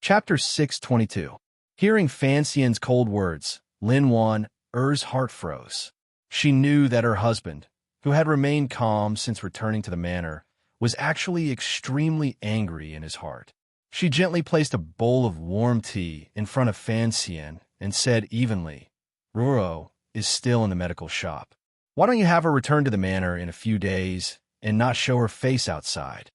Chapter 622. Hearing Fan Xian's cold words, Lin Er's heart froze. She knew that her husband, who had remained calm since returning to the manor, was actually extremely angry in his heart. She gently placed a bowl of warm tea in front of Fan Xian and said evenly, "Ruo is still in the medical shop. Why don't you have her return to the manor in a few days and not show her face outside?"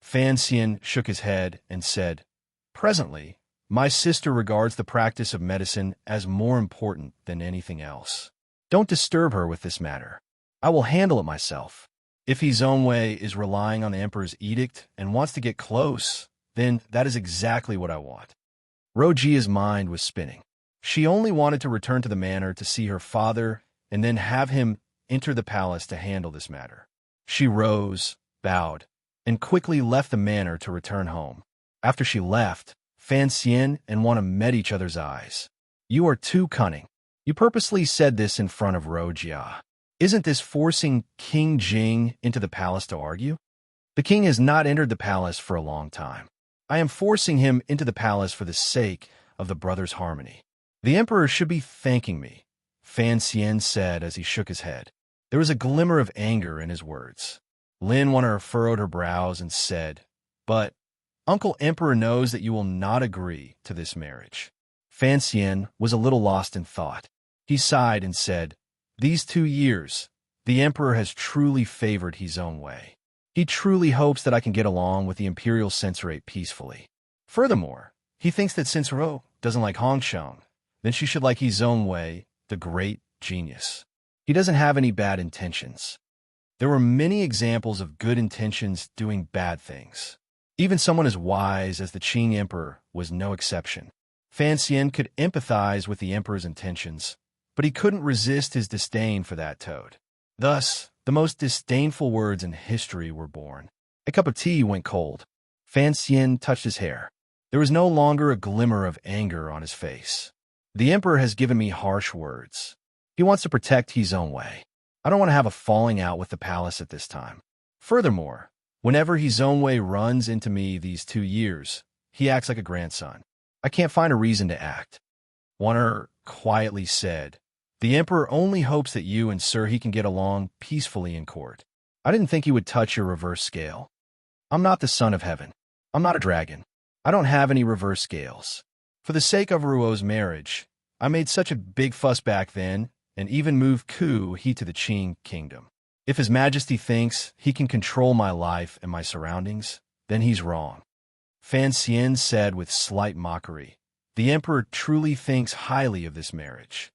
Fan Xian shook his head and said, "Presently, my sister regards the practice of medicine as more important than anything else. Don't disturb her with this matter. I will handle it myself. If He Zongwei is relying on the emperor's edict and wants to get close, then that is exactly what I want." Rojia's mind was spinning. She only wanted to return to the manor to see her father and then have him enter the palace to handle this matter. She rose, bowed, and quickly left the manor to return home. After she left, Fan Xian and Wana met each other's eyes. "You are too cunning. You purposely said this in front of Rojia. Isn't this forcing King Jing into the palace to argue? The king has not entered the palace for a long time. I am forcing him into the palace for the sake of the brothers' harmony. The emperor should be thanking me," Fan Xian said as he shook his head. There was a glimmer of anger in his words. Lin furrowed her brows and said, "But Uncle Emperor knows that you will not agree to this marriage." Fan Xian was a little lost in thought. He sighed and said, "These 2 years, the emperor has truly favored He Zongwei. He truly hopes that I can get along with the imperial censorate peacefully. Furthermore, he thinks that since Ro doesn't like Hongsheng, then she should like He Zongwei, the great genius. He doesn't have any bad intentions." There were many examples of good intentions doing bad things. Even someone as wise as the Qing emperor was no exception. Fan Xian could empathize with the emperor's intentions, but he couldn't resist his disdain for that toad. Thus, the most disdainful words in history were born. A cup of tea went cold. Fan Xian touched his hair. There was no longer a glimmer of anger on his face. "The emperor has given me harsh words. He wants to protect He Zongwei. I don't want to have a falling out with the palace at this time. Furthermore, whenever He Zongwei runs into me these 2 years, he acts like a grandson. I can't find a reason to act." Wana quietly said, "The emperor only hopes that you and Sir He can get along peacefully in court. I didn't think he would touch your reverse scale. I'm not the son of heaven. I'm not a dragon. I don't have any reverse scales. For the sake of Ruo's marriage, I made such a big fuss back then and even moved Ku He to the Qing kingdom. If His Majesty thinks he can control my life and my surroundings, then he's wrong." Fan Xian said with slight mockery, "The emperor truly thinks highly of this marriage.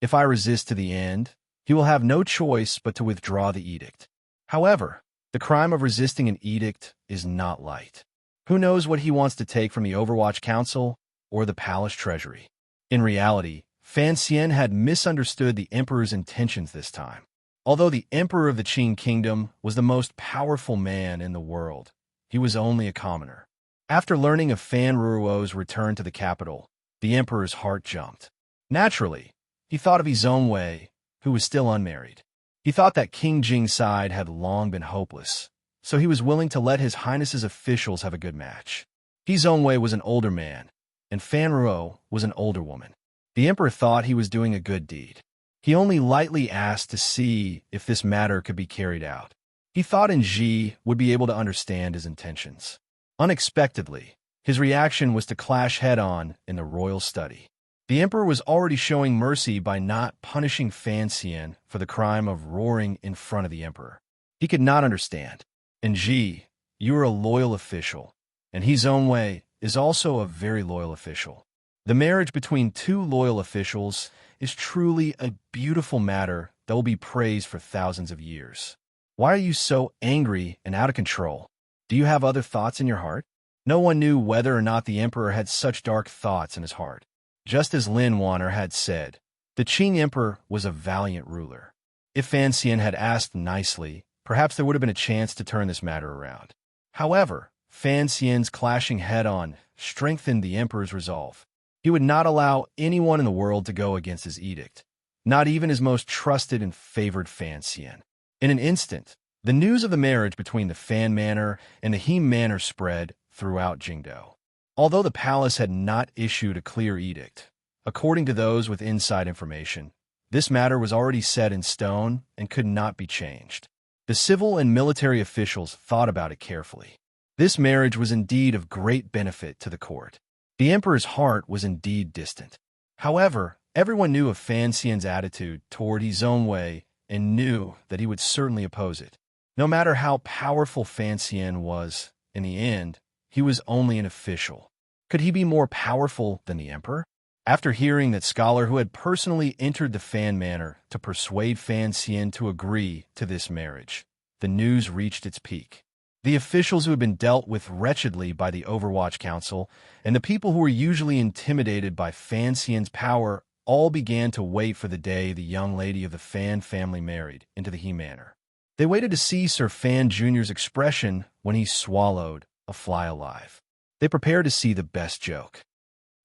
If I resist to the end, he will have no choice but to withdraw the edict. However, the crime of resisting an edict is not light. Who knows what he wants to take from the Overwatch Council or the palace treasury?" In reality, Fan Xian had misunderstood the emperor's intentions this time. Although the emperor of the Qing kingdom was the most powerful man in the world, he was only a commoner. After learning of Fan Ruo's return to the capital, the emperor's heart jumped. Naturally, he thought of He Zongwei, who was still unmarried. He thought that King Jing's side had long been hopeless, so he was willing to let His Highness's officials have a good match. He Zongwei was an older man, and Fan Ruo was an older woman. The emperor thought he was doing a good deed. He only lightly asked to see if this matter could be carried out. He thought Ji would be able to understand his intentions. Unexpectedly, his reaction was to clash head-on in the royal study. The emperor was already showing mercy by not punishing Fan Xian for the crime of roaring in front of the emperor. He could not understand. "Ji, you are a loyal official, and He Zongwei is also a very loyal official. The marriage between 2 loyal officials is truly a beautiful matter that will be praised for thousands of years. Why are you so angry and out of control? Do you have other thoughts in your heart?" No one knew whether or not the emperor had such dark thoughts in his heart. Just as Lin had said, the Qing emperor was a valiant ruler. If Fan Xian had asked nicely, perhaps there would have been a chance to turn this matter around. However, Fan Xian's clashing head-on strengthened the emperor's resolve. He would not allow anyone in the world to go against his edict, not even his most trusted and favored Fan Xian. In an instant, the news of the marriage between the Fan Manor and the He Manor spread throughout Jingdo. Although the palace had not issued a clear edict, according to those with inside information, this matter was already set in stone and could not be changed. The civil and military officials thought about it carefully. This marriage was indeed of great benefit to the court. The emperor's heart was indeed distant. However, everyone knew of Fan Xian's attitude toward his own way and knew that he would certainly oppose it. No matter how powerful Fan Xian was, in the end, he was only an official. Could he be more powerful than the emperor? After hearing that scholar who had personally entered the Fan Manor to persuade Fan Xian to agree to this marriage, the news reached its peak. The officials who had been dealt with wretchedly by the Overwatch Council and the people who were usually intimidated by Fan Xian's power all began to wait for the day the young lady of the Fan family married into the He Manor. They waited to see Sir Fan Jr.'s expression when he swallowed a fly alive. They prepared to see the best joke.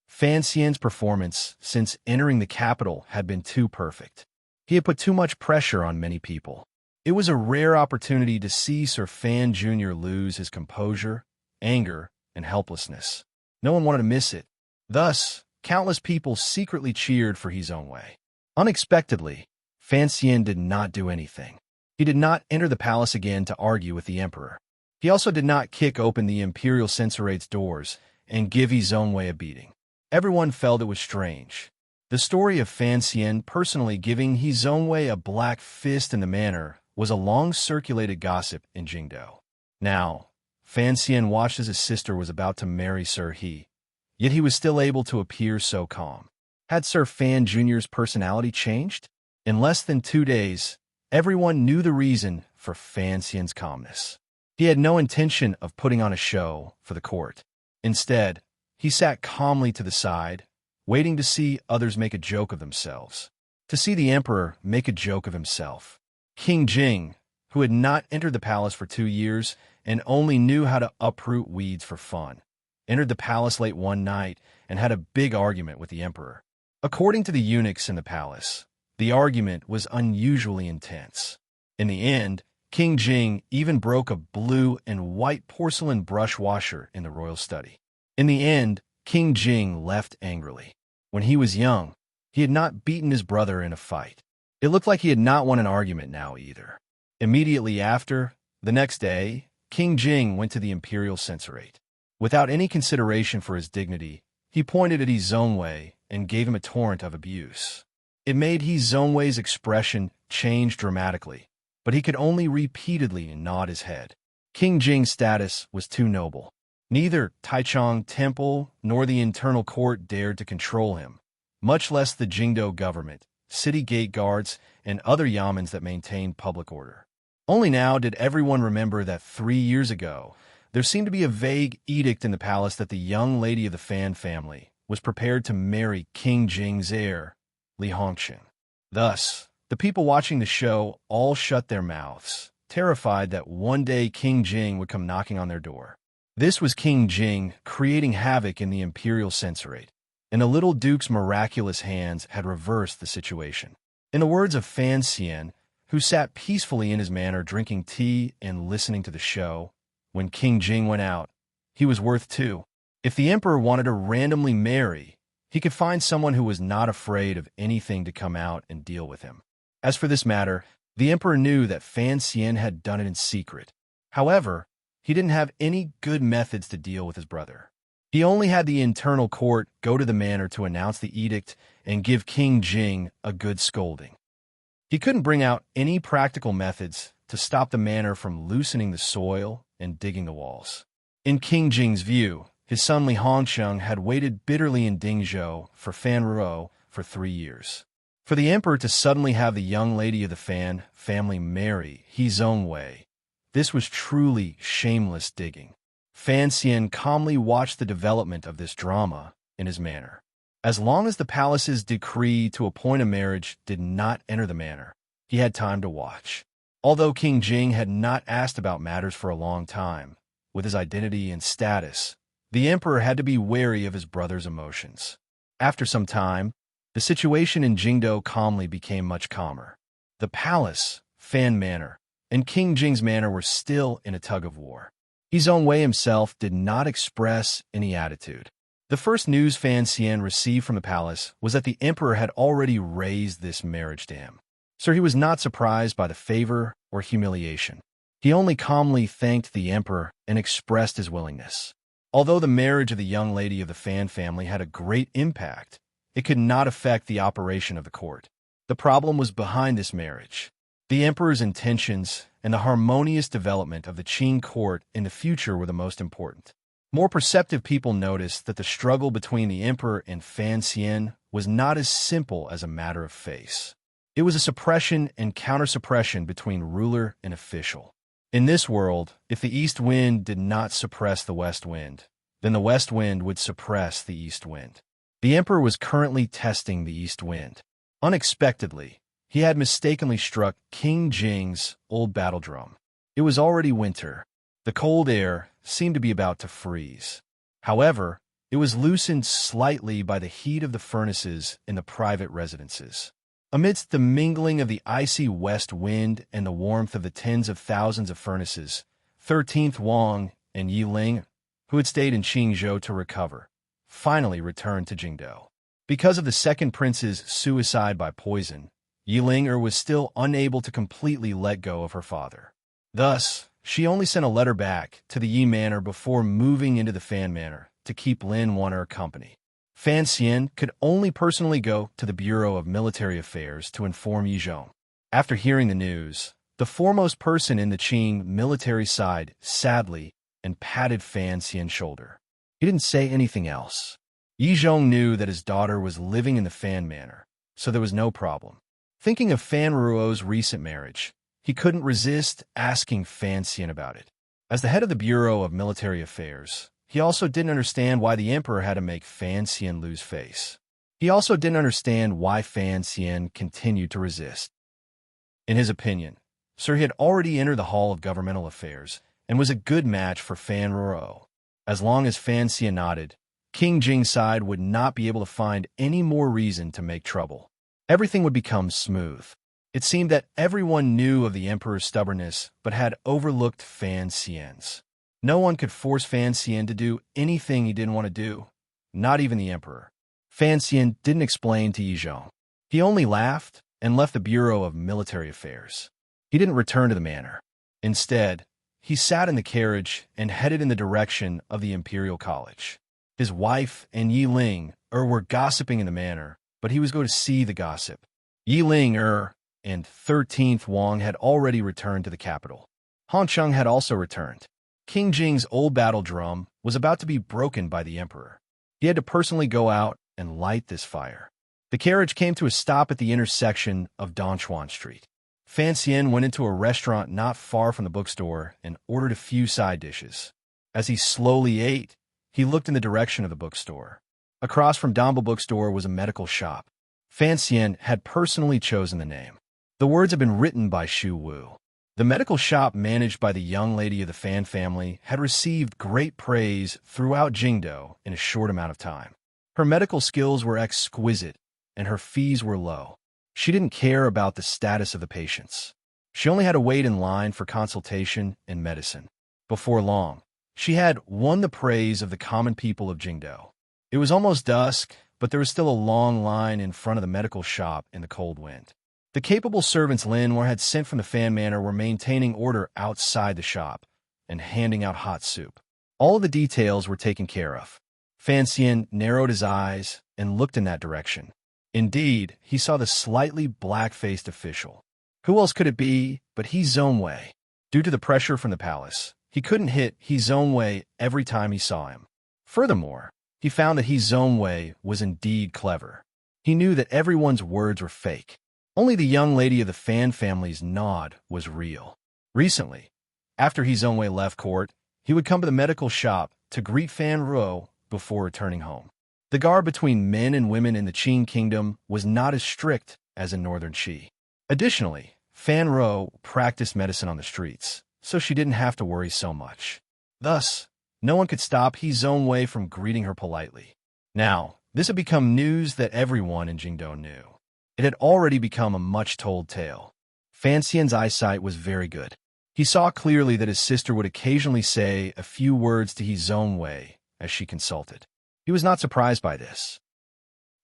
Fan Xian's performance since entering the capital had been too perfect. He had put too much pressure on many people. It was a rare opportunity to see Sir Fan Jr. lose his composure, anger, and helplessness. No one wanted to miss it. Thus, countless people secretly cheered for his own way. Unexpectedly, Fan Xian did not do anything. He did not enter the palace again to argue with the emperor. He also did not kick open the imperial censorate's doors and give his own way a beating. Everyone felt it was strange. The story of Fan Xian personally giving his own way a black fist in the manor was a long-circulated gossip in Jingdo. Now, Fan Xian watched as his sister was about to marry Sir He, yet he was still able to appear so calm. Had Sir Fan Jr.'s personality changed? In less than 2 days, everyone knew the reason for Fan Xian's calmness. He had no intention of putting on a show for the court. Instead, he sat calmly to the side, waiting to see others make a joke of themselves. To see the emperor make a joke of himself. King Jing, who had not entered the palace for 2 years and only knew how to uproot weeds for fun, entered the palace late one night and had a big argument with the emperor. According to the eunuchs in the palace, the argument was unusually intense. In the end, King Jing even broke a blue and white porcelain brush washer in the royal study. In the end, King Jing left angrily. When he was young, he had not beaten his brother in a fight. It looked like he had not won an argument now either. Immediately after, the next day, King Jing went to the imperial censorate. Without any consideration for his dignity, he pointed at his own way and gave him a torrent of abuse. It made his own way's expression change dramatically, but he could only repeatedly nod his head. King Jing's status was too noble. Neither Taichung Temple nor the internal court dared to control him, much less the Jingdo government, city gate guards, and other yamens that maintained public order. Only now did everyone remember that 3 years ago, there seemed to be a vague edict in the palace that the young lady of the Fan family was prepared to marry King Jing's heir, Li Hongqin. Thus, the people watching the show all shut their mouths, terrified that one day King Jing would come knocking on their door. This was King Jing creating havoc in the imperial censorate, and the little duke's miraculous hands had reversed the situation. In the words of Fan Xian, who sat peacefully in his manor drinking tea and listening to the show, when King Jing went out, he was worth 2. If the emperor wanted to randomly marry, he could find someone who was not afraid of anything to come out and deal with him. As for this matter, the emperor knew that Fan Xian had done it in secret. However, he didn't have any good methods to deal with his brother. He only had the internal court go to the manor to announce the edict and give King Jing a good scolding. He couldn't bring out any practical methods to stop the manor from loosening the soil and digging the walls. In King Jing's view, his son Li Hongsheng had waited bitterly in Dingzhou for Fan Ruo for 3 years. For the emperor to suddenly have the young lady of the Fan family marry his own way, this was truly shameless digging. Fan Xian calmly watched the development of this drama in his manor. As long as the palace's decree to appoint a marriage did not enter the manor, he had time to watch. Although King Jing had not asked about matters for a long time, with his identity and status, the emperor had to be wary of his brother's emotions. After some time, the situation in Jingdo calmly became much calmer. The palace, Fan Manor, and King Jing's manor were still in a tug-of-war. He Zhongwei himself did not express any attitude. The first news Fan Xian received from the palace was that the emperor had already raised this marriage to him. So he was not surprised by the favor or humiliation. He only calmly thanked the emperor and expressed his willingness. Although the marriage of the young lady of the Fan family had a great impact, it could not affect the operation of the court. The problem was behind this marriage. The emperor's intentions and the harmonious development of the Qing court in the future were the most important. More perceptive people noticed that the struggle between the emperor and Fan Xian was not as simple as a matter of face. It was a suppression and counter-suppression between ruler and official. In this world, if the east wind did not suppress the west wind, then the west wind would suppress the east wind. The emperor was currently testing the east wind. Unexpectedly, he had mistakenly struck King Jing's old battle drum. It was already winter. The cold air seemed to be about to freeze. However, it was loosened slightly by the heat of the furnaces in the private residences. Amidst the mingling of the icy west wind and the warmth of the tens of thousands of furnaces, 13th Wang and Yi Ling, who had stayed in Qingzhou to recover, finally returned to Jingdou. Because of the second prince's suicide by poison, Yi Ling was still unable to completely let go of her father. Thus, she only sent a letter back to the Yi Manor before moving into the Fan Manor to keep Lin Wan company. Fan Xian could only personally go to the Bureau of Military Affairs to inform Yi Zhong. After hearing the news, the foremost person in the Qing military sighed sadly and patted Fan Xian's shoulder. He didn't say anything else. Yi Zhong knew that his daughter was living in the Fan Manor, so there was no problem. Thinking of Fan Ruo's recent marriage, he couldn't resist asking Fan Xian about it. As the head of the Bureau of Military Affairs, he also didn't understand why the emperor had to make Fan Xian lose face. He also didn't understand why Fan Xian continued to resist. In his opinion, Sir had already entered the Hall of Governmental Affairs and was a good match for Fan Ruo. As long as Fan Xian nodded, King Jing's side would not be able to find any more reason to make trouble. Everything would become smooth. It seemed that everyone knew of the emperor's stubbornness but had overlooked Fan Xian's. No one could force Fan Xian to do anything he didn't want to do, not even the emperor. Fan Xian didn't explain to Yi Zhong. He only laughed and left the Bureau of Military Affairs. He didn't return to the manor. Instead, he sat in the carriage and headed in the direction of the Imperial College. His wife and Yi Ling were gossiping in the manor, but he was going to see the gossip. Yi Ling and 13th Wang had already returned to the capital. Han Cheng had also returned. King Jing's old battle drum was about to be broken by the emperor. He had to personally go out and light this fire. The carriage came to a stop at the intersection of Donchuan Street. Fan Xian went into a restaurant not far from the bookstore and ordered a few side dishes. As he slowly ate, he looked in the direction of the bookstore. Across from Domba Bookstore was a medical shop. Fan Xian had personally chosen the name. The words had been written by Xu Wu. The medical shop managed by the young lady of the Fan family had received great praise throughout Jingdou in a short amount of time. Her medical skills were exquisite, and her fees were low. She didn't care about the status of the patients. She only had to wait in line for consultation and medicine. Before long, she had won the praise of the common people of Jingdou. It was almost dusk, but there was still a long line in front of the medical shop in the cold wind. The capable servants Lin had sent from the Fan Manor were maintaining order outside the shop and handing out hot soup. All of the details were taken care of. Fan Xian narrowed his eyes and looked in that direction. Indeed, he saw the slightly black-faced official. Who else could it be but He Zhongwei? Due to the pressure from the palace, he couldn't hit He Zhongwei every time he saw him. Furthermore, he found that He Zhongwei was indeed clever. He knew that everyone's words were fake. Only the young lady of the Fan family's nod was real. Recently, after He Zhongwei left court, he would come to the medical shop to greet Fan Ruo before returning home. The guard between men and women in the Qing kingdom was not as strict as in northern Qi. Additionally, Fan Ruo practiced medicine on the streets, so she didn't have to worry so much. Thus, no one could stop He Zhongwei from greeting her politely. Now, this had become news that everyone in Jingdou knew. It had already become a much-told tale. Fan Xian's eyesight was very good. He saw clearly that his sister would occasionally say a few words to his own way as she consulted. He was not surprised by this.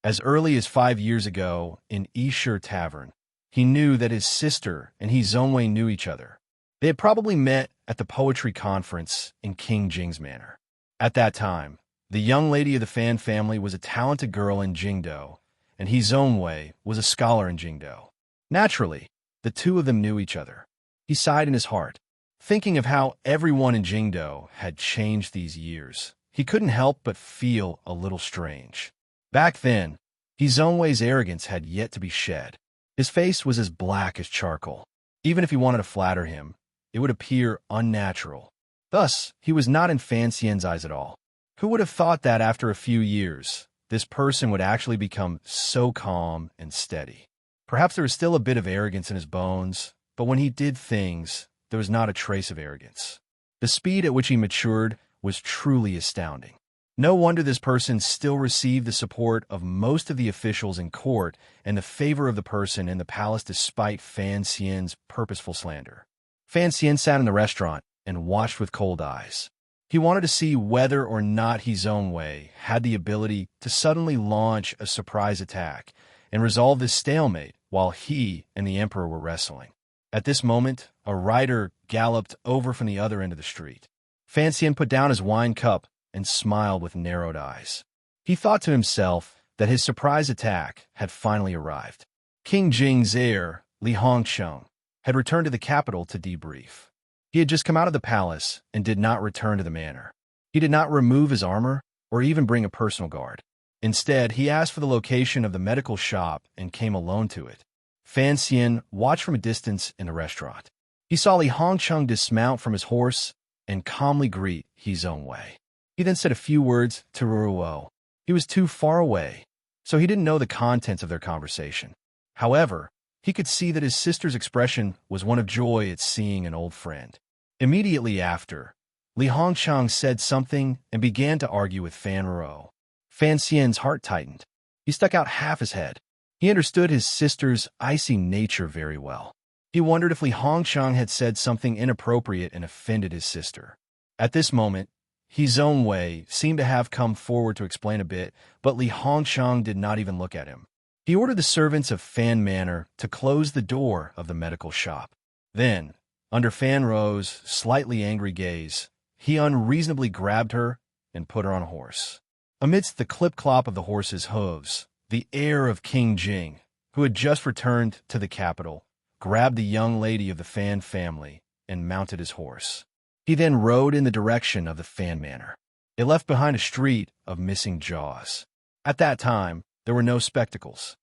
As early as 5 years ago in Esher Tavern, he knew that his sister and his own way knew each other. They had probably met at the poetry conference in King Jing's manor. At that time, the young lady of the Fan family was a talented girl in Jingdo, and his own way was a scholar in Jingdo. Naturally, the two of them knew each other. He sighed in his heart, thinking of how everyone in Jingdo had changed these years. He couldn't help but feel a little strange. Back then, his own way's arrogance had yet to be shed. His face was as black as charcoal. Even if he wanted to flatter him, it would appear unnatural. Thus, he was not in Fan Xian's eyes at all. Who would have thought that after a few years, this person would actually become so calm and steady? Perhaps there was still a bit of arrogance in his bones, but when he did things, there was not a trace of arrogance. The speed at which he matured was truly astounding. No wonder this person still received the support of most of the officials in court and the favor of the person in the palace despite Fan Xian's purposeful slander. Fan Xian sat in the restaurant and watched with cold eyes. He wanted to see whether or not his own way had the ability to suddenly launch a surprise attack and resolve this stalemate while he and the emperor were wrestling. At this moment, a rider galloped over from the other end of the street. Fan Xian put down his wine cup and smiled with narrowed eyes. He thought to himself that his surprise attack had finally arrived. King Jing's heir, Li Hongsheng, had returned to the capital to debrief. He had just come out of the palace and did not return to the manor. He did not remove his armor or even bring a personal guard. Instead, he asked for the location of the medical shop and came alone to it. Fan Xian watched from a distance in the restaurant. He saw Li Hongsheng dismount from his horse and calmly greet his own way. He then said a few words to Ruo. He was too far away, so he didn't know the contents of their conversation. However, he could see that his sister's expression was one of joy at seeing an old friend. Immediately after, Li Hongsheng said something and began to argue with Fan Ruo. Fan Xian's heart tightened. He stuck out half his head. He understood his sister's icy nature very well. He wondered if Li Hongsheng had said something inappropriate and offended his sister. At this moment, his own way seemed to have come forward to explain a bit, but Li Hongsheng did not even look at him. He ordered the servants of Fan Manor to close the door of the medical shop. Then, under Fan Ruo's slightly angry gaze, he unreasonably grabbed her and put her on a horse. Amidst the clip-clop of the horse's hooves, the heir of King Jing, who had just returned to the capital, grabbed the young lady of the Fan family and mounted his horse. He then rode in the direction of the Fan Manor. It left behind a street of missing jaws. At that time, there were no spectacles.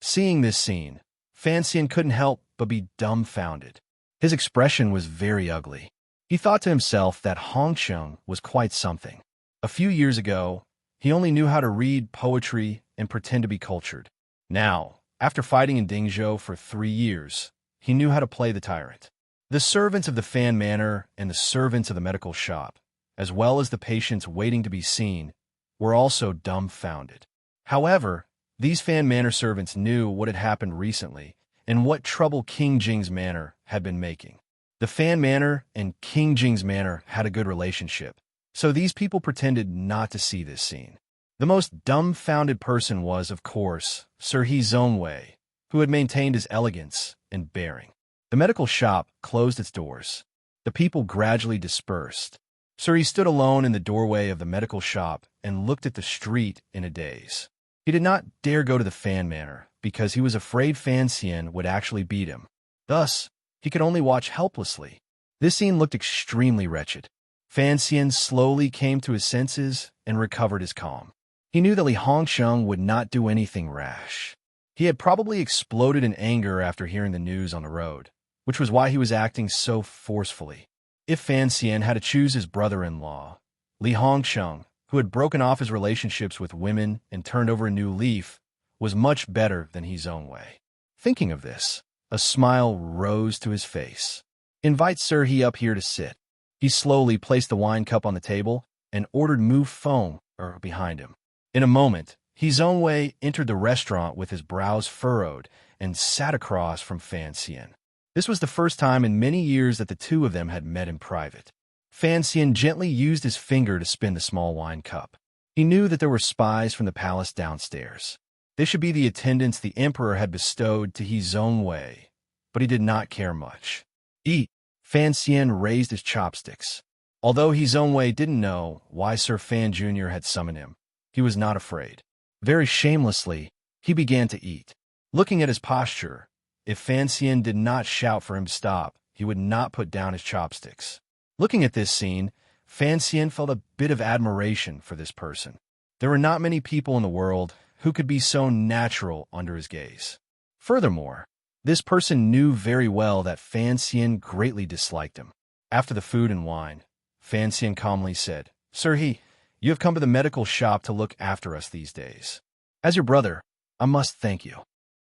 Seeing this scene, Fan Xian couldn't help but be dumbfounded. His expression was very ugly. He thought to himself that Hongsheng was quite something. A few years ago, he only knew how to read poetry and pretend to be cultured. Now, after fighting in Dingzhou for 3 years, he knew how to play the tyrant. The servants of the Fan Manor and the servants of the medical shop, as well as the patients waiting to be seen, were also dumbfounded. However, these Fan Manor servants knew what had happened recently and what trouble King Jing's manor had been making. The Fan Manor and King Jing's manor had a good relationship, so these people pretended not to see this scene. The most dumbfounded person was, of course, Sir He Zonwei, who had maintained his elegance and bearing. The medical shop closed its doors. The people gradually dispersed. Sir He stood alone in the doorway of the medical shop and looked at the street in a daze. He did not dare go to the Fan Manor because he was afraid Fan Xian would actually beat him. Thus, he could only watch helplessly. This scene looked extremely wretched. Fan Xian slowly came to his senses and recovered his calm. He knew that Li Hongsheng would not do anything rash. He had probably exploded in anger after hearing the news on the road, which was why he was acting so forcefully. If Fan Xian had to choose his brother-in-law, Li Hongsheng, who had broken off his relationships with women and turned over a new leaf, was much better than his own way. Thinking of this, a smile rose to his face. "Invite Sir He up here to sit." He slowly placed the wine cup on the table and ordered Mu Feng behind him. In a moment, his own way entered the restaurant with his brows furrowed and sat across from Fan Xian. This was the first time in many years that the two of them had met in private. Fan Xian gently used his finger to spin the small wine cup. He knew that there were spies from the palace downstairs. They should be the attendants the emperor had bestowed to He Zhongwei, but he did not care much. Eat. Fan Xian raised his chopsticks. Although He Zhongwei didn't know why Sir Fan Jr. had summoned him, he was not afraid. Very shamelessly, he began to eat. Looking at his posture, if Fan Xian did not shout for him to stop, he would not put down his chopsticks. Looking at this scene, Fan Xian felt a bit of admiration for this person. There were not many people in the world who could be so natural under his gaze. Furthermore, this person knew very well that Fan Xian greatly disliked him. After the food and wine, Fan Xian calmly said, "Sir He, you have come to the medical shop to look after us these days. As your brother, I must thank you."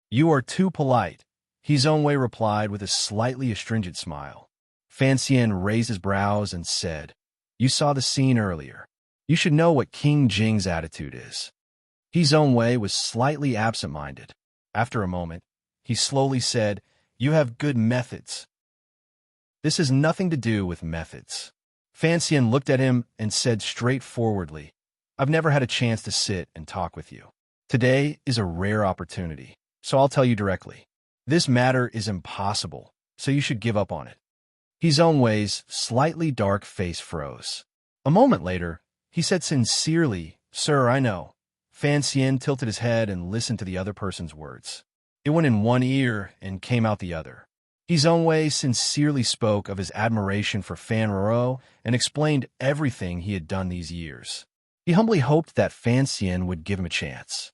"You are too polite," He Zhongwei replied with a slightly astringent smile. Fan Xian raised his brows and said, "You saw the scene earlier. You should know what King Jing's attitude is." He Zhongwei was slightly absent-minded. After a moment, he slowly said, "You have good methods." "This has nothing to do with methods." Fan Xian looked at him and said straightforwardly, "I've never had a chance to sit and talk with you. Today is a rare opportunity, so I'll tell you directly. This matter is impossible, so you should give up on it." He Zhongwei's slightly dark face froze. A moment later, he said sincerely, "Sir, I know." Fan Xian tilted his head and listened to the other person's words. It went in one ear and came out the other. He Zhongwei sincerely spoke of his admiration for Fan Roro and explained everything he had done these years. He humbly hoped that Fan Xian would give him a chance.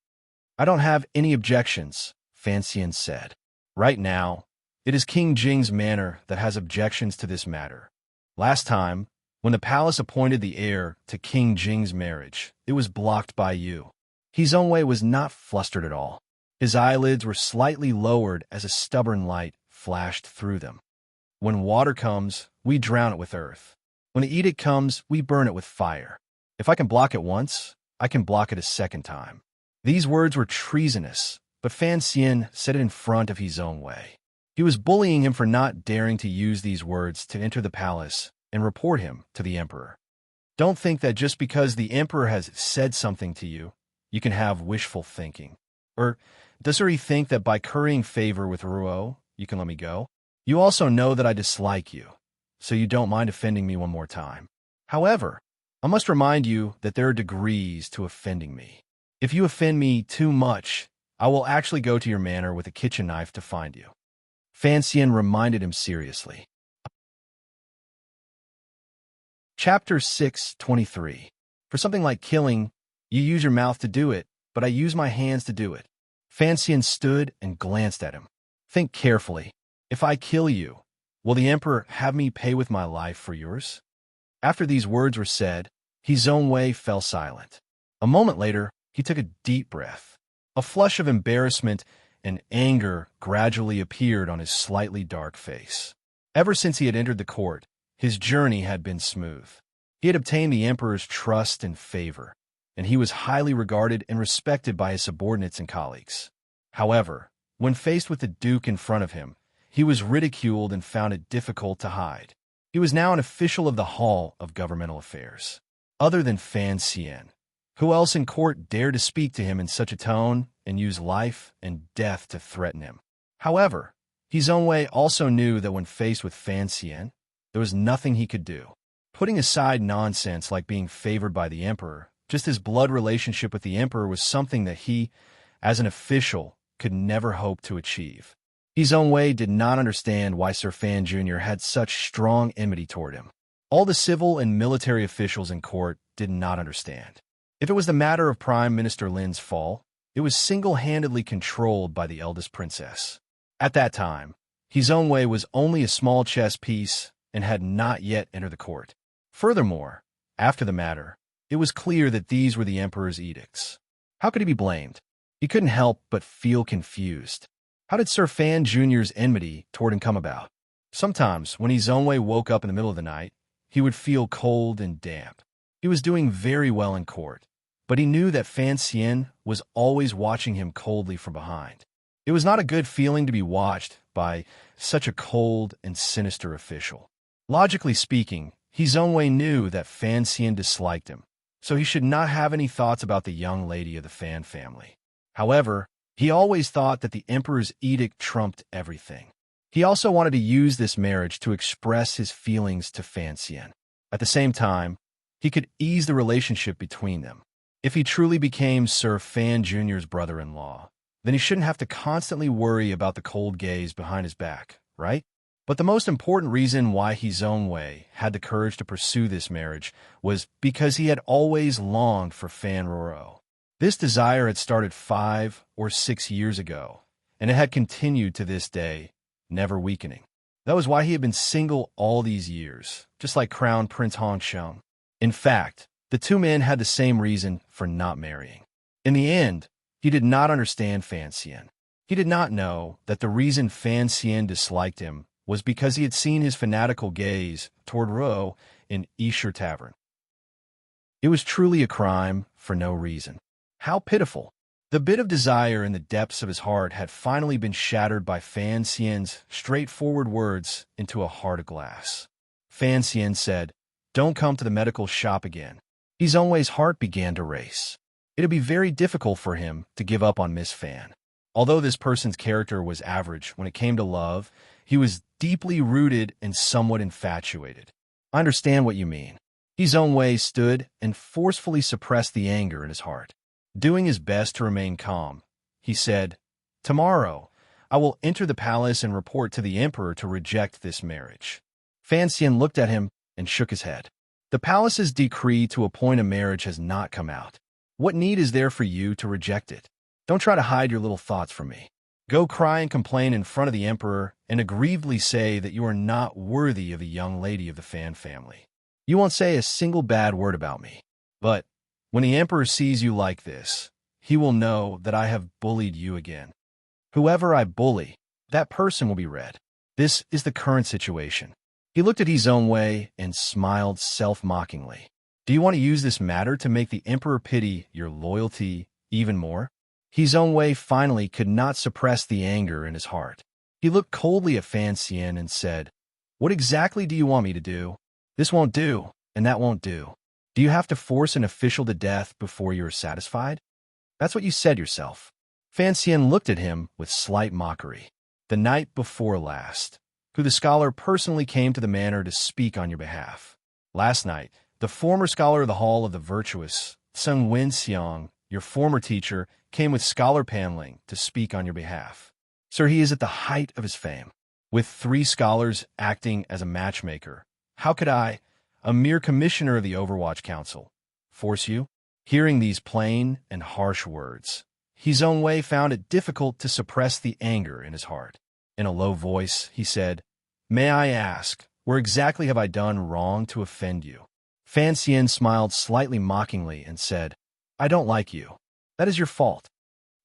"I don't have any objections," Fan Xian said. "Right now, it is King Jing's manor that has objections to this matter. Last time, when the palace appointed the heir to King Jing's marriage, it was blocked by you." He Zhongwei was not flustered at all. His eyelids were slightly lowered as a stubborn light flashed through them. "When water comes, we drown it with earth. When the edict comes, we burn it with fire. If I can block it once, I can block it a second time." These words were treasonous, but Fan Xian said it in front of He Zhongwei. He was bullying him for not daring to use these words to enter the palace and report him to the emperor. Don't think that just because the emperor has said something to you, you can have wishful thinking. Or does he think that by currying favor with Ruo, you can let me go? You also know that I dislike you, so you don't mind offending me one more time. However, I must remind you that there are degrees to offending me. If you offend me too much, I will actually go to your manor with a kitchen knife to find you." Fan Xian reminded him seriously. Chapter 623. For something like killing, you use your mouth to do it, but I use my hands to do it. Fan Xian stood and glanced at him. "Think carefully. If I kill you, will the emperor have me pay with my life for yours?" After these words were said, He Zhongwei fell silent. A moment later, he took a deep breath. A flush of embarrassment and anger gradually appeared on his slightly dark face. Ever since he had entered the court, his journey had been smooth. He had obtained the emperor's trust and favor, and he was highly regarded and respected by his subordinates and colleagues. However, when faced with the duke in front of him, he was ridiculed and found it difficult to hide. He was now an official of the Hall of Governmental Affairs. Other than Fan Xian, who else in court dared to speak to him in such a tone and use life and death to threaten him? However, He Zhongwei also knew that when faced with Fan Xian, there was nothing he could do. Putting aside nonsense like being favored by the emperor, just his blood relationship with the emperor was something that he, as an official, could never hope to achieve. He Zhongwei did not understand why Sir Fan Jr. had such strong enmity toward him. All the civil and military officials in court did not understand. If it was the matter of Prime Minister Lin's fall, it was single-handedly controlled by the eldest princess. At that time, He Zhongwei was only a small chess piece and had not yet entered the court. Furthermore, after the matter, it was clear that these were the emperor's edicts. How could he be blamed? He couldn't help but feel confused. How did Sir Fan Jr.'s enmity toward him come about? Sometimes, when He Zhongwei woke up in the middle of the night, he would feel cold and damp. He was doing very well in court, but he knew that Fan Xian was always watching him coldly from behind. It was not a good feeling to be watched by such a cold and sinister official. Logically speaking, Hizongwei knew that Fan Xian disliked him, so he should not have any thoughts about the young lady of the Fan family. However, he always thought that the emperor's edict trumped everything. He also wanted to use this marriage to express his feelings to Fan Xian. At the same time, he could ease the relationship between them. If he truly became Sir Fan Jr.'s brother-in-law, then he shouldn't have to constantly worry about the cold gaze behind his back, right? But the most important reason why Hizongwei had the courage to pursue this marriage was because he had always longed for Fan Roro. This desire had started 5 or 6 years ago, and it had continued to this day, never weakening. That was why he had been single all these years, just like Crown Prince Hongsheng. In fact, the two men had the same reason for not marrying. In the end, he did not understand Fan Xian. He did not know that the reason Fan Xian disliked him was because he had seen his fanatical gaze toward Ro in Esher Tavern. It was truly a crime for no reason. How pitiful! The bit of desire in the depths of his heart had finally been shattered by Fan Xian's straightforward words into a heart of glass. Fan Xian said, "Don't come to the medical shop again." Hizongwei's heart began to race. It would be very difficult for him to give up on Miss Fan. Although this person's character was average when it came to love, he was deeply rooted and somewhat infatuated. I understand what you mean. Hizongwei stood and forcefully suppressed the anger in his heart. Doing his best to remain calm, he said, "Tomorrow, I will enter the palace and report to the emperor to reject this marriage." Fan Xian looked at him and shook his head. "The palace's decree to appoint a marriage has not come out. What need is there for you to reject it? Don't try to hide your little thoughts from me. Go cry and complain in front of the emperor and aggrievedly say that you are not worthy of a young lady of the Fan family. You won't say a single bad word about me. But when the emperor sees you like this, he will know that I have bullied you again. Whoever I bully, that person will be red. This is the current situation." He looked at Hizongwei and smiled self-mockingly. "Do you want to use this matter to make the emperor pity your loyalty even more?" Hizongwei finally could not suppress the anger in his heart. He looked coldly at Fan Xian and said, "What exactly do you want me to do? This won't do, and that won't do. Do you have to force an official to death before you are satisfied? That's what you said yourself." Fan Xian looked at him with slight mockery. "The night before last, who the scholar personally came to the manor to speak on your behalf. Last night, the former scholar of the Hall of the Virtuous, Sung Wen-xiang, your former teacher, came with scholar paneling to speak on your behalf. Sir, he is at the height of his fame. With 3 scholars acting as a matchmaker, how could I, a mere commissioner of the Overwatch Council, force you?" Hearing these plain and harsh words, Hizongwei found it difficult to suppress the anger in his heart. In a low voice, he said, "May I ask, where exactly have I done wrong to offend you?" Fan Xian smiled slightly mockingly and said, "I don't like you. That is your fault.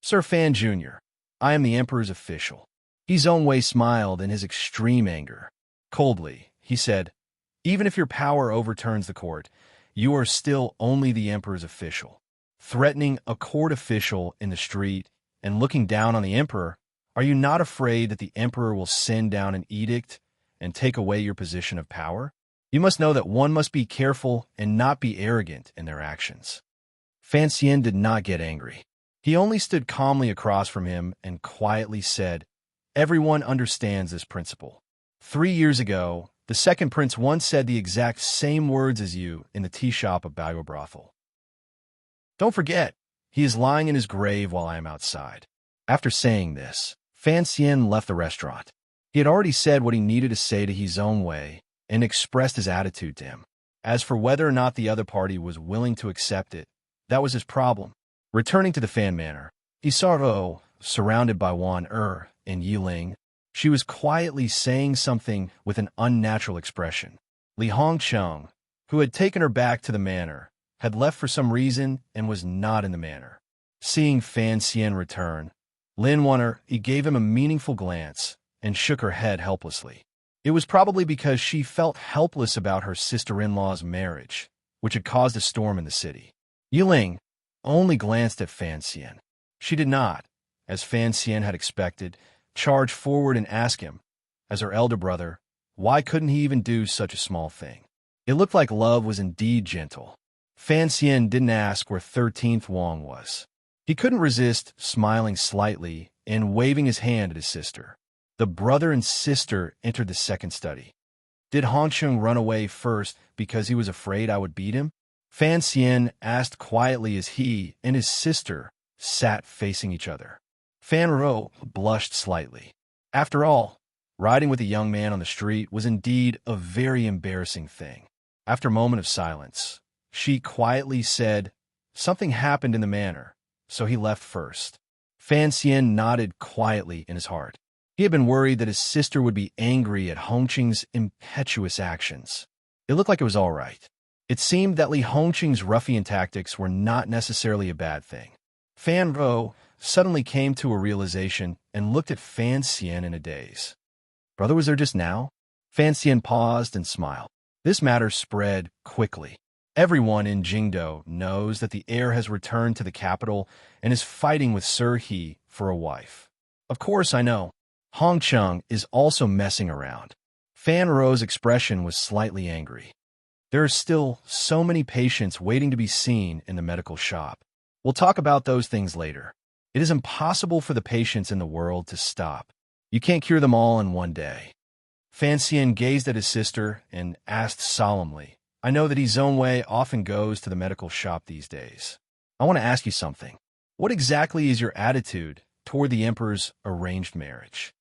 Sir Fan Jr., I am the emperor's official." Hizongwei smiled in his extreme anger. Coldly, he said, "Even if your power overturns the court, you are still only the emperor's official. Threatening a court official in the street and looking down on the emperor, are you not afraid that the emperor will send down an edict and take away your position of power? You must know that one must be careful and not be arrogant in their actions." Fan Xian did not get angry. He only stood calmly across from him and quietly said, "Everyone understands this principle. 3 years ago, the second prince once said the exact same words as you in the tea shop of Bao Brothel. Don't forget, he is lying in his grave while I am outside." After saying this, Fan Xian left the restaurant. He had already said what he needed to say to Hizongwei and expressed his attitude to him. As for whether or not the other party was willing to accept it, that was his problem. Returning to the Fan Manor, he saw Ro surrounded by Wan and Yiling. She was quietly saying something with an unnatural expression. Li Hongcheng, who had taken her back to the manor, had left for some reason and was not in the manor. Seeing Fan Xian return, Lin Wanner, he gave him a meaningful glance and shook her head helplessly. It was probably because she felt helpless about her sister-in-law's marriage, which had caused a storm in the city. Yiling only glanced at Fan Xian. She did not, as Fan Xian had expected, charge forward and ask him, as her elder brother, why couldn't he even do such a small thing? It looked like love was indeed gentle. Fan Xian didn't ask where 13th Wang was. He couldn't resist smiling slightly and waving his hand at his sister. The brother and sister entered the second study. Did Hongcheng run away first because he was afraid I would beat him? Fan Xian asked quietly as he and his sister sat facing each other. Fan Ro blushed slightly. After all, riding with a young man on the street was indeed a very embarrassing thing. After a moment of silence, she quietly said, something happened in the manor, so he left first. Fan Xian nodded quietly in his heart. He had been worried that his sister would be angry at Hongqing's impetuous actions. It looked like it was all right. It seemed that Li Hongqing's ruffian tactics were not necessarily a bad thing. Fan Ro suddenly came to a realization and looked at Fan Xian in a daze. Brother was there just now? Fan Xian paused and smiled. This matter spread quickly. Everyone in Jingdo knows that the heir has returned to the capital and is fighting with Sir He for a wife. Of course, I know. Hongcheng is also messing around. Fan Ro's expression was slightly angry. There are still so many patients waiting to be seen in the medical shop. We'll talk about those things later. It is impossible for the patients in the world to stop. You can't cure them all in one day. Fan Xian gazed at his sister and asked solemnly, I know that He Zhongwei often goes to the medical shop these days. I want to ask you something. What exactly is your attitude toward the emperor's arranged marriage?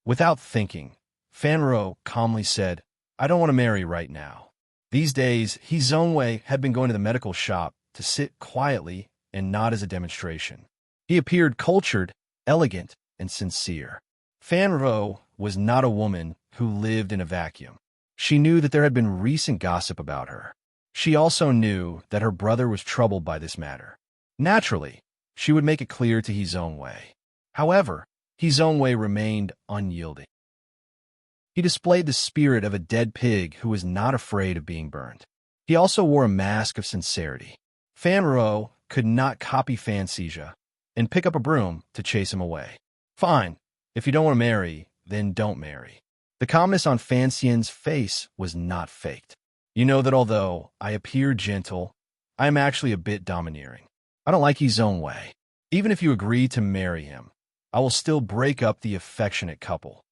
Without thinking, Fan Ro calmly said, I don't want to marry right now. These days, He Zhongwei had been going to the medical shop to sit quietly and not as a demonstration. He appeared cultured, elegant, and sincere. Fan Ro was not a woman who lived in a vacuum. She knew that there had been recent gossip about her. She also knew that her brother was troubled by this matter. Naturally, she would make it clear to He Zhongwei. However, He Zhongwei remained unyielding. He displayed the spirit of a dead pig who was not afraid of being burned. He also wore a mask of sincerity. Fan Ro could not copy Fan Xija and pick up a broom to chase him away. Fine, if you don't want to marry, then don't marry. The calmness on Fan Xian's face was not faked. You know that although I appear gentle, I am actually a bit domineering. I don't like He Zhongwei. Even if you agree to marry him, I will still break up the affectionate couple.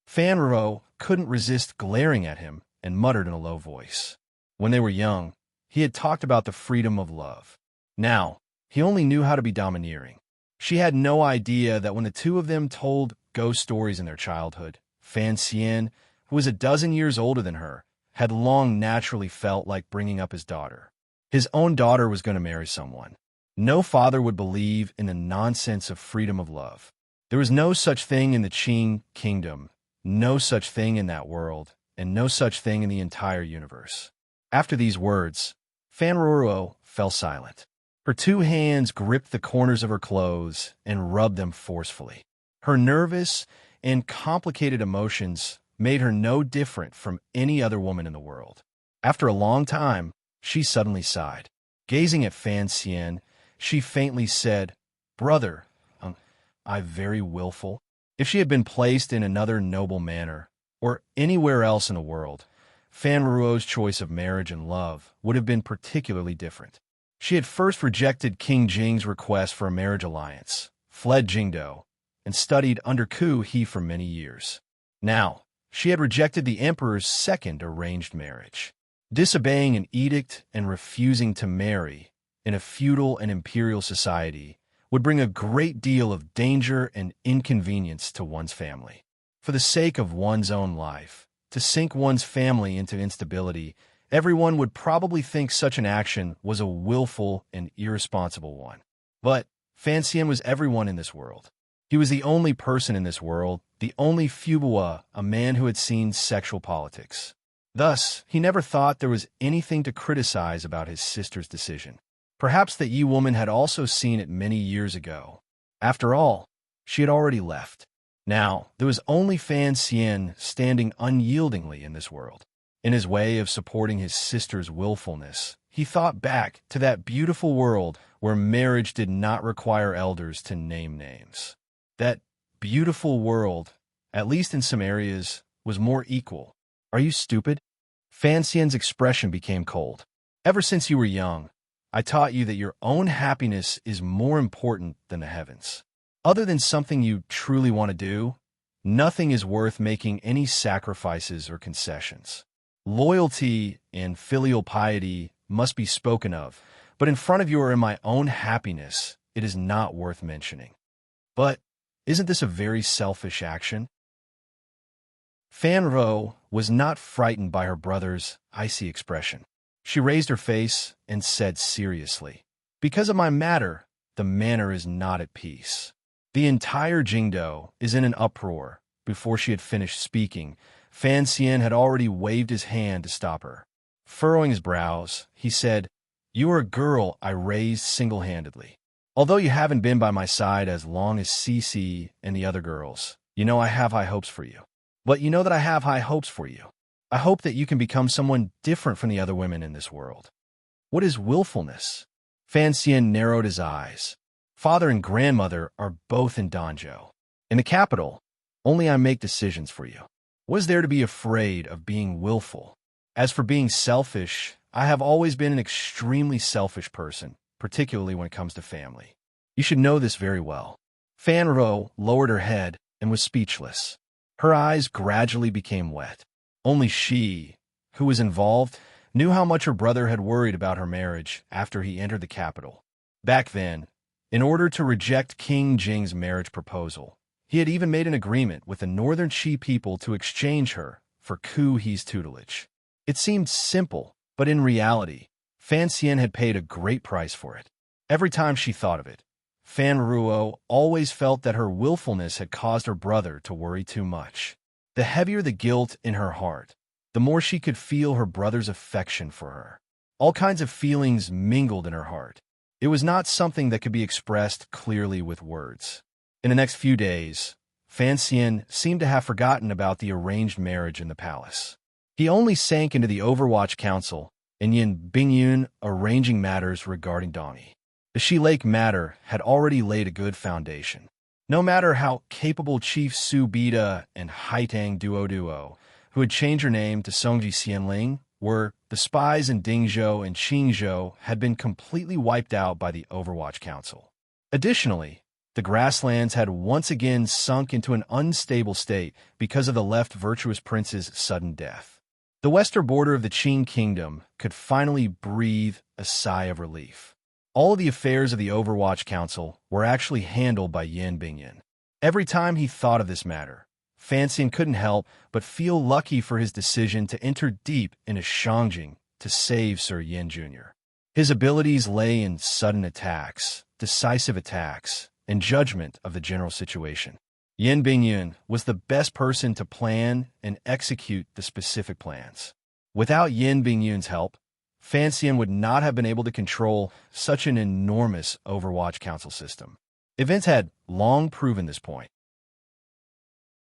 Fan Ro couldn't resist glaring at him and muttered in a low voice. When they were young, he had talked about the freedom of love. Now, he only knew how to be domineering. She had no idea that when the two of them told ghost stories in their childhood, Fan Xian, who was a dozen years older than her, had long naturally felt like bringing up his daughter. His own daughter was going to marry someone. No father would believe in the nonsense of freedom of love. There was no such thing in the Qing kingdom, no such thing in that world, and no such thing in the entire universe. After these words, Fan Ro fell silent. Her two hands gripped the corners of her clothes and rubbed them forcefully. Her nervous and complicated emotions made her no different from any other woman in the world. After a long time, she suddenly sighed. Gazing at Fan Xian, she faintly said, Brother, I'm very willful. If she had been placed in another noble manor, or anywhere else in the world, Fan Ruo's choice of marriage and love would have been particularly different. She had first rejected King Jing's request for a marriage alliance, fled Jingdo, and studied under Ku He for many years. Now, she had rejected the emperor's second arranged marriage. Disobeying an edict and refusing to marry in a feudal and imperial society would bring a great deal of danger and inconvenience to one's family. For the sake of one's own life, to sink one's family into instability, everyone would probably think such an action was a willful and irresponsible one. But Fan Xian was everyone in this world. He was the only person in this world, the only Fubua, a man who had seen sexual politics. Thus, he never thought there was anything to criticize about his sister's decision. Perhaps that Yi woman had also seen it many years ago. After all, she had already left. Now, there was only Fan Xian standing unyieldingly in this world. In his way of supporting his sister's willfulness, he thought back to that beautiful world where marriage did not require elders to name names. That beautiful world, at least in some areas, was more equal. Are you stupid? Fan Xian's expression became cold. Ever since you were young, I taught you that your own happiness is more important than the heavens. Other than something you truly want to do, nothing is worth making any sacrifices or concessions. Loyalty and filial piety must be spoken of, but in front of you or in my own happiness, it is not worth mentioning. But isn't this a very selfish action? Fan Ro was not frightened by her brother's icy expression. She raised her face and said seriously, "Because of my matter, the manor is not at peace." The entire Jingdo is in an uproar. Before she had finished speaking, Fan Xian had already waved his hand to stop her. Furrowing his brows, he said, "You are a girl I raised single-handedly. Although you haven't been by my side as long as Cece and the other girls, you know I have high hopes for you. But you know that I have high hopes for you. I hope that you can become someone different from the other women in this world." What is willfulness? Fan Xian narrowed his eyes. Father and grandmother are both in Danzhou. In the capital, only I make decisions for you. What is there to be afraid of being willful? As for being selfish, I have always been an extremely selfish person, particularly when it comes to family. You should know this very well. Fan Ro lowered her head and was speechless. Her eyes gradually became wet. Only she, who was involved, knew how much her brother had worried about her marriage after he entered the capital. Back then, in order to reject King Jing's marriage proposal, he had even made an agreement with the Northern Qi people to exchange her for Ku He's tutelage. It seemed simple, but in reality, Fan Xian had paid a great price for it. Every time she thought of it, Fan Ruo always felt that her willfulness had caused her brother to worry too much. The heavier the guilt in her heart, the more she could feel her brother's affection for her. All kinds of feelings mingled in her heart. It was not something that could be expressed clearly with words. In the next few days, Fan Xian seemed to have forgotten about the arranged marriage in the palace. He only sank into the Overwatch Council and Yin Bingyun arranging matters regarding Donnie. The Shi Lake matter had already laid a good foundation. No matter how capable Chief Su Bida and Haitang Duo, who had changed her name to Songji Xianling, were, the spies in Dingzhou and Qingzhou had been completely wiped out by the Overwatch Council. Additionally, the grasslands had once again sunk into an unstable state because of the left virtuous prince's sudden death. The western border of the Qing kingdom could finally breathe a sigh of relief. All of the affairs of the Overwatch Council were actually handled by Yin Bingyin. Every time he thought of this matter, Fan Xian couldn't help but feel lucky for his decision to enter deep into Shangjing to save Sir Yin Jr. His abilities lay in sudden attacks, decisive attacks, and judgment of the general situation. Yin Bingyun was the best person to plan and execute the specific plans. Without Yin Bingyun's help, Fan Xian would not have been able to control such an enormous Overwatch Council system. Events had long proven this point.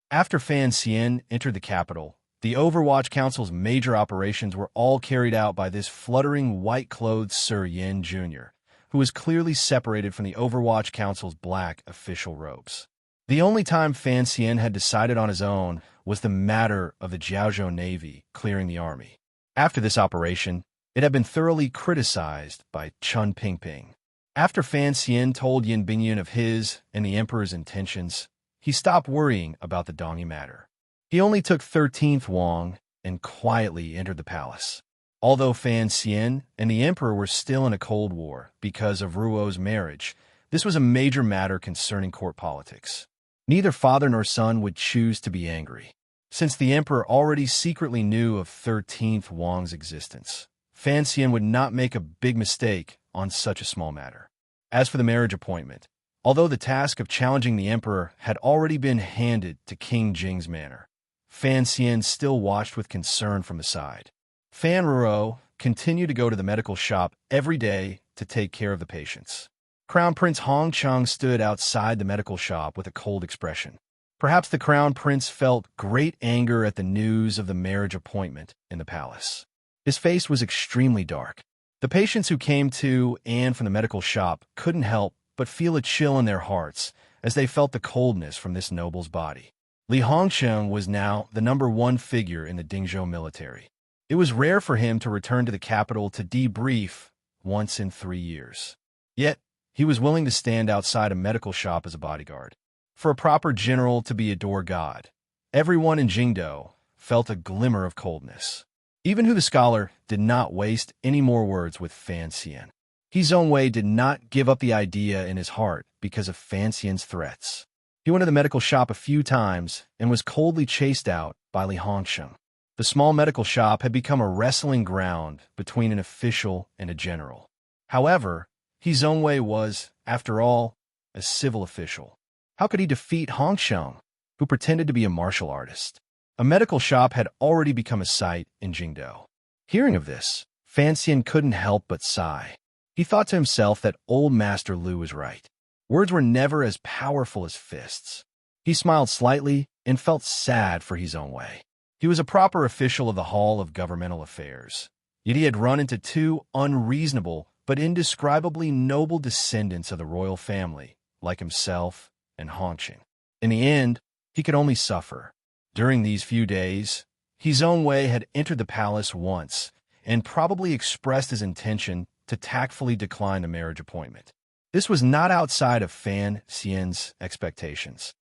After Fan Xian entered the capital, the Overwatch Council's major operations were all carried out by this fluttering white-clothed Sir Yin Jr., who was clearly separated from the Overwatch Council's black official robes. The only time Fan Xian had decided on his own was the matter of the Jiaozhou Navy clearing the army. After this operation, it had been thoroughly criticized by Chun Pingping. After Fan Xian told Yin Bingyun of his and the Emperor's intentions, he stopped worrying about the Dongyi matter. He only took 13th Wang and quietly entered the palace. Although Fan Xian and the Emperor were still in a cold war because of Ruo's marriage, this was a major matter concerning court politics. Neither father nor son would choose to be angry. Since the Emperor already secretly knew of 13th Wang's existence, Fan Xian would not make a big mistake on such a small matter. As for the marriage appointment, although the task of challenging the Emperor had already been handed to King Jing's manor, Fan Xian still watched with concern from the side. Fan Ruo continued to go to the medical shop every day to take care of the patients. Crown Prince Hong Cheng stood outside the medical shop with a cold expression. Perhaps the Crown Prince felt great anger at the news of the marriage appointment in the palace. His face was extremely dark. The patients who came to and from the medical shop couldn't help but feel a chill in their hearts as they felt the coldness from this noble's body. Li Hongsheng was now the #1 figure in the Dingzhou military. It was rare for him to return to the capital to debrief once in 3 years. Yet, he was willing to stand outside a medical shop as a bodyguard. For a proper general to be a door god, everyone in Jingdou felt a glimmer of coldness. Even Hu the scholar did not waste any more words with Fan Xian. He Zhongwei did not give up the idea in his heart because of Fan Xian's threats. He went to the medical shop a few times and was coldly chased out by Li Hongsheng. The small medical shop had become a wrestling ground between an official and a general. However, He Zhongwei was, after all, a civil official. How could he defeat Hongsheng, who pretended to be a martial artist? A medical shop had already become a sight in Jingdou. Hearing of this, Fan Xian couldn't help but sigh. He thought to himself that old Master Lu was right. Words were never as powerful as fists. He smiled slightly and felt sad for He Zhongwei. He was a proper official of the Hall of Governmental Affairs. Yet he had run into two unreasonable but indescribably noble descendants of the royal family, like himself and Hongqing. In the end, he could only suffer. During these few days, He Zhongwei had entered the palace once and probably expressed his intention to tactfully decline the marriage appointment. This was not outside of Fan Xian's expectations.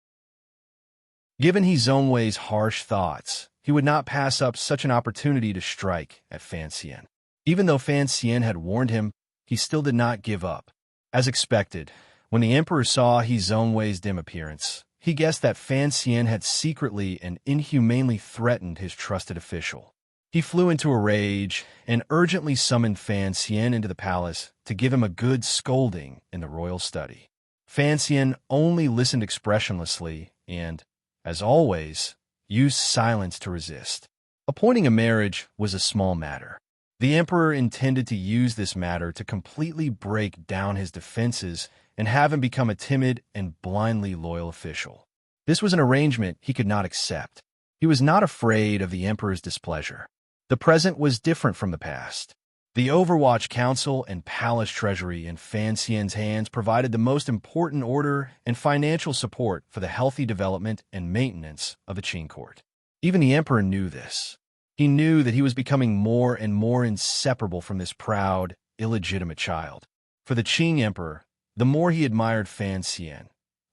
Given He Zhongwei's harsh thoughts, he would not pass up such an opportunity to strike at Fan Xian. Even though Fan Xian had warned him, he still did not give up. As expected, when the emperor saw He Zhongwei's dim appearance, he guessed that Fan Xian had secretly and inhumanely threatened his trusted official. He flew into a rage and urgently summoned Fan Xian into the palace to give him a good scolding in the royal study. Fan Xian only listened expressionlessly and, as always, used silence to resist. Appointing a marriage was a small matter. The emperor intended to use this matter to completely break down his defenses and have him become a timid and blindly loyal official. This was an arrangement he could not accept. He was not afraid of the emperor's displeasure. The present was different from the past. The Overwatch Council and Palace Treasury in Fan Xian's hands provided the most important order and financial support for the healthy development and maintenance of the Qing court. Even the emperor knew this. He knew that he was becoming more and more inseparable from this proud, illegitimate child. For the Qing emperor, the more he admired Fan Xian,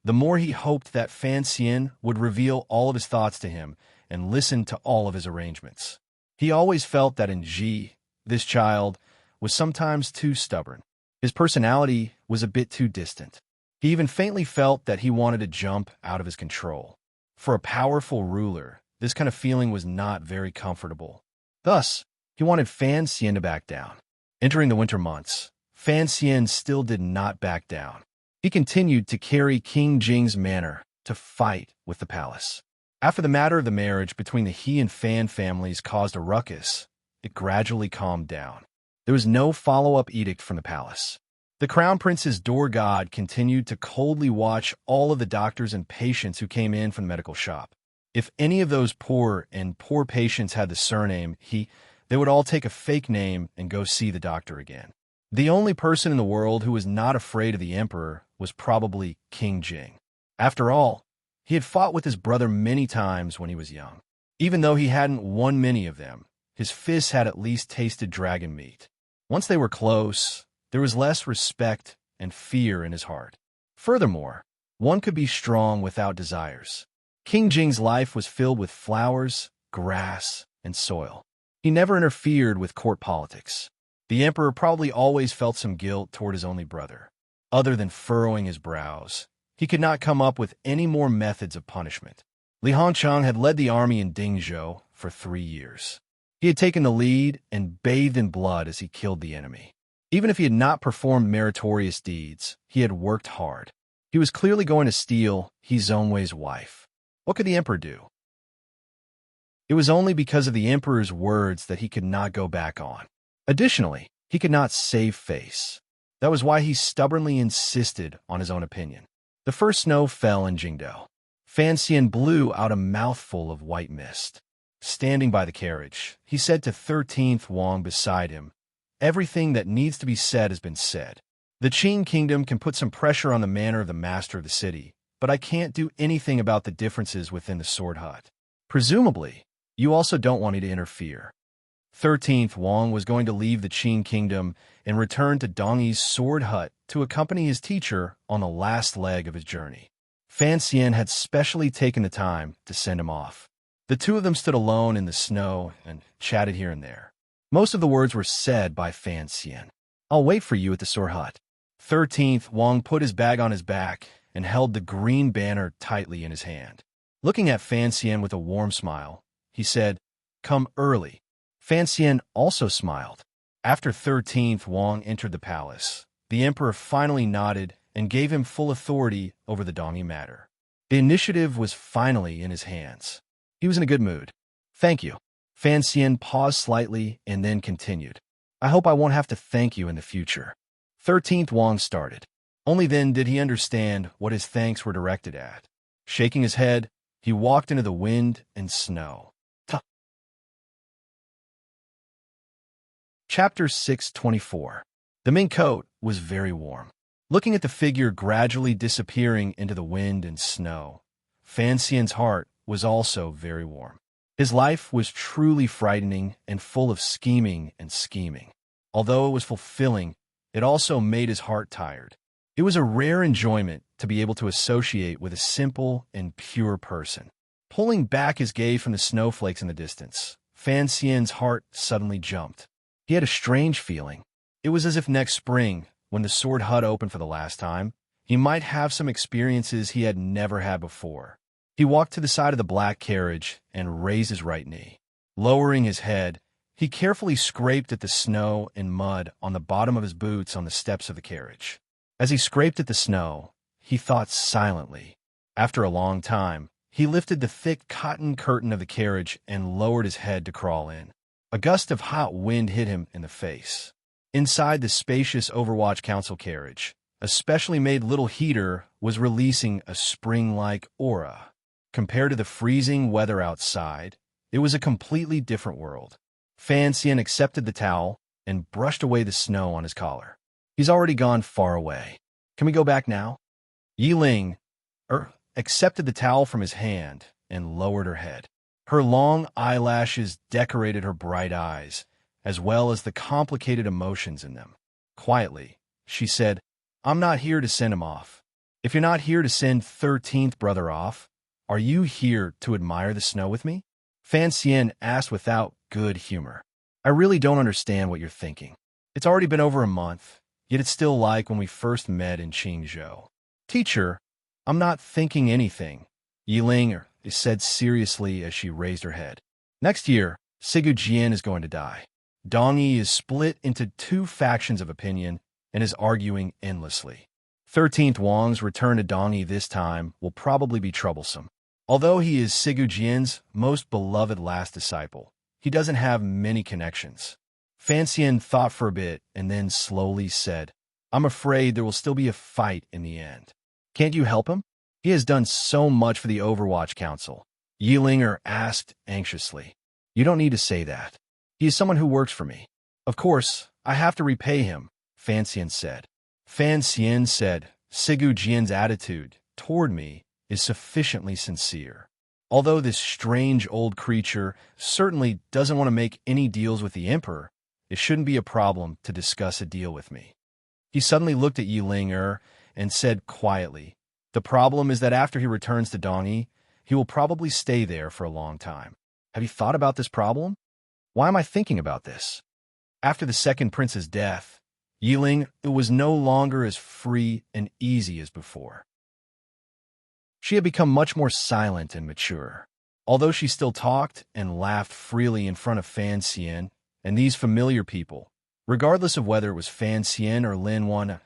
the more he hoped that Fan Xian would reveal all of his thoughts to him and listen to all of his arrangements. He always felt that in Ji, this child, was sometimes too stubborn. His personality was a bit too distant. He even faintly felt that he wanted to jump out of his control. For a powerful ruler, this kind of feeling was not very comfortable. Thus, he wanted Fan Xian to back down. Entering the winter months, Fan Xian still did not back down. He continued to carry King Jing's manor to fight with the palace. After the matter of the marriage between the He and Fan families caused a ruckus, it gradually calmed down. There was no follow-up edict from the palace. The crown prince's door god continued to coldly watch all of the doctors and patients who came in from the medical shop. If any of those poor patients had the surname He, they would all take a fake name and go see the doctor again. The only person in the world who was not afraid of the emperor was probably King Jing. After all, he had fought with his brother many times when he was young. Even though he hadn't won many of them, his fists had at least tasted dragon meat. Once they were close, there was less respect and fear in his heart. Furthermore, one could be strong without desires. King Jing's life was filled with flowers, grass, and soil. He never interfered with court politics. The emperor probably always felt some guilt toward his only brother. Other than furrowing his brows, he could not come up with any more methods of punishment. Li Hongsheng had led the army in Dingzhou for 3 years. He had taken the lead and bathed in blood as he killed the enemy. Even if he had not performed meritorious deeds, he had worked hard. He was clearly going to steal He Zhongwei's wife. What could the emperor do? It was only because of the emperor's words that he could not go back on. Additionally, he could not save face. That was why he stubbornly insisted on his own opinion. The first snow fell in Jingdou. Fan Xian blew out a mouthful of white mist. Standing by the carriage, he said to 13th Wang beside him, "Everything that needs to be said has been said. The Qing kingdom can put some pressure on the manor of the master of the city, but I can't do anything about the differences within the sword hut. Presumably, you also don't want me to interfere. 13th Wang was going to leave the Qing kingdom and return to Dongyi's sword hut to accompany his teacher on the last leg of his journey. Fan Xian had specially taken the time to send him off. The two of them stood alone in the snow and chatted here and there. Most of the words were said by Fan Xian. "I'll wait for you at the sword hut." 13th Wang put his bag on his back and held the green banner tightly in his hand. Looking at Fan Xian with a warm smile, he said, "Come early." Fan Xian also smiled. After 13th Wang entered the palace, the emperor finally nodded and gave him full authority over the Dongyi matter. The initiative was finally in his hands. He was in a good mood. "Thank you." Fan Xian paused slightly and then continued. "I hope I won't have to thank you in the future." 13th Wang started. Only then did he understand what his thanks were directed at. Shaking his head, he walked into the wind and snow. Chapter 624. The mink coat was very warm. Looking at the figure gradually disappearing into the wind and snow, Fan Xian's heart was also very warm. His life was truly frightening and full of scheming and scheming. Although it was fulfilling, it also made his heart tired. It was a rare enjoyment to be able to associate with a simple and pure person. Pulling back his gaze from the snowflakes in the distance, Fan Xian's heart suddenly jumped. He had a strange feeling. It was as if next spring, when the sword hut opened for the last time, he might have some experiences he had never had before. He walked to the side of the black carriage and raised his right knee. Lowering his head, he carefully scraped at the snow and mud on the bottom of his boots on the steps of the carriage. As he scraped at the snow, he thought silently. After a long time, he lifted the thick cotton curtain of the carriage and lowered his head to crawl in. A gust of hot wind hit him in the face. Inside the spacious Overwatch Council carriage, a specially made little heater was releasing a spring-like aura. Compared to the freezing weather outside, it was a completely different world. Fan Xian accepted the towel and brushed away the snow on his collar. He's already gone far away. Can we go back now? Yi Ling accepted the towel from his hand and lowered her head. Her long eyelashes decorated her bright eyes, as well as the complicated emotions in them. Quietly, she said, "I'm not here to send him off. If you're not here to send 13th brother off, are you here to admire the snow with me?" Fan Xian asked without good humor. "I really don't understand what you're thinking. It's already been over a month, yet it's still like when we first met in Qingzhou." "Teacher, I'm not thinking anything," Yi Ling said seriously as she raised her head. "Next year, Sigu Jian is going to die. Dongyi is split into two factions of opinion and is arguing endlessly. 13th Wang's return to Dongyi this time will probably be troublesome. Although he is Sigu Jian's most beloved last disciple, he doesn't have many connections." Fan Xian thought for a bit and then slowly said, "I'm afraid there will still be a fight in the end. Can't you help him? He has done so much for the Overwatch Council." Yi Ling asked anxiously. "You don't need to say that. He is someone who works for me. Of course, I have to repay him," Fan Xian said. Fan Xian said, "Sigu Jian's attitude toward me is sufficiently sincere. Although this strange old creature certainly doesn't want to make any deals with the Emperor, it shouldn't be a problem to discuss a deal with me." He suddenly looked at Yi Ling and said quietly, "The problem is that after he returns to Dongyi, he will probably stay there for a long time. Have you thought about this problem?" "Why am I thinking about this?" After the second prince's death, Yi Ling was no longer as free and easy as before. She had become much more silent and mature. Although she still talked and laughed freely in front of Fan Xian and these familiar people, regardless of whether it was Fan Xian or Lin Wan,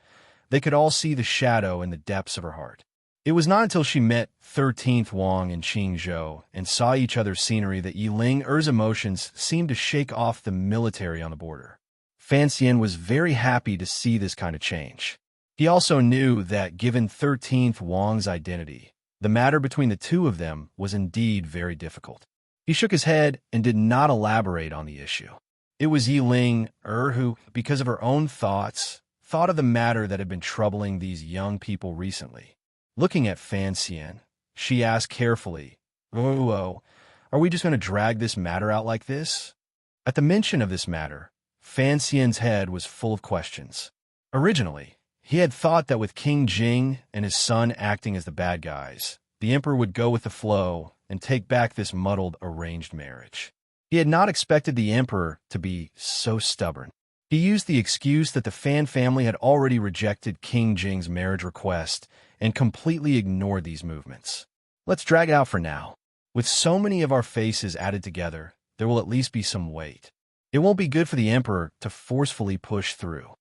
they could all see the shadow in the depths of her heart. It was not until she met 13th Wang in Qingzhou and saw each other's scenery that Yi Ling's emotions seemed to shake off the military on the border. Fan Xian was very happy to see this kind of change. He also knew that given 13th Wang's identity, the matter between the two of them was indeed very difficult. He shook his head and did not elaborate on the issue. It was Yi Ling who, because of her own thoughts, thought of the matter that had been troubling these young people recently. Looking at Fan Xian, she asked carefully, "Oh, are we just going to drag this matter out like this?" At the mention of this matter, Fan Xian's head was full of questions. Originally, he had thought that with King Jing and his son acting as the bad guys, the emperor would go with the flow and take back this muddled arranged marriage. He had not expected the emperor to be so stubborn. He used the excuse that the Fan family had already rejected King Jing's marriage request and completely ignored these movements. Let's drag it out for now. With so many of our faces added together, there will at least be some weight. It won't be good for the emperor to forcefully push through.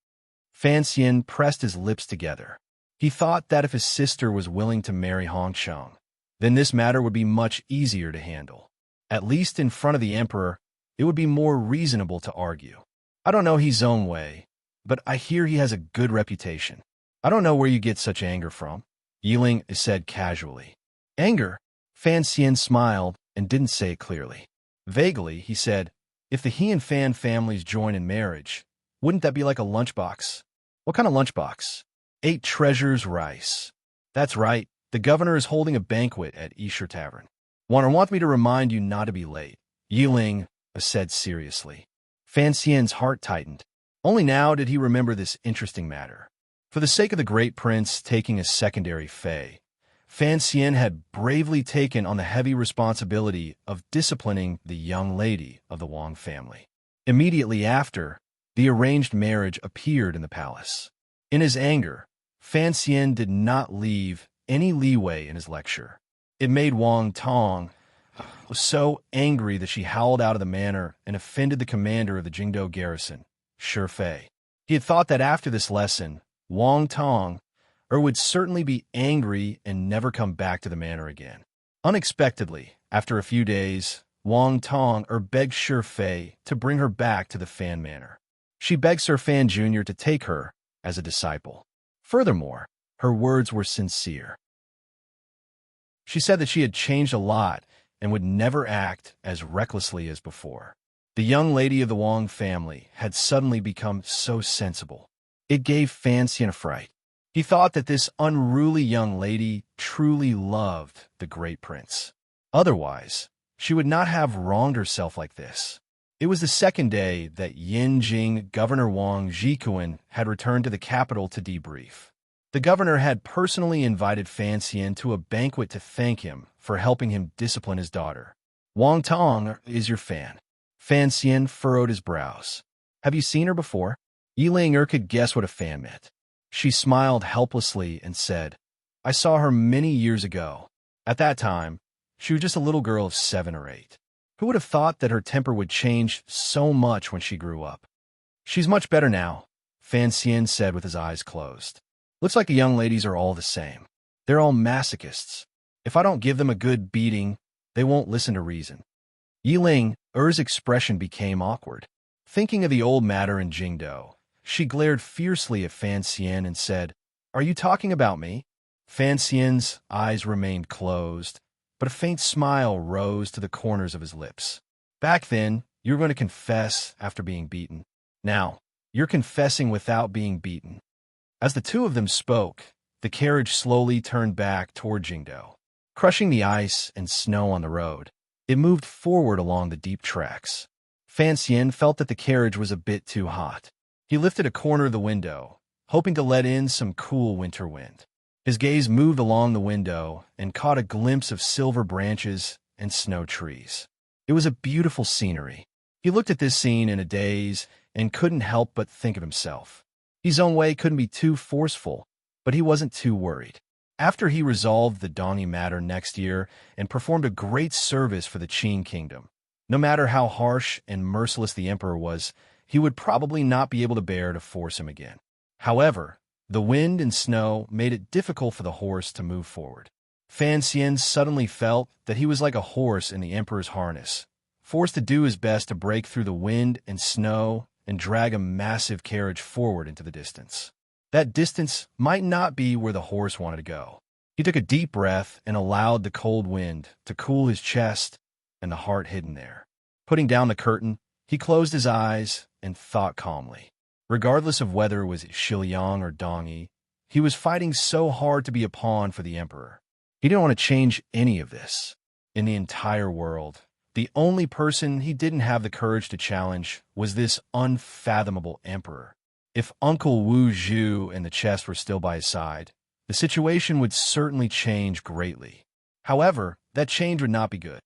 Fan Xian pressed his lips together. He thought that if his sister was willing to marry Hongsheng, then this matter would be much easier to handle. At least in front of the emperor, it would be more reasonable to argue. I don't know his own way, but I hear he has a good reputation. I don't know where you get such anger from, Yiling said casually. Anger? Fan Xian smiled and didn't say it clearly. Vaguely, he said, if the He and Fan families join in marriage, wouldn't that be like a lunchbox? What kind of lunchbox? 8 treasures rice. That's right, the governor is holding a banquet at Esher Tavern. Want me to remind you not to be late, Yiling said seriously. Fan Xian's heart tightened. Only now did he remember this interesting matter. For the sake of the great prince taking a secondary fey, Fan Xian had bravely taken on the heavy responsibility of disciplining the young lady of the Wang family. Immediately after, the arranged marriage appeared in the palace. In his anger, Fan Xian did not leave any leeway in his lecture. It made Wang Tong so angry that she howled out of the manor and offended the commander of the Jingdou garrison, Shi Fei. He had thought that after this lesson, Wang Tong would certainly be angry and never come back to the manor again. Unexpectedly, after a few days, Wang Tong begged Shi Fei to bring her back to the Fan Manor. She begged Sir Fan Jr. to take her as a disciple. Furthermore, her words were sincere. She said that she had changed a lot and would never act as recklessly as before. The young lady of the Wang family had suddenly become so sensible. It gave Fan Xian a fright. He thought that this unruly young lady truly loved the great prince. Otherwise, she would not have wronged herself like this. It was the second day that Yin Jing Governor Wang Zhikuan had returned to the capital to debrief. The governor had personally invited Fan Xian to a banquet to thank him for helping him discipline his daughter. Wang Tong is your fan. Fan Xian furrowed his brows. Have you seen her before? Yiling could guess what a fan meant. She smiled helplessly and said, I saw her many years ago. At that time, she was just a little girl of 7 or 8. Who would have thought that her temper would change so much when she grew up? She's much better now, Fan Xian said with his eyes closed. Looks like the young ladies are all the same. They're all masochists. If I don't give them a good beating, they won't listen to reason. Yiling-er's expression became awkward. Thinking of the old matter in Jingdou, she glared fiercely at Fan Xian and said, Are you talking about me? Fan Xian's eyes remained closed, but a faint smile rose to the corners of his lips. Back then, you were going to confess after being beaten. Now, you're confessing without being beaten. As the two of them spoke, the carriage slowly turned back toward Jingdou. Crushing the ice and snow on the road, it moved forward along the deep tracks. Fan Xian felt that the carriage was a bit too hot. He lifted a corner of the window, hoping to let in some cool winter wind. His gaze moved along the window and caught a glimpse of silver branches and snow trees. It was a beautiful scenery. He looked at this scene in a daze and couldn't help but think of himself. His own way couldn't be too forceful, but he wasn't too worried. After he resolved the Donnie matter next year and performed a great service for the Qin kingdom, no matter how harsh and merciless the emperor was, he would probably not be able to bear to force him again. However, the wind and snow made it difficult for the horse to move forward. Fan Xian suddenly felt that he was like a horse in the emperor's harness, forced to do his best to break through the wind and snow and drag a massive carriage forward into the distance. That distance might not be where the horse wanted to go. He took a deep breath and allowed the cold wind to cool his chest and the heart hidden there. Putting down the curtain, he closed his eyes and thought calmly. Regardless of whether it was Shiliang or Dongyi, he was fighting so hard to be a pawn for the emperor. He didn't want to change any of this. In the entire world, the only person he didn't have the courage to challenge was this unfathomable emperor. If Uncle Wu Zhu and the chest were still by his side, the situation would certainly change greatly. However, that change would not be good.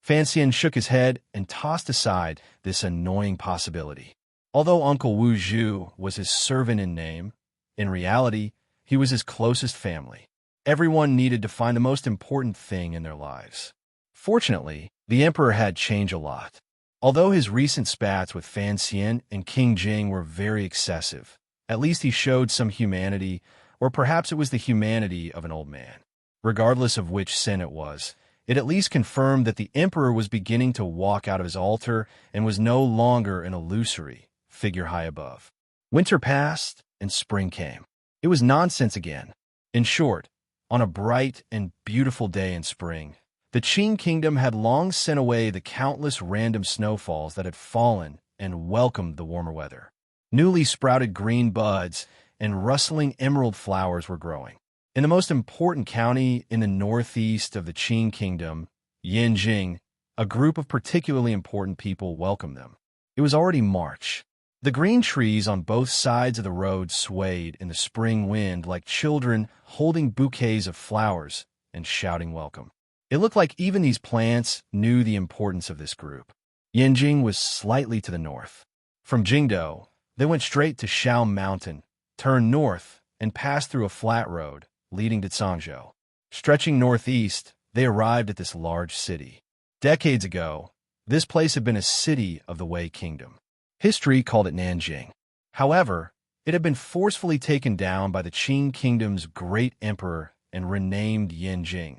Fan Xian shook his head and tossed aside this annoying possibility. Although Uncle Wu Zhu was his servant in name, in reality, he was his closest family. Everyone needed to find the most important thing in their lives. Fortunately, the emperor had changed a lot. Although his recent spats with Fan Xian and King Jing were very excessive, at least he showed some humanity, or perhaps it was the humanity of an old man. Regardless of which sin it was, it at least confirmed that the emperor was beginning to walk out of his altar and was no longer an illusory figure high above. Winter passed and spring came. It was nonsense again. In short, on a bright and beautiful day in spring, the Qing kingdom had long sent away the countless random snowfalls that had fallen and welcomed the warmer weather. Newly sprouted green buds and rustling emerald flowers were growing. In the most important county in the northeast of the Qing kingdom, Yanjing, a group of particularly important people welcomed them. It was already March. The green trees on both sides of the road swayed in the spring wind like children holding bouquets of flowers and shouting welcome. It looked like even these plants knew the importance of this group. Yanjing was slightly to the north. From Jingdou, they went straight to Shao Mountain, turned north, and passed through a flat road leading to Cangzhou. Stretching northeast, they arrived at this large city. Decades ago, this place had been a city of the Wei Kingdom. History called it Nanjing. However, it had been forcefully taken down by the Qing Kingdom's great emperor and renamed Yanjing,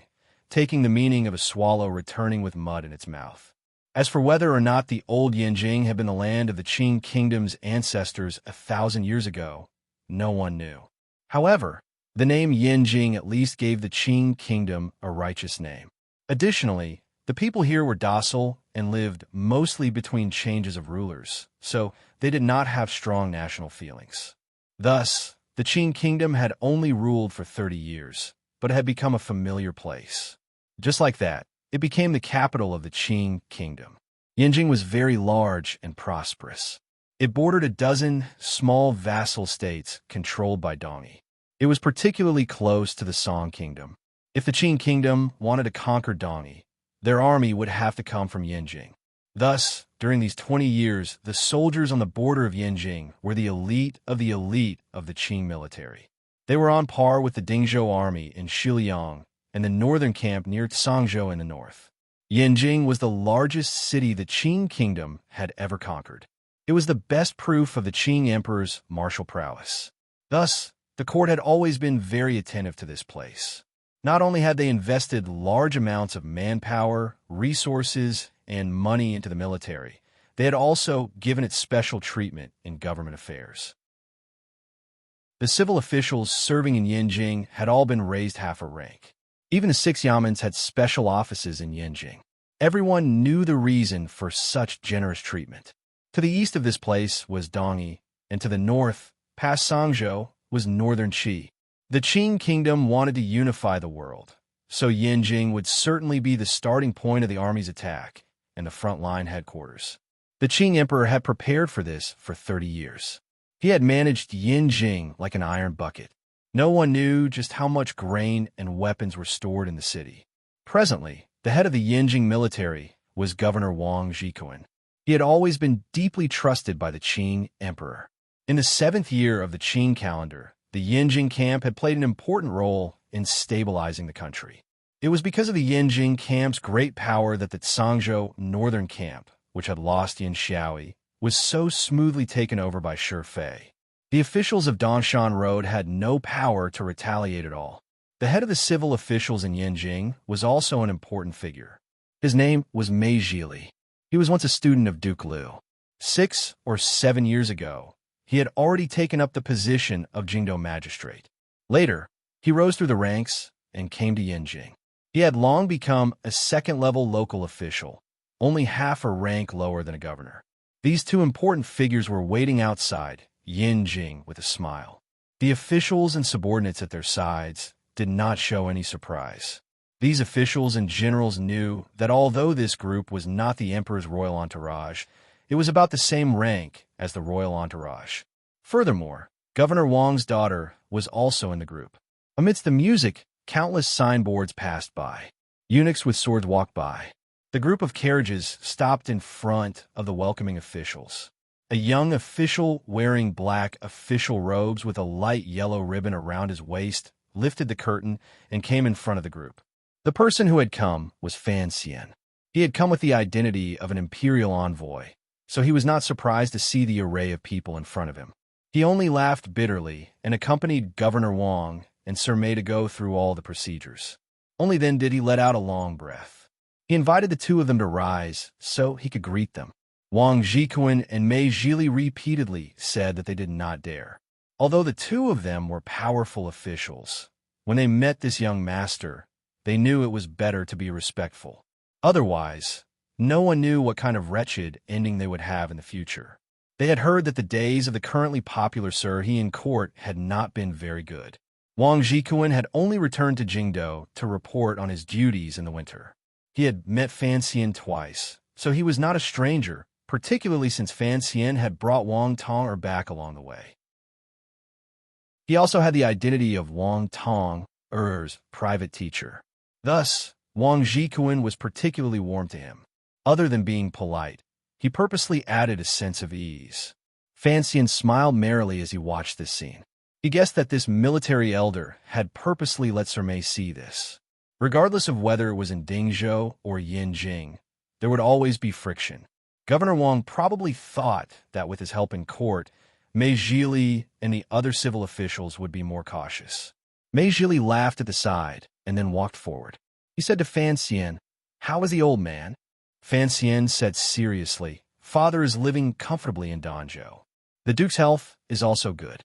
taking the meaning of a swallow returning with mud in its mouth. As for whether or not the old Yanjing had been the land of the Qing Kingdom's ancestors 1,000 years ago, no one knew. However, the name Yanjing at least gave the Qing Kingdom a righteous name. Additionally, the people here were docile and lived mostly between changes of rulers, so they did not have strong national feelings. Thus, the Qing Kingdom had only ruled for 30 years, but it had become a familiar place. Just like that, it became the capital of the Qing Kingdom. Yanjing was very large and prosperous. It bordered a dozen small vassal states controlled by Dongi. It was particularly close to the Song Kingdom. If the Qing Kingdom wanted to conquer Dongi, their army would have to come from Yanjing. Thus, during these 20 years, the soldiers on the border of Yanjing were the elite of the Qing military. They were on par with the Dingzhou army in Shiliang and the northern camp near Cangzhou in the north. Yanjing was the largest city the Qing Kingdom had ever conquered. It was the best proof of the Qing emperor's martial prowess. Thus, the court had always been very attentive to this place. Not only had they invested large amounts of manpower, resources, and money into the military, they had also given it special treatment in government affairs. The civil officials serving in Yanjing had all been raised half a rank. Even the 6 yamens had special offices in Yanjing. Everyone knew the reason for such generous treatment. To the east of this place was Dongi, and to the north, past Cangzhou, was northern Qi. The Qing Kingdom wanted to unify the world, so Yanjing would certainly be the starting point of the army's attack and the front-line headquarters. The Qing Emperor had prepared for this for 30 years. He had managed Yanjing like an iron bucket. No one knew just how much grain and weapons were stored in the city. Presently, the head of the Yanjing military was Governor Wang Zhikuan. He had always been deeply trusted by the Qing Emperor. In the 7th year of the Qing calendar, the Yanjing camp had played an important role in stabilizing the country. It was because of the Yanjing camp's great power that the Cangzhou northern camp, which had lost Yanshaoi, was so smoothly taken over by Shi Fei. The officials of Dongshan Road had no power to retaliate at all. The head of the civil officials in Yanjing was also an important figure. His name was Mei Zhili. He was once a student of Duke Liu. 6 or 7 years ago, he had already taken up the position of Jingdou magistrate. Later, he rose through the ranks and came to Yanjing. He had long become a second-level local official, only half a rank lower than a governor. These 2 important figures were waiting outside Yanjing with a smile. The officials and subordinates at their sides did not show any surprise. These officials and generals knew that although this group was not the emperor's royal entourage, it was about the same rank as the royal entourage. Furthermore, Governor Wang's daughter was also in the group. Amidst the music, countless signboards passed by. Eunuchs with swords walked by. The group of carriages stopped in front of the welcoming officials. A young official wearing black official robes with a light yellow ribbon around his waist lifted the curtain and came in front of the group. The person who had come was Fan Xian. He had come with the identity of an imperial envoy, so he was not surprised to see the array of people in front of him. He only laughed bitterly and accompanied Governor Wang and Sir Mei to go through all the procedures. Only then did he let out a long breath. He invited the two of them to rise so he could greet them. Wang Zhikuan and Mei Zhili repeatedly said that they did not dare. Although the two of them were powerful officials, when they met this young master, they knew it was better to be respectful. Otherwise, no one knew what kind of wretched ending they would have in the future. They had heard that the days of the currently popular Sir He in court had not been very good. Wang Zhikuan had only returned to Jingdo to report on his duties in the winter. He had met Fan Xian twice, so he was not a stranger, particularly since Fan Xian had brought Wang Tong back along the way. He also had the identity of Wang Tong, private teacher. Thus, Wang Zhikuan was particularly warm to him. Other than being polite, he purposely added a sense of ease. Fan Xian smiled merrily as he watched this scene. He guessed that this military elder had purposely let Sir Mei see this. Regardless of whether it was in Dingzhou or Yinjing, there would always be friction. Governor Wang probably thought that with his help in court, Mei Zhili and the other civil officials would be more cautious. Mei Zhili laughed at the side and then walked forward. He said to Fan Xian, "How is the old man?" Fan Xian said seriously, "Father is living comfortably in Danzhou. The Duke's health is also good."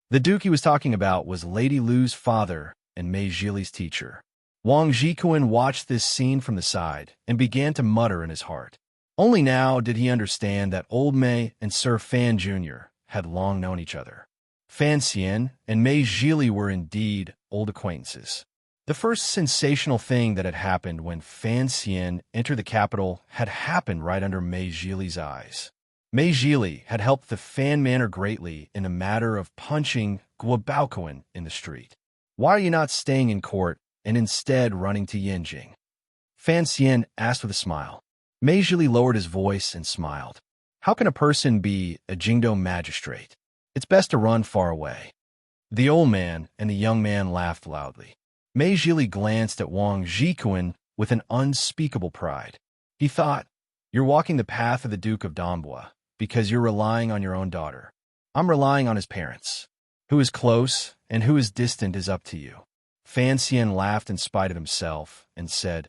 The Duke he was talking about was Lady Lu's father and Mei Zhili's teacher. Wang Zhikuan watched this scene from the side and began to mutter in his heart. Only now did he understand that Old Mei and Sir Fan Jr. had long known each other. Fan Xian and Mei Zhili were indeed old acquaintances. The first sensational thing that had happened when Fan Xian entered the capital had happened right under Mei Zhili's eyes. Mei Zhili had helped the Fan Manor greatly in the matter of punching Guobaoquan in the street. "Why are you not staying in court and instead running to Yinjing?" Fan Xian asked with a smile. Mei Zhili lowered his voice and smiled. "How can a person be a Jingdo magistrate? It's best to run far away." The old man and the young man laughed loudly. Mei Zhili glanced at Wang Zhikuan with an unspeakable pride. He thought, "You're walking the path of the Duke of Danbua because you're relying on your own daughter. I'm relying on his parents. Who is close and who is distant is up to you." Fan Xian laughed in spite of himself and said,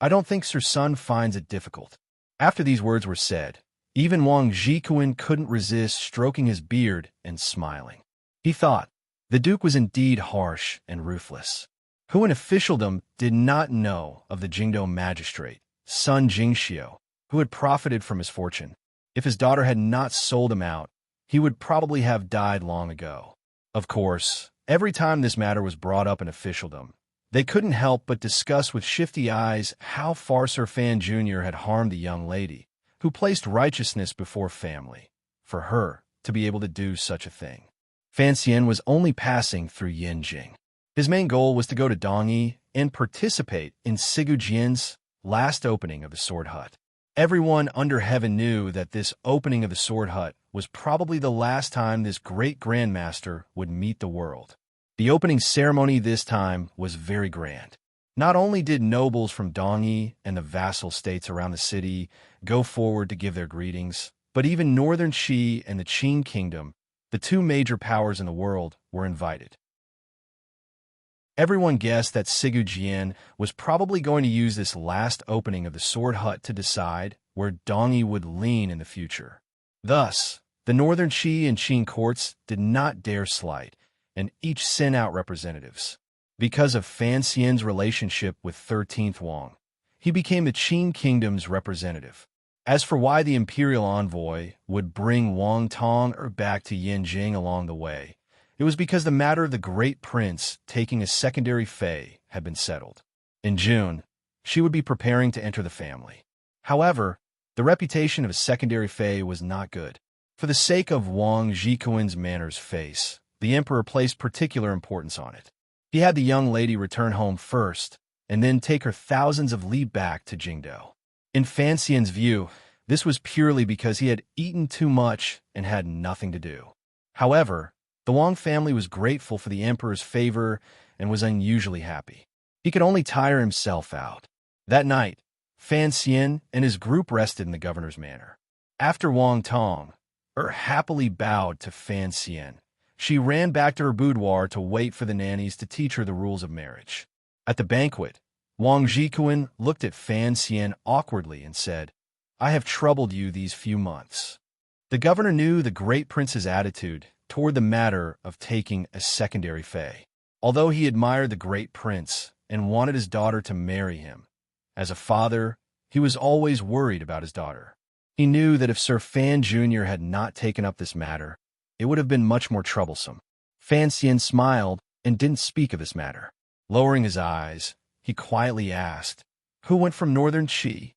"I don't think Sir Sun finds it difficult." After these words were said, even Wang Zhikuan couldn't resist stroking his beard and smiling. He thought, the Duke was indeed harsh and ruthless. Who in officialdom did not know of the Jingdo magistrate, Sun Jingxiu, who had profited from his fortune? If his daughter had not sold him out, he would probably have died long ago. Of course, every time this matter was brought up in officialdom, they couldn't help but discuss with shifty eyes how far Sir Fan Jr. had harmed the young lady, who placed righteousness before family, for her to be able to do such a thing. Fan Xian was only passing through Yinjing. His main goal was to go to Dongyi and participate in Sigu Jian's last opening of the Sword Hut. Everyone under heaven knew that this opening of the Sword Hut was probably the last time this great grandmaster would meet the world. The opening ceremony this time was very grand. Not only did nobles from Dongyi and the vassal states around the city go forward to give their greetings, but even Northern Qi and the Qin Kingdom, the two major powers in the world, were invited. Everyone guessed that Sigu Jian was probably going to use this last opening of the Sword Hut to decide where Dongyi would lean in the future. Thus, the Northern Qi and Qin courts did not dare slight, and each sent out representatives. Because of Fan Xian's relationship with 13th Wang, he became the Qin Kingdom's representative. As for why the imperial envoy would bring Wang Tong back to Yinjing along the way, It was because the matter of the great prince taking a secondary fey had been settled. In June, she would be preparing to enter the family. However, the reputation of a secondary fey was not good. For the sake of Wang Jikuan's manor's face, the emperor placed particular importance on it. He had the young lady return home first, and then take her thousands of li back to Jingdou. In Fan Xian's view, this was purely because he had eaten too much and had nothing to do. However, the Wang family was grateful for the emperor's favor and was unusually happy. He could only tire himself out. That night, Fan Xian and his group rested in the governor's manor. After Wang Tong happily bowed to Fan Xian, she ran back to her boudoir to wait for the nannies to teach her the rules of marriage. At the banquet, Wang Jikuan looked at Fan Xian awkwardly and said, "I have troubled you these few months." The governor knew the great prince's attitude toward the matter of taking a secondary fey. Although he admired the great prince and wanted his daughter to marry him, as a father, he was always worried about his daughter. He knew that if Sir Fan Jr. had not taken up this matter, it would have been much more troublesome. Fan Xian smiled and didn't speak of this matter. Lowering his eyes, he quietly asked, "Who went from Northern Qi?"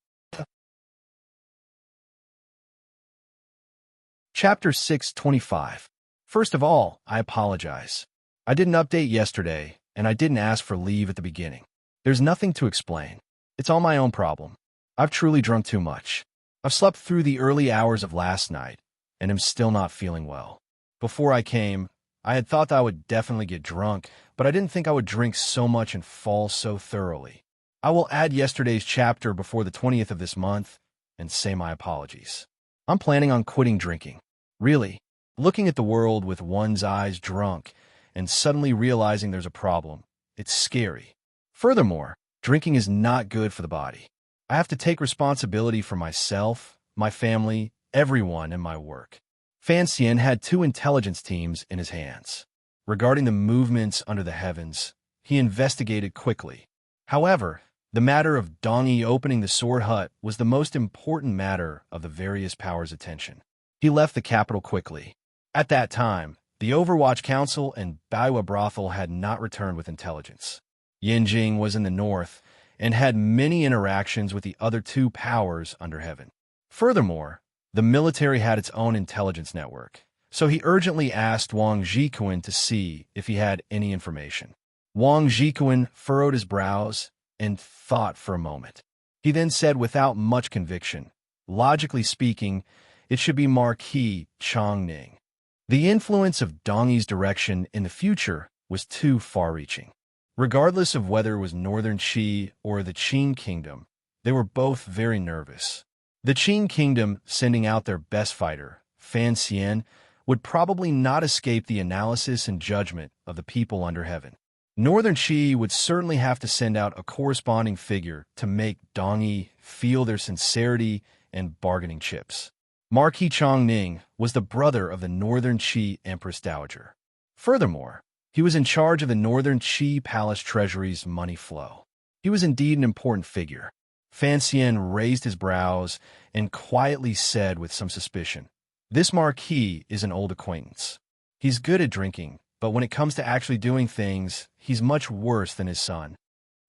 Chapter 625. First of all, I apologize. I didn't update yesterday, and I didn't ask for leave at the beginning. There's nothing to explain. It's all my own problem. I've truly drunk too much. I've slept through the early hours of last night, and am still not feeling well. Before I came, I had thought that I would definitely get drunk, but I didn't think I would drink so much and fall so thoroughly. I will add yesterday's chapter before the 20th of this month and say my apologies. I'm planning on quitting drinking. Really, looking at the world with one's eyes drunk and suddenly realizing there's a problem, it's scary. Furthermore, drinking is not good for the body. I have to take responsibility for myself, my family, everyone, and my work. Fan Xian had 2 intelligence teams in his hands. Regarding the movements under the heavens, he investigated quickly. However, the matter of Dongyi opening the sword hut was the most important matter of the various powers' attention. He left the capital quickly. At that time, the Overwatch Council and Baiwa Brothel had not returned with intelligence. Yinjing was in the north and had many interactions with the other 2 powers under heaven. Furthermore, the military had its own intelligence network, so he urgently asked Wang Jikuan to see if he had any information. Wang Jikuan furrowed his brows and thought for a moment. He then said without much conviction, "Logically speaking, it should be Marquis Chongning." The influence of Dongyi's direction in the future was too far-reaching. Regardless of whether it was Northern Qi or the Qin Kingdom, they were both very nervous. The Qin Kingdom, sending out their best fighter, Fan Xian, would probably not escape the analysis and judgment of the people under heaven. Northern Qi would certainly have to send out a corresponding figure to make Dongyi feel their sincerity and bargaining chips. Marquis Chongning was the brother of the Northern Qi Empress Dowager. Furthermore, he was in charge of the Northern Qi Palace Treasury's money flow. He was indeed an important figure. Fan Xian raised his brows and quietly said with some suspicion, "This Marquis is an old acquaintance. He's good at drinking, but when it comes to actually doing things, he's much worse than his son."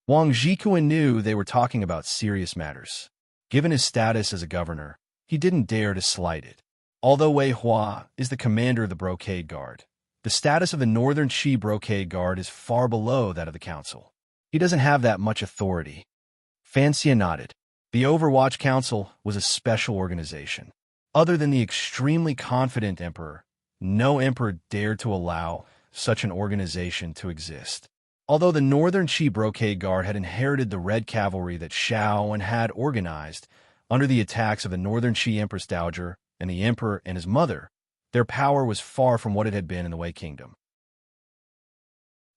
Wang Jikuan knew they were talking about serious matters. Given his status as a governor, he didn't dare to slight it. Although Wei Hua is the commander of the Brocade Guard, the status of the Northern Qi Brocade Guard is far below that of the council. He doesn't have that much authority. Fan Xian nodded. The Overwatch Council was a special organization. Other than the extremely confident emperor, no emperor dared to allow such an organization to exist. Although the Northern Qi Brocade Guard had inherited the Red Cavalry that Shao and had organized under the attacks of the Northern Qi Empress Dowager and the emperor and his mother, their power was far from what it had been in the Wei Kingdom.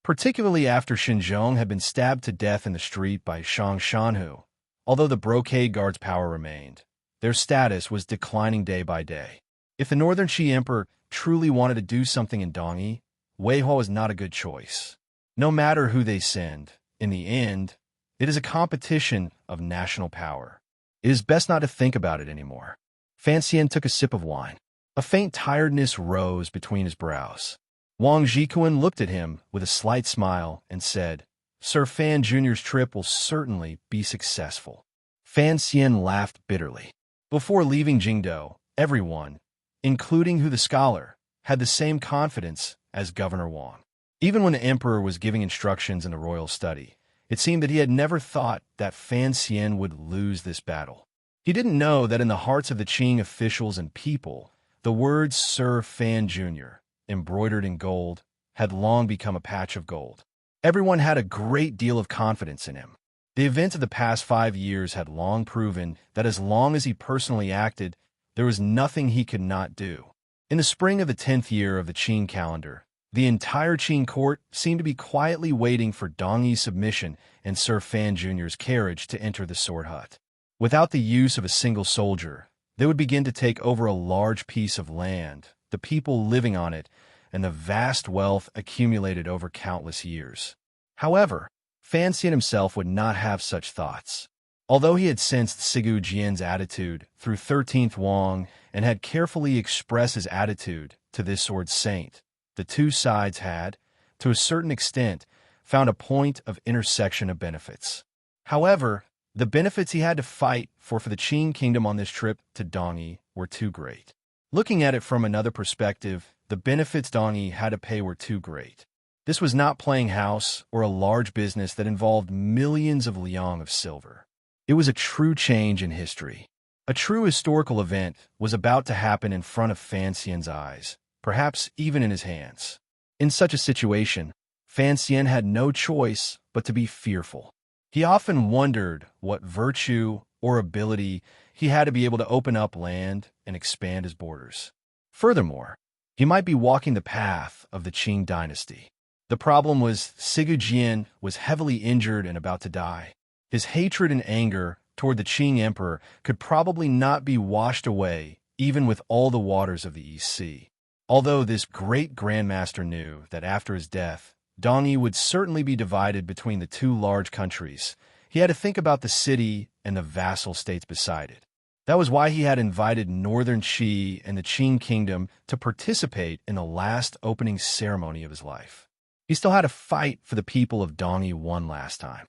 Particularly after Xinzhong had been stabbed to death in the street by Shang Shanhu, although the Brocade Guard's power remained, their status was declining day by day. If the Northern Qi Emperor truly wanted to do something in Dongyi, Wei Hua was not a good choice. No matter who they send, in the end, it is a competition of national power. It is best not to think about it anymore. Fan Xian took a sip of wine. A faint tiredness rose between his brows. Wang Jikuan looked at him with a slight smile and said, Sir Fan Jr.'s trip will certainly be successful. Fan Xian laughed bitterly. Before leaving Jingdo, everyone, including Hu the scholar, had the same confidence as Governor Wang. Even when the emperor was giving instructions in the royal study, it seemed that he had never thought that Fan Xian would lose this battle. He didn't know that in the hearts of the Qing officials and people, the words Sir Fan Jr., embroidered in gold, had long become a patch of gold. Everyone had a great deal of confidence in him. The events of the past 5 years had long proven that as long as he personally acted, there was nothing he could not do. In the spring of the 10th year of the Qing calendar, the entire Qing court seemed to be quietly waiting for Dong Yi's submission and Sir Fan Jr.'s carriage to enter the sword hut. Without the use of a single soldier, they would begin to take over a large piece of land, the people living on it, and the vast wealth accumulated over countless years. However, Fan Xian himself would not have such thoughts. Although he had sensed Sigu Jian's attitude through 13th Wang and had carefully expressed his attitude to this sword saint, the two sides had, to a certain extent, found a point of intersection of benefits. However, the benefits he had to fight for the Qing kingdom on this trip to Dong Yi were too great. Looking at it from another perspective, the benefits Dong Yi had to pay were too great. This was not playing house or a large business that involved millions of liang of silver. It was a true change in history. A true historical event was about to happen in front of Fan Xian's eyes, perhaps even in his hands. In such a situation, Fan Xian had no choice but to be fearful. He often wondered what virtue or ability he had to be able to open up land and expand his borders. Furthermore, he might be walking the path of the Qing dynasty. The problem was Sigu Jian was heavily injured and about to die. His hatred and anger toward the Qing emperor could probably not be washed away even with all the waters of the East Sea. Although this great grandmaster knew that after his death, Dong Yi would certainly be divided between the two large countries, he had to think about the city and the vassal states beside it. That was why he had invited Northern Qi and the Qing kingdom to participate in the last opening ceremony of his life. He still had to fight for the people of Dong Yi one last time.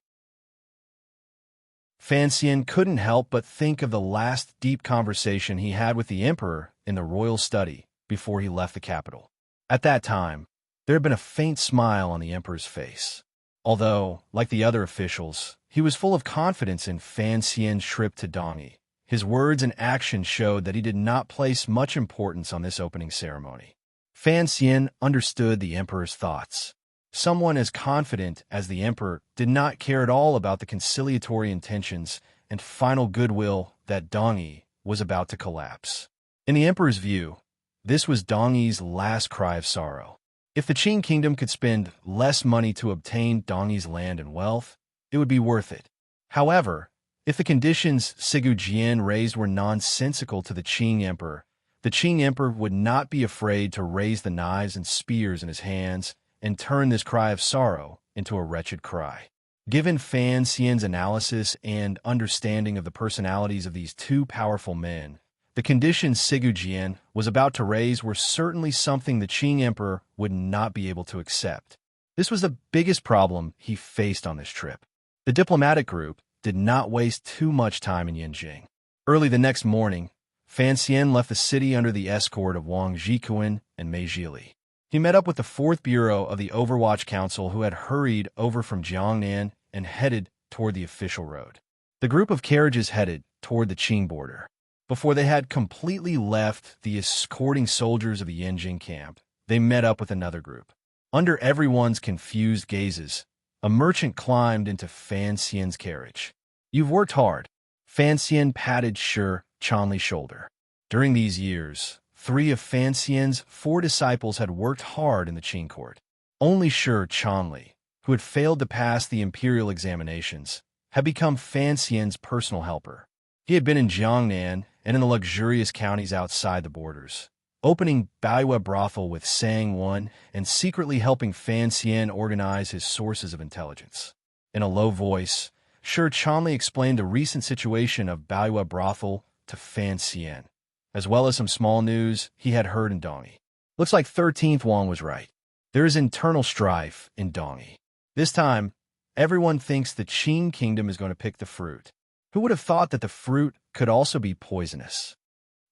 Fan Xian couldn't help but think of the last deep conversation he had with the emperor in the royal study before he left the capital. At that time, there had been a faint smile on the emperor's face. Although, like the other officials, he was full of confidence in Fan Xian's trip to Dong Yi, his words and actions showed that he did not place much importance on this opening ceremony. Fan Xian understood the emperor's thoughts. Someone as confident as the emperor did not care at all about the conciliatory intentions and final goodwill that Dong Yi was about to collapse. In the emperor's view, this was Dong Yi's last cry of sorrow. If the Qing kingdom could spend less money to obtain Dong Yi's land and wealth, it would be worth it. However, if the conditions Sigu Jian raised were nonsensical to the Qing emperor would not be afraid to raise the knives and spears in his hands and turn this cry of sorrow into a wretched cry. Given Fan Xian's analysis and understanding of the personalities of these two powerful men, the conditions Sigu Jian was about to raise were certainly something the Qing emperor would not be able to accept. This was the biggest problem he faced on this trip. The diplomatic group did not waste too much time in Yanjing. Early the next morning, Fan Xian left the city under the escort of Wang Jikuan and Mei Zhili. He met up with the 4th Bureau of the Overwatch Council who had hurried over from Jiangnan and headed toward the official road. The group of carriages headed toward the Qing border. Before they had completely left the escorting soldiers of the Yanjing camp, they met up with another group. Under everyone's confused gazes, a merchant climbed into Fan Xian's carriage. "You've worked hard." Fan Xian patted Shi Chanli's shoulder. During these years, 3 of Fan Xian's 4 disciples had worked hard in the Qing court. Only Shi Chanli, who had failed to pass the imperial examinations, had become Fan Xian's personal helper. He had been in Jiangnan and in the luxurious counties outside the borders, opening Baiyue brothel with Sang Wen and secretly helping Fan Xian organize his sources of intelligence. In a low voice, Shi Chanli explained the recent situation of Baiyue brothel to Fan Xian, as well as some small news he had heard in Dong Yi. Looks like 13th Wang was right. There is internal strife in Dongi. This time, everyone thinks the Qing kingdom is going to pick the fruit. Who would have thought that the fruit could also be poisonous?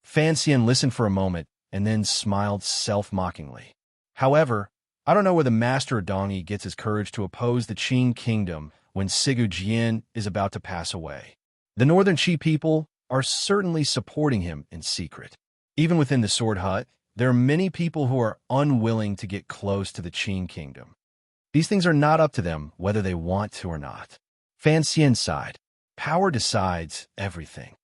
Fan Xian listened for a moment and then smiled self-mockingly. However, I don't know where the master of Dongi gets his courage to oppose the Qing kingdom when Sigu Jian is about to pass away. The northern Qi people are certainly supporting him in secret. Even within the Sword Hut, there are many people who are unwilling to get close to the Qing kingdom. These things are not up to them whether they want to or not. Fan Xian sighed. Power decides everything.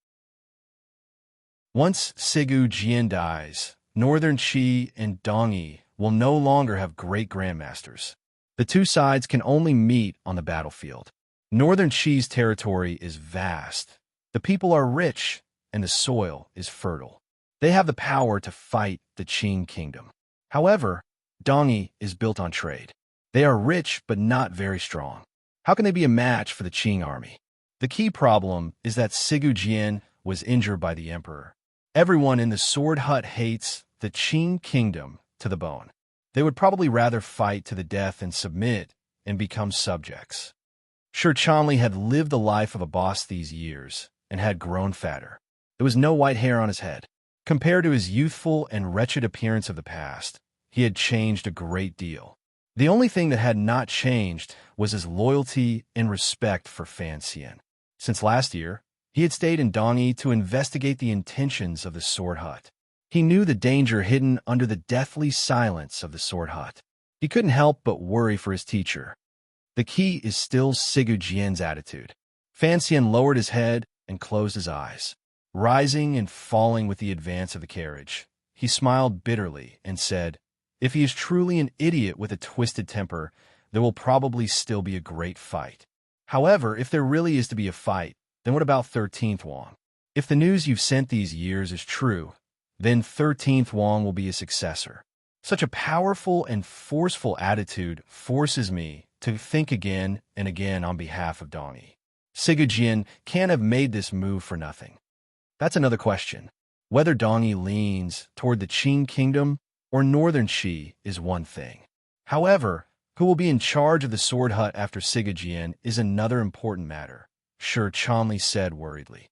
Once Sigu Jian dies, Northern Qi and Dongi will no longer have great grandmasters. The two sides can only meet on the battlefield. Northern Qi's territory is vast. The people are rich, and the soil is fertile. They have the power to fight the Qing kingdom. However, Dongi is built on trade. They are rich but not very strong. How can they be a match for the Qing army? The key problem is that Sigu Jian was injured by the emperor. Everyone in the Sword Hut hates the Qing kingdom to the bone. They would probably rather fight to the death and submit and become subjects. Sure, Chanli had lived the life of a boss these years and had grown fatter. There was no white hair on his head. Compared to his youthful and wretched appearance of the past, he had changed a great deal. The only thing that had not changed was his loyalty and respect for Fan Xian. Since last year, he had stayed in Dongi to investigate the intentions of the Sword Hut. He knew the danger hidden under the deathly silence of the Sword Hut. He couldn't help but worry for his teacher. The key is still Sigu Jian's attitude. Fan Xian lowered his head and closed his eyes. Rising and falling with the advance of the carriage, he smiled bitterly and said, "If he is truly an idiot with a twisted temper, there will probably still be a great fight. However, if there really is to be a fight, then what about 13th Wang? If the news you've sent these years is true, then 13th Wang will be his successor. Such a powerful and forceful attitude forces me to think again and again on behalf of Dongi. Sigu Jian can't have made this move for nothing." That's another question. Whether Dongi leans toward the Qing kingdom or Northern Qi is one thing. However, who will be in charge of the Sword Hut after Sigu Jian is another important matter, Sir Chanli said worriedly.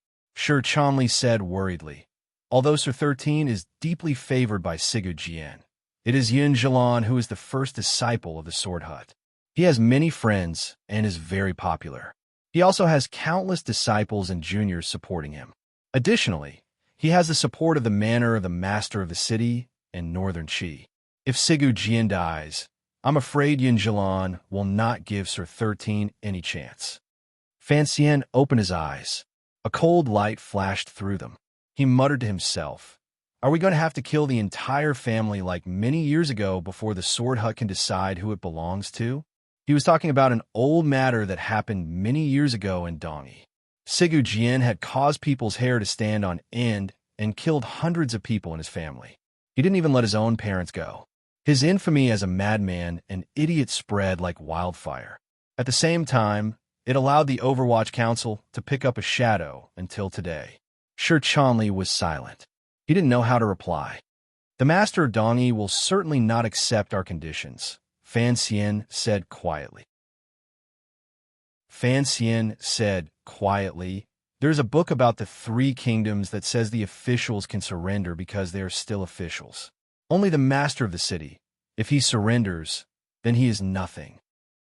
Although Sir 13 is deeply favored by Sigu Jian, it is Yun Zhilan who is the first disciple of the Sword Hut. He has many friends and is very popular. He also has countless disciples and juniors supporting him. Additionally, he has the support of the manor of the master of the city and Northern Qi. If Sigu Jian dies, I'm afraid Yun Zhilan will not give Sir 13 any chance. Fan Xian opened his eyes. A cold light flashed through them. He muttered to himself, "Are we going to have to kill the entire family like many years ago before the Sword Hut can decide who it belongs to?" He was talking about an old matter that happened many years ago in Dongi. Sigu Jian had caused people's hair to stand on end and killed hundreds of people in his family. He didn't even let his own parents go. His infamy as a madman and idiot spread like wildfire. At the same time, it allowed the Overwatch Council to pick up a shadow until today. Sure, Chanli was silent. He didn't know how to reply. "The master of Dongi will certainly not accept our conditions," Fan Xian said quietly. "There's a book about the three kingdoms that says the officials can surrender because they are still officials. Only the master of the city, if he surrenders, then he is nothing.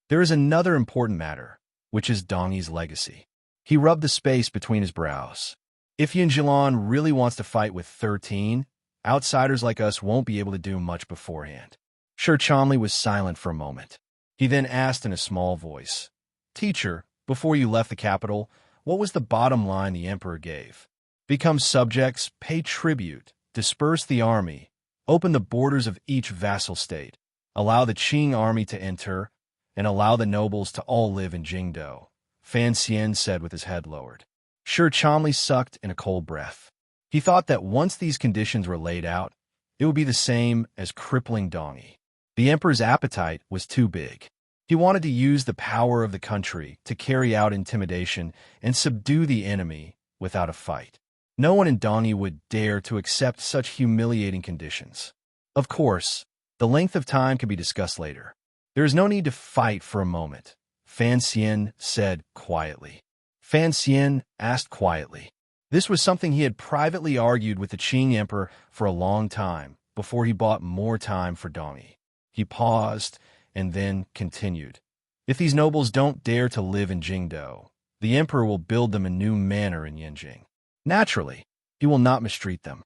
There is another important matter, which is Dongi's legacy." He rubbed the space between his brows. "If Yun Zhilan really wants to fight with 13, outsiders like us won't be able to do much beforehand." Sure, Chanli was silent for a moment. He then asked in a small voice, "Teacher, before you left the capital, what was the bottom line the emperor gave? Become subjects, pay tribute, disperse the army, open the borders of each vassal state, allow the Qing army to enter, and allow the nobles to all live in Jingdo," Fan Xian said with his head lowered. Sure, Chanli sucked in a cold breath. He thought that once these conditions were laid out, it would be the same as crippling Dongi. The emperor's appetite was too big. He wanted to use the power of the country to carry out intimidation and subdue the enemy without a fight. No one in Dongi would dare to accept such humiliating conditions. Of course, The length of time can be discussed later. There is no need to fight for a moment, Fan Xian said quietly. Fan Xian asked quietly. This was something he had privately argued with the Qing Emperor for a long time, before he bought more time for Dongyi. He paused and then continued. If these nobles don't dare to live in Jingdou, the emperor will build them a new manor in Yanjing. Naturally, he will not mistreat them.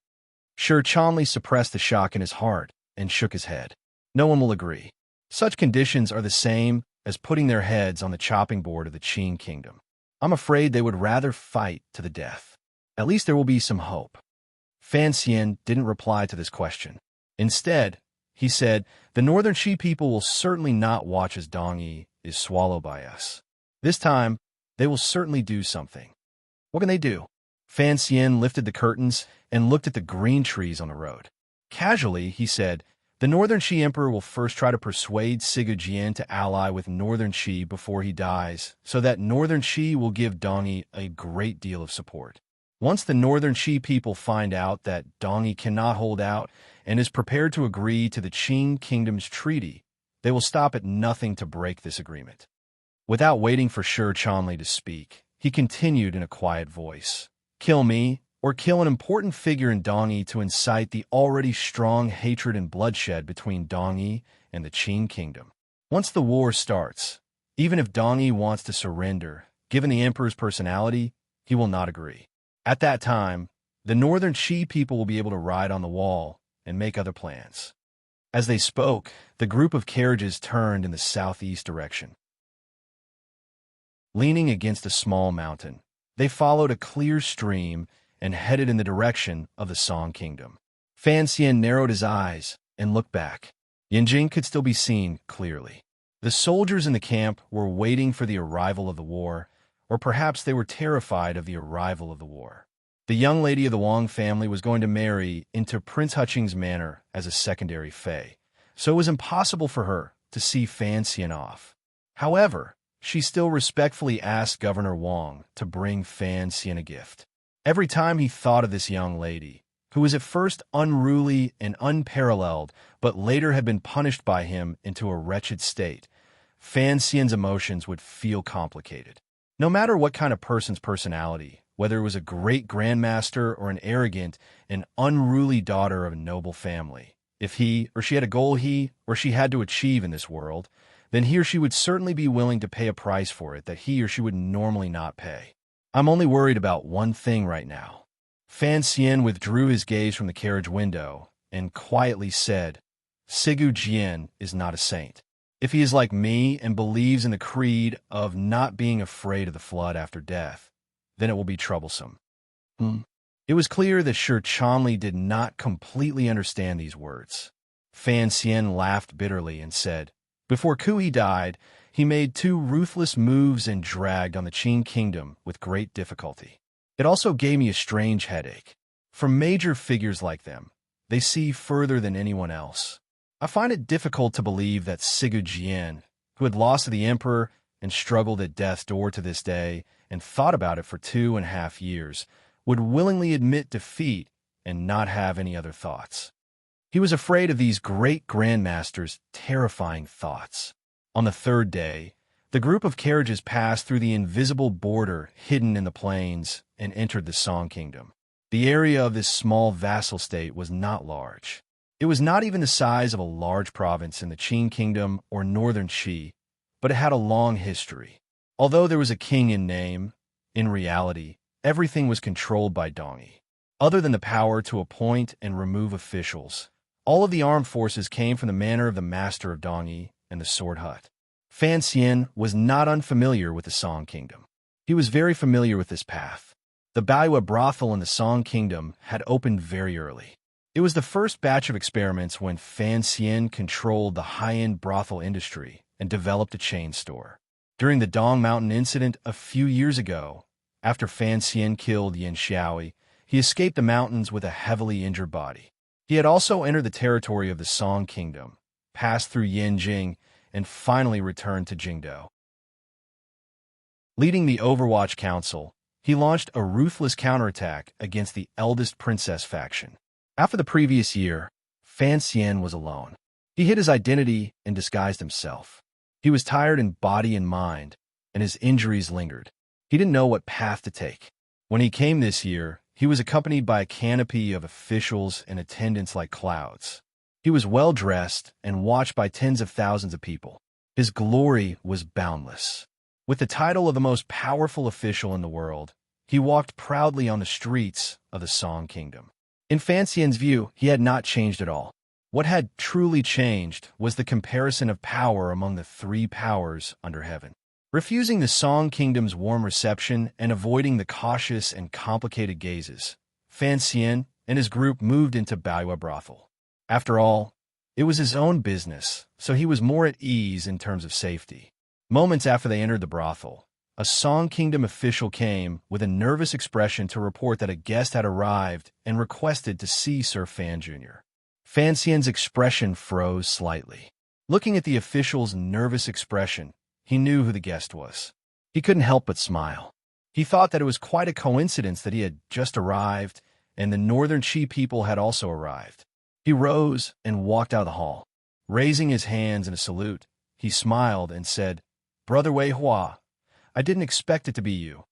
Shi Chanli suppressed the shock in his heart and shook his head. No one will agree. Such conditions are the same as putting their heads on the chopping board of the Qing kingdom. I'm afraid they would rather fight to the death. At least there will be some hope. Fan Xian didn't reply to this question. Instead, he said, the northern Shi people will certainly not watch as Dongyi is swallowed by us. This time, they will certainly do something. What can they do? Fan Xian lifted the curtains and looked at the green trees on the road. Casually, he said, the northern Shi emperor will first try to persuade Sigu Jian to ally with northern Shi before he dies, so that northern Shi will give Dongyi a great deal of support. Once the northern Shi people find out that Dongyi cannot hold out and is prepared to agree to the Qing kingdom's treaty, they will stop at nothing to break this agreement. Without waiting for Shi Chanli to speak, he continued in a quiet voice. Kill me, or kill an important figure in Dongyi to incite the already strong hatred and bloodshed between Dongyi and the Qing kingdom. Once the war starts, even if Dongyi wants to surrender, given the emperor's personality, he will not agree. At that time, the northern Shi people will be able to ride on the wall and make other plans. As they spoke, the group of carriages turned in the southeast direction. Leaning against a small mountain, they followed a clear stream and headed in the direction of the Song Kingdom. Fan Xian narrowed his eyes and looked back. Yanjing could still be seen clearly. The soldiers in the camp were waiting for the arrival of the war, or perhaps they were terrified of the arrival of the war. The young lady of the Wang family was going to marry into Prince Huqing's manor as a secondary fei, so it was impossible for her to see Fan Xian off. However, she still respectfully asked Governor Wang to bring Fan Xian a gift. Every time he thought of this young lady, who was at first unruly and unparalleled, but later had been punished by him into a wretched state, Fan Xian's emotions would feel complicated. No matter what kind of person's personality, whether it was a great grandmaster or an arrogant and unruly daughter of a noble family, if he or she had a goal he or she had to achieve in this world, then he or she would certainly be willing to pay a price for it that he or she would normally not pay. I'm only worried about one thing right now. Fan Xian withdrew his gaze from the carriage window and quietly said, Sigu Jian is not a saint. If he is like me and believes in the creed of not being afraid of the flood after death, then it will be troublesome. It was clear that Shi Chanli did not completely understand these words. Fan Xian laughed bitterly and said, before Kui died, he made 2 ruthless moves and dragged on the Qing kingdom with great difficulty. It also gave me a strange headache. For major figures like them, they see further than anyone else. I find it difficult to believe that Sigu Jian, who had lost to the emperor and struggled at death's door to this day and thought about it for 2.5 years, would willingly admit defeat and not have any other thoughts. He was afraid of these great grandmasters' terrifying thoughts. On the 3rd day, the group of carriages passed through the invisible border hidden in the plains and entered the Song Kingdom. The area of this small vassal state was not large. It was not even the size of a large province in the Qing Kingdom or northern Shi, but it had a long history. Although there was a king in name, in reality, everything was controlled by Dongyi. Other than the power to appoint and remove officials, all of the armed forces came from the manor of the master of Dongyi and the Sword Hut. Fan Xian was not unfamiliar with the Song Kingdom. He was very familiar with this path. The Baiwa brothel in the Song Kingdom had opened very early. It was the first batch of experiments when Fan Xian controlled the high-end brothel industry and developed a chain store. During the Dong Mountain incident a few years ago, after Fan Xian killed Yan Xiaoi, he escaped the mountains with a heavily injured body. He had also entered the territory of the Song Kingdom, passed through Yanjing, and finally returned to Jingdou. Leading the Overwatch Council, he launched a ruthless counterattack against the eldest princess faction. After the previous year, Fan Xian was alone. He hid his identity and disguised himself. He was tired in body and mind, and his injuries lingered. He didn't know what path to take. When he came this year, he was accompanied by a canopy of officials and attendants like clouds. He was well-dressed and watched by tens of thousands of people. His glory was boundless. With the title of the most powerful official in the world, he walked proudly on the streets of the Song Kingdom. In Fan Xian's view, he had not changed at all. What had truly changed was the comparison of power among the three powers under heaven. Refusing the Song Kingdom's warm reception and avoiding the cautious and complicated gazes, Fan Xian and his group moved into Baiwa Brothel. After all, it was his own business, so he was more at ease in terms of safety. Moments after they entered the brothel, a Song Kingdom official came with a nervous expression to report that a guest had arrived and requested to see Sir Fan Jr. Fan Xian's expression froze slightly. Looking at the official's nervous expression, he knew who the guest was. He couldn't help but smile. He thought that it was quite a coincidence that he had just arrived and the Northern Qi people had also arrived. He rose and walked out of the hall. Raising his hands in a salute, he smiled and said, "Brother Wei Hua, I didn't expect it to be you."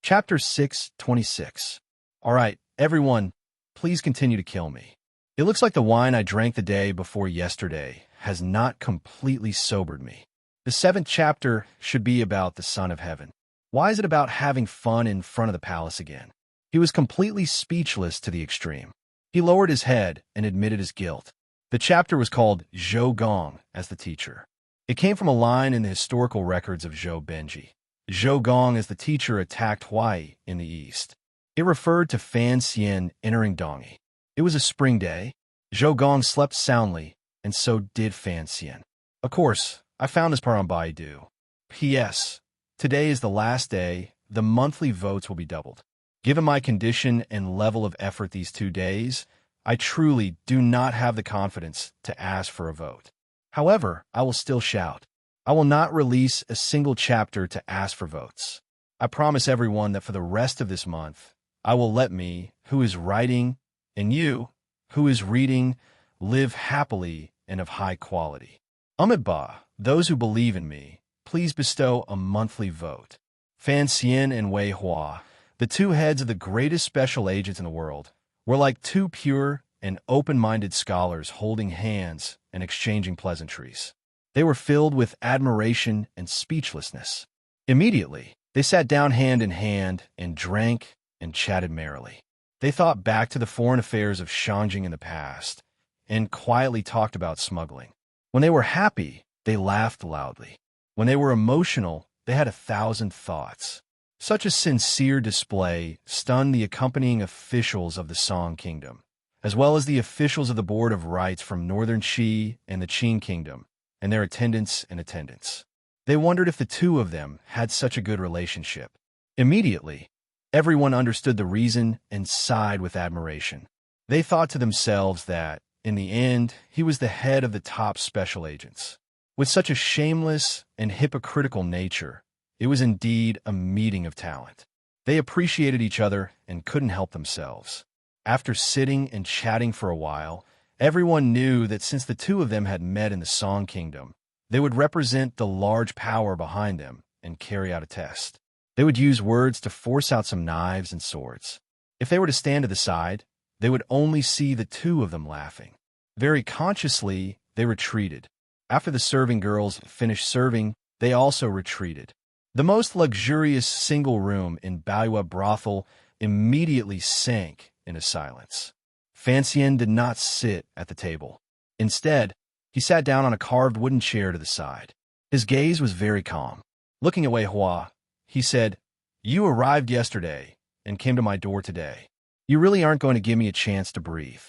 Chapter 6:26. All right, everyone, please continue to kill me. It looks like the wine I drank the day before yesterday has not completely sobered me. The 7th chapter should be about the Son of Heaven. Why is it about having fun in front of the palace again? He was completely speechless to the extreme. He lowered his head and admitted his guilt. The chapter was called Zhou Gong as the teacher. It came from a line in the historical records of Zhou Benji. Zhou Gong as the teacher attacked Huai in the east. It referred to Fan Xian entering Dongyi. It was a spring day. Zhou Gong slept soundly, and so did Fan Xian. Of course, I found this part on Baidu. P.S. Today is the last day. The monthly votes will be doubled. Given my condition and level of effort these 2 days, I truly do not have the confidence to ask for a vote. However, I will still shout. I will not release a single chapter to ask for votes. I promise everyone that for the rest of this month, I will let me, who is writing, and you, who is reading, live happily and of high quality. Ba, those who believe in me, please bestow a monthly vote. Fan Xian and Wei Hua, the two heads of the greatest special agents in the world, were like two pure and open-minded scholars holding hands and exchanging pleasantries. They were filled with admiration and speechlessness. Immediately, they sat down hand in hand and drank and chatted merrily. They thought back to the foreign affairs of Shangjing in the past and quietly talked about smuggling. When they were happy, they laughed loudly. When they were emotional, they had 1,000 thoughts. Such a sincere display stunned the accompanying officials of the Song Kingdom, as well as the officials of the Board of Rites from Northern Qi and the Qin Kingdom, and their attendants and attendants. They wondered if the two of them had such a good relationship. Immediately, everyone understood the reason and sighed with admiration. They thought to themselves that, in the end, he was the head of the top special agents. With such a shameless and hypocritical nature, it was indeed a meeting of talent. They appreciated each other and couldn't help themselves. After sitting and chatting for a while, everyone knew that since the two of them had met in the Song Kingdom, they would represent the large power behind them and carry out a test. They would use words to force out some knives and swords. If they were to stand to the side, they would only see the two of them laughing. Very consciously, they retreated. After the serving girls finished serving, they also retreated. The most luxurious single room in Baiwa Brothel immediately sank into silence. Fan Xian did not sit at the table. Instead, he sat down on a carved wooden chair to the side. His gaze was very calm. Looking at Wei Hua, he said, "You arrived yesterday and came to my door today. You really aren't going to give me a chance to breathe."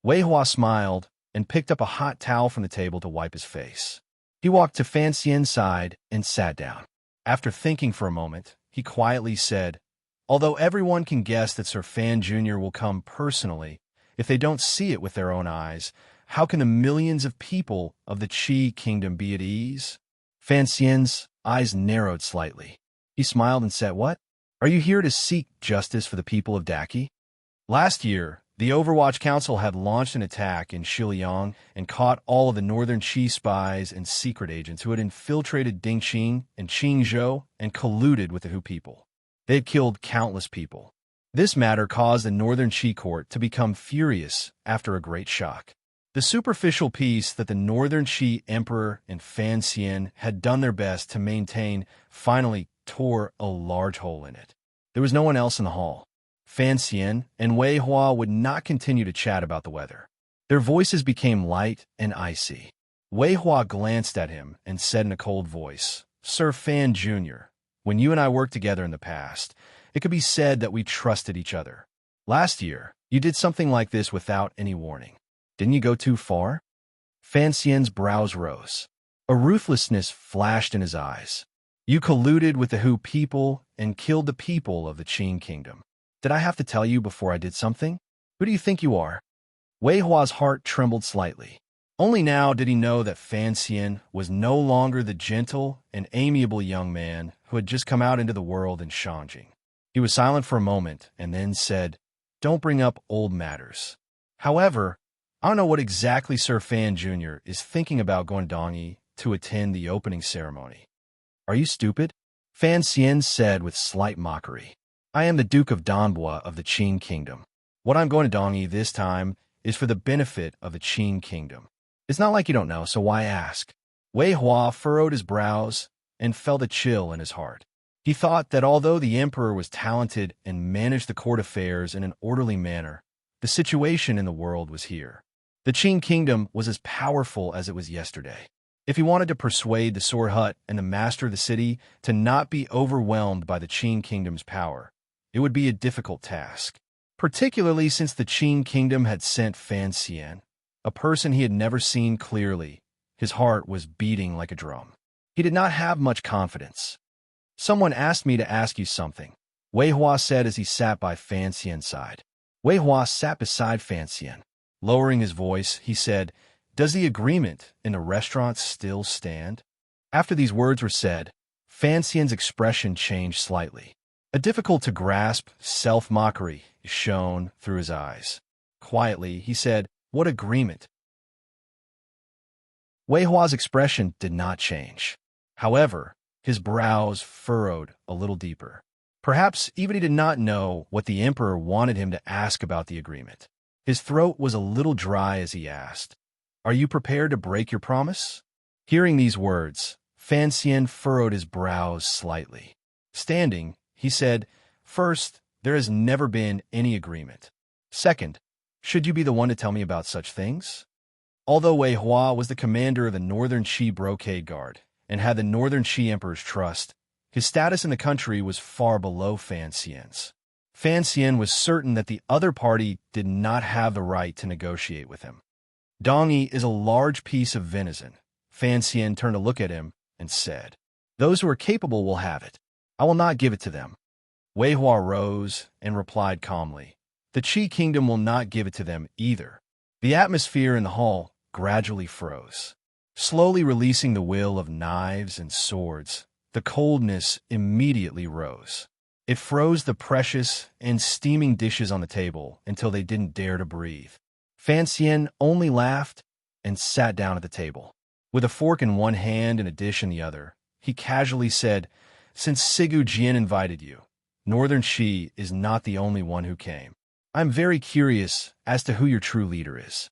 Wei Hua smiled and picked up a hot towel from the table to wipe his face. He walked to Fan Xian's side and sat down. After thinking for a moment, he quietly said, "Although everyone can guess that Sir Fan Jr. will come personally, if they don't see it with their own eyes, how can the millions of people of the Qi Kingdom be at ease?" Fan Xian's eyes narrowed slightly. He smiled and said, "What? Are you here to seek justice for the people of Daki?" Last year, the Overwatch Council had launched an attack in Xiliang and caught all of the Northern Qi spies and secret agents who had infiltrated Dingqing and Qingzhou and colluded with the Hu people. They had killed countless people. This matter caused the Northern Qi court to become furious after a great shock. The superficial peace that the Northern Qi Emperor and Fan Xian had done their best to maintain finally tore a large hole in it. There was no one else in the hall. Fan Xian and Wei Hua would not continue to chat about the weather. Their voices became light and icy. Wei Hua glanced at him and said in a cold voice, "Sir Fan Jr., when you and I worked together in the past, it could be said that we trusted each other. Last year, you did something like this without any warning. Didn't you go too far?" Fan Xian's brows rose. A ruthlessness flashed in his eyes. "You colluded with the Hu people and killed the people of the Qing kingdom. Did I have to tell you before I did something? Who do you think you are?" Wei Hua's heart trembled slightly. Only now did he know that Fan Xian was no longer the gentle and amiable young man who had just come out into the world in Shangjing. He was silent for a moment and then said, "Don't bring up old matters. However, I don't know what exactly Sir Fan Jr. is thinking about going to Dongyi to attend the opening ceremony." "Are you stupid?" Fan Xian said with slight mockery. "I am the Duke of Danbua of the Qing Kingdom. What I'm going to Dongyi this time is for the benefit of the Qing Kingdom. It's not like you don't know, so why ask?" Wei Hua furrowed his brows and felt a chill in his heart. He thought that although the emperor was talented and managed the court affairs in an orderly manner, the situation in the world was here. The Qing Kingdom was as powerful as it was yesterday. If he wanted to persuade the Soar Hut and the master of the city to not be overwhelmed by the Qing Kingdom's power, it would be a difficult task, particularly since the Qing Kingdom had sent Fan Xian, a person he had never seen clearly. His heart was beating like a drum. He did not have much confidence. "Someone asked me to ask you something," Wei Hua said as he sat by Fan Xian's side. Wei Hua sat beside Fan Xian. Lowering his voice, he said, "Does the agreement in the restaurant still stand?" After these words were said, Fan Xian's expression changed slightly. A difficult-to-grasp self-mockery shone through his eyes. Quietly, he said, "What agreement?" Wei Hua's expression did not change. However, his brows furrowed a little deeper. Perhaps even he did not know what the emperor wanted him to ask about the agreement. His throat was a little dry as he asked, "Are you prepared to break your promise?" Hearing these words, Fan Xian furrowed his brows slightly. Standing, he said, "First, there has never been any agreement. Second, should you be the one to tell me about such things?" Although Wei Hua was the commander of the Northern Qi Brocade Guard and had the Northern Qi Emperor's trust, his status in the country was far below Fan Xian's. Fan Xian was certain that the other party did not have the right to negotiate with him. "Dongyi is a large piece of venison." Fan Xian turned to look at him and said, "Those who are capable will have it. I will not give it to them." Wei Hua rose and replied calmly, "The Qi Kingdom will not give it to them either." The atmosphere in the hall gradually froze. Slowly releasing the will of knives and swords, the coldness immediately rose. It froze the precious and steaming dishes on the table until they didn't dare to breathe. Fan Xian only laughed and sat down at the table. With a fork in one hand and a dish in the other, he casually said, "Since Sigu Jian invited you, Northern Qi is not the only one who came. I'm very curious as to who your true leader is."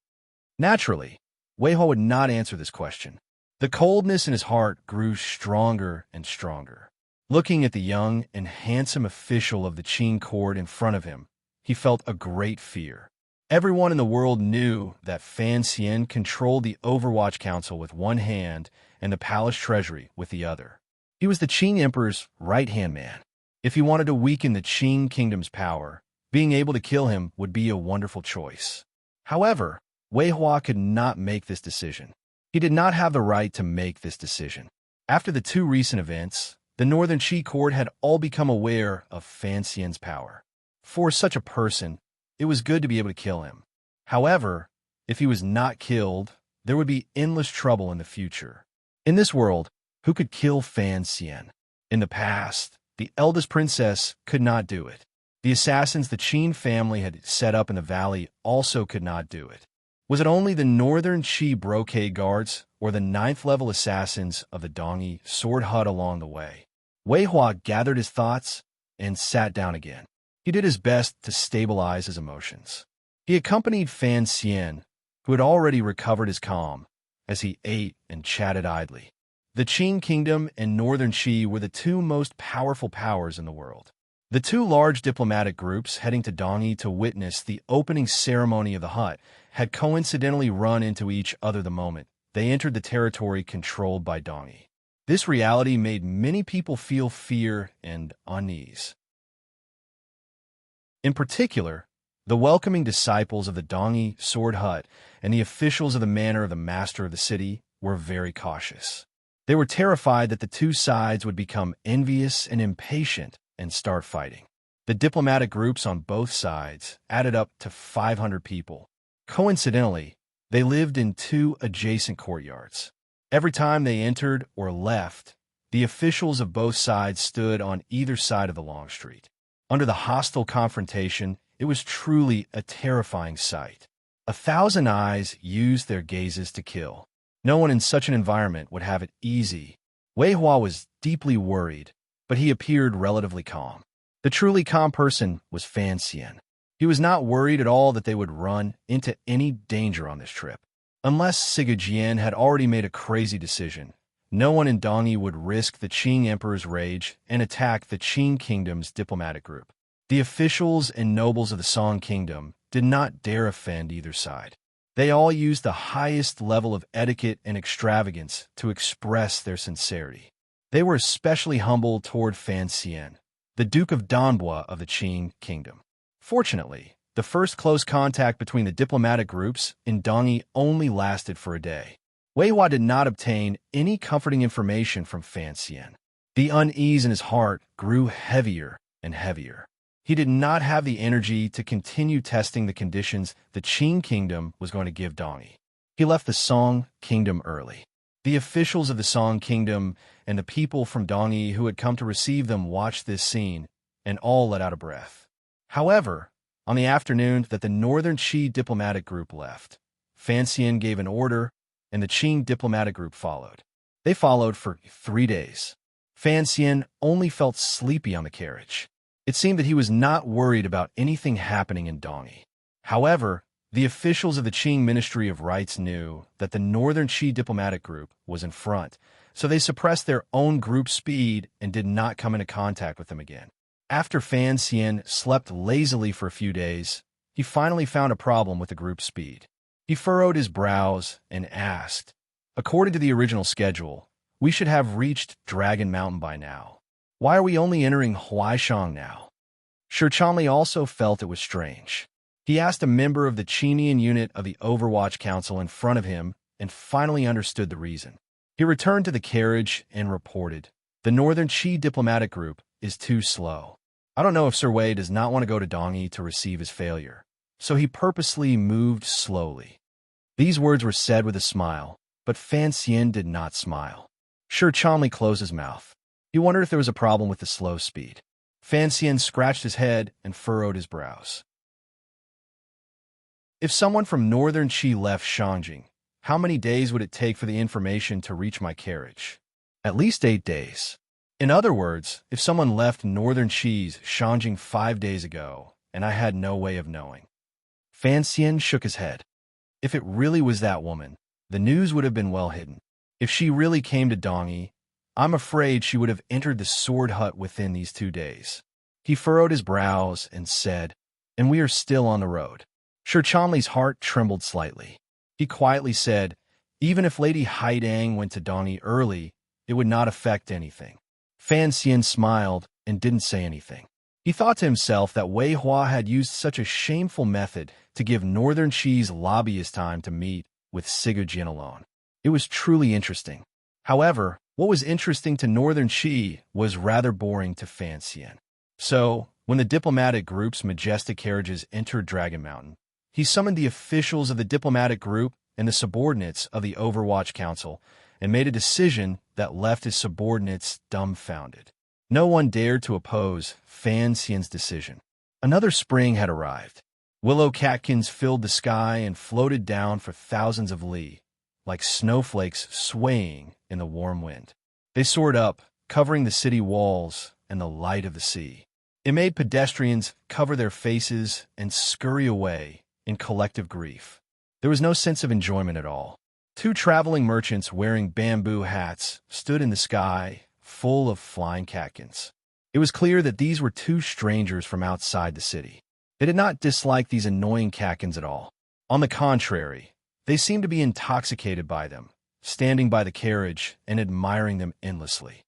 Naturally, Wei Hua would not answer this question. The coldness in his heart grew stronger and stronger. Looking at the young and handsome official of the Qing court in front of him, he felt a great fear. Everyone in the world knew that Fan Xian controlled the Overwatch Council with one hand and the palace treasury with the other. He was the Qing Emperor's right-hand man. If he wanted to weaken the Qing Kingdom's power, being able to kill him would be a wonderful choice. However, Wei Hua could not make this decision. He did not have the right to make this decision. After the two recent events, the Northern Qi court had all become aware of Fan Xian's power. For such a person, it was good to be able to kill him. However, if he was not killed, there would be endless trouble in the future. In this world, who could kill Fan Xian? In the past, the eldest princess could not do it. The assassins the Qin family had set up in the valley also could not do it. Was it only the northern Qi brocade guards or the ninth-level assassins of the Dongyi sword hut along the way? Wei Hua gathered his thoughts and sat down again. He did his best to stabilize his emotions. He accompanied Fan Xian, who had already recovered his calm, as he ate and chatted idly. The Qin Kingdom and Northern Qi were the two most powerful powers in the world. The two large diplomatic groups heading to Dongyi to witness the opening ceremony of the hut had coincidentally run into each other the moment they entered the territory controlled by Dongyi. This reality made many people feel fear and unease. In particular, the welcoming disciples of the Dongyi sword hut and the officials of the manor of the master of the city were very cautious. They were terrified that the two sides would become envious and impatient and start fighting. The diplomatic groups on both sides added up to 500 people. Coincidentally, they lived in two adjacent courtyards. Every time they entered or left, the officials of both sides stood on either side of the long street. Under the hostile confrontation, it was truly a terrifying sight. 1,000 eyes used their gazes to kill. No one in such an environment would have it easy. Wei Hua was deeply worried, but he appeared relatively calm. The truly calm person was Fan Xian. He was not worried at all that they would run into any danger on this trip. Unless Siga Jian had already made a crazy decision, no one in Dongyi would risk the Qing Emperor's rage and attack the Qing Kingdom's diplomatic group. The officials and nobles of the Song Kingdom did not dare offend either side. They all used the highest level of etiquette and extravagance to express their sincerity. They were especially humble toward Fan Xian, the Duke of Danbua of the Qing Kingdom. Fortunately, the first close contact between the diplomatic groups in Dongyi only lasted for a day. Wei Hua did not obtain any comforting information from Fan Xian. The unease in his heart grew heavier and heavier. He did not have the energy to continue testing the conditions the Qing Kingdom was going to give Dongyi. He left the Song Kingdom early. The officials of the Song Kingdom and the people from Dongyi who had come to receive them watched this scene and all let out a breath. However, on the afternoon that the Northern Qi diplomatic group left, Fan Xian gave an order and the Qing diplomatic group followed. They followed for 3 days. Fan Xian only felt sleepy on the carriage. It seemed that he was not worried about anything happening in Dongyi. However, the officials of the Qing Ministry of Rites knew that the Northern Qi diplomatic group was in front, so they suppressed their own group speed and did not come into contact with them again. After Fan Xian slept lazily for a few days, he finally found a problem with the group speed. He furrowed his brows and asked, "According to the original schedule, we should have reached Dragon Mountain by now. Why are we only entering Huaishang now?" Shi Chanli also felt it was strange. He asked a member of the Qinian unit of the Overwatch Council in front of him and finally understood the reason. He returned to the carriage and reported, "The Northern Qi diplomatic group is too slow. I don't know if Sir Wei does not want to go to Dongyi to receive his failure, so he purposely moved slowly." These words were said with a smile, but Fan Xian did not smile. Shi Chanli closed his mouth. He wondered if there was a problem with the slow speed. Fan Xian scratched his head and furrowed his brows. If someone from Northern Qi left Shangjing, how many days would it take for the information to reach my carriage? At least 8 days. In other words, if someone left Northern Qi's Shangjing 5 days ago, and I had no way of knowing. Fan Xian shook his head. If it really was that woman, the news would have been well hidden. If she really came to Dongyi, I'm afraid she would have entered the sword hut within these 2 days. He furrowed his brows and said, "And we are still on the road." Shi Chanli's heart trembled slightly. He quietly said, "Even if Lady Haidang went to Dongyi early, it would not affect anything." Fan Xian smiled and didn't say anything. He thought to himself that Wei Hua had used such a shameful method to give Northern Qi's lobbyist time to meet with Siga Jian alone. It was truly interesting. However, what was interesting to Northern Qi was rather boring to Fan Xian. So, when the diplomatic group's majestic carriages entered Dragon Mountain, he summoned the officials of the diplomatic group and the subordinates of the Overwatch Council and made a decision that left his subordinates dumbfounded. No one dared to oppose Fan Xian's decision. Another spring had arrived. Willow catkins filled the sky and floated down for thousands of li, like snowflakes swaying in the warm wind. They soared up, covering the city walls and the light of the sea. It made pedestrians cover their faces and scurry away in collective grief. There was no sense of enjoyment at all. Two traveling merchants wearing bamboo hats stood in the sky, full of flying catkins. It was clear that these were two strangers from outside the city. They did not dislike these annoying catkins at all. On the contrary, they seemed to be intoxicated by them, standing by the carriage and admiring them endlessly.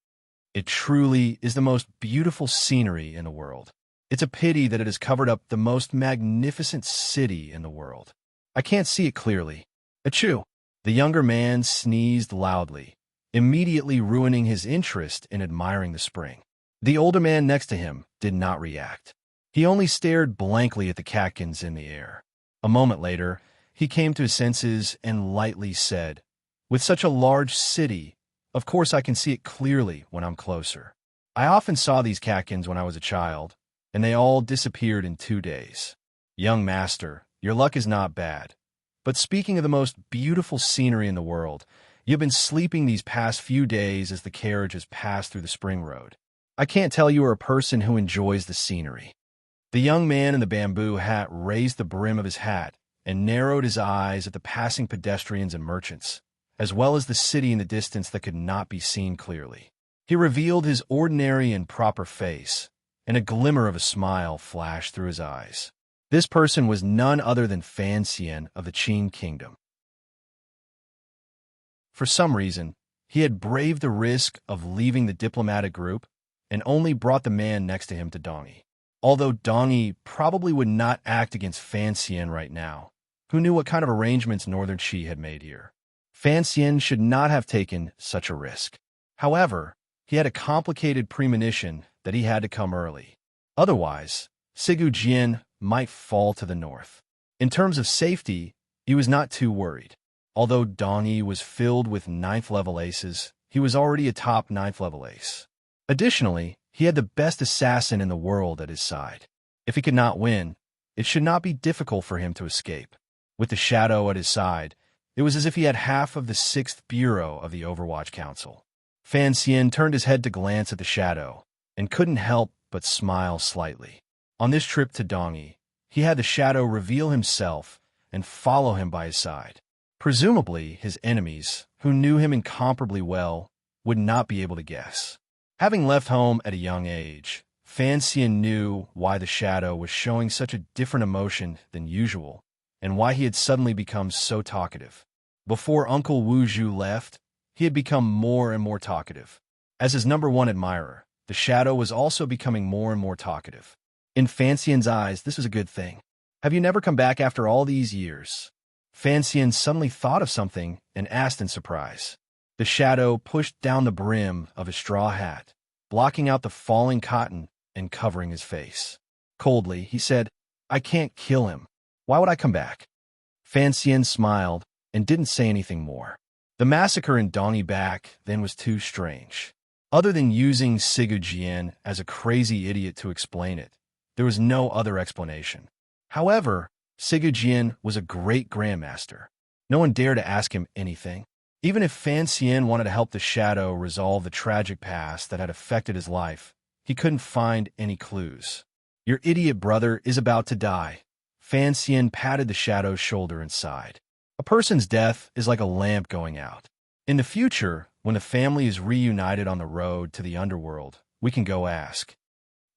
It truly is the most beautiful scenery in the world. It's a pity that it has covered up the most magnificent city in the world. I can't see it clearly. Achoo! The younger man sneezed loudly, immediately ruining his interest in admiring the spring. The older man next to him did not react. He only stared blankly at the catkins in the air. A moment later, he came to his senses and lightly said, "With such a large city, of course I can see it clearly when I'm closer. I often saw these catkins when I was a child, and they all disappeared in 2 days. Young master, your luck is not bad. But speaking of the most beautiful scenery in the world, you've been sleeping these past few days as the carriage has passed through the spring road. I can't tell you are a person who enjoys the scenery." The young man in the bamboo hat raised the brim of his hat and narrowed his eyes at the passing pedestrians and merchants, as well as the city in the distance that could not be seen clearly. He revealed his ordinary and proper face, and a glimmer of a smile flashed through his eyes. This person was none other than Fan Xian of the Qin Kingdom. For some reason, he had braved the risk of leaving the diplomatic group and only brought the man next to him to Dongyi. Although Dongyi probably would not act against Fan Xian right now, who knew what kind of arrangements Northern Qi had made here. Fan Xian should not have taken such a risk. However, he had a complicated premonition that he had to come early. Otherwise, Sigu Jian might fall to the north. In terms of safety, he was not too worried. Although Dongyi was filled with 9th level aces, he was already a top 9th level ace. Additionally, he had the best assassin in the world at his side. If he could not win, it should not be difficult for him to escape. With the shadow at his side, it was as if he had half of the 6th Bureau of the Overwatch Council. Fan Xian turned his head to glance at the shadow, and couldn't help but smile slightly. On this trip to Dongyi, he had the shadow reveal himself and follow him by his side. Presumably, his enemies, who knew him incomparably well, would not be able to guess. Having left home at a young age, Fan Xian knew why the shadow was showing such a different emotion than usual, and why he had suddenly become so talkative. Before Uncle Wu Zhu left, he had become more and more talkative. As his #1 admirer, the shadow was also becoming more and more talkative. In Fan Xian's eyes, this was a good thing. "Have you never come back after all these years?" Fan Xian suddenly thought of something and asked in surprise. The shadow pushed down the brim of his straw hat, blocking out the falling cotton and covering his face. Coldly, he said, "I can't kill him. Why would I come back?" Fan Xian smiled and didn't say anything more. The massacre in Dongyi back then was too strange. Other than using Sigu Jian as a crazy idiot to explain it, there was no other explanation. However, Sigu Jian was a great grandmaster. No one dared to ask him anything. Even if Fan Xian wanted to help the shadow resolve the tragic past that had affected his life, he couldn't find any clues. "Your idiot brother is about to die." Fan Xian patted the shadow's shoulder and sighed. A person's death is like a lamp going out. In the future, when the family is reunited on the road to the underworld, we can go ask.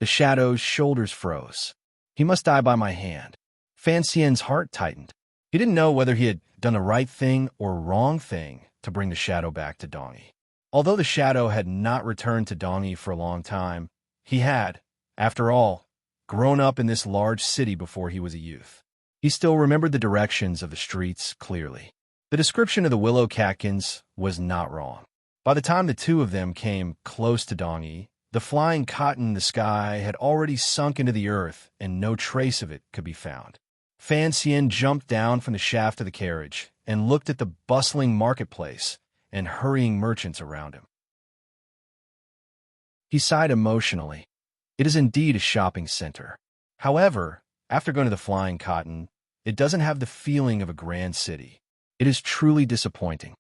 The shadow's shoulders froze. He must die by my hand. Fan Xian's heart tightened. He didn't know whether he had done the right thing or wrong thing to bring the shadow back to Dongyi. Although the shadow had not returned to Dongyi for a long time, he had, after all, grown up in this large city before he was a youth. He still remembered the directions of the streets clearly. The description of the willow catkins was not wrong. By the time the two of them came close to Dongyi, the flying cotton in the sky had already sunk into the earth and no trace of it could be found. Fan Xian jumped down from the shaft of the carriage and looked at the bustling marketplace and hurrying merchants around him. He sighed emotionally. It is indeed a shopping center. However, after going to the Flying Cotton, it doesn't have the feeling of a grand city. It is truly disappointing.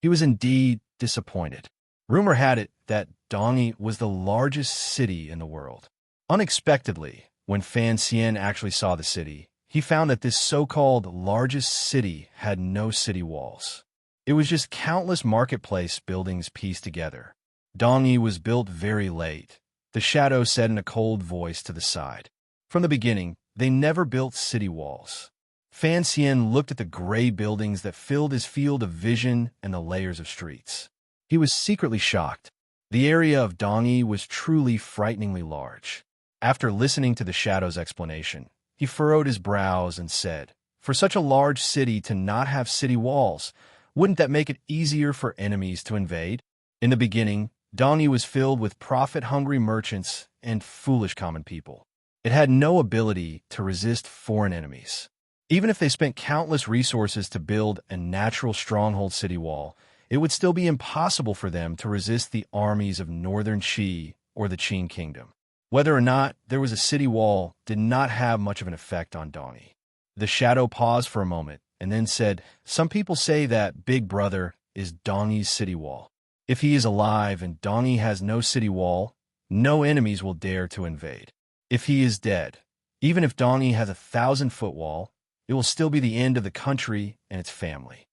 He was indeed disappointed. Rumor had it that Dongi was the largest city in the world. Unexpectedly, when Fan Xian actually saw the city, he found that this so-called largest city had no city walls. It was just countless marketplace buildings pieced together. Dongi was built very late, the shadow said in a cold voice to the side. From the beginning, they never built city walls. Fan Xian looked at the gray buildings that filled his field of vision and the layers of streets. He was secretly shocked. The area of Dongi was truly frighteningly large. After listening to the shadow's explanation, he furrowed his brows and said, "For such a large city to not have city walls, wouldn't that make it easier for enemies to invade?" In the beginning, Dongi was filled with profit-hungry merchants and foolish common people. It had no ability to resist foreign enemies. Even if they spent countless resources to build a natural stronghold city wall, it would still be impossible for them to resist the armies of northern Qi or the Qin kingdom. Whether or not there was a city wall did not have much of an effect on Dongi. The shadow paused for a moment and then said, "Some people say that Big Brother is Dongi's city wall. If he is alive and Dongi has no city wall, no enemies will dare to invade. If he is dead, even if Dongi has a 1,000-foot wall, it will still be the end of the country and its family."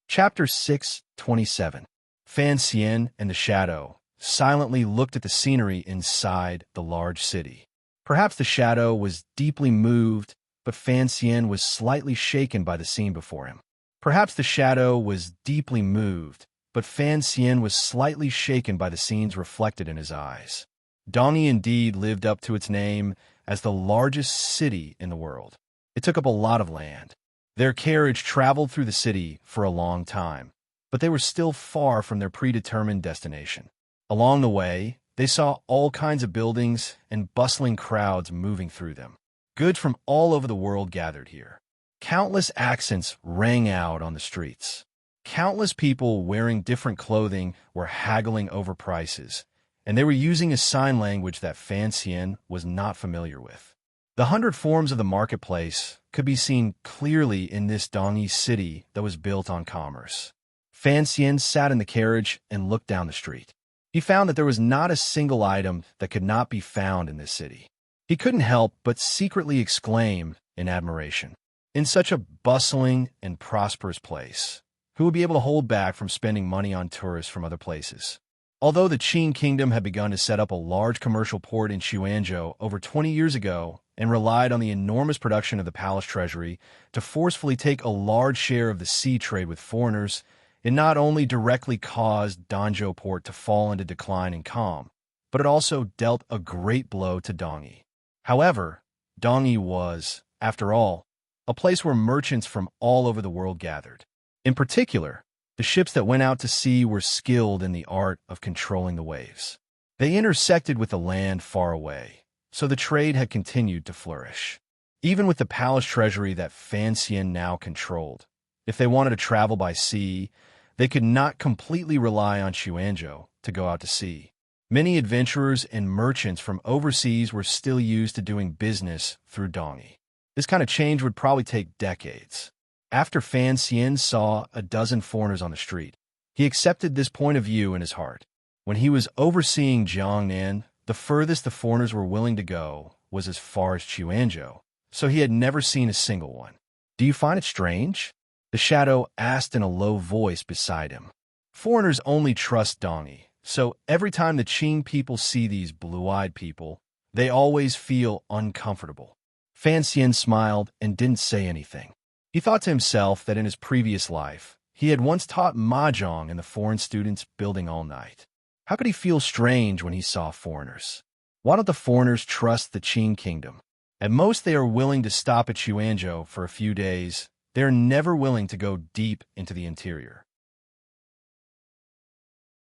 Chapter 6:27. Fan Xian and the shadow silently looked at the scenery inside the large city. Perhaps the shadow was deeply moved, but Fan Xian was slightly shaken by the scene before him. Perhaps the shadow was deeply moved, but Fan Xian was slightly shaken by the scenes reflected in his eyes. Dongi indeed lived up to its name as the largest city in the world. It took up a lot of land. Their carriage traveled through the city for a long time, but they were still far from their predetermined destination. Along the way, they saw all kinds of buildings and bustling crowds moving through them. Goods from all over the world gathered here. Countless accents rang out on the streets. Countless people wearing different clothing were haggling over prices, and they were using a sign language that Fan Xian was not familiar with. The 100 forms of the marketplace could be seen clearly in this Dongi city that was built on commerce. Fan Xian sat in the carriage and looked down the street. He found that there was not a single item that could not be found in this city. He couldn't help but secretly exclaim in admiration. In such a bustling and prosperous place, who would be able to hold back from spending money on tourists from other places? Although the Qin kingdom had begun to set up a large commercial port in Xuanzhou over 20 years ago and relied on the enormous production of the palace treasury to forcefully take a large share of the sea trade with foreigners, it not only directly caused Danzhou port to fall into decline and calm, but it also dealt a great blow to Dongi. However, Dongi was, after all, a place where merchants from all over the world gathered. In particular, the ships that went out to sea were skilled in the art of controlling the waves. They intersected with the land far away, so the trade had continued to flourish. Even with the palace treasury that Fan Xian now controlled, if they wanted to travel by sea, they could not completely rely on Xuanzhou to go out to sea. Many adventurers and merchants from overseas were still used to doing business through Dongi. This kind of change would probably take decades. After Fan Xian saw a dozen foreigners on the street, he accepted this point of view in his heart. When he was overseeing Jiangnan, the furthest the foreigners were willing to go was as far as Xuanzhou, so he had never seen a single one. "Do you find it strange?" the shadow asked in a low voice beside him. Foreigners only trust Dongi, so every time the Qing people see these blue-eyed people, they always feel uncomfortable. Fan Xian smiled and didn't say anything. He thought to himself that in his previous life, he had once taught mahjong and the foreign students building all night. How could he feel strange when he saw foreigners? Why don't the foreigners trust the Qing kingdom? At most, they are willing to stop at Xuanzhou for a few days. They are never willing to go deep into the interior.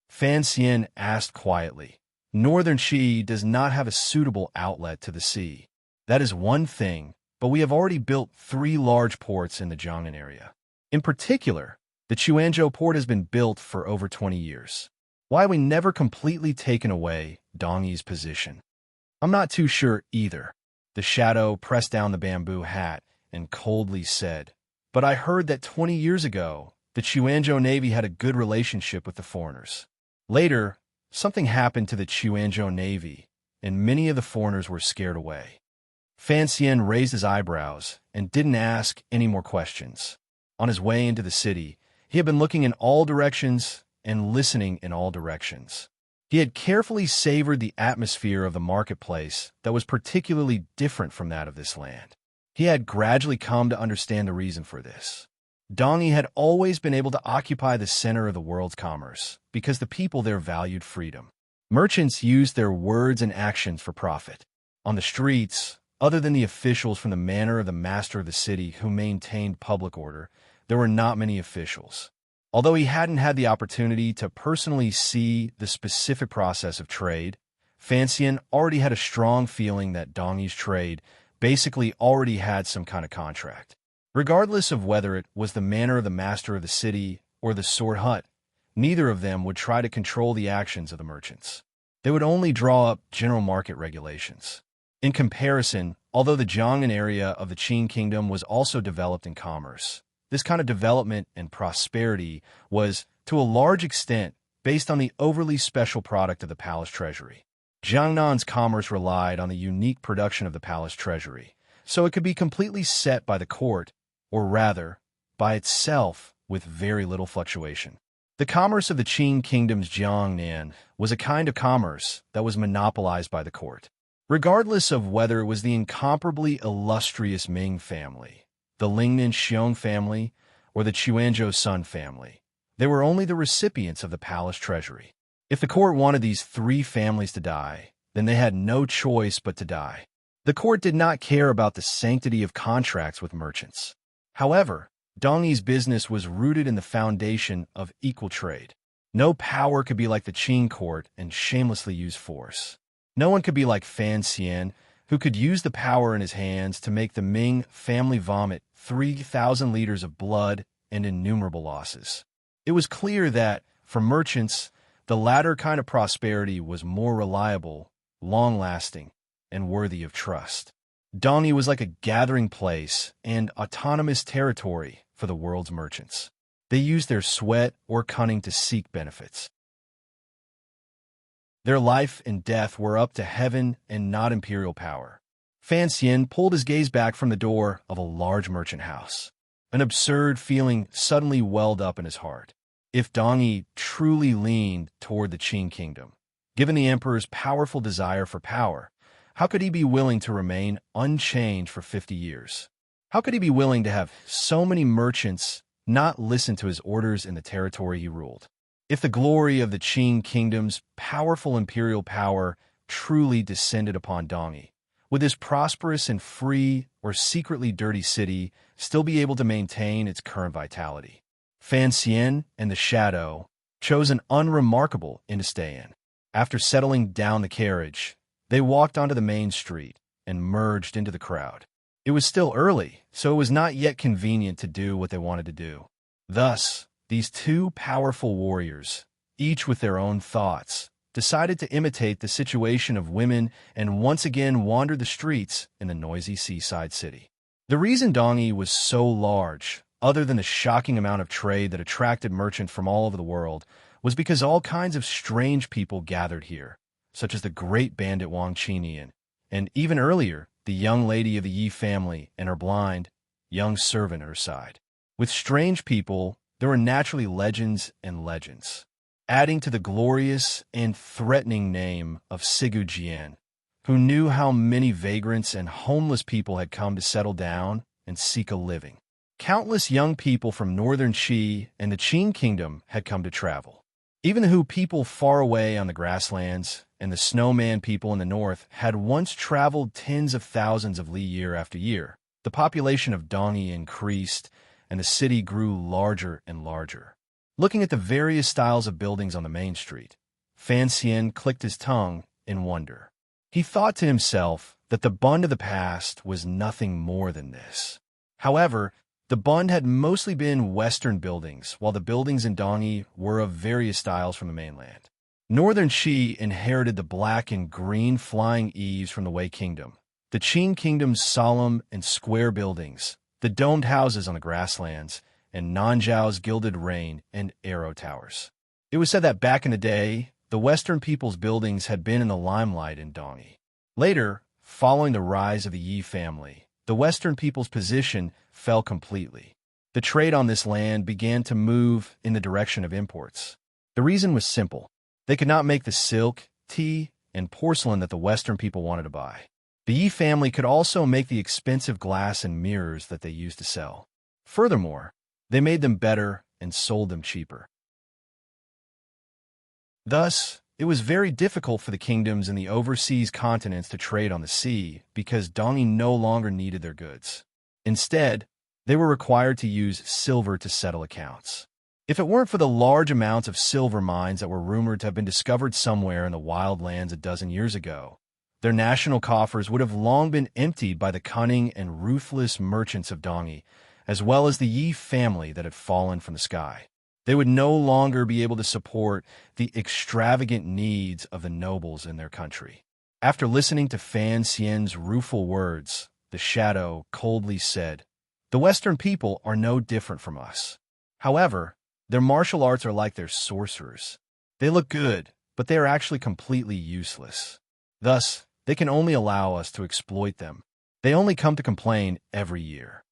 Fan Xian asked quietly, "Northern Qi does not have a suitable outlet to the sea. That is one thing, but we have already built 3 large ports in the Jiangnan area. In particular, the Xuanzhou port has been built for over 20 years. Why we never completely taken away Dongyi's position? I'm not too sure either. The shadow pressed down the bamboo hat and coldly said, but I heard that 20 years ago, the Chuanzhou Navy had a good relationship with the foreigners. Later, something happened to the Chuanzhou Navy, and many of the foreigners were scared away. Fan Xian raised his eyebrows and didn't ask any more questions. On his way into the city, he had been looking in all directions and listening in all directions. He had carefully savored the atmosphere of the marketplace that was particularly different from that of this land. He had gradually come to understand the reason for this. Dongyi had always been able to occupy the center of the world's commerce because the people there valued freedom. Merchants used their words and actions for profit. On the streets, other than the officials from the manor of the master of the city who maintained public order, there were not many officials. Although he hadn't had the opportunity to personally see the specific process of trade, Fan Xian already had a strong feeling that Dongyi's trade basically already had some kind of contract. Regardless of whether it was the manor of the master of the city or the sword hut, neither of them would try to control the actions of the merchants. They would only draw up general market regulations. In comparison, although the Jiangnan area of the Qin kingdom was also developed in commerce, this kind of development and prosperity was, to a large extent, based on the overly special product of the palace treasury. Jiangnan's commerce relied on the unique production of the palace treasury, so it could be completely set by the court, or rather, by itself with very little fluctuation. The commerce of the Qin kingdom's Jiangnan was a kind of commerce that was monopolized by the court. Regardless of whether it was the incomparably illustrious Ming family, the Lingnan Xiong family, or the Chuanzhou Sun family, they were only the recipients of the palace treasury. If the court wanted these three families to die, then they had no choice but to die. The court did not care about the sanctity of contracts with merchants. However, Dongyi's business was rooted in the foundation of equal trade. No power could be like the Qin court and shamelessly use force. No one could be like Fan Xian, who could use the power in his hands to make the Ming family vomit 3,000 liters of blood and innumerable losses. It was clear that, for merchants, the latter kind of prosperity was more reliable, long-lasting, and worthy of trust. Dongyi was like a gathering place and autonomous territory for the world's merchants. They used their sweat or cunning to seek benefits. Their life and death were up to heaven and not imperial power. Fan Xian pulled his gaze back from the door of a large merchant house. An absurd feeling suddenly welled up in his heart. If Dongyi truly leaned toward the Qin kingdom, given the emperor's powerful desire for power, how could he be willing to remain unchanged for 50 years? How could he be willing to have so many merchants not listen to his orders in the territory he ruled? If the glory of the Qin kingdom's powerful imperial power truly descended upon Dongyi, would this prosperous and free or secretly dirty city still be able to maintain its current vitality? Fan Xian and the Shadow chose an unremarkable inn to stay in. After settling down the carriage, they walked onto the main street and merged into the crowd. It was still early, so it was not yet convenient to do what they wanted to do. Thus, these two powerful warriors, each with their own thoughts, decided to imitate the situation of women and once again wandered the streets in the noisy seaside city. The reason Dongyi was so large, other than the shocking amount of trade that attracted merchants from all over the world, was because all kinds of strange people gathered here, such as the great bandit Wang Qinian, and even earlier, the young lady of the Yi family and her blind, young servant at her side. With strange people, there were naturally legends and legends, adding to the glorious and threatening name of Sigu Jian, who knew how many vagrants and homeless people had come to settle down and seek a living. Countless young people from northern Qi and the Qin kingdom had come to travel. Even the Hu people far away on the grasslands and the snowman people in the north had once traveled tens of thousands of li year after year. The population of Dongyi increased, and the city grew larger and larger. Looking at the various styles of buildings on the main street, Fan Xian clicked his tongue in wonder. He thought to himself that the Bund of the past was nothing more than this. However, the Bund had mostly been Western buildings, while the buildings in Dongyi were of various styles from the mainland. Northern Qi inherited the black and green flying eaves from the Wei Kingdom, the Qin Kingdom's solemn and square buildings, the domed houses on the grasslands, and Nanzhao's gilded rain and arrow towers. It was said that back in the day, the Western people's buildings had been in the limelight in Dongyi. Later, following the rise of the Yi family, the Western people's position fell completely. The trade on this land began to move in the direction of imports. The reason was simple. They could not make the silk, tea, and porcelain that the Western people wanted to buy. The Yi family could also make the expensive glass and mirrors that they used to sell. Furthermore, they made them better and sold them cheaper. Thus, it was very difficult for the kingdoms in the overseas continents to trade on the sea because Dongyi no longer needed their goods. Instead, they were required to use silver to settle accounts. If it weren't for the large amounts of silver mines that were rumored to have been discovered somewhere in the wild lands a dozen years ago, their national coffers would have long been emptied by the cunning and ruthless merchants of Dongyi, as well as the Yi family that had fallen from the sky. They would no longer be able to support the extravagant needs of the nobles in their country. After listening to Fan Xian's rueful words, the shadow coldly said, "The Western people are no different from us. However, their martial arts are like their sorcerers. They look good, but they are actually completely useless. Thus, they can only allow us to exploit them. They only come to complain every year."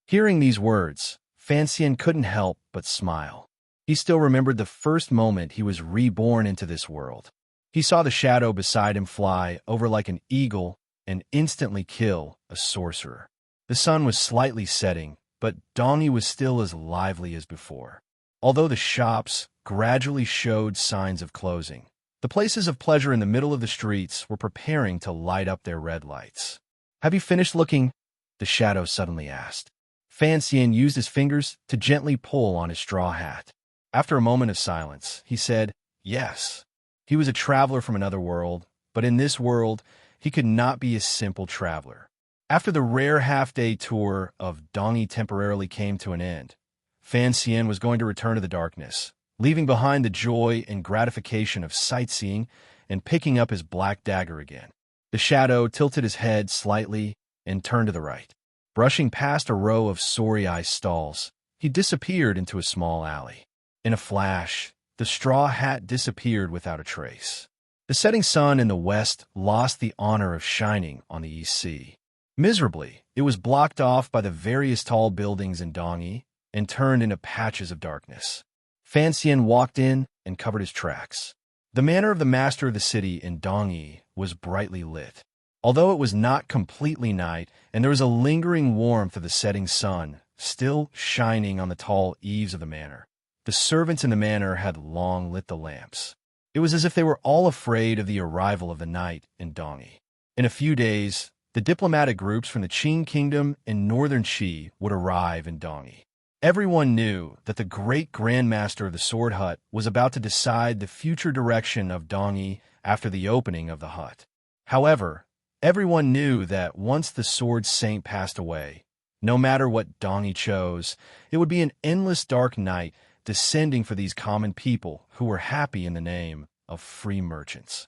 Hearing these words, Fan Xian couldn't help but smile. He still remembered the first moment he was reborn into this world. He saw the shadow beside him fly over like an eagle and instantly kill a sorcerer. The sun was slightly setting, but Dongyi was still as lively as before. Although the shops gradually showed signs of closing, the places of pleasure in the middle of the streets were preparing to light up their red lights. "Have you finished looking?" the shadow suddenly asked. Fan Xian used his fingers to gently pull on his straw hat. After a moment of silence, he said, "Yes." He was a traveler from another world, but in this world, he could not be a simple traveler. After the rare half-day tour of Dongyi temporarily came to an end, Fan Xian was going to return to the darkness, leaving behind the joy and gratification of sightseeing and picking up his black dagger again. The shadow tilted his head slightly and turned to the right. Brushing past a row of sorry-eyed stalls, he disappeared into a small alley. In a flash, the straw hat disappeared without a trace. The setting sun in the west lost the honor of shining on the East Sea. Miserably, it was blocked off by the various tall buildings in Dongyi and turned into patches of darkness. Fan Xian walked in and covered his tracks. The manor of the master of the city in Dongyi was brightly lit. Although it was not completely night and there was a lingering warmth of the setting sun still shining on the tall eaves of the manor, the servants in the manor had long lit the lamps. It was as if they were all afraid of the arrival of the night in Dongyi. In a few days, the diplomatic groups from the Qin Kingdom and Northern Qi would arrive in Dongyi. Everyone knew that the great Grandmaster of the Sword Hut was about to decide the future direction of Dongyi after the opening of the hut. However, everyone knew that once the Sword Saint passed away, no matter what Dongyi chose, it would be an endless dark night descending for these common people who were happy in the name of free merchants.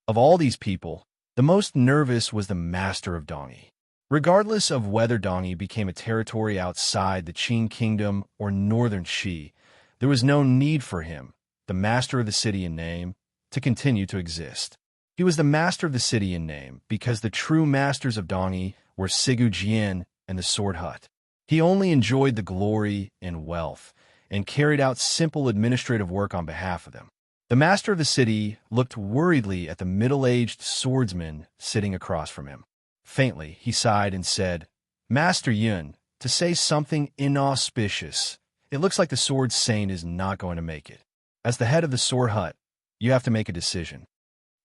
Of all these people, the most nervous was the master of Dongyi. Regardless of whether Dongyi became a territory outside the Qin Kingdom or Northern Qi, there was no need for him, the master of the city in name, to continue to exist. He was the master of the city in name because the true masters of Dongyi were Sigu Jian and the Sword Hut. He only enjoyed the glory and wealth and carried out simple administrative work on behalf of them. The master of the city looked worriedly at the middle-aged swordsman sitting across from him. Faintly, he sighed and said, "Master Yun, to say something inauspicious, it looks like the Sword Saint is not going to make it. As the head of the Sword Hut, you have to make a decision."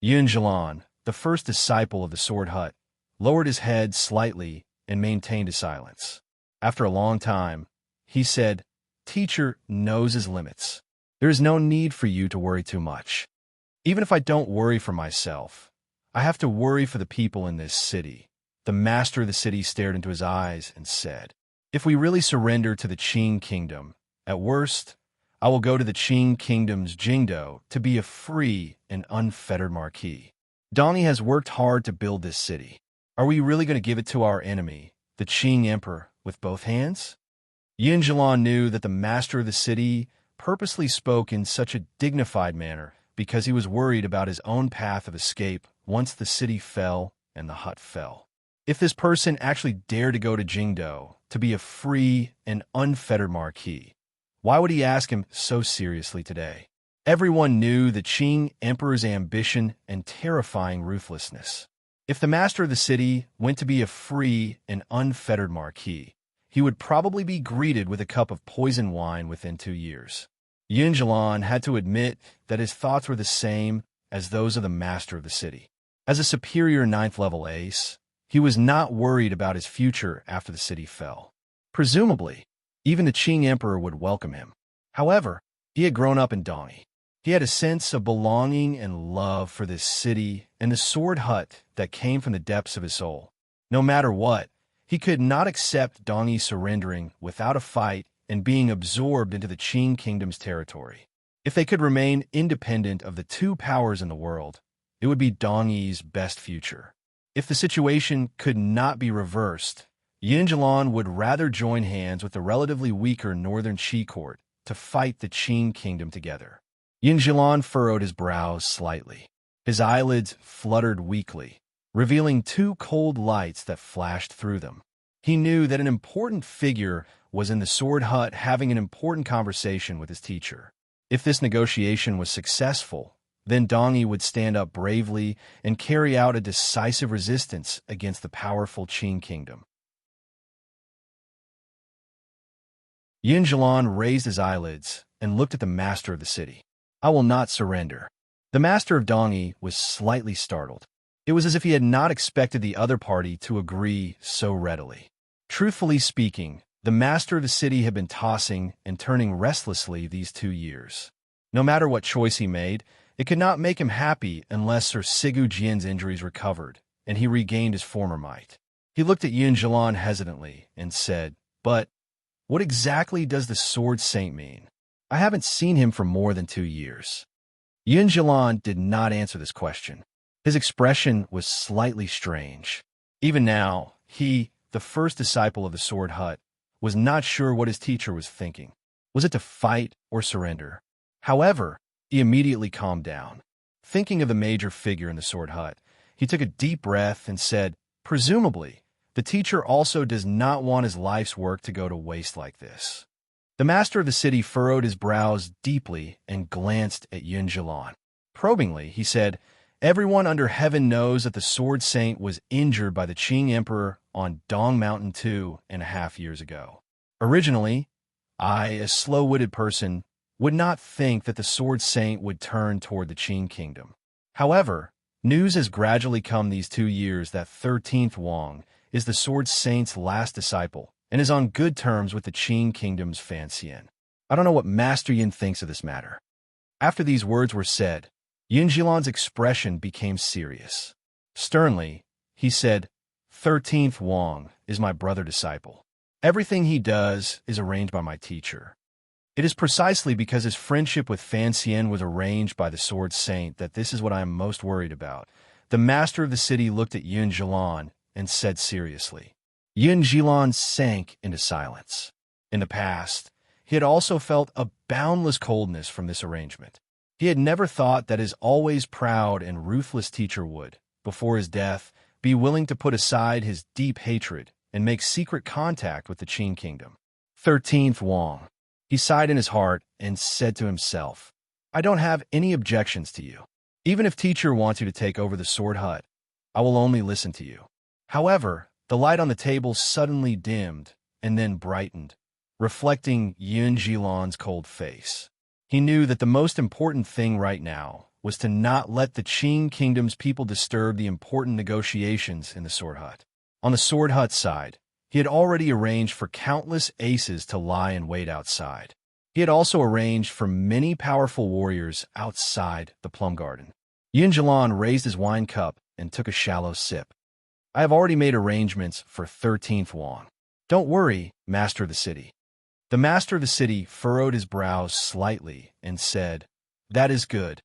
Yun Zhilan, the first disciple of the Sword Hut, lowered his head slightly and maintained a silence. After a long time, he said, "Teacher knows his limits. There is no need for you to worry too much. Even if I don't worry for myself, I have to worry for the people in this city." The master of the city stared into his eyes and said, "If we really surrender to the Qin Kingdom, at worst, I will go to the Qing Kingdom's Jingdo to be a free and unfettered marquis. Dongi has worked hard to build this city. Are we really going to give it to our enemy, the Qing Emperor, with both hands? Yin Zhilan knew that the master of the city purposely spoke in such a dignified manner because he was worried about his own path of escape once the city fell and the hut fell. If this person actually dared to go to Jingdo to be a free and unfettered marquis, why would he ask him so seriously today? Everyone knew the Qing Emperor's ambition and terrifying ruthlessness. If the master of the city went to be a free and unfettered marquis, he would probably be greeted with a cup of poison wine within 2 years. Yin Zhilan had to admit that his thoughts were the same as those of the master of the city. As a superior 9th-level ace, he was not worried about his future after the city fell. Presumably, even the Qing Emperor would welcome him. However, he had grown up in Dongi. He had a sense of belonging and love for this city and the sword hut that came from the depths of his soul. No matter what, he could not accept Dongi surrendering without a fight and being absorbed into the Qing Kingdom's territory. If they could remain independent of the two powers in the world, it would be Dongi's best future. If the situation could not be reversed, Yin Zhilan would rather join hands with the relatively weaker northern Qi court to fight the Qing Kingdom together. Yin Zhilan furrowed his brows slightly. His eyelids fluttered weakly, revealing 2 cold lights that flashed through them. He knew that an important figure was in the sword hut having an important conversation with his teacher. If this negotiation was successful, then Dongi would stand up bravely and carry out a decisive resistance against the powerful Qing Kingdom. Yin Zhilan raised his eyelids and looked at the master of the city. I will not surrender. The master of Dongi was slightly startled. It was as if he had not expected the other party to agree so readily. Truthfully speaking, the master of the city had been tossing and turning restlessly these 2 years. No matter what choice he made, it could not make him happy unless Sir Sigu Jian's injuries recovered and he regained his former might. He looked at Yin Zhilan hesitantly and said, "But what exactly does the Sword Saint mean? I haven't seen him for more than 2 years." Yin Zhilan did not answer this question. His expression was slightly strange. Even now, he, the first disciple of the Sword Hut, was not sure what his teacher was thinking. Was it to fight or surrender? However, he immediately calmed down. Thinking of the major figure in the Sword Hut, he took a deep breath and said, "Presumably, the teacher also does not want his life's work to go to waste like this." The master of the city furrowed his brows deeply and glanced at Yin Zhilan. Probingly, he said, "Everyone under heaven knows that the Sword Saint was injured by the Qing Emperor on Dong Mountain 2.5 years ago. Originally, I, a slow-witted person, would not think that the Sword Saint would turn toward the Qing Kingdom. However, news has gradually come these 2 years that 13th Wang is the Sword Saint's last disciple and is on good terms with the Qing Kingdom's Fan Xian. I don't know what Master Yin thinks of this matter." After these words were said, Yin Zhilan's expression became serious. Sternly, he said, 13th Wang is my brother disciple. Everything he does is arranged by my teacher. It is precisely because his friendship with Fan Xian was arranged by the Sword Saint that this is what I am most worried about. The master of the city looked at Yin Zhilan and said seriously. Yin Zhilan sank into silence. In the past, he had also felt a boundless coldness from this arrangement. He had never thought that his always proud and ruthless teacher would, before his death, be willing to put aside his deep hatred and make secret contact with the Qing Kingdom. 13th Wang. He sighed in his heart and said to himself, "I don't have any objections to you. Even if teacher wants you to take over the Sword Hut, I will only listen to you." However, the light on the table suddenly dimmed and then brightened, reflecting Yin Zhilan's cold face. He knew that the most important thing right now was to not let the Qing Kingdom's people disturb the important negotiations in the Sword Hut. On the Sword Hut side, he had already arranged for countless aces to lie in wait outside. He had also arranged for many powerful warriors outside the Plum Garden. Yin Zhilan raised his wine cup and took a shallow sip. "I have already made arrangements for 13th Wang. Don't worry, master of the city. The master of the city furrowed his brows slightly and said, "That is good.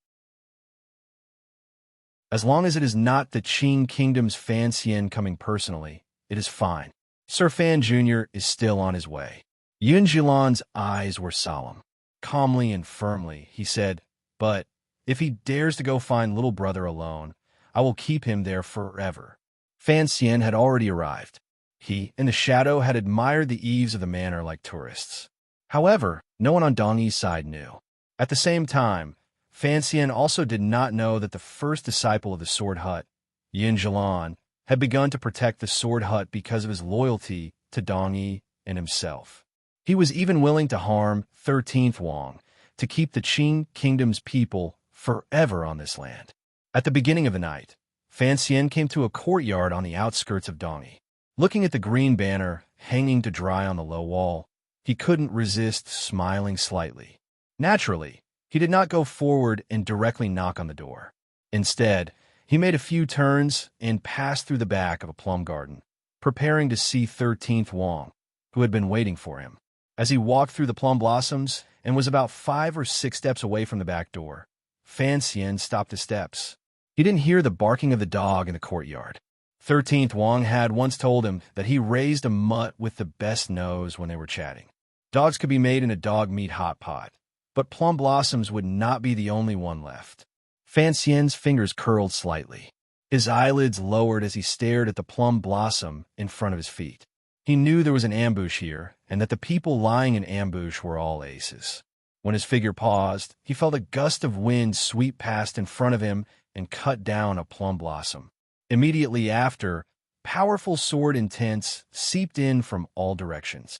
As long as it is not the Qing Kingdom's Fan Xian coming personally, it is fine. Sir Fan Jr. is still on his way." Yun Jilan's eyes were solemn. Calmly and firmly, he said, "But if he dares to go find little brother alone, I will keep him there forever." Fan Xian had already arrived. He and the shadow had admired the eaves of the manor like tourists. However, no one on Dong Yi's side knew. At the same time, Fan Xian also did not know that the first disciple of the Sword Hut, Yin Jilan, had begun to protect the Sword Hut because of his loyalty to Dong Yi and himself. He was even willing to harm 13th Wang to keep the Qing Kingdom's people forever on this land. At the beginning of the night, Fan Xian came to a courtyard on the outskirts of Dong Yi. Looking at the green banner hanging to dry on the low wall, he couldn't resist smiling slightly. Naturally, he did not go forward and directly knock on the door. Instead, he made a few turns and passed through the back of a plum garden, preparing to see 13th Wang, who had been waiting for him. As he walked through the plum blossoms and was about 5 or 6 steps away from the back door, Fan Xian stopped his steps. He didn't hear the barking of the dog in the courtyard. 13th Wang had once told him that he raised a mutt with the best nose when they were chatting. Dogs could be made in a dog meat hot pot, but plum blossoms would not be the only one left. Fan Xian's fingers curled slightly. His eyelids lowered as he stared at the plum blossom in front of his feet. He knew there was an ambush here, and that the people lying in ambush were all aces. When his figure paused, he felt a gust of wind sweep past in front of him and cut down a plum blossom. Immediately after, powerful sword intents seeped in from all directions.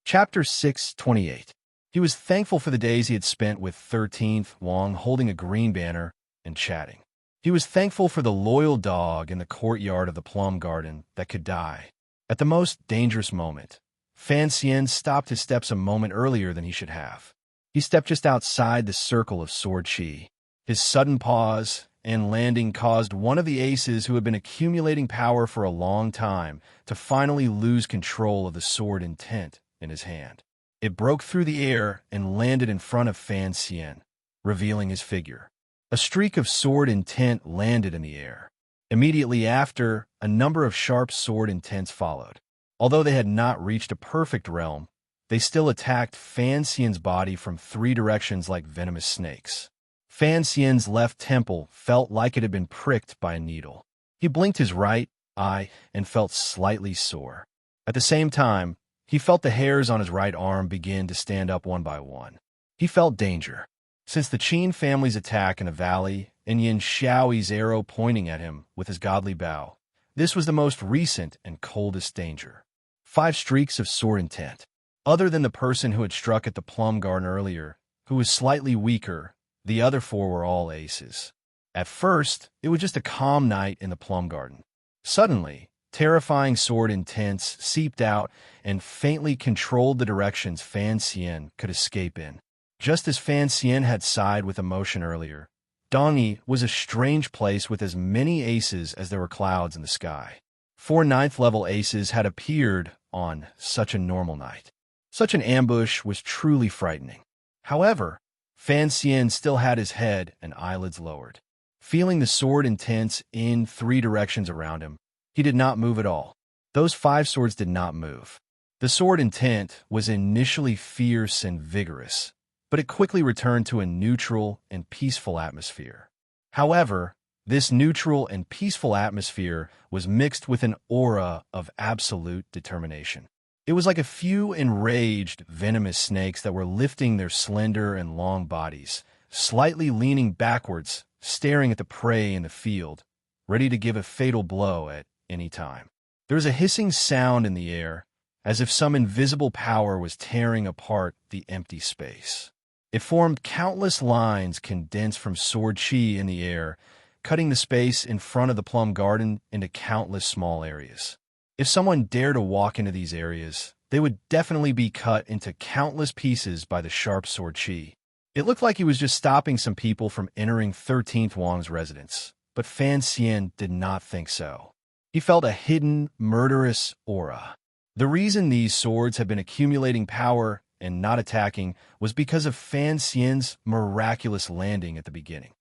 Chapter 628. He was thankful for the days he had spent with 13th Wang holding a green banner and chatting. He was thankful for the loyal dog in the courtyard of the plum garden that could die. At the most dangerous moment, Fan Xian stopped his steps a moment earlier than he should have. He stepped just outside the circle of sword chi. His sudden pause and landing caused one of the aces who had been accumulating power for a long time to finally lose control of the sword intent in his hand. It broke through the air and landed in front of Fan Xian, revealing his figure. A streak of sword intent landed in the air. Immediately after, a number of sharp sword intents followed. Although they had not reached a perfect realm, they still attacked Fan Xian's body from 3 directions like venomous snakes. Fan Xian's left temple felt like it had been pricked by a needle. He blinked his right eye and felt slightly sore. At the same time, he felt the hairs on his right arm begin to stand up one by one. He felt danger. Since the Qin family's attack in the valley and Yin Xiaoyi's arrow pointing at him with his godly bow, this was the most recent and coldest danger. 5 streaks of sword intent. Other than the person who had struck at the plum garden earlier, who was slightly weaker, the other 4 were all aces. At first, it was just a calm night in the plum garden. Suddenly, terrifying sword intents seeped out and faintly controlled the directions Fan Xian could escape in. Just as Fan Xian had sighed with emotion earlier, Dong Yi was a strange place with as many aces as there were clouds in the sky. 4 9th-level aces had appeared on such a normal night. Such an ambush was truly frightening. However, Fan Xian still had his head and eyelids lowered. Feeling the sword intents in 3 directions around him, he did not move at all. Those 5 swords did not move. The sword intent was initially fierce and vigorous, but it quickly returned to a neutral and peaceful atmosphere. However, this neutral and peaceful atmosphere was mixed with an aura of absolute determination. It was like a few enraged, venomous snakes that were lifting their slender and long bodies, slightly leaning backwards, staring at the prey in the field, ready to give a fatal blow at any time. There was a hissing sound in the air, as if some invisible power was tearing apart the empty space. It formed countless lines condensed from sword chi in the air, cutting the space in front of the plum garden into countless small areas. If someone dared to walk into these areas, they would definitely be cut into countless pieces by the sharp sword chi. It looked like he was just stopping some people from entering 13th Wang's residence, but Fan Xian did not think so. He felt a hidden, murderous aura. The reason these swords had been accumulating power and not attacking was because of Fan Xian's miraculous landing at the beginning.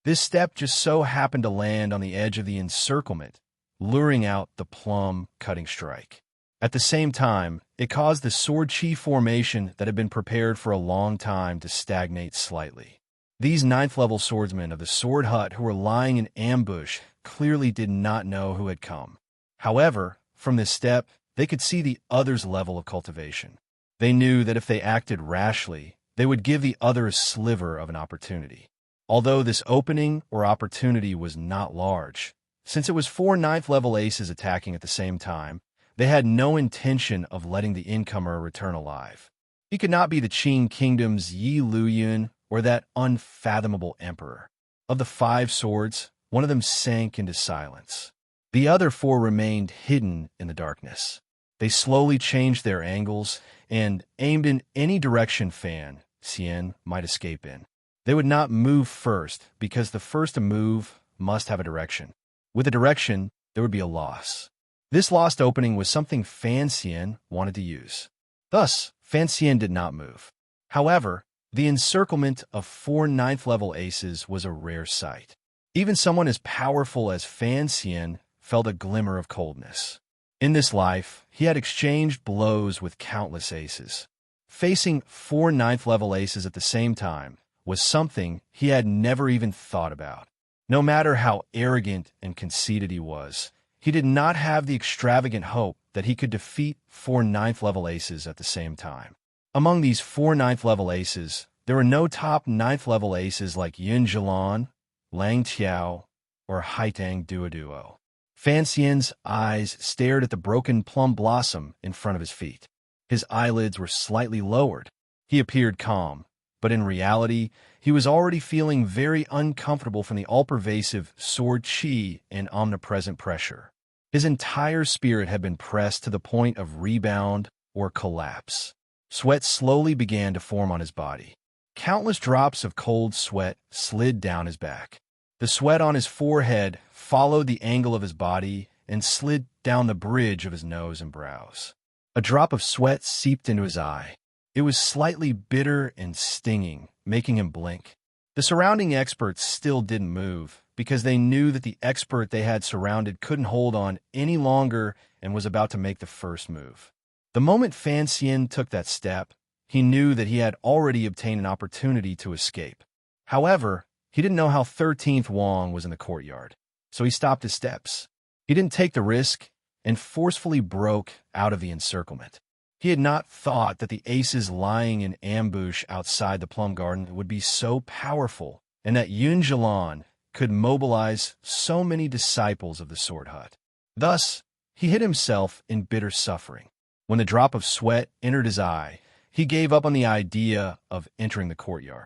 This step just so happened to land on the edge of the encirclement, luring out the plum-cutting strike. At the same time, it caused the sword chi formation that had been prepared for a long time to stagnate slightly. These 9th-level swordsmen of the Sword Hut who were lying in ambush clearly did not know who had come. However, from this step, they could see the other's level of cultivation. They knew that if they acted rashly, they would give the other a sliver of an opportunity. Although this opening or opportunity was not large, since it was 4 9th-level aces attacking at the same time, they had no intention of letting the incomer return alive. He could not be the Qing Kingdom's Yi Luyun or that unfathomable emperor. Of the 5 swords, one of them sank into silence. The other 4 remained hidden in the darkness. They slowly changed their angles and aimed in any direction Fan Xian might escape in. They would not move first because the first to move must have a direction. With a direction, there would be a loss. This lost opening was something Fan Xian wanted to use. Thus, Fan Xian did not move. However, the encirclement of 4 9th-level aces was a rare sight. Even someone as powerful as Fan Xian felt a glimmer of coldness. In this life, he had exchanged blows with countless aces. Facing 4 9th-level aces at the same time was something he had never even thought about. No matter how arrogant and conceited he was, he did not have the extravagant hope that he could defeat 4 9th-level aces at the same time. Among these 4 9th-level aces, there were no top 9th-level aces like Yun Zhilan, Lang Tiao, or Haitang Duoduo. Fan Xian's eyes stared at the broken plum blossom in front of his feet. His eyelids were slightly lowered. He appeared calm, but in reality, he was already feeling very uncomfortable from the all-pervasive sword chi and omnipresent pressure. His entire spirit had been pressed to the point of rebound or collapse. Sweat slowly began to form on his body. Countless drops of cold sweat slid down his back. The sweat on his forehead followed the angle of his body and slid down the bridge of his nose and brows. A drop of sweat seeped into his eye. It was slightly bitter and stinging, making him blink. The surrounding experts still didn't move because they knew that the expert they had surrounded couldn't hold on any longer and was about to make the first move. The moment Fan Xian took that step, he knew that he had already obtained an opportunity to escape. However, he didn't know how 13th Wang was in the courtyard, so he stopped his steps. He didn't take the risk and forcefully broke out of the encirclement. He had not thought that the aces lying in ambush outside the plum garden would be so powerful and that Yun Zhilan could mobilize so many disciples of the Sword Hut. Thus, he hid himself in bitter suffering. When the drop of sweat entered his eye, he gave up on the idea of entering the courtyard.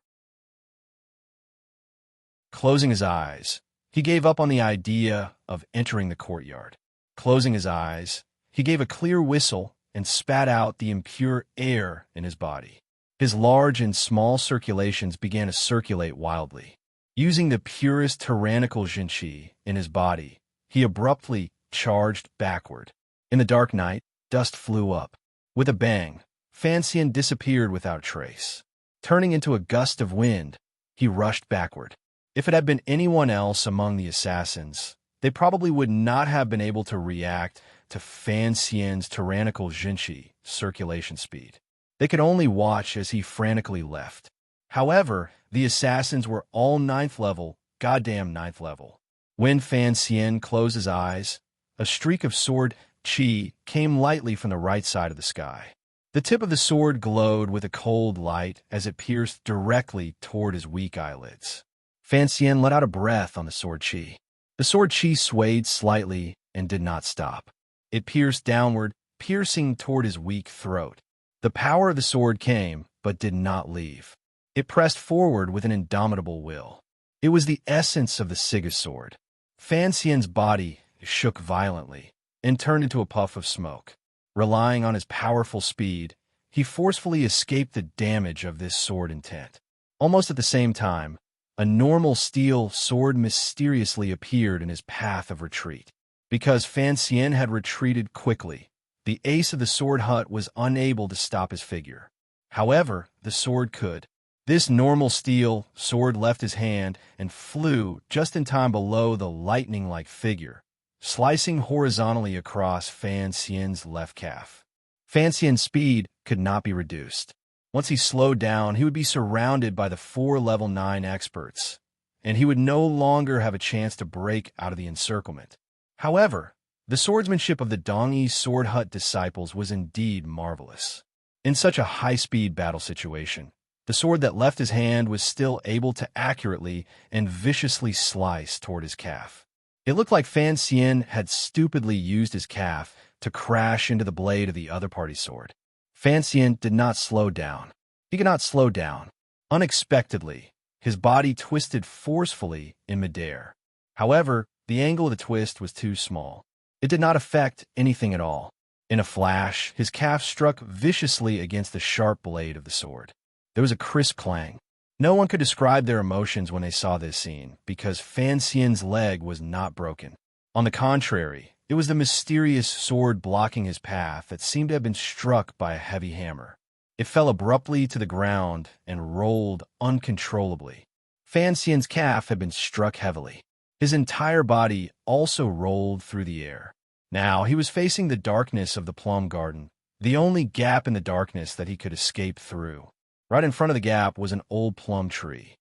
Closing his eyes, he gave up on the idea of entering the courtyard. Closing his eyes, he gave a clear whistle and spat out the impure air in his body. His large and small circulations began to circulate wildly. Using the purest tyrannical jinqi in his body, he abruptly charged backward. In the dark night, dust flew up. With a bang, Fan Xian disappeared without trace. Turning into a gust of wind, he rushed backward. If it had been anyone else among the assassins, they probably would not have been able to react to Fan Xian's tyrannical jinqi circulation speed. They could only watch as he frantically left. However, the assassins were all 9th level, goddamn 9th level. When Fan Xian closed his eyes, a streak of sword chi came lightly from the right side of the sky. The tip of the sword glowed with a cold light as it pierced directly toward his weak eyelids. Fan Xian let out a breath on the sword chi. The sword chi swayed slightly and did not stop. It pierced downward, piercing toward his weak throat. The power of the sword came, but did not leave. It pressed forward with an indomitable will. It was the essence of the Siga sword. Fan Xian's body shook violently and turned into a puff of smoke. Relying on his powerful speed, he forcefully escaped the damage of this sword intent. Almost at the same time, a normal steel sword mysteriously appeared in his path of retreat. Because Fan Xian had retreated quickly, the ace of the sword hut was unable to stop his figure. However, the sword could. This normal steel sword left his hand and flew just in time below the lightning-like figure, slicing horizontally across Fan Xian's left calf. Fan Xian's speed could not be reduced. Once he slowed down, he would be surrounded by the 4 level 9 experts, and he would no longer have a chance to break out of the encirclement. However, the swordsmanship of the Dongyi Sword Hut disciples was indeed marvelous. In such a high-speed battle situation, the sword that left his hand was still able to accurately and viciously slice toward his calf. It looked like Fan Xian had stupidly used his calf to crash into the blade of the other party's sword. Fan Xian did not slow down. He could not slow down. Unexpectedly, his body twisted forcefully in midair. However, the angle of the twist was too small. It did not affect anything at all. In a flash, his calf struck viciously against the sharp blade of the sword. There was a crisp clang. No one could describe their emotions when they saw this scene, because Fan Xian's leg was not broken. On the contrary, it was the mysterious sword blocking his path that seemed to have been struck by a heavy hammer. It fell abruptly to the ground and rolled uncontrollably. Fan Xian's calf had been struck heavily. His entire body also rolled through the air. Now he was facing the darkness of the plum garden, the only gap in the darkness that he could escape through. Right in front of the gap was an old plum tree.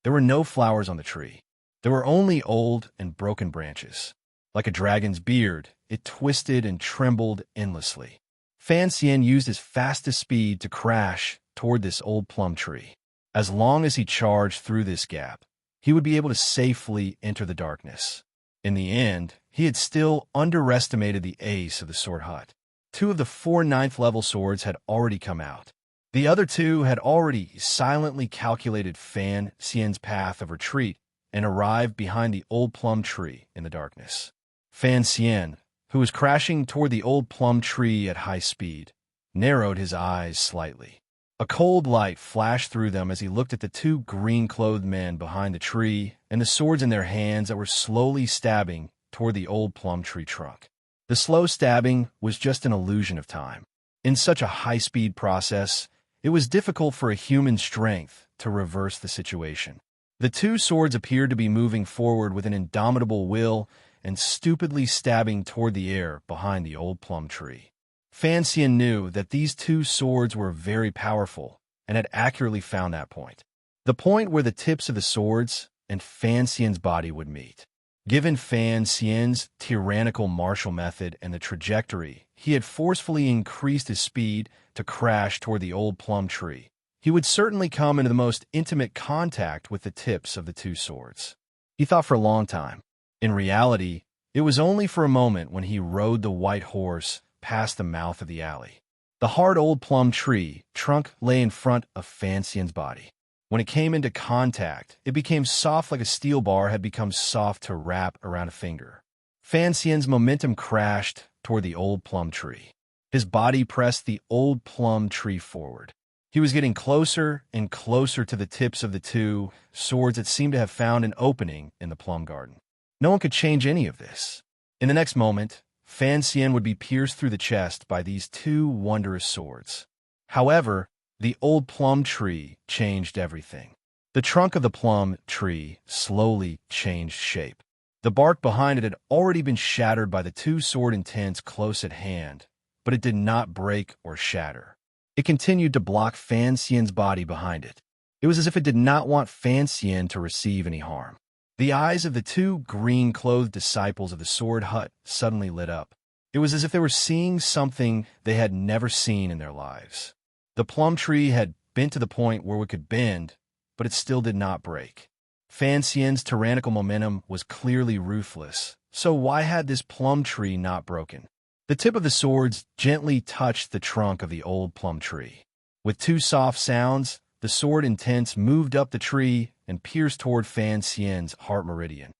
There were no flowers on the tree. There were only old and broken branches. Like a dragon's beard, it twisted and trembled endlessly. Fan Xian used his fastest speed to crash toward this old plum tree. As long as he charged through this gap, he would be able to safely enter the darkness. In the end, he had still underestimated the ace of the sword hut. 2 of the 4 9th-level swords had already come out. The other 2 had already silently calculated Fan Xian's path of retreat and arrived behind the old plum tree in the darkness. Fan Xian, who was crashing toward the old plum tree at high speed, narrowed his eyes slightly. A cold light flashed through them as he looked at the 2 green-clothed men behind the tree and the swords in their hands that were slowly stabbing toward the old plum tree trunk. The slow stabbing was just an illusion of time. In such a high-speed process, it was difficult for a human strength to reverse the situation. The 2 swords appeared to be moving forward with an indomitable will and stupidly stabbing toward the air behind the old plum tree. Fan Xian knew that these 2 swords were very powerful and had accurately found that point. The point where the tips of the swords and Fan Xian's body would meet. Given Fan Xian's tyrannical martial method and the trajectory, he had forcefully increased his speed to crash toward the old plum tree. He would certainly come into the most intimate contact with the tips of the 2 swords. He thought for a long time. In reality, it was only for a moment when he rode the white horse past the mouth of the alley. The hard old plum tree trunk lay in front of Fan Xian's body. When it came into contact, it became soft like a steel bar had become soft to wrap around a finger. Fan Xian's momentum crashed toward the old plum tree. His body pressed the old plum tree forward. He was getting closer and closer to the tips of the 2 swords that seemed to have found an opening in the plum garden. No one could change any of this. In the next moment, Fan Xian would be pierced through the chest by these 2 wondrous swords. However, the old plum tree changed everything. The trunk of the plum tree slowly changed shape. The bark behind it had already been shattered by the 2 sword intents close at hand, but it did not break or shatter. It continued to block Fan Xian's body behind it. It was as if it did not want Fan Xian to receive any harm. The eyes of the 2 green-clothed disciples of the sword hut suddenly lit up. It was as if they were seeing something they had never seen in their lives. The plum tree had bent to the point where it could bend, but it still did not break. Fan Xian's tyrannical momentum was clearly ruthless, so why had this plum tree not broken? The tip of the swords gently touched the trunk of the old plum tree. With 2 soft sounds, the sword intents moved up the tree and pierced toward Fan Xian's heart meridian.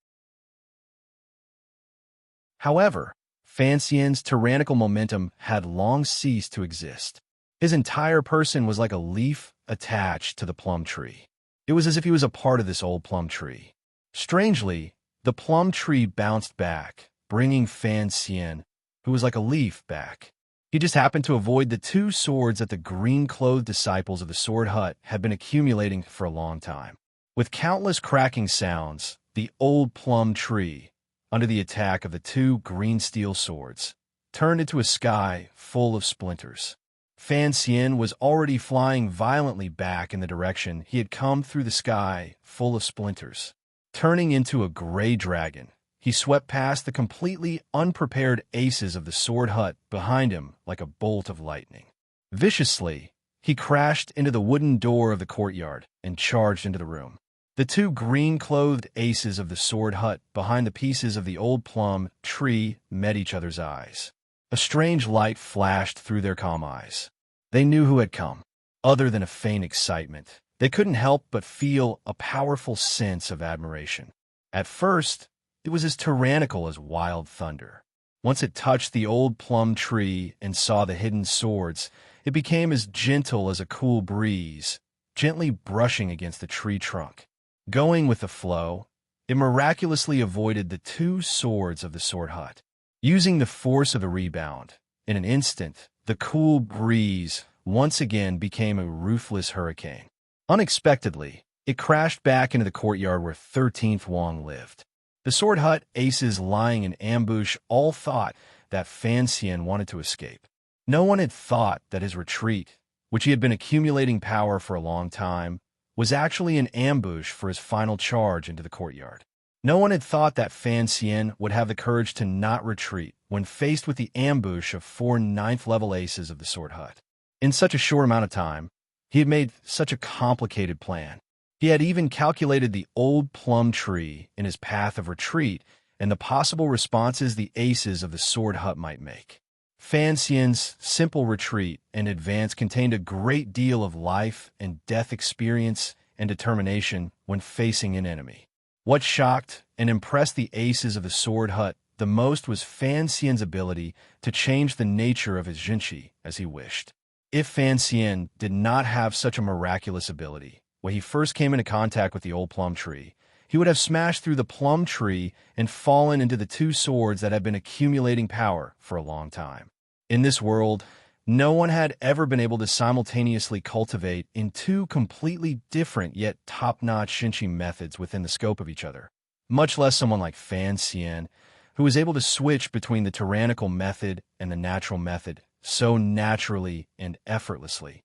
However, Fan Xian's tyrannical momentum had long ceased to exist. His entire person was like a leaf attached to the plum tree. It was as if he was a part of this old plum tree. Strangely, the plum tree bounced back, bringing Fan Xian, who was like a leaf, back. He just happened to avoid the two swords that the green-clothed disciples of the Sword Hut had been accumulating for a long time. With countless cracking sounds, the old plum tree, under the attack of the two green steel swords, turned into a sky full of splinters. Fan Xian was already flying violently back in the direction he had come through the sky full of splinters. Turning into a gray dragon, he swept past the completely unprepared aces of the Sword Hut behind him like a bolt of lightning. Viciously, he crashed into the wooden door of the courtyard and charged into the room. The two green-clothed aces of the Sword Hut behind the pieces of the old plum tree met each other's eyes. A strange light flashed through their calm eyes. They knew who had come. Other than a faint excitement, they couldn't help but feel a powerful sense of admiration. At first, it was as tyrannical as wild thunder. Once it touched the old plum tree and saw the hidden swords, it became as gentle as a cool breeze, gently brushing against the tree trunk. Going with the flow, it miraculously avoided the two swords of the Sword Hut. Using the force of the rebound, in an instant, the cool breeze once again became a ruthless hurricane. Unexpectedly, it crashed back into the courtyard where 13th Wong lived. The Sword Hut aces lying in ambush all thought that Fan Xian wanted to escape. No one had thought that his retreat, which he had been accumulating power for a long time, was actually an ambush for his final charge into the courtyard. No one had thought that Fan Xian would have the courage to not retreat when faced with the ambush of 4 9th-level aces of the Sword Hut. In such a short amount of time, he had made such a complicated plan. He had even calculated the old plum tree in his path of retreat and the possible responses the aces of the Sword Hut might make. Fan Xian's simple retreat and advance contained a great deal of life and death experience and determination when facing an enemy. What shocked and impressed the aces of the Sword Hut the most was Fan Xian's ability to change the nature of his Jinshi as he wished. If Fan Xian did not have such a miraculous ability, when he first came into contact with the old plum tree, he would have smashed through the plum tree and fallen into the two swords that had been accumulating power for a long time. In this world, no one had ever been able to simultaneously cultivate in two completely different yet top-notch Shinshi methods within the scope of each other, much less someone like Fan Xian, who was able to switch between the tyrannical method and the natural method so naturally and effortlessly.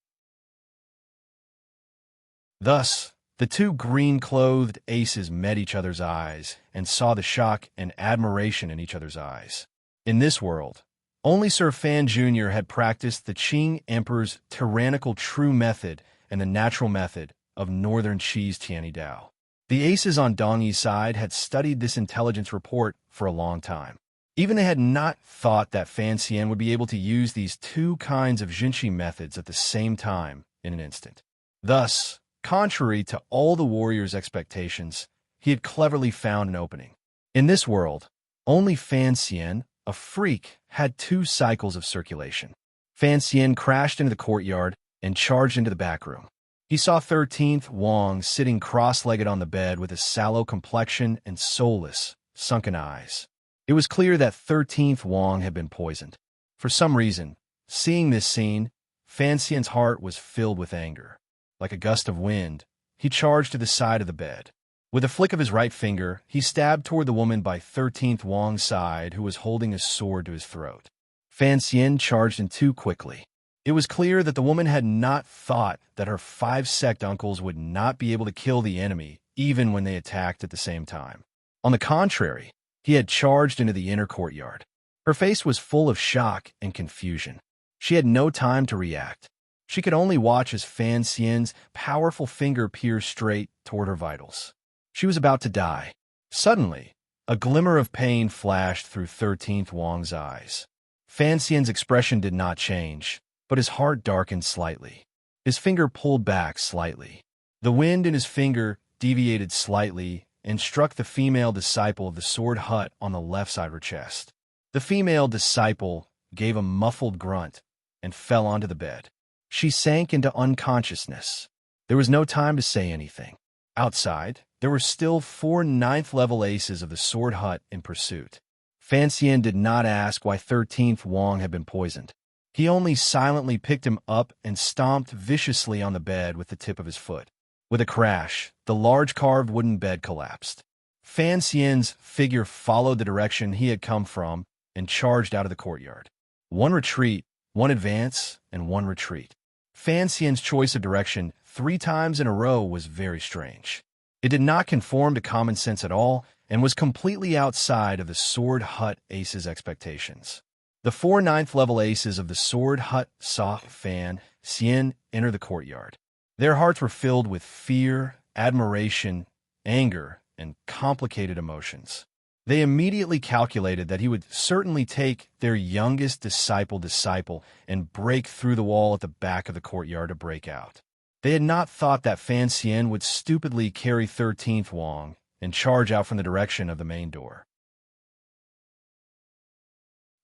Thus, the two green-clothed aces met each other's eyes and saw the shock and admiration in each other's eyes. In this world, only Sir Fan Jr. had practiced the Qing Emperor's tyrannical true method and the natural method of Northern Qi's Tianyi Dao. The aces on Dongyi's side had studied this intelligence report for a long time. Even they had not thought that Fan Xian would be able to use these two kinds of Jinshi methods at the same time in an instant. Thus, contrary to all the warrior's expectations, he had cleverly found an opening. In this world, only Fan Xian, a freak, had 2 cycles of circulation. Fan Xian crashed into the courtyard and charged into the back room. He saw 13th Wong sitting cross-legged on the bed with a sallow complexion and soulless, sunken eyes. It was clear that 13th Wong had been poisoned. For some reason, seeing this scene, Fan Xian's heart was filled with anger. Like a gust of wind, he charged to the side of the bed. With a flick of his right finger, he stabbed toward the woman by 13th Wong's side, who was holding a sword to his throat. Fan Xian charged in too quickly. It was clear that the woman had not thought that her 5 sect uncles would not be able to kill the enemy, even when they attacked at the same time. On the contrary, he had charged into the inner courtyard. Her face was full of shock and confusion. She had no time to react. She could only watch as Fan Xian's powerful finger pierced straight toward her vitals. She was about to die. Suddenly, a glimmer of pain flashed through 13th Wong's eyes. Fan Xian's expression did not change, but his heart darkened slightly. His finger pulled back slightly. The wind in his finger deviated slightly and struck the female disciple of the Sword Hut on the left side of her chest. The female disciple gave a muffled grunt and fell onto the bed. she sank into unconsciousness. There was no time to say anything. Outside, there were still 4 ninth-level aces of the Sword Hut in pursuit. Fan Xian did not ask why 13th Wang had been poisoned. He only silently picked him up and stomped viciously on the bed with the tip of his foot. With a crash, the large carved wooden bed collapsed. Fan Xian's figure followed the direction he had come from and charged out of the courtyard. 1 retreat, 1 advance, and 1 retreat. Fan Xian's choice of direction 3 times in a row was very strange. It did not conform to common sense at all and was completely outside of the Sword Hut Ace's expectations. The 4 ninth-level aces of the Sword Hut saw Fan Xian enter the courtyard. Their hearts were filled with fear, admiration, anger, and complicated emotions. They immediately calculated that he would certainly take their youngest disciple and break through the wall at the back of the courtyard to break out. They had not thought that Fan Xian would stupidly carry 13th Wang and charge out from the direction of the main door.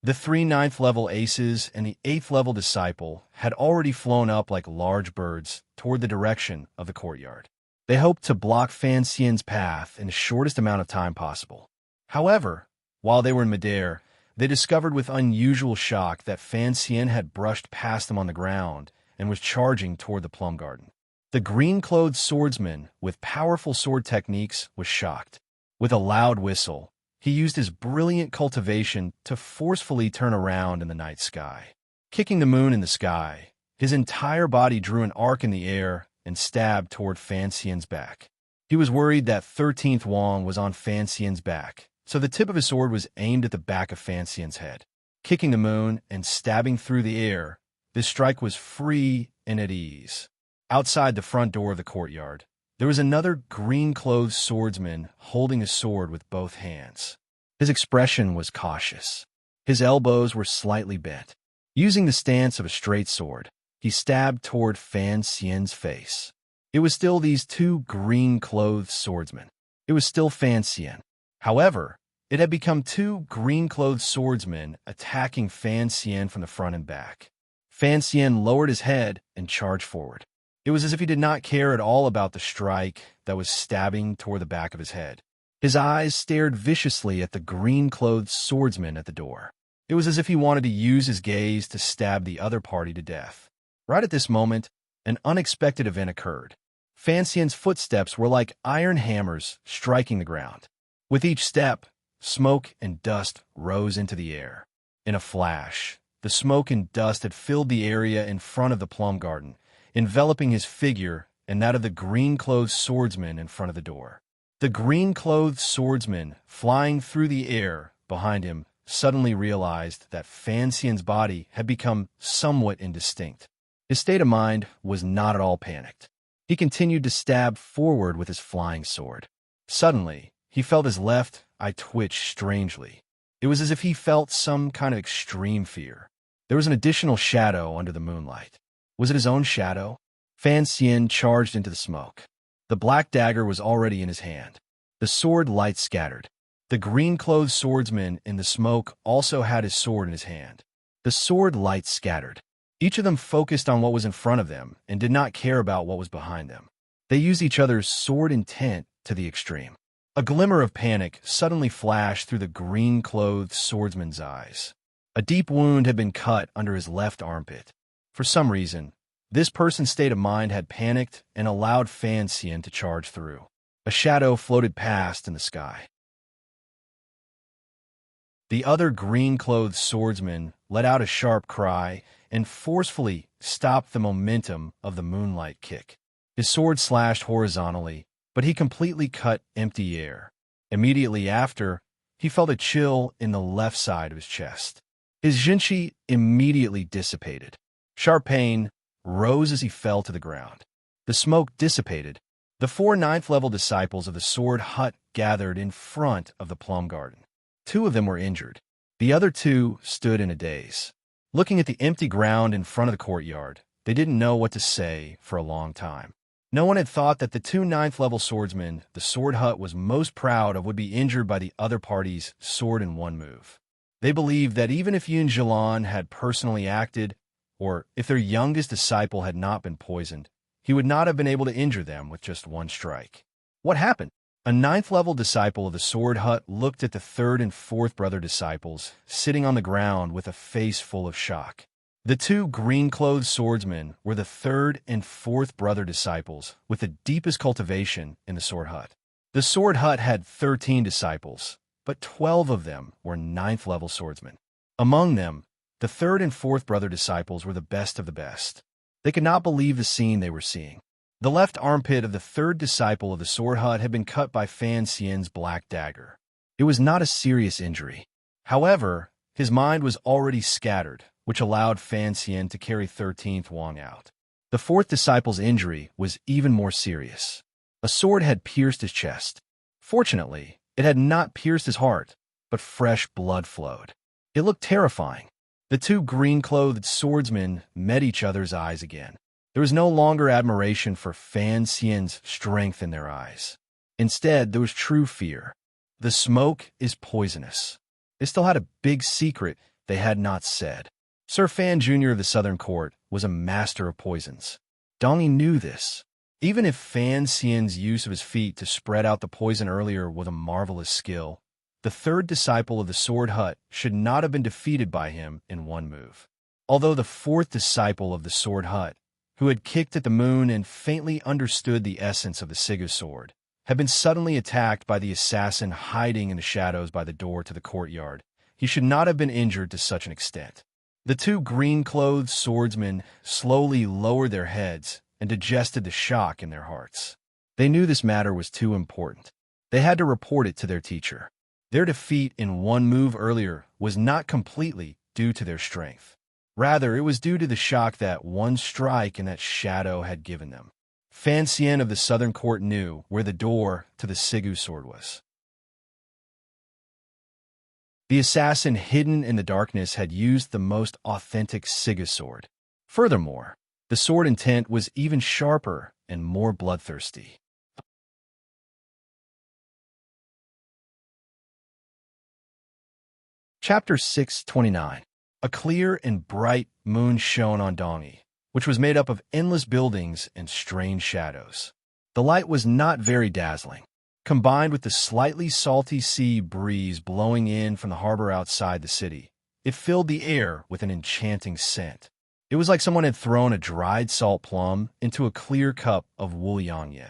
The 3 ninth-level aces and the 8th-level disciple had already flown up like large birds toward the direction of the courtyard. They hoped to block Fan Xian's path in the shortest amount of time possible. However, while they were in midair, they discovered with unusual shock that Fan Xian had brushed past them on the ground and was charging toward the plum garden. The green-clothed swordsman with powerful sword techniques was shocked. With a loud whistle, he used his brilliant cultivation to forcefully turn around in the night sky. Kicking the moon in the sky, his entire body drew an arc in the air and stabbed toward Fan Xian's back. He was worried that 13th Wang was on Fan Xian's back, so the tip of his sword was aimed at the back of Fan Xian's head. Kicking the moon and stabbing through the air, this strike was free and at ease. Outside the front door of the courtyard, there was another green-clothed swordsman holding a sword with both hands. His expression was cautious. His elbows were slightly bent. Using the stance of a straight sword, he stabbed toward Fan Xian's face. It was still these 2 green-clothed swordsmen. It was still Fan Xian. However, it had become 2 green-clothed swordsmen attacking Fan Xian from the front and back. Fan Xian lowered his head and charged forward. It was as if he did not care at all about the strike that was stabbing toward the back of his head. His eyes stared viciously at the green-clothed swordsman at the door. It was as if he wanted to use his gaze to stab the other party to death. Right at this moment, an unexpected event occurred. Fan Xian's footsteps were like iron hammers striking the ground. With each step, smoke and dust rose into the air. In a flash, the smoke and dust had filled the area in front of the plum garden, enveloping his figure and that of the green-clothed swordsman in front of the door. The green-clothed swordsman, flying through the air behind him, suddenly realized that Fan Xian's body had become somewhat indistinct. His state of mind was not at all panicked. He continued to stab forward with his flying sword. Suddenly, he felt his left eye twitch strangely. It was as if he felt some kind of extreme fear. There was an additional shadow under the moonlight. Was it his own shadow? Fan Xian charged into the smoke. The black dagger was already in his hand. The sword light scattered. The green-clothed swordsman in the smoke also had his sword in his hand. The sword light scattered. Each of them focused on what was in front of them and did not care about what was behind them. They used each other's sword intent to the extreme. A glimmer of panic suddenly flashed through the green-clothed swordsman's eyes. A deep wound had been cut under his left armpit. For some reason, this person's state of mind had panicked and allowed Fan Xian to charge through. A shadow floated past in the sky. The other green-clothed swordsman let out a sharp cry and forcefully stopped the momentum of the moonlight kick. His sword slashed horizontally, but he completely cut empty air. Immediately after, he felt a chill in the left side of his chest. His jinqi immediately dissipated. Sharp pain rose as he fell to the ground. The smoke dissipated. The 4 ninth-level disciples of the Sword Hut gathered in front of the plum garden. 2 of them were injured. The other 2 stood in a daze. Looking at the empty ground in front of the courtyard, they didn't know what to say for a long time. No one had thought that the 2 ninth-level swordsmen the Sword Hut was most proud of would be injured by the other party's sword in one move. They believed that even if Yun Jilan had personally acted, or if their youngest disciple had not been poisoned, he would not have been able to injure them with just one strike. What happened? A ninth-level disciple of the Sword Hut looked at the third and fourth brother disciples, sitting on the ground with a face full of shock. The two green-clothed swordsmen were the third and fourth brother disciples with the deepest cultivation in the Sword Hut. The Sword Hut had 13 disciples, but 12 of them were ninth-level swordsmen. Among them, the third and fourth brother disciples were the best of the best. They could not believe the scene they were seeing. The left armpit of the third disciple of the Sword Hut had been cut by Fan Xian's black dagger. It was not a serious injury. However, his mind was already scattered, which allowed Fan Xian to carry 13th Wang out. The fourth disciple's injury was even more serious. A sword had pierced his chest. Fortunately, it had not pierced his heart, but fresh blood flowed. It looked terrifying. The two green-clothed swordsmen met each other's eyes again. There was no longer admiration for Fan Xian's strength in their eyes. Instead, there was true fear. The smoke is poisonous. They still had a big secret they had not said. Sir Fan Jr. of the Southern Court was a master of poisons. Dong Yi knew this. Even if Fan Xian's use of his feet to spread out the poison earlier was a marvelous skill, the third disciple of the Sword Hut should not have been defeated by him in one move. Although the fourth disciple of the Sword Hut, who had kicked at the moon and faintly understood the essence of the Sigu sword, had been suddenly attacked by the assassin hiding in the shadows by the door to the courtyard, he should not have been injured to such an extent. The two green-clothed swordsmen slowly lowered their heads and digested the shock in their hearts. They knew this matter was too important. They had to report it to their teacher. Their defeat in one move earlier was not completely due to their strength. Rather, it was due to the shock that one strike in that shadow had given them. Fan Xian of the Southern Court knew where the door to the Sigu sword was. The assassin hidden in the darkness had used the most authentic Sigu sword. Furthermore, the sword intent was even sharper and more bloodthirsty. Chapter 629. A clear and bright moon shone on Dong Yi, which was made up of endless buildings and strange shadows. The light was not very dazzling. Combined with the slightly salty sea breeze blowing in from the harbor outside the city, it filled the air with an enchanting scent. It was like someone had thrown a dried salt plum into a clear cup of wuyangye.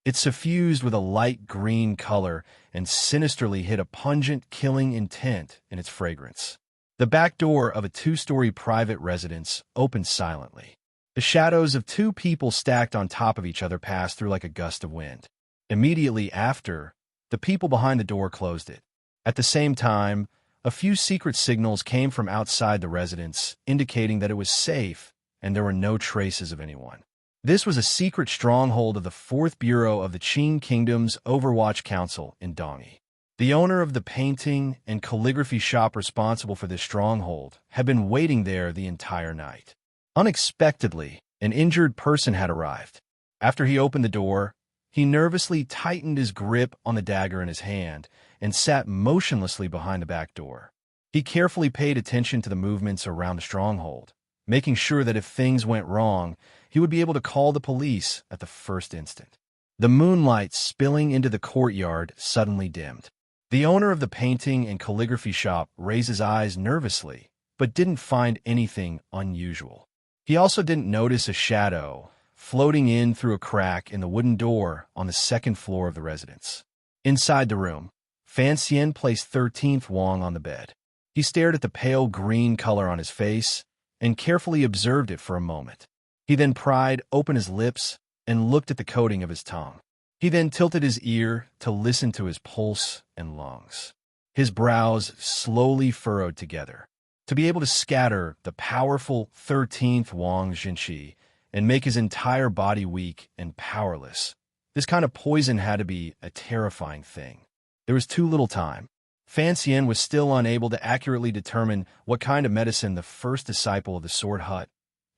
It suffused with a light green color and sinisterly hid a pungent, killing intent in its fragrance. The back door of a two-story private residence opened silently. The shadows of two people stacked on top of each other passed through like a gust of wind. Immediately after, the people behind the door closed it. At the same time, a few secret signals came from outside the residence, indicating that it was safe and there were no traces of anyone. This was a secret stronghold of the 4th Bureau of the Qing Kingdom's Overwatch Council in Dong Yi. The owner of the painting and calligraphy shop responsible for this stronghold had been waiting there the entire night. Unexpectedly, an injured person had arrived. After he opened the door, he nervously tightened his grip on the dagger in his hand and sat motionlessly behind the back door. He carefully paid attention to the movements around the stronghold, making sure that if things went wrong, he would be able to call the police at the first instant. The moonlight spilling into the courtyard suddenly dimmed. The owner of the painting and calligraphy shop raised his eyes nervously, but didn't find anything unusual. He also didn't notice a shadow floating in through a crack in the wooden door on the 2nd floor of the residence. Inside the room, Fan Xian placed 13th Wang on the bed. He stared at the pale green color on his face and carefully observed it for a moment. He then pried open his lips and looked at the coating of his tongue. He then tilted his ear to listen to his pulse and lungs. His brows slowly furrowed together. To be able to scatter the powerful 13th Wang Jinqi and make his entire body weak and powerless, this kind of poison had to be a terrifying thing. There was too little time. Fan Xian was still unable to accurately determine what kind of medicine the first disciple of the Sword Hut,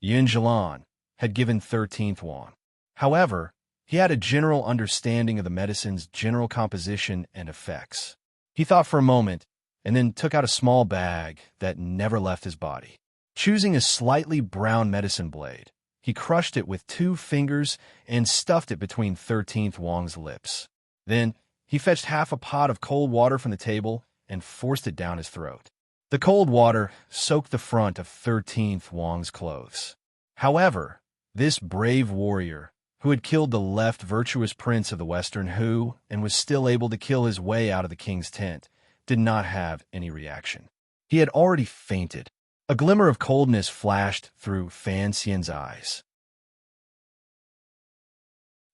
Yin Zhilan, had given 13th Wang. However, he had a general understanding of the medicine's general composition and effects. He thought for a moment, and then took out a small bag that never left his body. Choosing a slightly brown medicine blade, he crushed it with 2 fingers and stuffed it between 13th Wong's lips. Then, he fetched half a pot of cold water from the table and forced it down his throat. The cold water soaked the front of 13th Wong's clothes. However, this brave warrior, who had killed the left virtuous prince of the Western Hu and was still able to kill his way out of the king's tent, did not have any reaction. He had already fainted. A glimmer of coldness flashed through Fan Xian's eyes.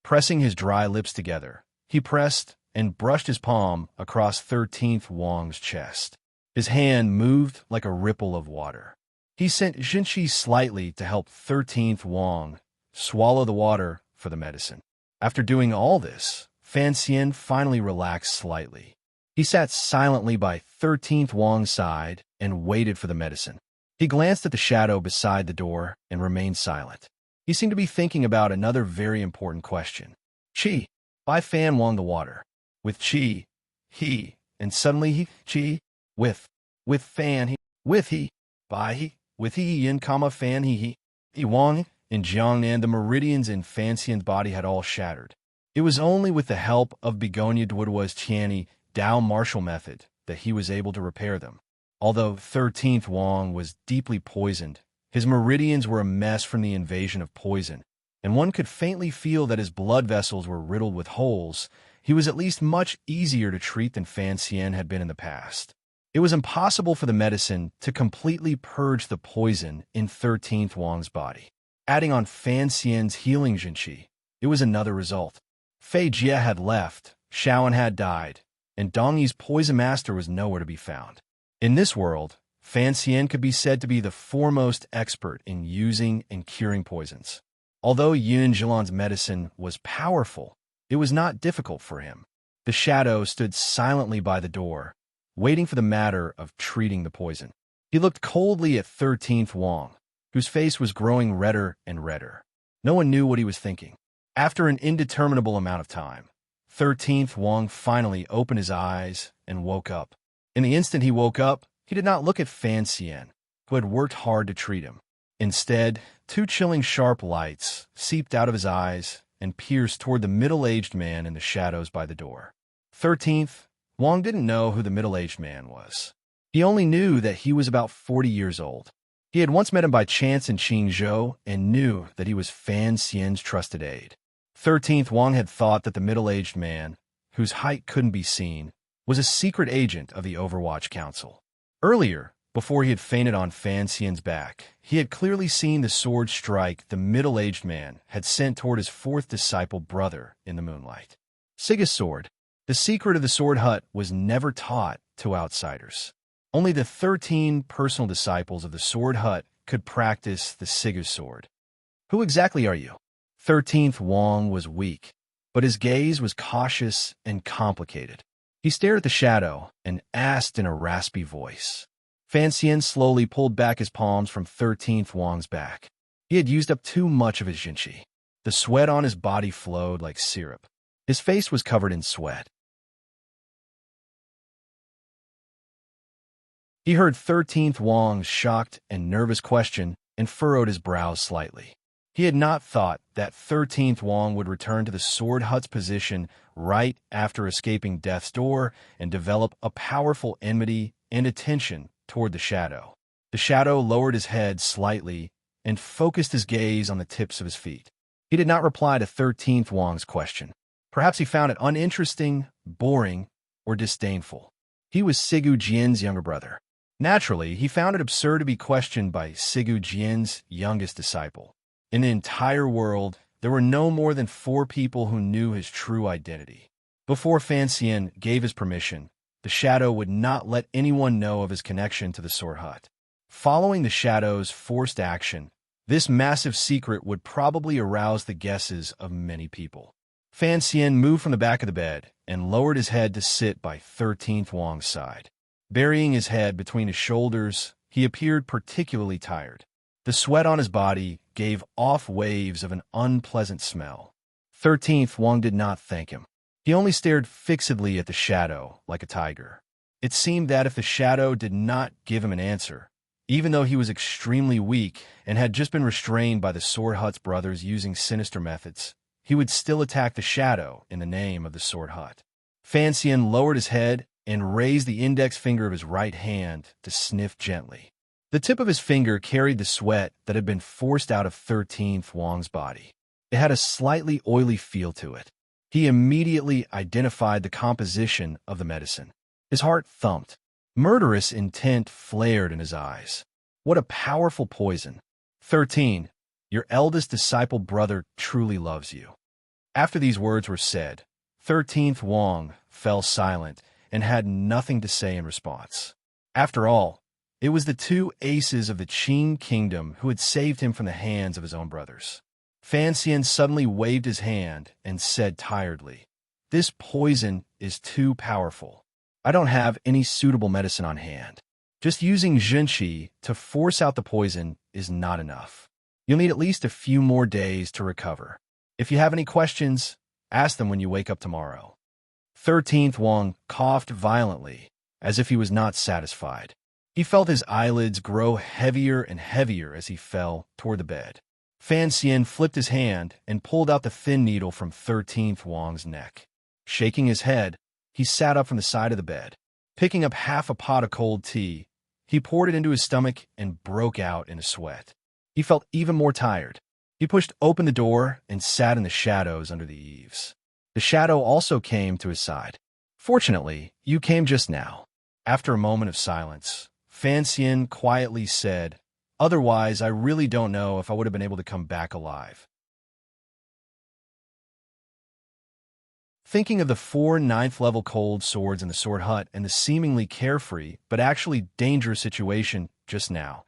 Pressing his dry lips together, he pressed and brushed his palm across 13th Wong's chest. His hand moved like a ripple of water. He sent Jinqi slightly to help 13th Wong swallow the water for the medicine. After doing all this, Fan Xian finally relaxed slightly. He sat silently by 13th Wong's side and waited for the medicine. He glanced at the shadow beside the door and remained silent. He seemed to be thinking about another very important question. Qi, by Fan Wong the water. With Qi, he, and suddenly he, Qi, with Fan he, with he, by he, with he yin, Fan he, Wong, and Jiangnan, the meridians in Fan Xian's body had all shattered. It was only with the help of Begonia Duodua's Tianyi Dao martial method that he was able to repair them. Although 13th Wong was deeply poisoned, his meridians were a mess from the invasion of poison, and one could faintly feel that his blood vessels were riddled with holes. He was at least much easier to treat than Fan Xian had been in the past. It was impossible for the medicine to completely purge the poison in 13th Wong's body. Adding on Fan Xian's healing Jinqi, it was another result. Fei Jie had left, Shaoan had died, and Dong Yi's poison master was nowhere to be found. In this world, Fan Xian could be said to be the foremost expert in using and curing poisons. Although Yun Zhilan's medicine was powerful, it was not difficult for him. The shadow stood silently by the door, waiting for the matter of treating the poison. He looked coldly at 13th Wong, whose face was growing redder and redder. No one knew what he was thinking. After an indeterminable amount of time, 13th Wong finally opened his eyes and woke up. In the instant he woke up, he did not look at Fan Xian, who had worked hard to treat him. Instead, 2 chilling sharp lights seeped out of his eyes and pierced toward the middle-aged man in the shadows by the door. 13th, Wong didn't know who the middle-aged man was. He only knew that he was about 40 years old. He had once met him by chance in Qingzhou and knew that he was Fan Xian's trusted aide. 13th Wong had thought that the middle-aged man, whose height couldn't be seen, was a secret agent of the Overwatch Council. Earlier, before he had fainted on Fan Xian's back, he had clearly seen the sword strike the middle-aged man had sent toward his 4th disciple brother in the moonlight. Siga's sword. The secret of the sword hut was never taught to outsiders. Only the 13 personal disciples of the sword hut could practice the Siga sword. Who exactly are you? 13th Wong was weak, but his gaze was cautious and complicated. He stared at the shadow and asked in a raspy voice. Fan Xian slowly pulled back his palms from 13th Wong's back. He had used up too much of his Jinqi. The sweat on his body flowed like syrup. His face was covered in sweat. He heard 13th Wong's shocked and nervous question and furrowed his brows slightly. He had not thought that 13th Wong would return to the sword hut's position right after escaping death's door and develop a powerful enmity and attention toward the shadow. The shadow lowered his head slightly and focused his gaze on the tips of his feet. He did not reply to 13th Wong's question. Perhaps he found it uninteresting, boring, or disdainful. He was Sigu Jian's younger brother. Naturally, he found it absurd to be questioned by Sigu Jian's youngest disciple. In the entire world, there were no more than 4 people who knew his true identity. Before Fan Xian gave his permission, the shadow would not let anyone know of his connection to the sword hut. Following the shadow's forced action, this massive secret would probably arouse the guesses of many people. Fan Xian moved from the back of the bed and lowered his head to sit by 13th Wong's side. Burying his head between his shoulders, he appeared particularly tired. The sweat on his body gave off waves of an unpleasant smell. 13th Wong did not thank him. He only stared fixedly at the shadow like a tiger. It seemed that if the shadow did not give him an answer, Even though he was extremely weak and had just been restrained by the Sword Hut's brothers using sinister methods, he would still attack the shadow in the name of the Sword Hut. Fan Xian lowered his head and raised the index finger of his right hand to sniff gently. The tip of his finger carried the sweat that had been forced out of 13th Wang's body. It had a slightly oily feel to it. He immediately identified the composition of the medicine. His heart thumped. Murderous intent flared in his eyes. What a powerful poison. 13. Your eldest disciple brother truly loves you. After these words were said, 13th Wang fell silent and had nothing to say in response. After all, it was the two aces of the Qin kingdom who had saved him from the hands of his own brothers. Fan Xian suddenly waved his hand and said tiredly, "This poison is too powerful. I don't have any suitable medicine on hand. Just using Zhenqi to force out the poison is not enough. You'll need at least a few more days to recover. If you have any questions, ask them when you wake up tomorrow." 13th Wang coughed violently, as if he was not satisfied. He felt his eyelids grow heavier and heavier as he fell toward the bed. Fan Xian flipped his hand and pulled out the thin needle from 13th Wang's neck. Shaking his head, he sat up from the side of the bed. Picking up half a pot of cold tea, he poured it into his stomach and broke out in a sweat. He felt even more tired. He pushed open the door and sat in the shadows under the eaves. The shadow also came to his side. "Fortunately, you came just now." After a moment of silence, Fan Xian quietly said, "Otherwise, I really don't know if I would have been able to come back alive." Thinking of the 4 ninth-level cold swords in the Sword Hut and the seemingly carefree but actually dangerous situation just now,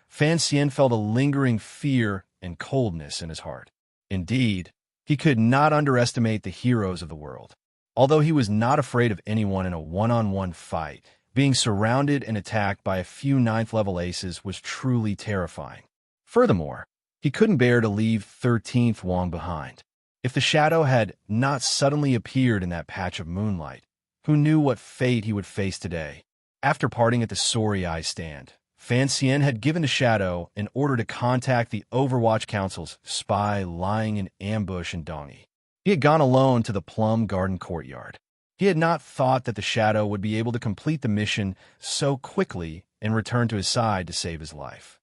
Fan Xian felt a lingering fear and coldness in his heart. Indeed, he could not underestimate the heroes of the world. Although he was not afraid of anyone in a one-on-one fight, being surrounded and attacked by a few ninth-level aces was truly terrifying. Furthermore, he couldn't bear to leave 13th Wang behind. If the shadow had not suddenly appeared in that patch of moonlight, who knew what fate he would face today? After parting at the Sorry Eye stand, Fan Xian had given the shadow an order to contact the Overwatch Council's spy lying in ambush in Dongi. He had gone alone to the Plum Garden courtyard. He had not thought that the shadow would be able to complete the mission so quickly and return to his side to save his life.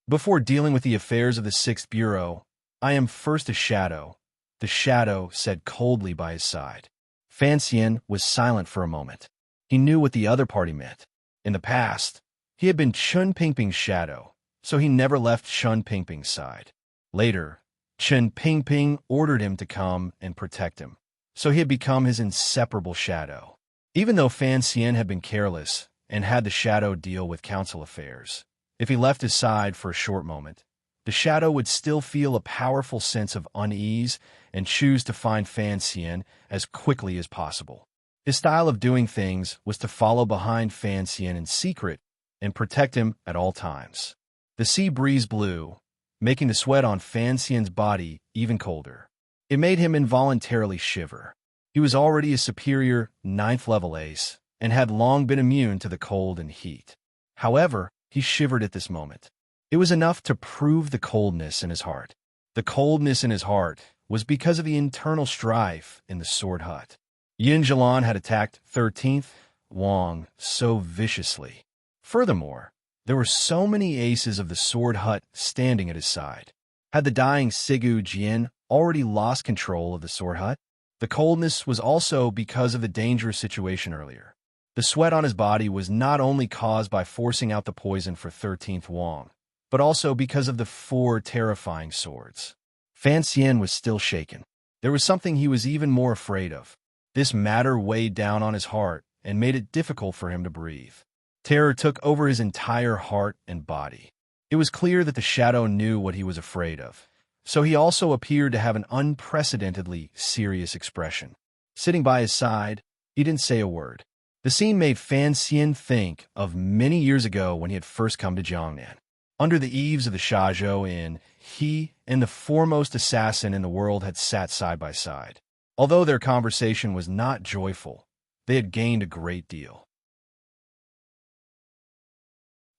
Before dealing with the affairs of the 6th Bureau, I am first a shadow, the shadow said coldly by his side. Fan Xian was silent for a moment. He knew what the other party meant. In the past, he had been Chun Pingping's shadow, so he never left Chun Pingping's side. Later, Chun Pingping ordered him to come and protect him, so he had become his inseparable shadow. Even though Fan Xian had been careless and had the shadow deal with council affairs, if he left his side for a short moment, the shadow would still feel a powerful sense of unease and choose to find Fan Xian as quickly as possible. His style of doing things was to follow behind Fan Xian in secret and protect him at all times. The sea breeze blew, making the sweat on Fan Xian's body even colder. It made him involuntarily shiver. He was already a superior 9th-level ace and had long been immune to the cold and heat. However, he shivered at this moment. It was enough to prove the coldness in his heart. The coldness in his heart was because of the internal strife in the Sword Hut. Yin Zhilan had attacked 13th Wang so viciously. Furthermore, there were so many aces of the Sword Hut standing at his side. Had the dying Sigu Jian already lost control of the Sword Hut? The coldness was also because of the dangerous situation earlier. The sweat on his body was not only caused by forcing out the poison for 13th Wang, but also because of the 4 terrifying swords. Fan Xian was still shaken. There was something he was even more afraid of. This matter weighed down on his heart and made it difficult for him to breathe. Terror took over his entire heart and body. It was clear that the shadow knew what he was afraid of, so he also appeared to have an unprecedentedly serious expression. Sitting by his side, he didn't say a word. The scene made Fan Xian think of many years ago when he had first come to Jiangnan. Under the eaves of the Shazhou Inn, he and the foremost assassin in the world had sat side by side. Although their conversation was not joyful, they had gained a great deal.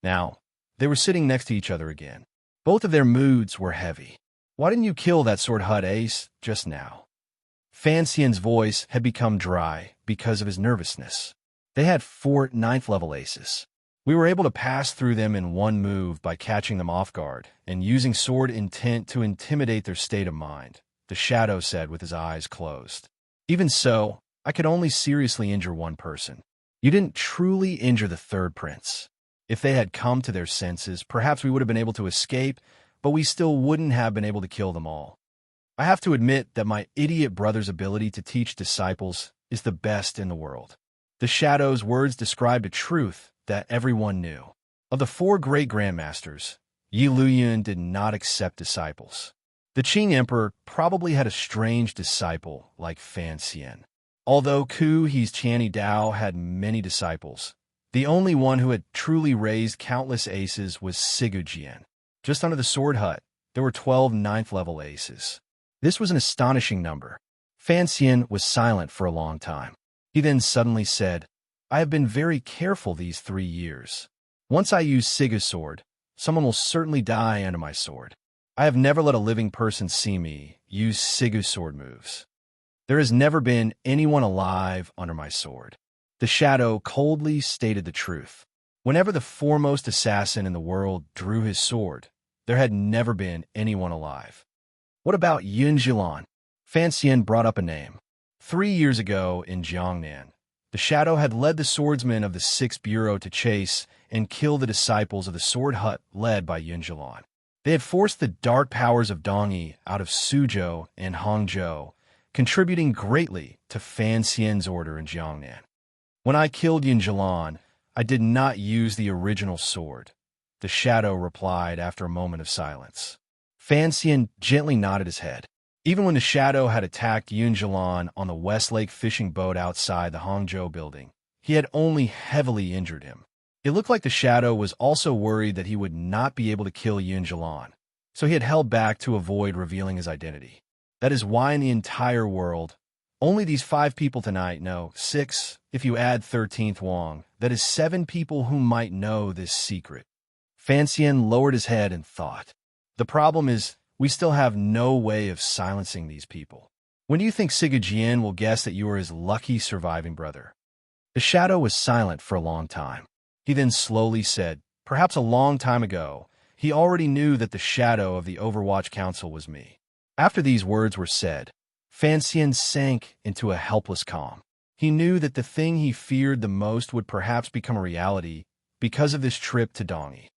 Now, They were sitting next to each other again. Both of their moods were heavy. "Why didn't you kill that sword hut ace just now?" Fan Xian's voice had become dry because of his nervousness. They had 4 ninth-level aces. We were able to pass through them in one move by catching them off guard and using sword intent to intimidate their state of mind, the Shadow said with his eyes closed. "Even so, I could only seriously injure one person. You didn't truly injure the third prince. If they had come to their senses, perhaps we would have been able to escape, but we still wouldn't have been able to kill them all. I have to admit that my idiot brother's ability to teach disciples is the best in the world." The Shadow's words described a truth that everyone knew. Of the 4 great grandmasters, Yi Luyun did not accept disciples. The Qing Emperor probably had a strange disciple like Fan Xian. Although Ku He's Channy Dao had many disciples, the only one who had truly raised countless aces was Sigu Jian. Just under the sword hut, there were 12 ninth-level aces. This was an astonishing number. Fan Xian was silent for a long time. He then suddenly said, "I have been very careful these 3 years. Once I use Sigu's sword, someone will certainly die under my sword. I have never let a living person see me use Sigu's sword moves. There has never been anyone alive under my sword." The Shadow coldly stated the truth. Whenever the foremost assassin in the world drew his sword, there had never been anyone alive. "What about Yun Jilan?" Fan Xian brought up a name. 3 years ago in Jiangnan, the Shadow had led the swordsmen of the 6th Bureau to chase and kill the disciples of the sword hut led by Yun Jilan. They had forced the dark powers of Dongyi out of Suzhou and Hangzhou, contributing greatly to Fan Xian's order in Jiangnan. "When I killed Yun Jilan, I did not use the original sword," the Shadow replied after a moment of silence. Fan Xian gently nodded his head. Even when the Shadow had attacked Yun Jilan on the Westlake fishing boat outside the Hangzhou building, he had only heavily injured him. It looked like the Shadow was also worried that he would not be able to kill Yun Jilan, so he had held back to avoid revealing his identity. That is why in the entire world, only these 5 people tonight know, 6 if you add 13th Wang, that is 7 people who might know this secret. Fan Xian lowered his head and thought. The problem is, we still have no way of silencing these people. When do you think Sigu Jian will guess that you are his lucky surviving brother? The Shadow was silent for a long time. He then slowly said, perhaps a long time ago, he already knew that the Shadow of the Overwatch Council was me. After these words were said, Fan Xian sank into a helpless calm. He knew that the thing he feared the most would perhaps become a reality because of this trip to Dongyi.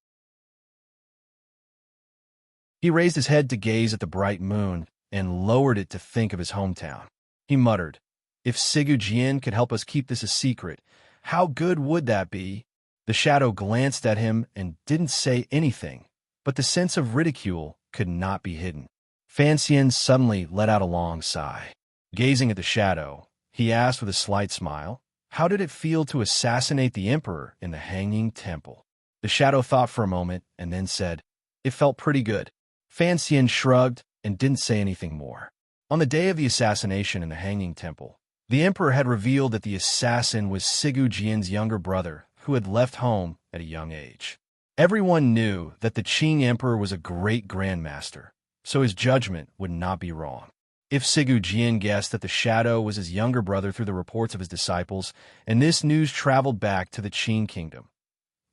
He raised his head to gaze at the bright moon and lowered it to think of his hometown. He muttered, if Sigu Jian could help us keep this a secret, how good would that be? The Shadow glanced at him and didn't say anything, but the sense of ridicule could not be hidden. Fan Xian suddenly let out a long sigh. Gazing at the Shadow, he asked with a slight smile, how did it feel to assassinate the Emperor in the Hanging Temple? The Shadow thought for a moment and then said, it felt pretty good. Fan Xian shrugged and didn't say anything more. On the day of the assassination in the Hanging Temple, the Emperor had revealed that the assassin was Sigu Jian's younger brother who had left home at a young age. Everyone knew that the Qing Emperor was a great grandmaster, so his judgment would not be wrong. If Sigu Jian guessed that the Shadow was his younger brother through the reports of his disciples, and this news traveled back to the Qing kingdom,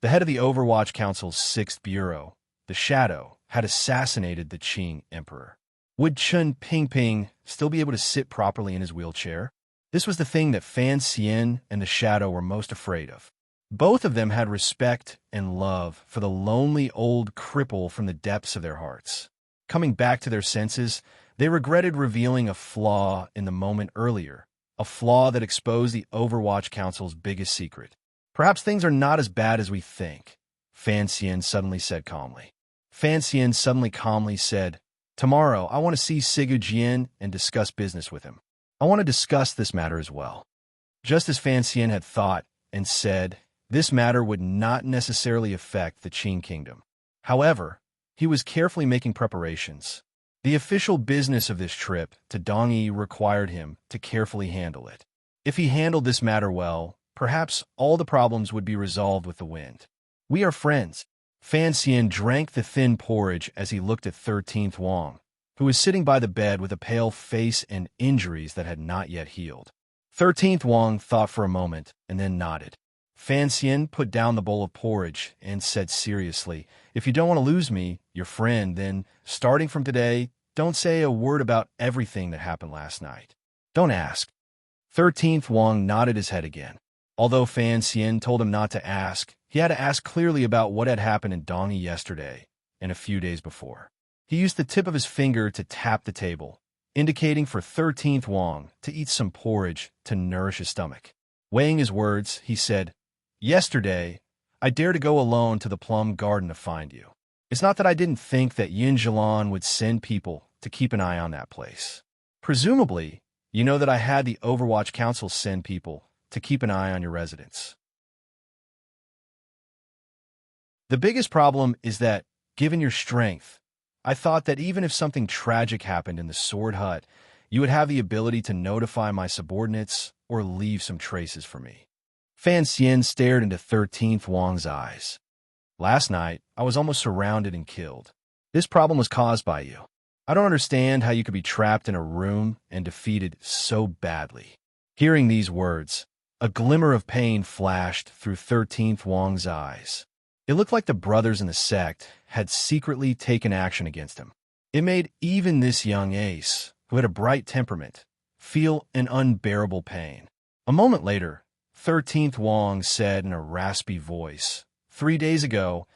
the head of the Overwatch Council's 6th Bureau, the Shadow, had assassinated the Qing Emperor. Would Chen Pingping still be able to sit properly in his wheelchair? This was the thing that Fan Xian and the Shadow were most afraid of. Both of them had respect and love for the lonely old cripple from the depths of their hearts. Coming back to their senses, they regretted revealing a flaw in the moment earlier, a flaw that exposed the Overwatch Council's biggest secret. Perhaps things are not as bad as we think, Fan Xian suddenly said calmly. Fan Xian suddenly calmly said, tomorrow I want to see Sigu Jian and discuss business with him. I want to discuss this matter as well. Just as Fan Xian had thought and said, this matter would not necessarily affect the Qing kingdom. However, he was carefully making preparations. The official business of this trip to Dongyi required him to carefully handle it. If he handled this matter well, perhaps all the problems would be resolved with the wind. We are friends, Fan Xian drank the thin porridge as he looked at 13th Wang, who was sitting by the bed with a pale face and injuries that had not yet healed. 13th Wang thought for a moment and then nodded. Fan Xian put down the bowl of porridge and said seriously, "If you don't want to lose me, your friend, then, starting from today, don't say a word about everything that happened last night. Don't ask." 13th Wang nodded his head again. Although Fan Xian told him not to ask, he had to ask clearly about what had happened in Dongyi yesterday and a few days before. He used the tip of his finger to tap the table, indicating for 13th Wang to eat some porridge to nourish his stomach. Weighing his words, he said, "Yesterday, I dared to go alone to the plum garden to find you. It's not that I didn't think that Yin Zhilan would send people to keep an eye on that place. Presumably, you know that I had the Overwatch Council send people to keep an eye on your residence. The biggest problem is that, given your strength, I thought that even if something tragic happened in the Sword Hut, you would have the ability to notify my subordinates or leave some traces for me." Fan Xian stared into 13th Wang's eyes. "Last night, I was almost surrounded and killed. This problem was caused by you. I don't understand how you could be trapped in a room and defeated so badly." Hearing these words, a glimmer of pain flashed through 13th Wang's eyes. It looked like the brothers in the sect had secretly taken action against him. It made even this young ace, who had a bright temperament, feel an unbearable pain. A moment later, 13th Wang said in a raspy voice, "3 days ago,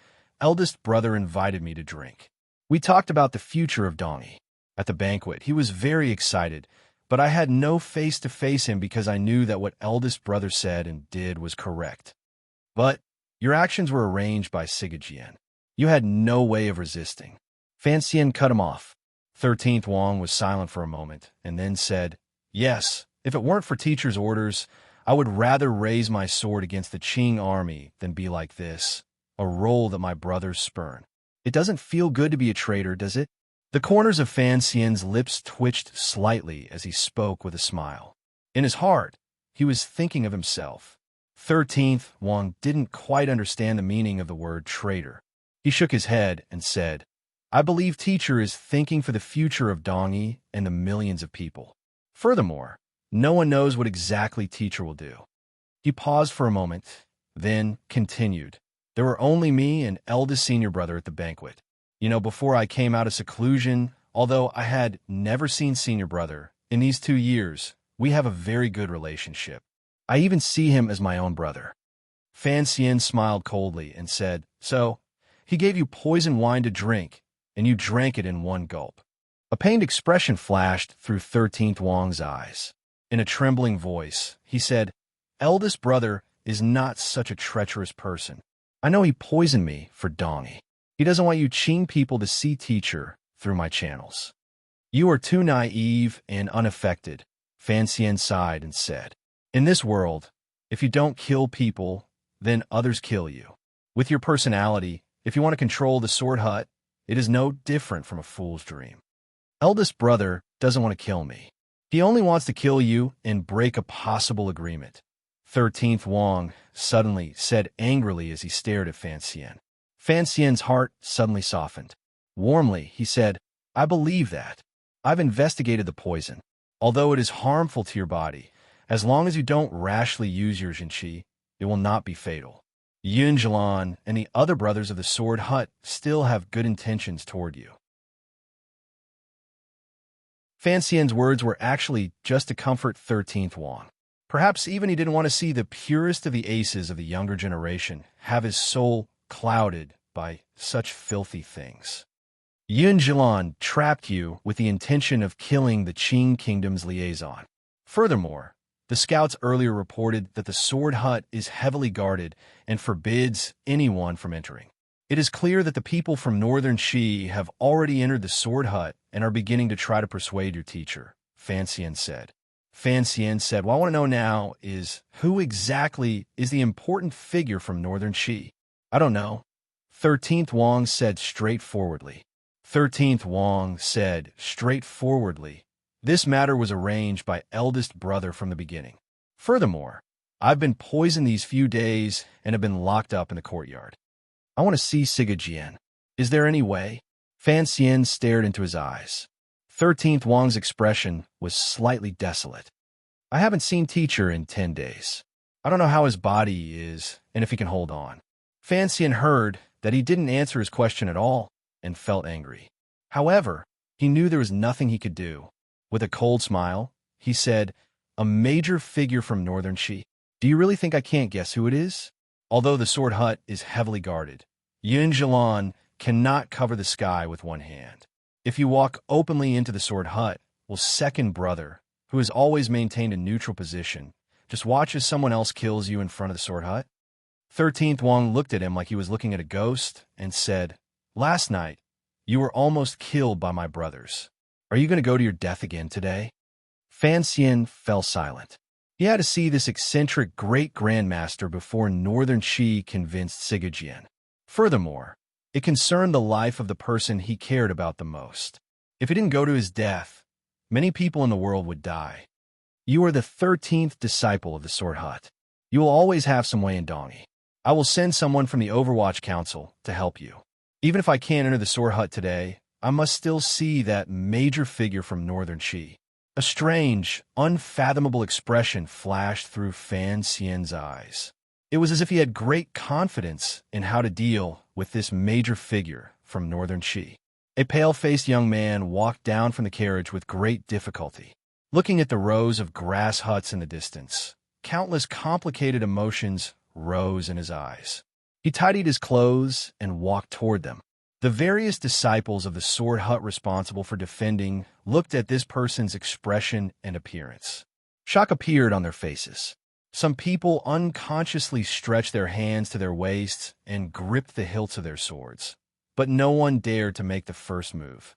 eldest brother invited me to drink. We talked about the future of Dongyi. At the banquet, he was very excited, but I had no face to face him because I knew that what eldest brother said and did was correct. But your actions were arranged by Sigajian. You had no way of resisting." Fan Xian cut him off. 13th Wang was silent for a moment and then said, "Yes, if it weren't for teacher's orders, I would rather raise my sword against the Qing army than be like this, a role that my brothers spurn. It doesn't feel good to be a traitor, does it?" The corners of Fan Xian's lips twitched slightly as he spoke with a smile. In his heart, he was thinking of himself. 13th Wang didn't quite understand the meaning of the word traitor. He shook his head and said, "I believe teacher is thinking for the future of Dongyi and the millions of people. Furthermore, no one knows what exactly teacher will do." He paused for a moment, then continued, "There were only me and eldest senior brother at the banquet. You know, before I came out of seclusion, although I had never seen senior brother, in these 2 years, we have a very good relationship. I even see him as my own brother." Fan Xian smiled coldly and said, "So, he gave you poison wine to drink, and you drank it in one gulp." A pained expression flashed through 13th Wang's eyes. In a trembling voice, he said, "Eldest brother is not such a treacherous person. I know he poisoned me for Dongyi. He doesn't want you Qing people to see teacher through my channels." "You are too naive and unaffected," Fan Xian sighed and said. "In this world, if you don't kill people, then others kill you. With your personality, if you want to control the Sword Hut, it is no different from a fool's dream. Eldest brother doesn't want to kill me. He only wants to kill you and break a possible agreement." 13th Wang suddenly said angrily as he stared at Fan Xian. Fan Xian's heart suddenly softened. Warmly, he said, "I believe that. I've investigated the poison. Although it is harmful to your body, as long as you don't rashly use your Jinqi, it will not be fatal. Yin Zhilan and the other brothers of the Sword Hut still have good intentions toward you." Fan Xian's words were actually just to comfort 13th Wang. Perhaps even he didn't want to see the purest of the aces of the younger generation have his soul clouded by such filthy things. Yin Zhilan trapped you with the intention of killing the Qing Kingdom's liaison. Furthermore, the scouts earlier reported that the Sword Hut is heavily guarded and forbids anyone from entering. It is clear that the people from Northern Xi have already entered the Sword Hut and are beginning to try to persuade your teacher, Fan Xian said. Fan Xian said, "What I want to know now is who exactly is the important figure from Northern Xi?" "I don't know," 13th Wang said straightforwardly. 13th Wang said straightforwardly, "This matter was arranged by eldest brother from the beginning. Furthermore, I've been poisoned these few days and have been locked up in the courtyard." I want to see Sigurd. Is there any way? Fan Xian stared into his eyes. 13th Wang's expression was slightly desolate. I haven't seen teacher in 10 days. I don't know how his body is and if he can hold on. Fan Xian heard that he didn't answer his question at all and felt angry. However, he knew there was nothing he could do. With a cold smile, he said, a major figure from Northern Qi. Do you really think I can't guess who it is? Although the sword hut is heavily guarded, Yun Jilan cannot cover the sky with one hand. If you walk openly into the sword hut, will second brother, who has always maintained a neutral position, just watch as someone else kills you in front of the sword hut? 13th Wang looked at him like he was looking at a ghost and said, last night, you were almost killed by my brothers. Are you going to go to your death again today? Fan Xian fell silent. He had to see this eccentric great grandmaster before Northern Qi convinced Sigurd. Furthermore, it concerned the life of the person he cared about the most. If he didn't go to his death, many people in the world would die. You are the 13th disciple of the Sword Hut. You will always have some way in Dongi. I will send someone from the Overwatch Council to help you. Even if I can't enter the Sword Hut today, I must still see that major figure from Northern Qi. A strange, unfathomable expression flashed through Fan Xian's eyes. It was as if he had great confidence in how to deal with this major figure from Northern Qi. A pale-faced young man walked down from the carriage with great difficulty. Looking at the rows of grass huts in the distance, countless complicated emotions rose in his eyes. He tidied his clothes and walked toward them. The various disciples of the sword hut responsible for defending looked at this person's expression and appearance. Shock appeared on their faces. Some people unconsciously stretched their hands to their waists and gripped the hilts of their swords, but no one dared to make the first move.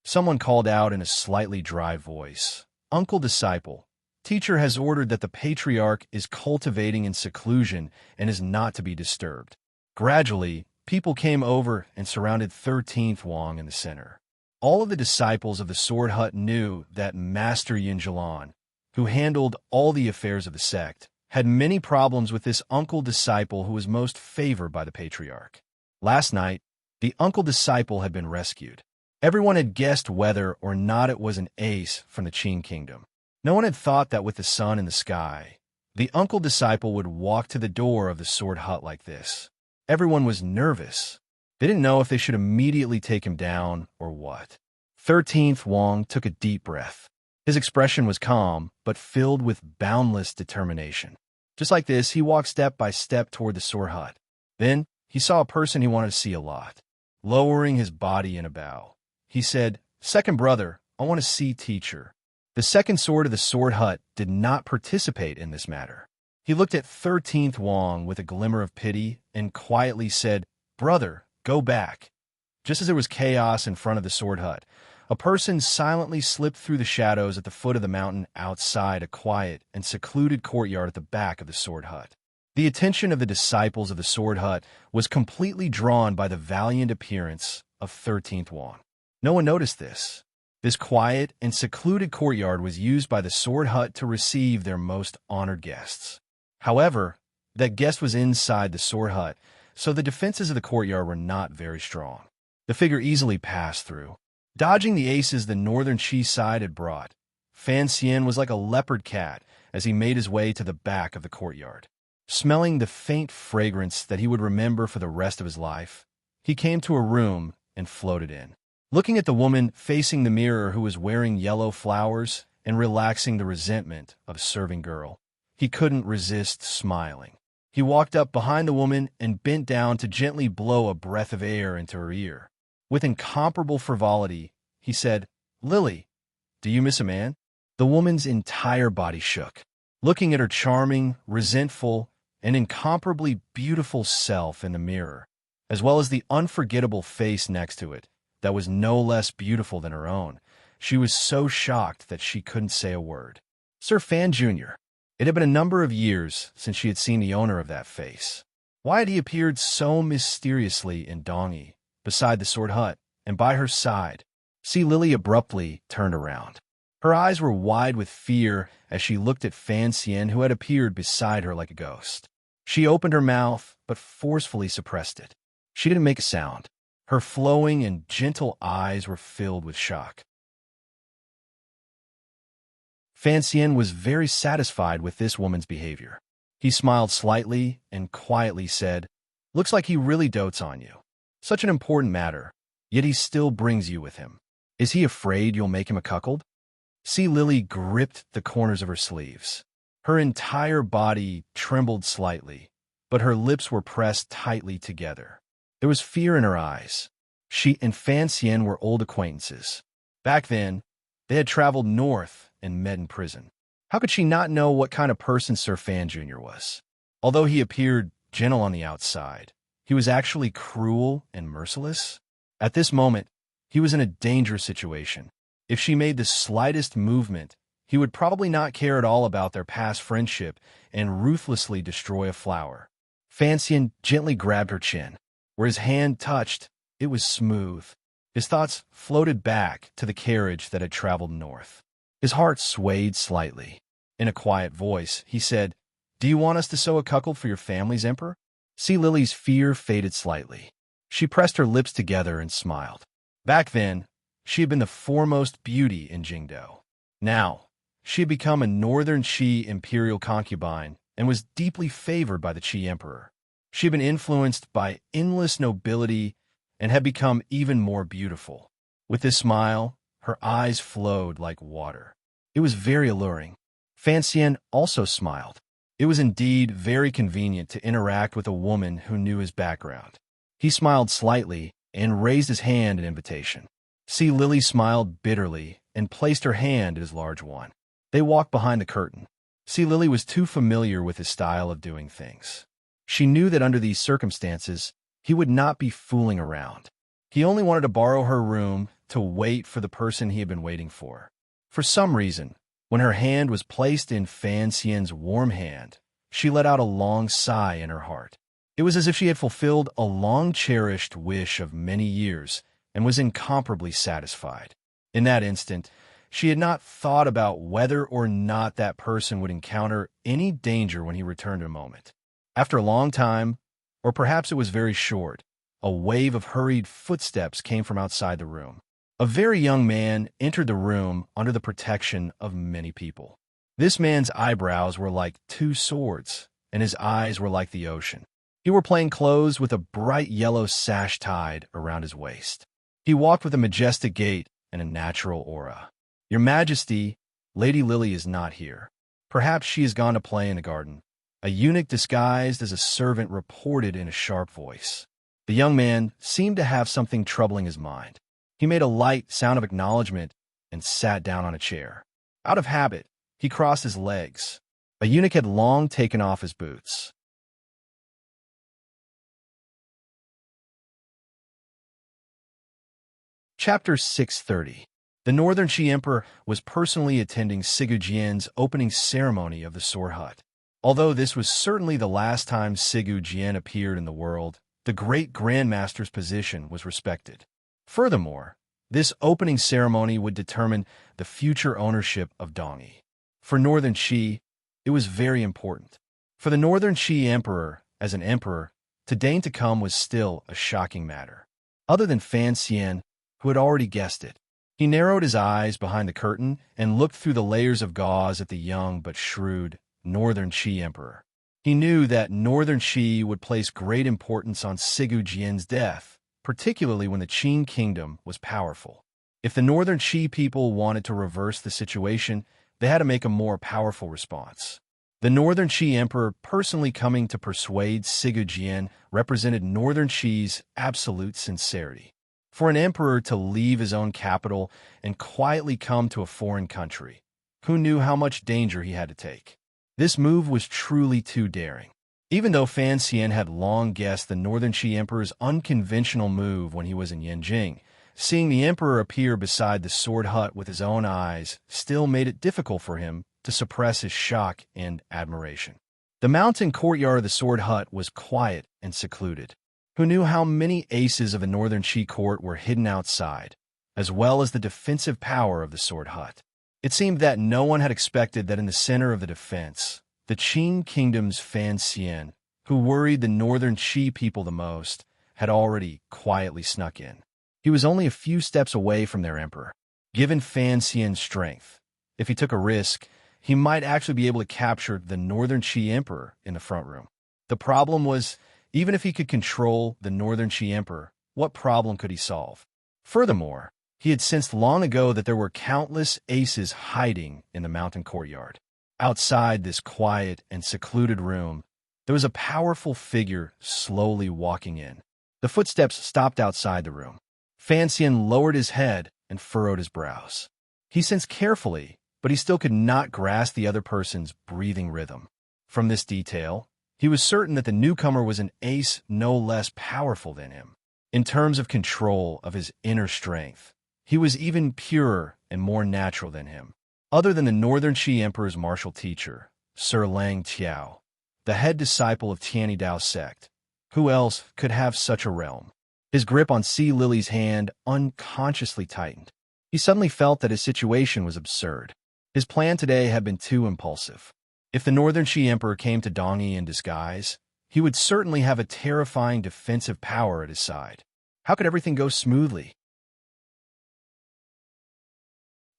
Someone called out in a slightly dry voice, "Uncle Disciple, teacher has ordered that the patriarch is cultivating in seclusion and is not to be disturbed." Gradually, people came over and surrounded 13th Wang in the center. All of the disciples of the Sword Hut knew that Master Yin Jilan, who handled all the affairs of the sect, had many problems with this uncle disciple who was most favored by the patriarch. Last night, the uncle disciple had been rescued. Everyone had guessed whether or not it was an ace from the Qin kingdom. No one had thought that with the sun in the sky, the uncle disciple would walk to the door of the sword hut like this. Everyone was nervous. They didn't know if they should immediately take him down or what. 13th Wang took a deep breath. His expression was calm, but filled with boundless determination. Just like this, he walked step by step toward the sword hut. Then, he saw a person he wanted to see a lot. Lowering his body in a bow, he said, "Second brother, I want to see teacher." The second sword of the sword hut did not participate in this matter. He looked at 13th Wang with a glimmer of pity and quietly said, "Brother, go back." Just as there was chaos in front of the sword hut, a person silently slipped through the shadows at the foot of the mountain outside a quiet and secluded courtyard at the back of the sword hut. The attention of the disciples of the sword hut was completely drawn by the valiant appearance of 13th Wang. No one noticed this. This quiet and secluded courtyard was used by the sword hut to receive their most honored guests. However, that guest was inside the sword hut, so the defenses of the courtyard were not very strong. The figure easily passed through. Dodging the aces the Northern Qi side had brought, Fan Xian was like a leopard cat as he made his way to the back of the courtyard. Smelling the faint fragrance that he would remember for the rest of his life, he came to a room and floated in. Looking at the woman facing the mirror who was wearing yellow flowers and relaxing the resentment of a serving girl, he couldn't resist smiling. He walked up behind the woman and bent down to gently blow a breath of air into her ear. With incomparable frivolity, he said, "Lily, do you miss a man?" The woman's entire body shook. Looking at her charming, resentful, and incomparably beautiful self in the mirror, as well as the unforgettable face next to it that was no less beautiful than her own, she was so shocked that she couldn't say a word. Sir Fan Jr. It had been a number of years since she had seen the owner of that face. Why had he appeared so mysteriously in Dongi, beside the sword hut, and by her side? See, Lily abruptly turned around. Her eyes were wide with fear as she looked at Fan Xian, who had appeared beside her like a ghost. She opened her mouth, but forcefully suppressed it. She didn't make a sound. Her flowing and gentle eyes were filled with shock. Fancian was very satisfied with this woman's behavior. He smiled slightly and quietly said, "Looks like he really dotes on you. Such an important matter, yet he still brings you with him. Is he afraid you'll make him a cuckold?" Sea Lily gripped the corners of her sleeves. Her entire body trembled slightly, but her lips were pressed tightly together. There was fear in her eyes. She and Fancian were old acquaintances. Back then, they had traveled north and met in prison. How could she not know what kind of person Sir Fan Jr. was? Although he appeared gentle on the outside, he was actually cruel and merciless. At this moment, he was in a dangerous situation. If she made the slightest movement, he would probably not care at all about their past friendship and ruthlessly destroy a flower. Fancian gently grabbed her chin. Where his hand touched, it was smooth. His thoughts floated back to the carriage that had traveled north. His heart swayed slightly. In a quiet voice, he said, "Do you want us to sew a cuckold for your family's emperor?" Sea Lily's fear faded slightly. She pressed her lips together and smiled. Back then, she had been the foremost beauty in Jingdo. Now, she had become a northern Qi imperial concubine and was deeply favored by the Qi emperor. She had been influenced by endless nobility and had become even more beautiful. With this smile, her eyes flowed like water. It was very alluring. Fancian also smiled. It was indeed very convenient to interact with a woman who knew his background. He smiled slightly and raised his hand in invitation. Sea Lily smiled bitterly and placed her hand in his large one. They walked behind the curtain. Sea Lily was too familiar with his style of doing things. She knew that under these circumstances, he would not be fooling around. He only wanted to borrow her room to wait for the person he had been waiting for. For some reason, when her hand was placed in Fancian's warm hand, she let out a long sigh in her heart. It was as if she had fulfilled a long-cherished wish of many years and was incomparably satisfied. In that instant, she had not thought about whether or not that person would encounter any danger when he returned in a moment. After a long time, or perhaps it was very short, a wave of hurried footsteps came from outside the room. A very young man entered the room under the protection of many people. This man's eyebrows were like two swords, and his eyes were like the ocean. He wore plain clothes with a bright yellow sash tied around his waist. He walked with a majestic gait and a natural aura. "Your Majesty, Lady Lily is not here. Perhaps she has gone to play in the garden," a eunuch disguised as a servant reported in a sharp voice. The young man seemed to have something troubling his mind. He made a light sound of acknowledgement and sat down on a chair. Out of habit, he crossed his legs. A eunuch had long taken off his boots. Chapter 630. The Northern Qi Emperor was personally attending Sigu Jian's opening ceremony of the Sword Hut. Although this was certainly the last time Sigu Jian appeared in the world, the great Grandmaster's position was respected. Furthermore, this opening ceremony would determine the future ownership of Dongyi. For Northern Qi, it was very important. For the Northern Qi Emperor, as an emperor, to deign to come was still a shocking matter. Other than Fancian, who had already guessed it, he narrowed his eyes behind the curtain and looked through the layers of gauze at the young but shrewd Northern Qi Emperor. He knew that Northern Qi would place great importance on Sigu Jian's death, particularly when the Qin kingdom was powerful. If the Northern Qi people wanted to reverse the situation, they had to make a more powerful response. The Northern Qi Emperor personally coming to persuade Sigu Jian represented Northern Qi's absolute sincerity. For an emperor to leave his own capital and quietly come to a foreign country, who knew how much danger he had to take? This move was truly too daring. Even though Fan Xian had long guessed the Northern Qi Emperor's unconventional move when he was in Yanjing, seeing the emperor appear beside the sword hut with his own eyes still made it difficult for him to suppress his shock and admiration. The mountain courtyard of the sword hut was quiet and secluded. Who knew how many aces of the Northern Qi court were hidden outside, as well as the defensive power of the sword hut? It seemed that no one had expected that in the center of the defense, the Qin kingdom's Fan Xian who worried the northern Qi people the most, had already quietly snuck in. He was only a few steps away from their emperor. Given Fan Xian's strength, if he took a risk, he might actually be able to capture the northern Qi emperor in the front room. The problem was, even if he could control the northern Qi emperor, what problem could he solve? Furthermore, he had sensed long ago that there were countless aces hiding in the mountain courtyard. Outside this quiet and secluded room, there was a powerful figure slowly walking in. The footsteps stopped outside the room. Fan Xian lowered his head and furrowed his brows. He sensed carefully, but he still could not grasp the other person's breathing rhythm. From this detail, he was certain that the newcomer was an ace no less powerful than him. In terms of control of his inner strength, he was even purer and more natural than him. Other than the Northern Qi Emperor's martial teacher, Sir Lang Tiao, the head disciple of Tianidao sect, who else could have such a realm? His grip on Sea Lily's hand unconsciously tightened. He suddenly felt that his situation was absurd. His plan today had been too impulsive. If the Northern Qi Emperor came to Dongyi in disguise, he would certainly have a terrifying defensive power at his side. How could everything go smoothly?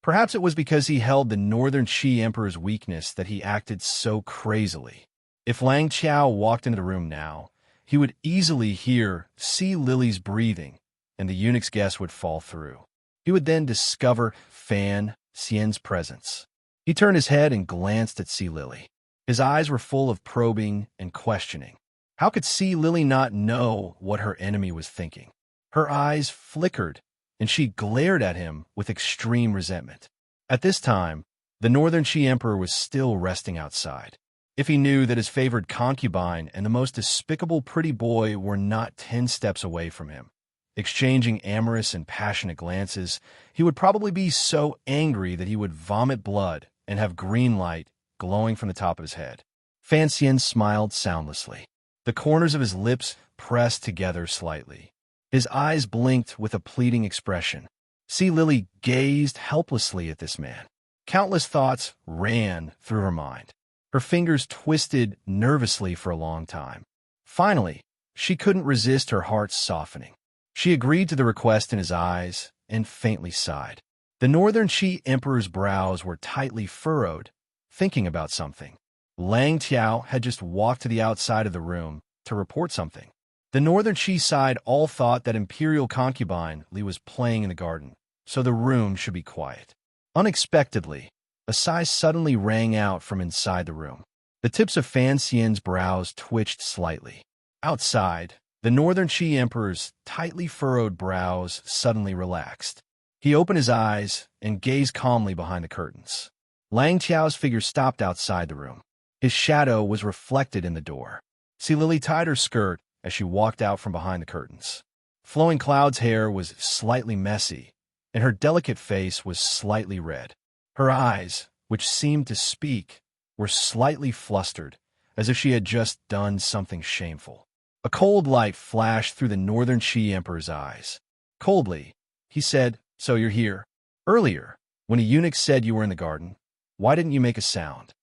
Perhaps it was because he held the Northern Qi Emperor's weakness that he acted so crazily. If Lang Qiao walked into the room now, he would easily hear Sea Lily's breathing, and the eunuch's guess would fall through. He would then discover Fan Xian's presence. He turned his head and glanced at Sea Lily. His eyes were full of probing and questioning. How could Sea Lily not know what her enemy was thinking? Her eyes flickered, and she glared at him with extreme resentment. At this time, the Northern Qi Emperor was still resting outside. If he knew that his favored concubine and the most despicable pretty boy were not 10 steps away from him, exchanging amorous and passionate glances, he would probably be so angry that he would vomit blood and have green light glowing from the top of his head. Fan Xian smiled soundlessly. The corners of his lips pressed together slightly. His eyes blinked with a pleading expression. Sea Lily gazed helplessly at this man. Countless thoughts ran through her mind. Her fingers twisted nervously for a long time. Finally, she couldn't resist her heart softening. She agreed to the request in his eyes and faintly sighed. The Northern Qi Emperor's brows were tightly furrowed, thinking about something. Lang Tiao had just walked to the outside of the room to report something. The Northern Qi side all thought that Imperial concubine Li was playing in the garden, so the room should be quiet. Unexpectedly, a sigh suddenly rang out from inside the room. The tips of Fan Xian's brows twitched slightly. Outside, the Northern Qi Emperor's tightly furrowed brows suddenly relaxed. He opened his eyes and gazed calmly behind the curtains. Lang Tiao's figure stopped outside the room. His shadow was reflected in the door. Sea Lily tied her skirt as she walked out from behind the curtains. Flowing Cloud's hair was slightly messy, and her delicate face was slightly red. Her eyes, which seemed to speak, were slightly flustered, as if she had just done something shameful. A cold light flashed through the Northern Qi Emperor's eyes. Coldly, he said, "So you're here. Earlier, when a eunuch said you were in the garden, why didn't you make a sound?"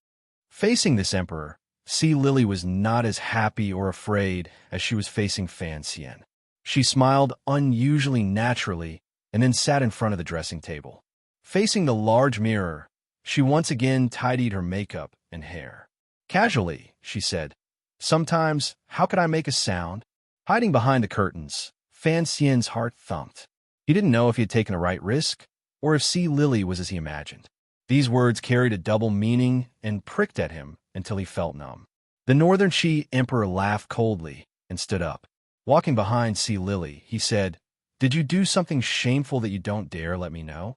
Facing this emperor, Sea Lily was not as happy or afraid as she was facing Fan Xian. She smiled unusually naturally and then sat in front of the dressing table. Facing the large mirror, she once again tidied her makeup and hair. Casually, she said, "Sometimes, how could I make a sound?" Hiding behind the curtains, Fan Xian's heart thumped. He didn't know if he had taken the right risk or if Sea Lily was as he imagined. These words carried a double meaning and pricked at him until he felt numb. The Northern Qi Emperor laughed coldly and stood up. Walking behind Sea Lily, he said, "Did you do something shameful that you don't dare let me know?"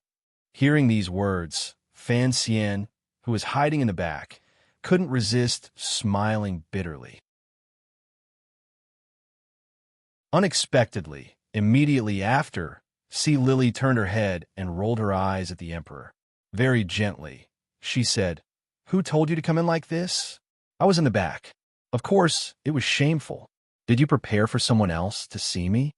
Hearing these words, Fan Xian, who was hiding in the back, couldn't resist smiling bitterly. Unexpectedly, immediately after, Sea Lily turned her head and rolled her eyes at the Emperor. Very gently, she said, "Who told you to come in like this?" "I was in the back. Of course, it was shameful. Did you prepare for someone else to see me?"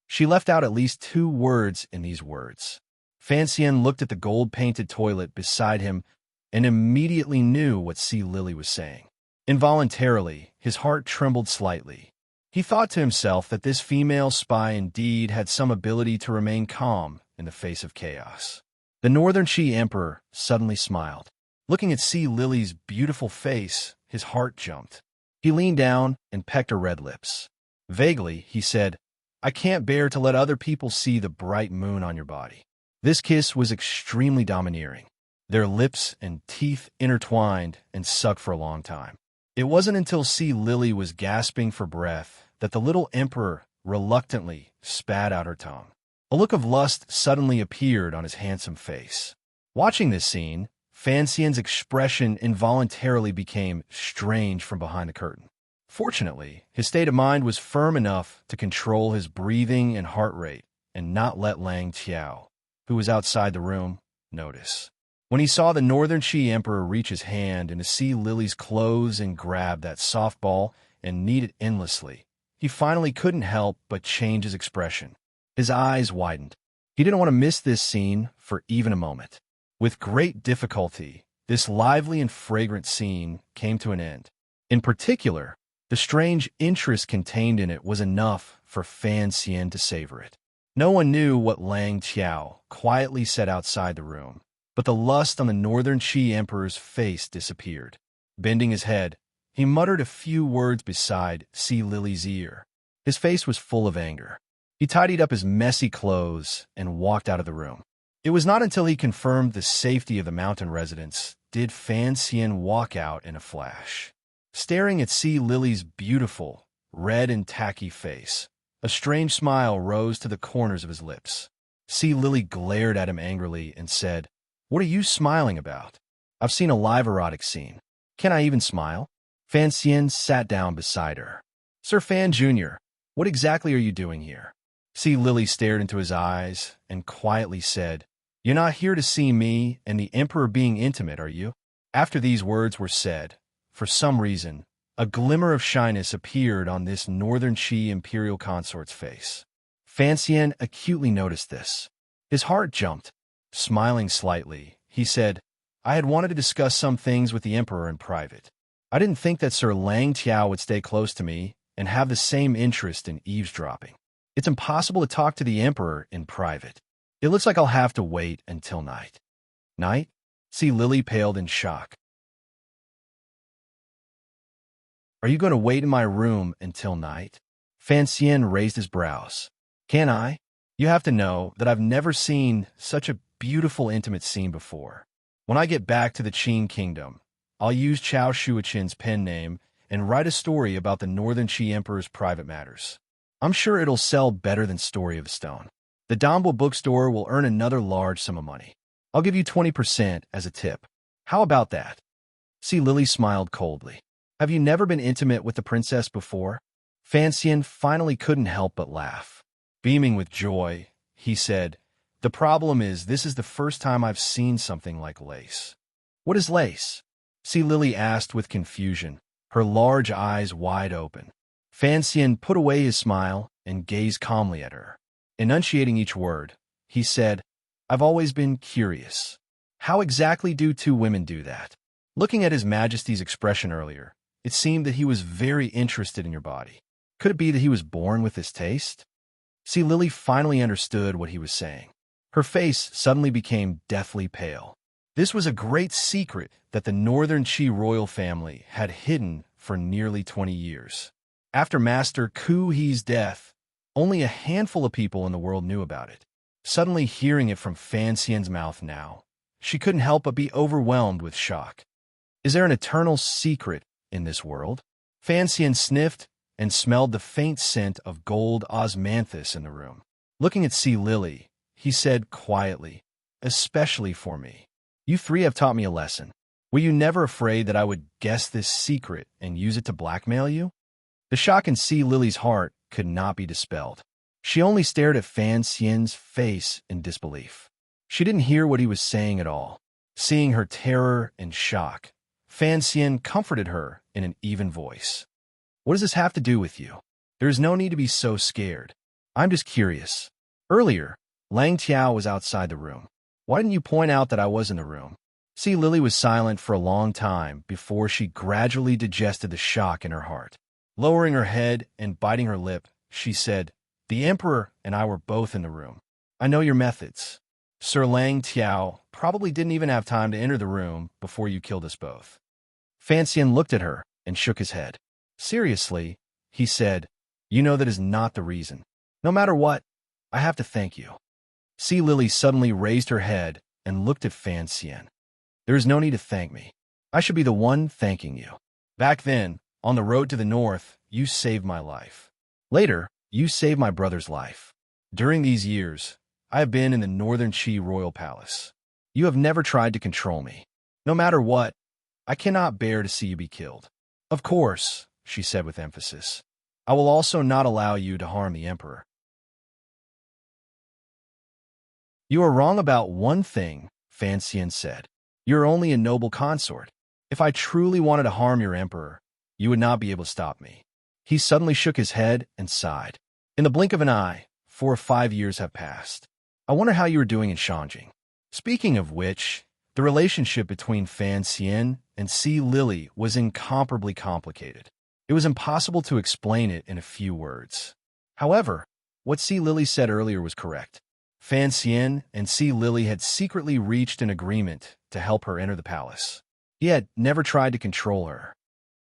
She left out at least 2 words in these words. Fan Xian looked at the gold-painted toilet beside him and immediately knew what Sea Lily was saying. Involuntarily, his heart trembled slightly. He thought to himself that this female spy indeed had some ability to remain calm in the face of chaos. The Northern Chi Emperor suddenly smiled. Looking at Sea Lily's beautiful face, his heart jumped. He leaned down and pecked her red lips. Vaguely, he said, "I can't bear to let other people see the bright moon on your body." This kiss was extremely domineering. Their lips and teeth intertwined and sucked for a long time. It wasn't until Sea Lily was gasping for breath that the little emperor reluctantly spat out her tongue. A look of lust suddenly appeared on his handsome face. Watching this scene, Fan Xian's expression involuntarily became strange from behind the curtain. Fortunately, his state of mind was firm enough to control his breathing and heart rate and not let Lang Tiao, who was outside the room, notice. When he saw the Northern Chi Emperor reach his hand into Sea Lily's clothes and grab that soft ball and knead it endlessly, he finally couldn't help but change his expression. His eyes widened. He didn't want to miss this scene for even a moment. With great difficulty, this lively and fragrant scene came to an end. In particular, the strange interest contained in it was enough for Fan Xian to savor it. No one knew what Lang Tiao quietly said outside the room, but the lust on the Northern Chi Emperor's face disappeared. Bending his head, he muttered a few words beside Sea Lily's ear. His face was full of anger. He tidied up his messy clothes and walked out of the room. It was not until he confirmed the safety of the mountain residence did Fan Xian walk out in a flash. Staring at Sea Lily's beautiful, red and tacky face, a strange smile rose to the corners of his lips. Sea Lily glared at him angrily and said, "What are you smiling about? I've seen a live erotic scene. Can I even smile?" Fan Xian sat down beside her. "Sir Fan Jr., what exactly are you doing here?" Sea Lily stared into his eyes and quietly said, "You're not here to see me and the Emperor being intimate, are you?" After these words were said, for some reason, a glimmer of shyness appeared on this Northern Chi imperial consort's face. Fan Xian acutely noticed this. His heart jumped. Smiling slightly, he said, "I had wanted to discuss some things with the Emperor in private. I didn't think that Sir Lang Tiao would stay close to me and have the same interest in eavesdropping. It's impossible to talk to the Emperor in private. It looks like I'll have to wait until night." "Night?" Sea Lily paled in shock. "Are you going to wait in my room until night?" Fan Xian raised his brows. "Can I? You have to know that I've never seen such a beautiful intimate scene before. When I get back to the Qin Kingdom, I'll use Chao Shuichen's pen name and write a story about the Northern Chi Emperor's private matters. I'm sure it'll sell better than Story of the Stone. The Dombo bookstore will earn another large sum of money. I'll give you 20% as a tip. How about that?" Sea Lily smiled coldly. "Have you never been intimate with the princess before?" Fan Xian finally couldn't help but laugh. Beaming with joy, he said, "The problem is this is the first time I've seen something like lace." "What is lace?" Sea Lily asked with confusion, her large eyes wide open. Fan Xian put away his smile and gazed calmly at her. Enunciating each word, he said, "I've always been curious. How exactly do two women do that?" Looking at His Majesty's expression earlier, it seemed that he was very interested in your body. Could it be that he was born with this taste? Sea Lily finally understood what he was saying. Her face suddenly became deathly pale. This was a great secret that the Northern Chi royal family had hidden for nearly 20 years. After Master Ku He's death, only a handful of people in the world knew about it. Suddenly hearing it from Fan Xian's mouth now, she couldn't help but be overwhelmed with shock. Is there an eternal secret in this world? Fan Xian sniffed and smelled the faint scent of gold osmanthus in the room. Looking at Sea Lily, he said quietly, "Especially for me. You three have taught me a lesson. Were you never afraid that I would guess this secret and use it to blackmail you?" The shock in Sea Lily's heart could not be dispelled. She only stared at Fan Xian's face in disbelief. She didn't hear what he was saying at all. Seeing her terror and shock, Fan Xian comforted her in an even voice. "What does this have to do with you? There is no need to be so scared. I'm just curious. Earlier, Lang Tiao was outside the room. Why didn't you point out that I was in the room?" See, Lily was silent for a long time before she gradually digested the shock in her heart. Lowering her head and biting her lip, she said, "The Emperor and I were both in the room. I know your methods. Sir Lang Tiao probably didn't even have time to enter the room before you killed us both." Fan Xian looked at her and shook his head. "Seriously," he said, "you know that is not the reason. No matter what, I have to thank you." See, Lily suddenly raised her head and looked at Fan Xian. "There is no need to thank me. I should be the one thanking you. Back then, on the road to the north, you saved my life. Later, you saved my brother's life. During these years, I have been in the Northern Qi Royal Palace. You have never tried to control me. No matter what, I cannot bear to see you be killed. Of course," she said with emphasis, "I will also not allow you to harm the Emperor." "You are wrong about one thing," Fan Xian said. "You are only a noble consort. If I truly wanted to harm your Emperor, you would not be able to stop me." He suddenly shook his head and sighed. "In the blink of an eye, 4 or 5 years have passed. I wonder how you are doing in Shanjing." Speaking of which, the relationship between Fan Xian and Si Lily was incomparably complicated. It was impossible to explain it in a few words. However, what Si Lily said earlier was correct. Fan Xian and Si Lily had secretly reached an agreement to help her enter the palace. He had never tried to control her.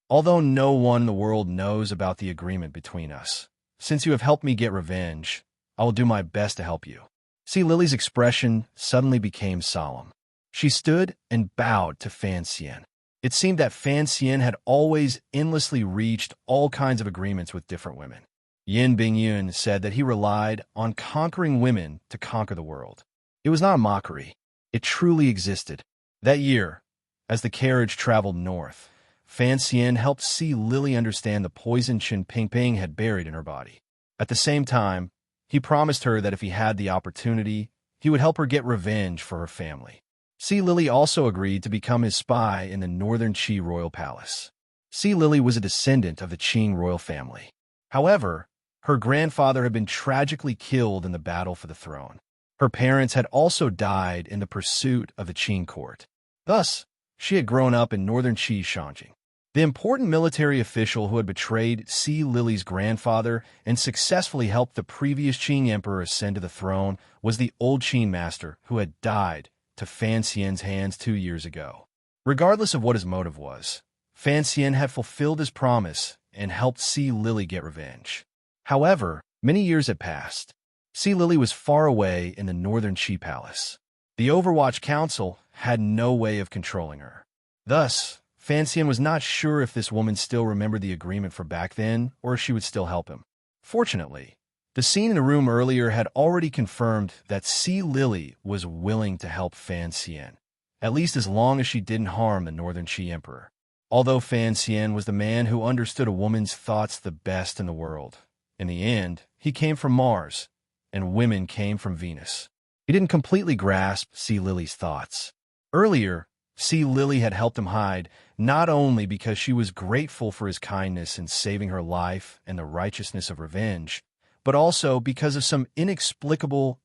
"Although no one in the world knows about the agreement between us, since you have helped me get revenge, I will do my best to help you." Si Lily's expression suddenly became solemn. She stood and bowed to Fan Xian. It seemed that Fan Xian had always endlessly reached all kinds of agreements with different women. Yin Bingyun said that he relied on conquering women to conquer the world. It was not a mockery. It truly existed. That year, as the carriage traveled north, Fan Xian helped Si Lily understand the poison Qin Pingping had buried in her body. At the same time, he promised her that if he had the opportunity, he would help her get revenge for her family. Si Lily also agreed to become his spy in the Northern Qi royal palace. Si Lily was a descendant of the Qing royal family. However, her grandfather had been tragically killed in the battle for the throne. Her parents had also died in the pursuit of the Qing court. Thus, she had grown up in Northern Qi Shanjing. The important military official who had betrayed Si Lily's grandfather and successfully helped the previous Qing emperor ascend to the throne was the old Qing master who had died to Fan Xian's hands 2 years ago. Regardless of what his motive was, Fan Xian had fulfilled his promise and helped Si Lily get revenge. However, many years had passed. Si Lily was far away in the Northern Qi Palace. The Overwatch Council had no way of controlling her. Thus, Fan Xian was not sure if this woman still remembered the agreement from back then or if she would still help him. Fortunately, the scene in the room earlier had already confirmed that Si Lily was willing to help Fan Xian, at least as long as she didn't harm the Northern Qi Emperor. Although Fan Xian was the man who understood a woman's thoughts the best in the world, in the end, he came from Mars, and women came from Venus. He didn't completely grasp Si Lily's thoughts. Earlier, Si Lily had helped him hide, not only because she was grateful for his kindness in saving her life and the righteousness of revenge, but also because of some inexplicable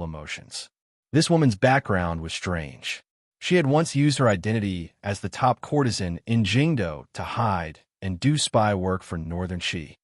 emotions. This woman's background was strange. She had once used her identity as the top courtesan in Jingdo to hide and do spy work for Northern Qi.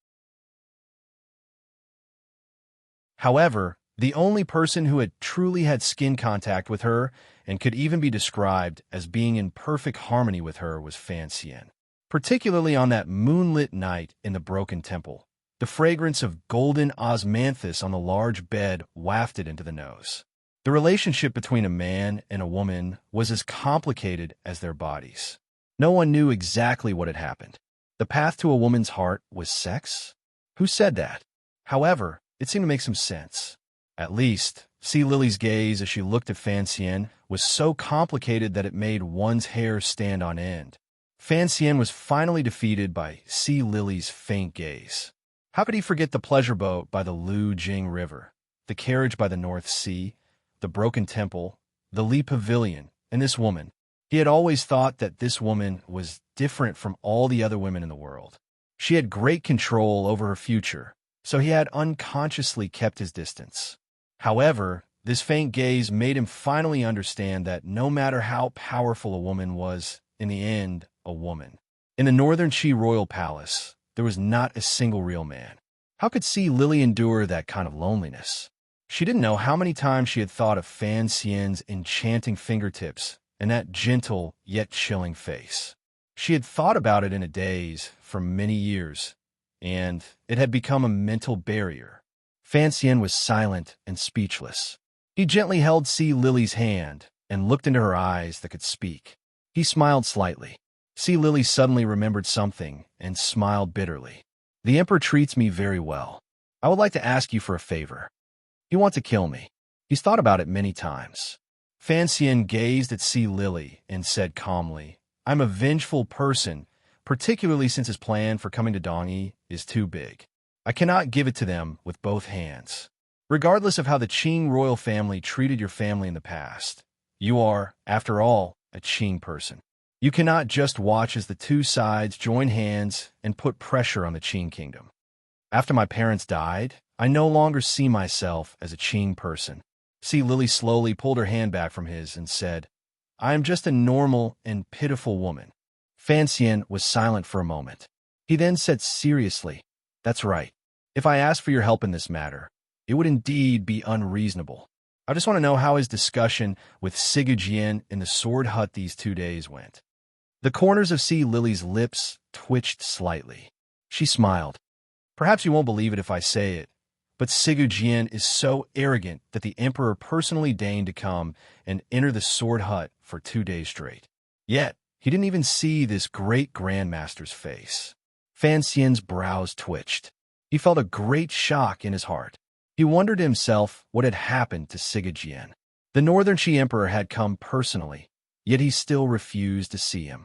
However, the only person who had truly had skin contact with her and could even be described as being in perfect harmony with her was Fan Xian. Particularly on that moonlit night in the Broken Temple, the fragrance of golden osmanthus on the large bed wafted into the nose. The relationship between a man and a woman was as complicated as their bodies. No one knew exactly what had happened. The path to a woman's heart was sex? Who said that? However, it seemed to make some sense. At least, Si Lily's gaze as she looked at Fan Xian was so complicated that it made one's hair stand on end. Fan Xian was finally defeated by Si Lily's faint gaze. How could he forget the pleasure boat by the Lu Jing River, the carriage by the North Sea, the Broken Temple, the Li Pavilion, and this woman? He had always thought that this woman was different from all the other women in the world. She had great control over her future, so he had unconsciously kept his distance. However, This faint gaze made him finally understand that no matter how powerful a woman was, in the end, a woman. In the Northern Qi royal palace, there was not a single real man. How could Si Lily endure that kind of loneliness? She didn't know how many times she had thought of Fan Xian's enchanting fingertips and that gentle yet chilling face. She had thought about it in a daze for many years, and it had become a mental barrier. Fan Xian was silent and speechless. He gently held Si Lily's hand and looked into her eyes that could speak. He smiled slightly. Si Lily suddenly remembered something and smiled bitterly. The Emperor treats me very well. I would like to ask you for a favor. You want to kill me. He's thought about it many times. Fan Xian gazed at Si Lily and said calmly, I'm a vengeful person, particularly since his plan for coming to Dongyi is too big. I cannot give it to them with both hands. Regardless of how the Qing royal family treated your family in the past, you are, after all, a Qing person. You cannot just watch as the two sides join hands and put pressure on the Qing kingdom. After my parents died, I no longer see myself as a Qing person. Si Lily slowly pulled her hand back from his and said, I am just a normal and pitiful woman. Fan Xian was silent for a moment. He then said seriously, That's right. If I asked for your help in this matter, it would indeed be unreasonable. I just want to know how his discussion with Sigu Jian in the sword hut these 2 days went. The corners of Si Lily's lips twitched slightly. She smiled. Perhaps you won't believe it if I say it, but Sigu Jian is so arrogant that the Emperor personally deigned to come and enter the sword hut for 2 days straight. Yet, he didn't even see this great Grandmaster's face. Fan Xian's brows twitched. He felt a great shock in his heart. He wondered to himself what had happened to Sigu Jian. The Northern Qi Emperor had come personally, yet he still refused to see him.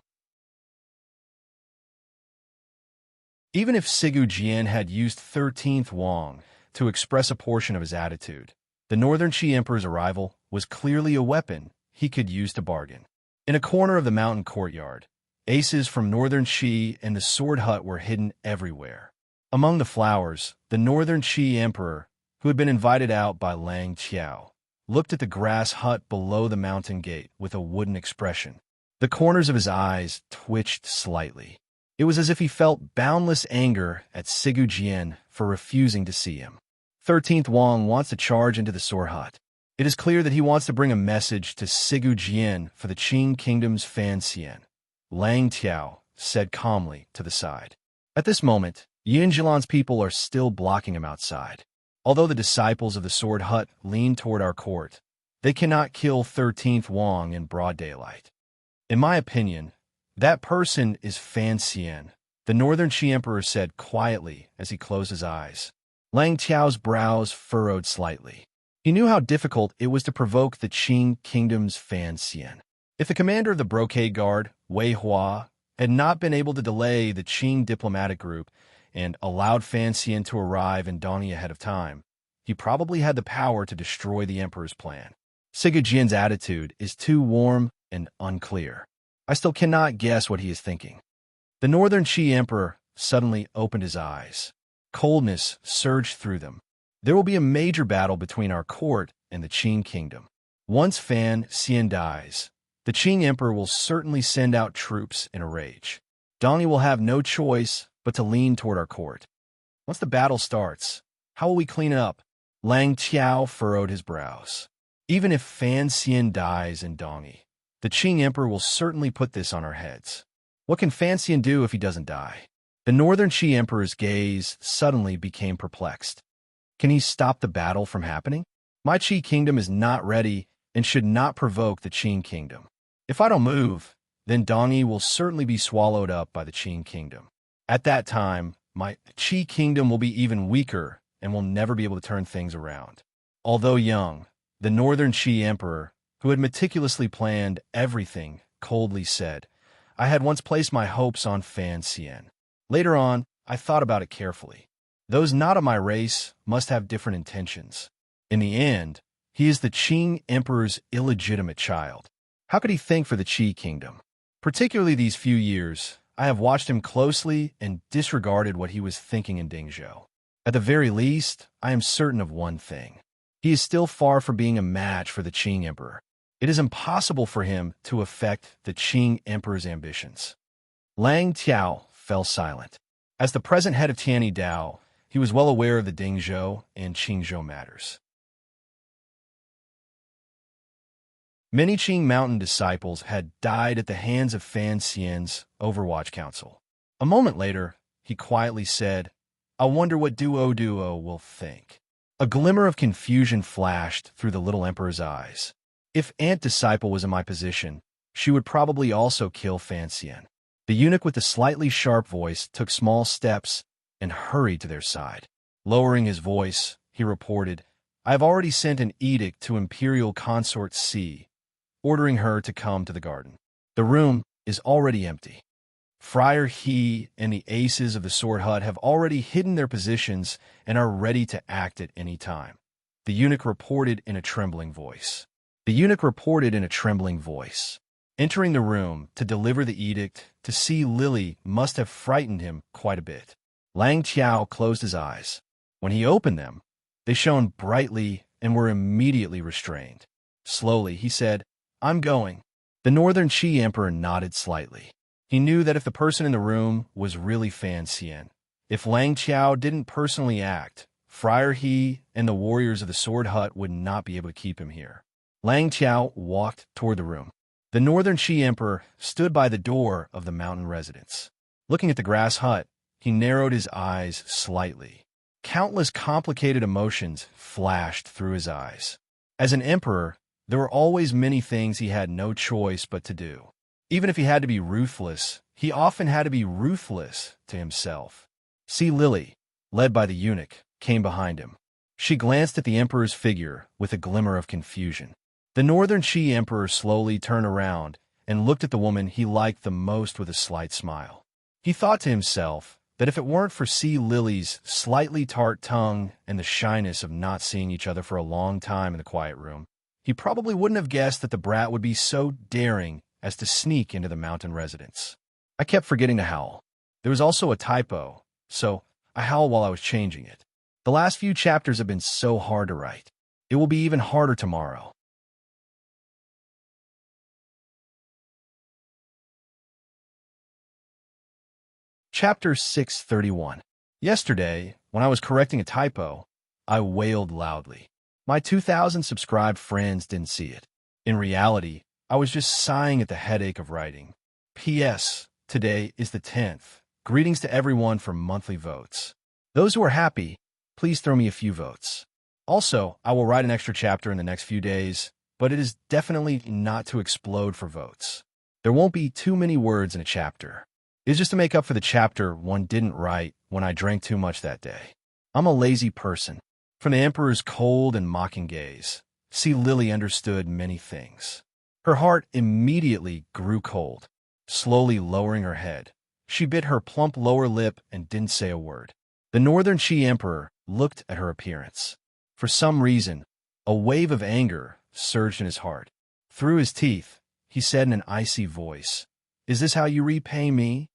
Even if Sigu Jian had used 13th Wang to express a portion of his attitude, the Northern Qi Emperor's arrival was clearly a weapon he could use to bargain. In a corner of the mountain courtyard, aces from Northern Qi and the sword hut were hidden everywhere. Among the flowers, the Northern Qi Emperor, who had been invited out by Lang Qiao, looked at the grass hut below the mountain gate with a wooden expression. The corners of his eyes twitched slightly. It was as if he felt boundless anger at Sigu Jian for refusing to see him. 13th Wang wants to charge into the sword hut. It is clear that he wants to bring a message to Sigu Jian for the Qing kingdom's Fan Xian. Lang Tiao said calmly to the side. At this moment, Yin Jilan's people are still blocking him outside. Although the disciples of the sword hut lean toward our court, they cannot kill 13th Wang in broad daylight. In my opinion, that person is Fan Xian, the Northern Qi Emperor said quietly as he closed his eyes. Lang Tiao's brows furrowed slightly. He knew how difficult it was to provoke the Qing kingdom's Fan Xian. If the commander of the brocade guard, Wei Hua, had not been able to delay the Qing diplomatic group and allowed Fan Xian to arrive in Dongyi ahead of time, he probably had the power to destroy the emperor's plan. Sigu Jian's attitude is too warm and unclear. I still cannot guess what he is thinking. The Northern Qi Emperor suddenly opened his eyes. Coldness surged through them. There will be a major battle between our court and the Qing kingdom. Once Fan Xian dies, the Qing Emperor will certainly send out troops in a rage. Dongyi will have no choice but to lean toward our court. Once the battle starts, how will we clean it up? Lang Qiao furrowed his brows. Even if Fan Xian dies in Dongyi, the Qing Emperor will certainly put this on our heads. What can Fan Xian do if he doesn't die? The Northern Qi Emperor's gaze suddenly became perplexed. Can he stop the battle from happening? My Qi kingdom is not ready and should not provoke the Qing kingdom. If I don't move, then Dongyi will certainly be swallowed up by the Qing kingdom. At that time, my Qi kingdom will be even weaker and will never be able to turn things around. Although young, the Northern Qi Emperor, who had meticulously planned everything, coldly said, I had once placed my hopes on Fan Xian. Later on, I thought about it carefully. Those not of my race must have different intentions. In the end, he is the Qing Emperor's illegitimate child. How could he think for the Qi kingdom? Particularly these few years, I have watched him closely and disregarded what he was thinking in Dingzhou. At the very least, I am certain of one thing. He is still far from being a match for the Qing Emperor. It is impossible for him to affect the Qing Emperor's ambitions. Lang Tiao fell silent. As the present head of Tianyi Dao, he was well aware of the Dingzhou and Qingzhou matters. Many Qing Mountain disciples had died at the hands of Fan Xian's Overwatch Council. A moment later, he quietly said, "I wonder what Duo will think." A glimmer of confusion flashed through the little emperor's eyes. If Aunt Disciple was in my position, she would probably also kill Fan Xian. The eunuch with the slightly sharp voice took small steps and hurried to their side. Lowering his voice, he reported, "I have already sent an edict to Imperial Consort C, ordering her to come to the garden. The room is already empty. Friar He and the aces of the Sword Hut have already hidden their positions and are ready to act at any time." The eunuch reported in a trembling voice. Entering the room to deliver the edict to see Lily must have frightened him quite a bit. Lang Tiao closed his eyes. When he opened them, they shone brightly and were immediately restrained. Slowly, he said, "I'm going." The Northern Qi Emperor nodded slightly. He knew that if the person in the room was really Fan Xian, if Lang Tiao didn't personally act, Friar He and the warriors of the Sword Hut would not be able to keep him here. Lang Tiao walked toward the room. The Northern Qi Emperor stood by the door of the mountain residence. Looking at the grass hut, he narrowed his eyes slightly. Countless complicated emotions flashed through his eyes. As an emperor, there were always many things he had no choice but to do. Even if he had to be ruthless, he often had to be ruthless to himself. See Lily, led by the eunuch, came behind him. She glanced at the emperor's figure with a glimmer of confusion. The Northern Qi Emperor slowly turned around and looked at the woman he liked the most with a slight smile. He thought to himself that if it weren't for C. Lily's slightly tart tongue and the shyness of not seeing each other for a long time in the quiet room, he probably wouldn't have guessed that the brat would be so daring as to sneak into the mountain residence. I kept forgetting to howl. There was also a typo, so I howled while I was changing it. The last few chapters have been so hard to write. It will be even harder tomorrow. Chapter 631. Yesterday, when I was correcting a typo, I wailed loudly. My 2,000 subscribed friends didn't see it. In reality, I was just sighing at the headache of writing. P.S. Today is the 10th. Greetings to everyone for monthly votes. Those who are happy, please throw me a few votes. Also, I will write an extra chapter in the next few days, but it is definitely not to explode for votes. There won't be too many words in a chapter. It's just to make up for the chapter one didn't write when I drank too much that day. I'm a lazy person. From the Emperor's cold and mocking gaze, see Lily understood many things. Her heart immediately grew cold. Slowly lowering her head, she bit her plump lower lip and didn't say a word. The Northern Qi Emperor looked at her appearance. For some reason, a wave of anger surged in his heart. Through his teeth, he said in an icy voice, "Is this how you repay me?"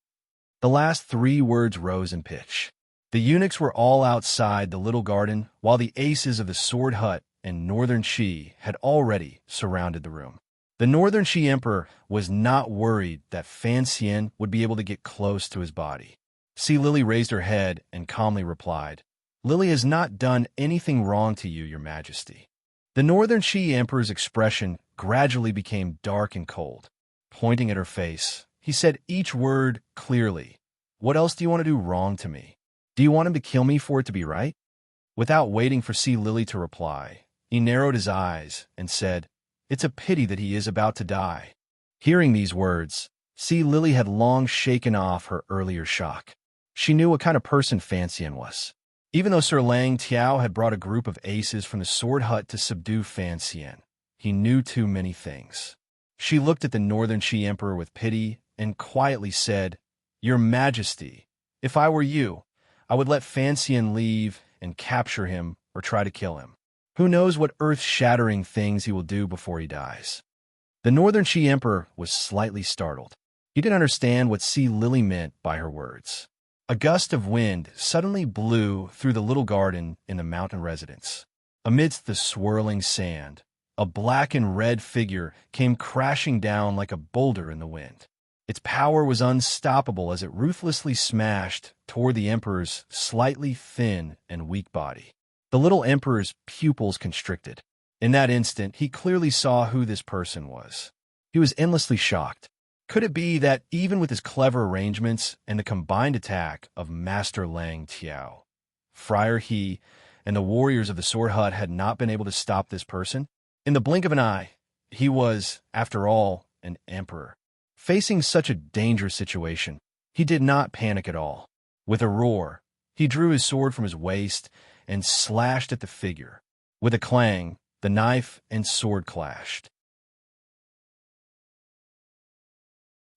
The last 3 words rose in pitch. The eunuchs were all outside the little garden, while the aces of the Sword Hut and Northern Qi had already surrounded the room. The Northern Qi Emperor was not worried that Fan Xian would be able to get close to his body. See Lily raised her head and calmly replied, "Lily has not done anything wrong to you, Your Majesty." The Northern Qi Emperor's expression gradually became dark and cold. Pointing at her face, he said each word clearly. "What else do you want to do wrong to me? Do you want him to kill me for it to be right?" Without waiting for C. Lily to reply, he narrowed his eyes and said, "It's a pity that he is about to die." Hearing these words, C. Lily had long shaken off her earlier shock. She knew what kind of person Fan Xian was. Even though Sir Lang Tiao had brought a group of aces from the Sword Hut to subdue Fan Xian, he knew too many things. She looked at the Northern Qi Emperor with pity and quietly said, "Your Majesty, if I were you, I would let Fan Xian leave and capture him or try to kill him. Who knows what earth-shattering things he will do before he dies." The Northern Qi Emperor was slightly startled. He didn't understand what C. Lily meant by her words. A gust of wind suddenly blew through the little garden in the mountain residence. Amidst the swirling sand, a black and red figure came crashing down like a boulder in the wind. Its power was unstoppable as it ruthlessly smashed toward the Emperor's slightly thin and weak body. The little Emperor's pupils constricted. In that instant, he clearly saw who this person was. He was endlessly shocked. Could it be that even with his clever arrangements and the combined attack of Master Lang Tiao, Friar He and the warriors of the Sword Hut had not been able to stop this person? In the blink of an eye, he was, after all, an emperor. Facing such a dangerous situation, he did not panic at all. With a roar, he drew his sword from his waist and slashed at the figure. With a clang, the knife and sword clashed.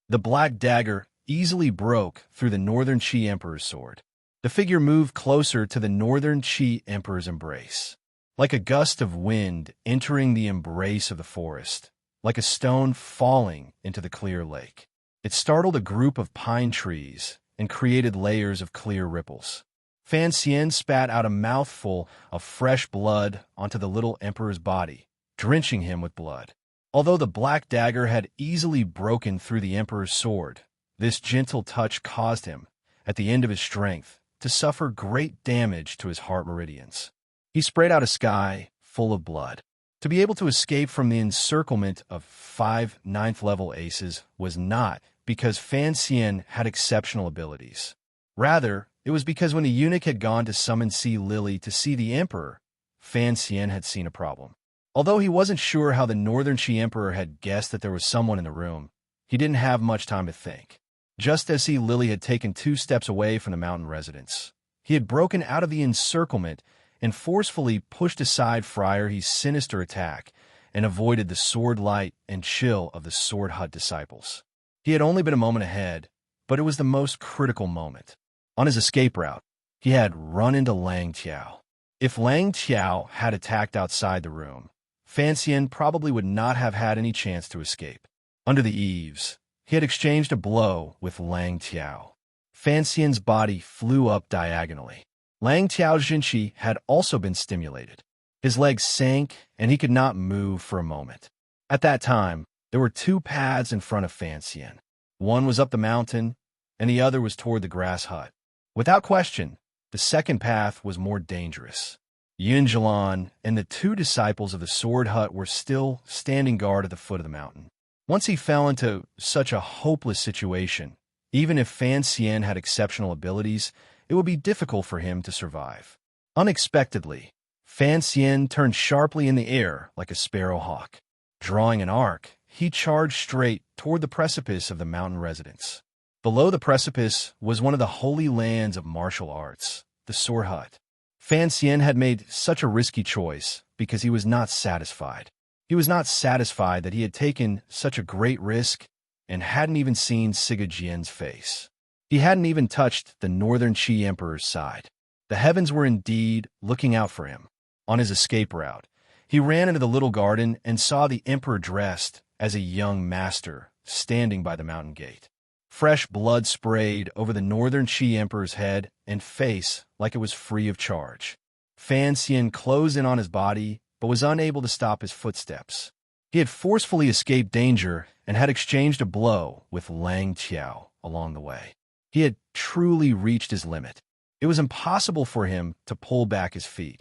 The black dagger easily broke through the Northern Qi Emperor's sword. The figure moved closer to the Northern Qi Emperor's embrace. Like a gust of wind entering the embrace of the forest, like a stone falling into the clear lake. It startled a group of pine trees and created layers of clear ripples. Fan Xian spat out a mouthful of fresh blood onto the little emperor's body, drenching him with blood. Although the black dagger had easily broken through the emperor's sword, this gentle touch caused him, at the end of his strength, to suffer great damage to his heart meridians. He sprayed out a sky full of blood. To be able to escape from the encirclement of 5 ninth-level aces was not because Fan Xian had exceptional abilities. Rather, it was because when the eunuch had gone to summon Sea Lily to see the emperor, Fan Xian had seen a problem. Although he wasn't sure how the Northern Qi Emperor had guessed that there was someone in the room, he didn't have much time to think. Just as Sea Lily had taken 2 steps away from the mountain residence, he had broken out of the encirclement and forcefully pushed aside Friar He's sinister attack and avoided the sword light and chill of the Sword Hut disciples. He had only been a moment ahead, but it was the most critical moment. On his escape route, he had run into Lang Tiao. If Lang Tiao had attacked outside the room, Fan Xian probably would not have had any chance to escape. Under the eaves, he had exchanged a blow with Lang Tiao. Fan Xian's body flew up diagonally. Lang Tiao's Jinqi had also been stimulated. His legs sank, and he could not move for a moment. At that time, there were 2 paths in front of Fan Xian. One was up the mountain, and the other was toward the grass hut. Without question, the second path was more dangerous. Yun Jilan and the 2 disciples of the Sword Hut were still standing guard at the foot of the mountain. Once he fell into such a hopeless situation, even if Fan Xian had exceptional abilities, it would be difficult for him to survive. Unexpectedly, Fan Xian turned sharply in the air like a sparrow hawk. Drawing an arc, he charged straight toward the precipice of the mountain residence. Below the precipice was one of the holy lands of martial arts, the Sword Hut. Fan Xian had made such a risky choice because he was not satisfied. He was not satisfied that he had taken such a great risk and hadn't even seen Siga Jian's face. He hadn't even touched the Northern Qi Emperor's side. The heavens were indeed looking out for him. On his escape route, he ran into the little garden and saw the Emperor dressed as a young master standing by the mountain gate. Fresh blood sprayed over the Northern Qi Emperor's head and face like it was free of charge. Fan Xian closed in on his body, but was unable to stop his footsteps. He had forcefully escaped danger and had exchanged a blow with Lang Tiao along the way. He had truly reached his limit. It was impossible for him to pull back his feet.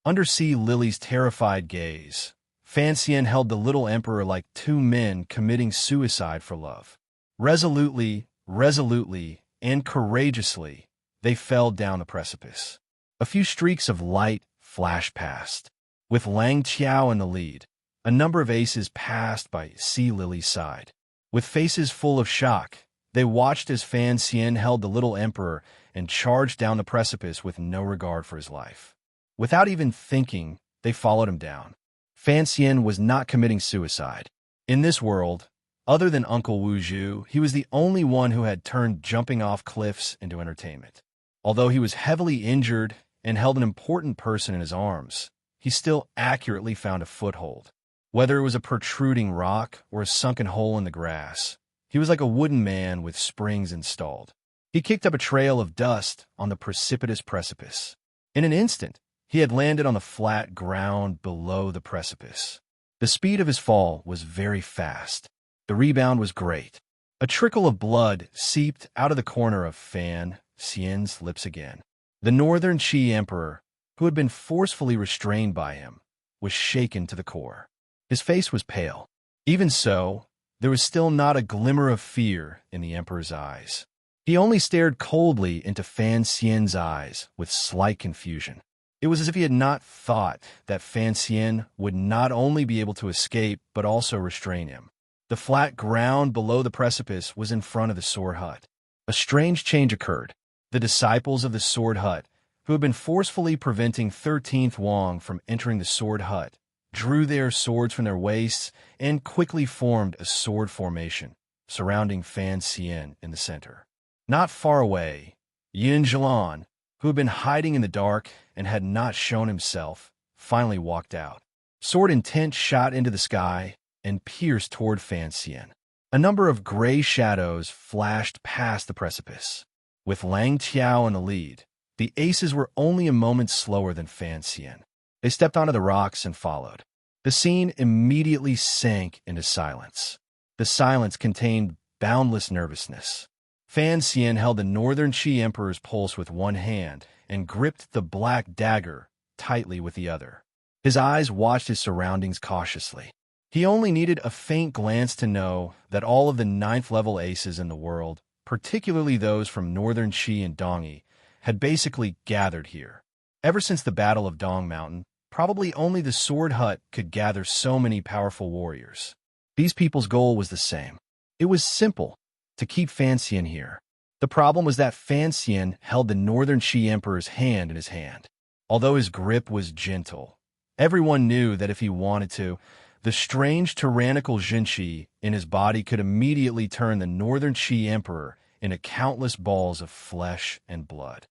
Under Sea Lily's terrified gaze, Fan Xian held the little emperor like 2 men committing suicide for love. Resolutely, and courageously, they fell down the precipice. A few streaks of light flashed past. With Lang Tiao in the lead, a number of aces passed by Sea Lily's side. With faces full of shock, they watched as Fan Xian held the little emperor and charged down the precipice with no regard for his life. Without even thinking, they followed him down. Fan Xian was not committing suicide. In this world, other than Uncle Wu Zhu, he was the only one who had turned jumping off cliffs into entertainment. Although he was heavily injured and held an important person in his arms, he still accurately found a foothold. Whether it was a protruding rock or a sunken hole in the grass, he was like a wooden man with springs installed. He kicked up a trail of dust on the precipitous precipice. In an instant, he had landed on the flat ground below the precipice. The speed of his fall was very fast. The rebound was great. A trickle of blood seeped out of the corner of Fan Xian's lips again. The Northern Qi Emperor, who had been forcefully restrained by him, was shaken to the core. His face was pale. Even so, there was still not a glimmer of fear in the Emperor's eyes. He only stared coldly into Fan Xian's eyes with slight confusion. It was as if he had not thought that Fan Xian would not only be able to escape but also restrain him. The flat ground below the precipice was in front of the sword hut. A strange change occurred. The disciples of the sword hut, who had been forcefully preventing 13th Wang from entering the sword hut, drew their swords from their waists and quickly formed a sword formation, surrounding Fan Xian in the center. Not far away, Yin Zhilan, who had been hiding in the dark and had not shown himself, finally walked out. Sword intent shot into the sky and pierced toward Fan Xian. A number of gray shadows flashed past the precipice. With Lang Tiao in the lead, the aces were only a moment slower than Fan Xian. They stepped onto the rocks and followed. The scene immediately sank into silence. The silence contained boundless nervousness. Fan Xian held the Northern Qi Emperor's pulse with one hand and gripped the black dagger tightly with the other. His eyes watched his surroundings cautiously. He only needed a faint glance to know that all of the 9th-level aces in the world, particularly those from Northern Qi and Dongyi, had basically gathered here. Ever since the Battle of Dong Mountain, probably only the Sword Hut could gather so many powerful warriors. These people's goal was the same. It was simple, to keep Fan Xian here. The problem was that Fan Xian held the Northern Qi Emperor's hand in his hand. Although his grip was gentle, everyone knew that if he wanted to, the strange tyrannical Jinqi in his body could immediately turn the Northern Qi Emperor into countless balls of flesh and blood.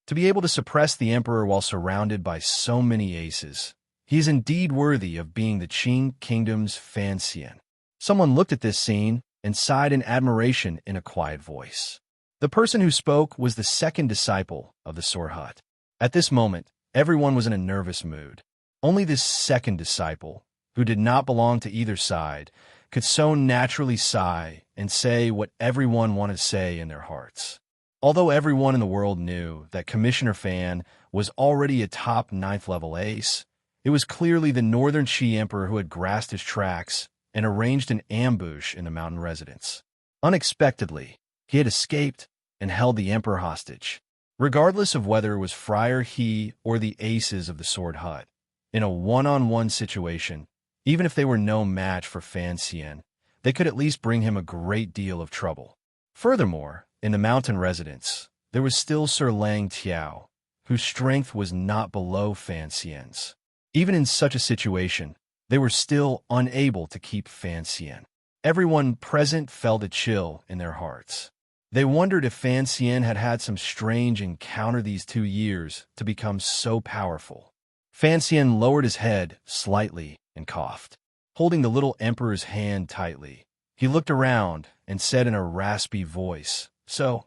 To be able to suppress the Emperor while surrounded by so many aces, he is indeed worthy of being the Qing Kingdom's Fan Xian. Someone looked at this scene and sighed in admiration in a quiet voice. The person who spoke was the second disciple of the Sword Hut. At this moment, everyone was in a nervous mood. Only this second disciple, who did not belong to either side, could so naturally sigh and say what everyone wanted to say in their hearts. Although everyone in the world knew that Commissioner Fan was already a top 9th-level ace, it was clearly the Northern Qi Emperor who had grasped his tracks and arranged an ambush in the mountain residence. Unexpectedly, he had escaped and held the Emperor hostage. Regardless of whether it was Friar He or the aces of the Sword Hut, in a one-on-one situation, even if they were no match for Fan Xian, they could at least bring him a great deal of trouble. Furthermore, in the mountain residence, there was still Sir Lang Tiao, whose strength was not below Fan Xian's. Even in such a situation, they were still unable to keep Fan Xian. Everyone present felt a chill in their hearts. They wondered if Fan Xian had had some strange encounter these 2 years to become so powerful. Fan Xian lowered his head slightly and coughed. Holding the little Emperor's hand tightly, he looked around and said in a raspy voice, "So,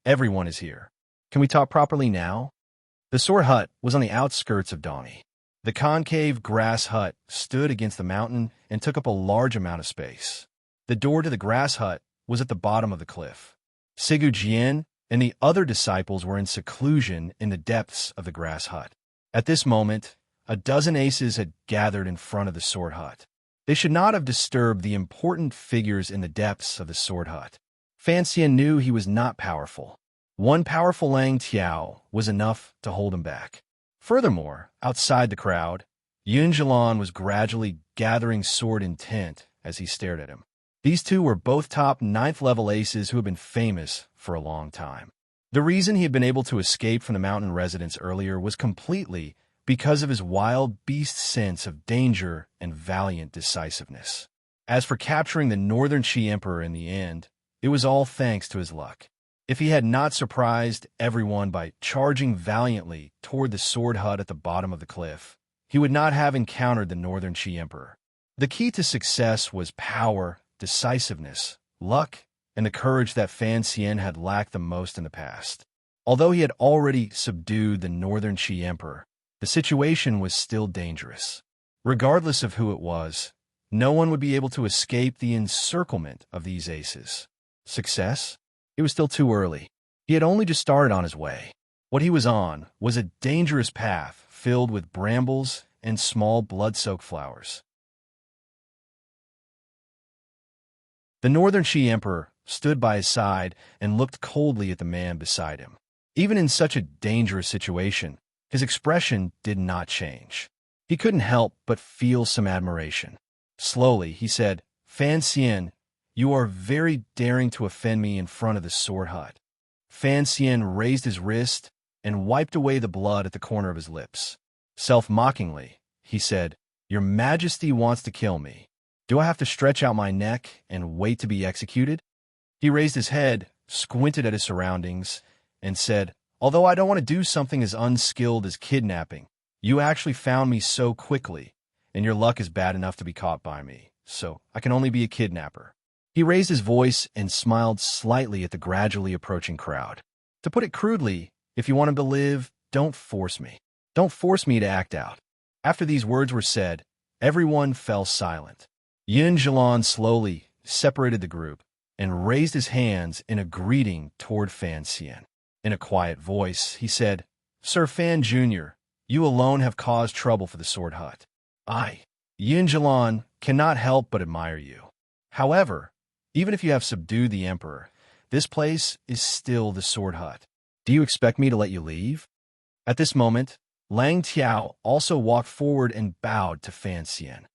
everyone is here. Can we talk properly now?" The Sword Hut was on the outskirts of Dongyi. The concave grass hut stood against the mountain and took up a large amount of space. The door to the grass hut was at the bottom of the cliff. Sigu Jian and the other disciples were in seclusion in the depths of the grass hut. At this moment, a dozen aces had gathered in front of the sword hut. They should not have disturbed the important figures in the depths of the sword hut. Fan Xian knew he was not powerful. One powerful Lang Tiao was enough to hold him back. Furthermore, outside the crowd, Yun Zhilan was gradually gathering sword intent as he stared at him. These two were both top 9th-level aces who had been famous for a long time. The reason he had been able to escape from the mountain residence earlier was completely because of his wild beast sense of danger and valiant decisiveness. As for capturing the Northern Qi Emperor in the end, it was all thanks to his luck. If he had not surprised everyone by charging valiantly toward the sword hut at the bottom of the cliff, he would not have encountered the Northern Qi Emperor. The key to success was power, decisiveness, luck, and the courage that Fan Xian had lacked the most in the past. Although he had already subdued the Northern Qi Emperor, the situation was still dangerous. Regardless of who it was, no one would be able to escape the encirclement of these aces. Success? It was still too early. He had only just started on his way. What he was on was a dangerous path filled with brambles and small blood-soaked flowers. The Northern Qi Emperor stood by his side and looked coldly at the man beside him. Even in such a dangerous situation, his expression did not change. He couldn't help but feel some admiration. Slowly, he said, "Fan Xian, you are very daring to offend me in front of the sword hut." Fan Xian raised his wrist and wiped away the blood at the corner of his lips. Self-mockingly, he said, "Your Majesty wants to kill me. Do I have to stretch out my neck and wait to be executed?" He raised his head, squinted at his surroundings, and said, "Although I don't want to do something as unskilled as kidnapping, you actually found me so quickly, and your luck is bad enough to be caught by me, so I can only be a kidnapper." He raised his voice and smiled slightly at the gradually approaching crowd. "To put it crudely, if you want him to live, don't force me. Don't force me to act out." After these words were said, everyone fell silent. Yin Zhilan slowly separated the group and raised his hands in a greeting toward Fan Xian. In a quiet voice, he said, "Sir Fan Jr., you alone have caused trouble for the Sword Hut. I, Yin Zhilan, cannot help but admire you. However, even if you have subdued the Emperor, this place is still the Sword Hut. Do you expect me to let you leave?" At this moment, Lang Tiao also walked forward and bowed to Fan Xian.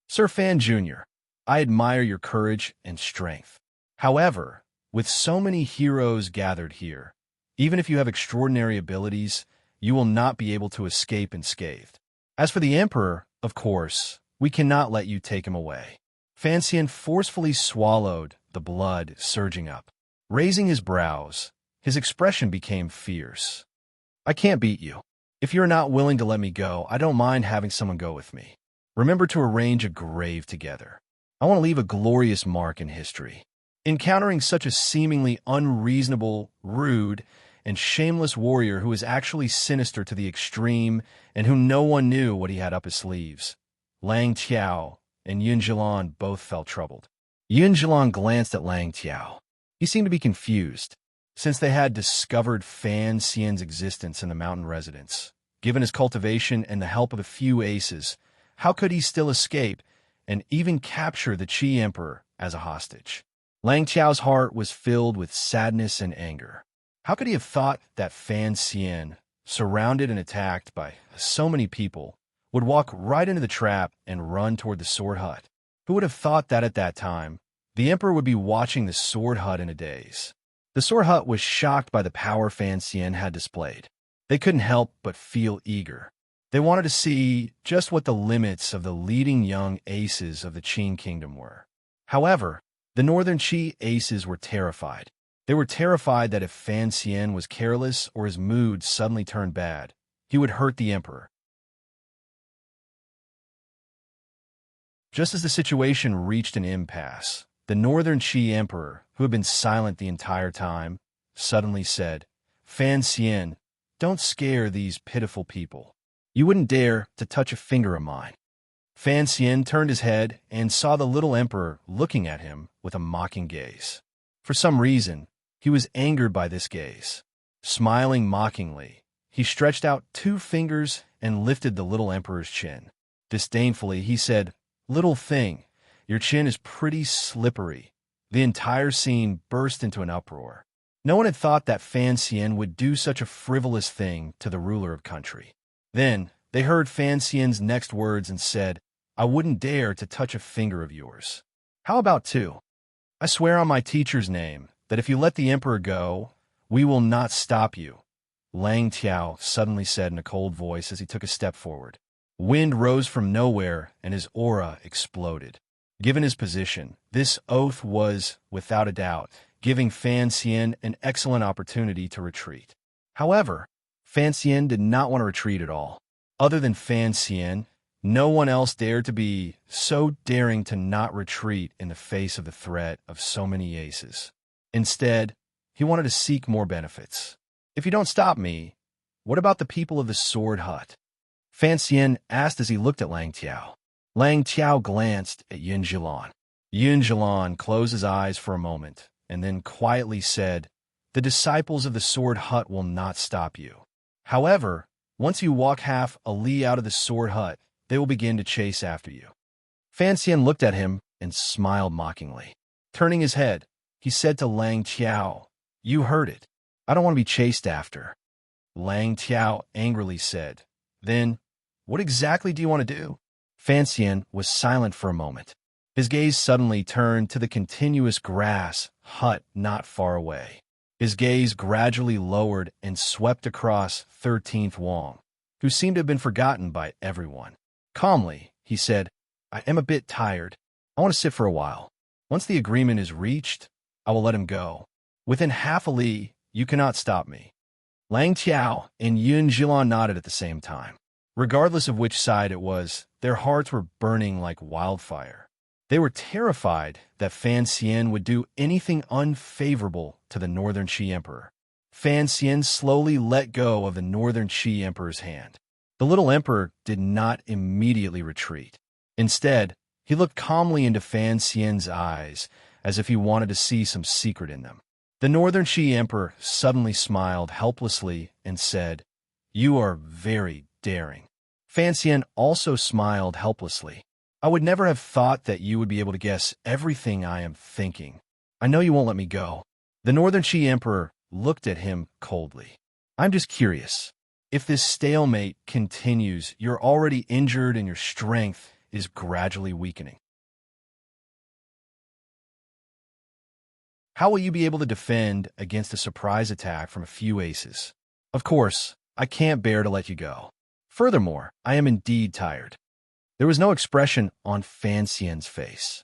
"Sir Fan Jr., I admire your courage and strength. However, with so many heroes gathered here, even if you have extraordinary abilities, you will not be able to escape unscathed. As for the Emperor, of course, we cannot let you take him away." Fan Xian forcefully swallowed the blood surging up. Raising his brows, his expression became fierce. "I can't beat you. If you're not willing to let me go, I don't mind having someone go with me. Remember to arrange a grave together. I want to leave a glorious mark in history." Encountering such a seemingly unreasonable, rude, and shameless warrior who was actually sinister to the extreme and who no one knew what he had up his sleeves, Lang Tiao and Yin Zhilan both felt troubled. Yin Zhilan glanced at Lang Tiao. He seemed to be confused. Since they had discovered Fan Xian's existence in the mountain residence, given his cultivation and the help of a few aces, how could he still escape and even capture the Qi Emperor as a hostage? Lang Tiao's heart was filled with sadness and anger. How could he have thought that Fan Xian, surrounded and attacked by so many people, would walk right into the trap and run toward the sword hut? Who would have thought that at that time, the Emperor would be watching the sword hut in a daze? The sword hut was shocked by the power Fan Xian had displayed. They couldn't help but feel eager. They wanted to see just what the limits of the leading young aces of the Qin kingdom were. However, the Northern Qi aces were terrified. They were terrified that if Fan Xian was careless or his mood suddenly turned bad, he would hurt the Emperor. Just as the situation reached an impasse, the Northern Qi Emperor, who had been silent the entire time, suddenly said, "Fan Xian, don't scare these pitiful people. You wouldn't dare to touch a finger of mine." Fan Xian turned his head and saw the little Emperor looking at him with a mocking gaze. For some reason, he was angered by this gaze. Smiling mockingly, he stretched out 2 fingers and lifted the little Emperor's chin. Disdainfully, he said, "Little thing, your chin is pretty slippery." The entire scene burst into an uproar. No one had thought that Fan Xian would do such a frivolous thing to the ruler of country. Then, they heard Fan Xian's next words and said, "I wouldn't dare to touch a finger of yours. How about 2? I swear on my teacher's name that if you let the Emperor go, we will not stop you." Lang Tiao suddenly said in a cold voice as he took a step forward. Wind rose from nowhere and his aura exploded. Given his position, this oath was, without a doubt, giving Fan Xian an excellent opportunity to retreat. However, Fan Xian did not want to retreat at all. Other than Fan Xian, No one else dared to be so daring to not retreat in the face of the threat of so many aces. Instead, he wanted to seek more benefits. If you don't stop me, what about the people of the Sword Hut? Fan Xian asked as he looked at Lang Tiao. Lang Tiao glanced at Yun Jilan. Yun Jilan closed his eyes for a moment and then quietly said, "The disciples of the Sword Hut will not stop you. However, once you walk half a li out of the Sword Hut, they will begin to chase after you." Fan Xian looked at him and smiled mockingly. Turning his head, he said to Lang Tiao, "You heard it. I don't want to be chased after." Lang Tiao angrily said, "Then, what exactly do you want to do?" Fan Xian was silent for a moment. His gaze suddenly turned to the continuous grass hut not far away. His gaze gradually lowered and swept across 13th Wong, who seemed to have been forgotten by everyone. Calmly, he said, "I am a bit tired. I want to sit for a while. Once the agreement is reached, I will let him go. Within half a li, you cannot stop me." Lang Tiao and Yun Jilan nodded at the same time. Regardless of which side it was, their hearts were burning like wildfire. They were terrified that Fan Xian would do anything unfavorable to the Northern Qi Emperor. Fan Xian slowly let go of the Northern Qi Emperor's hand. The little emperor did not immediately retreat. Instead, he looked calmly into Fan Xian's eyes, as if he wanted to see some secret in them. The Northern Qi Emperor suddenly smiled helplessly and said, "You are very daring." Fan Xian also smiled helplessly. "I would never have thought that you would be able to guess everything I am thinking. I know you won't let me go." The Northern Qi Emperor looked at him coldly. "I'm just curious. If this stalemate continues, you're already injured and your strength is gradually weakening. How will you be able to defend against a surprise attack from a few aces? Of course, I can't bear to let you go. Furthermore, I am indeed tired." There was no expression on Fan Xian's face.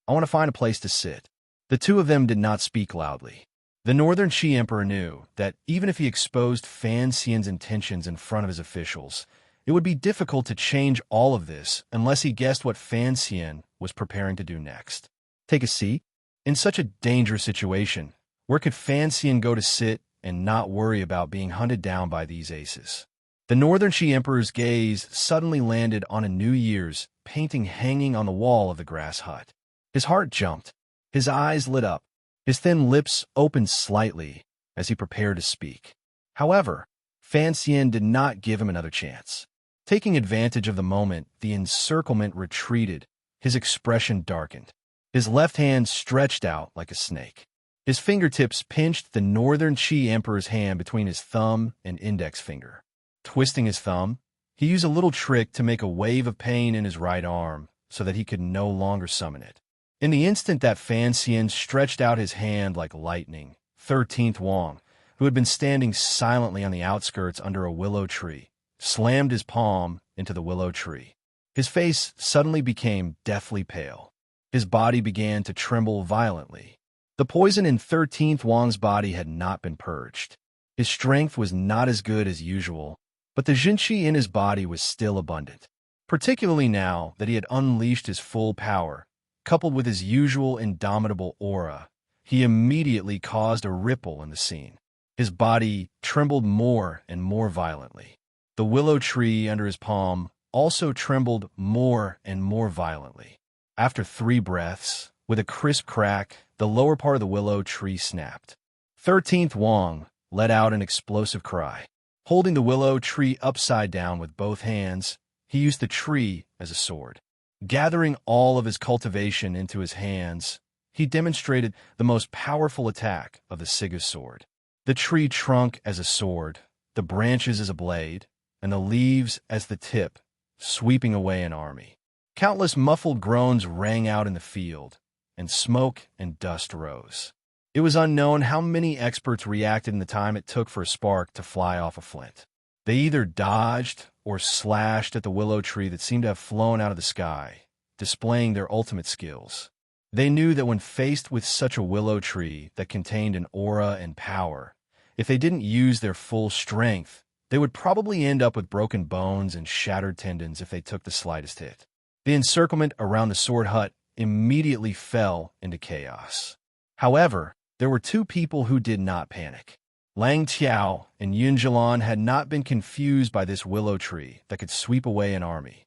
"I want to find a place to sit." The two of them did not speak loudly. The Northern Qi Emperor knew that even if he exposed Fan Xian's intentions in front of his officials, it would be difficult to change all of this unless he guessed what Fan Xian was preparing to do next. Take a seat? In such a dangerous situation, where could Fan Xian go to sit and not worry about being hunted down by these aces? The Northern Qi Emperor's gaze suddenly landed on a New Year's painting hanging on the wall of the grass hut. His heart jumped. His eyes lit up. His thin lips opened slightly as he prepared to speak. However, Fan Xian did not give him another chance. Taking advantage of the moment, the encirclement retreated. His expression darkened. His left hand stretched out like a snake. His fingertips pinched the Northern Qi Emperor's hand between his thumb and index finger. Twisting his thumb, he used a little trick to make a wave of pain in his right arm so that he could no longer summon it. In the instant that Fan Xian stretched out his hand like lightning, 13th Wong, who had been standing silently on the outskirts under a willow tree, slammed his palm into the willow tree. His face suddenly became deathly pale. His body began to tremble violently. The poison in 13th Wong's body had not been purged. His strength was not as good as usual, but the Jinqi in his body was still abundant. Particularly now that he had unleashed his full power, coupled with his usual indomitable aura, he immediately caused a ripple in the scene. His body trembled more and more violently. The willow tree under his palm also trembled more and more violently. After 3 breaths, with a crisp crack, the lower part of the willow tree snapped. 13th Wong let out an explosive cry. Holding the willow tree upside down with both hands, he used the tree as a sword. Gathering all of his cultivation into his hands, he demonstrated the most powerful attack of the Siga sword. The tree trunk as a sword, the branches as a blade, and the leaves as the tip, sweeping away an army. Countless muffled groans rang out in the field, and smoke and dust rose. It was unknown how many experts reacted in the time it took for a spark to fly off a flint. They either dodged or slashed at the willow tree that seemed to have flown out of the sky, displaying their ultimate skills. They knew that when faced with such a willow tree that contained an aura and power, if they didn't use their full strength, They would probably end up with broken bones and shattered tendons if they took the slightest hit. The encirclement around the sword hut immediately fell into chaos. However, there were two people who did not panic. Lang Tiao and Yun Jilan had not been confused by this willow tree that could sweep away an army.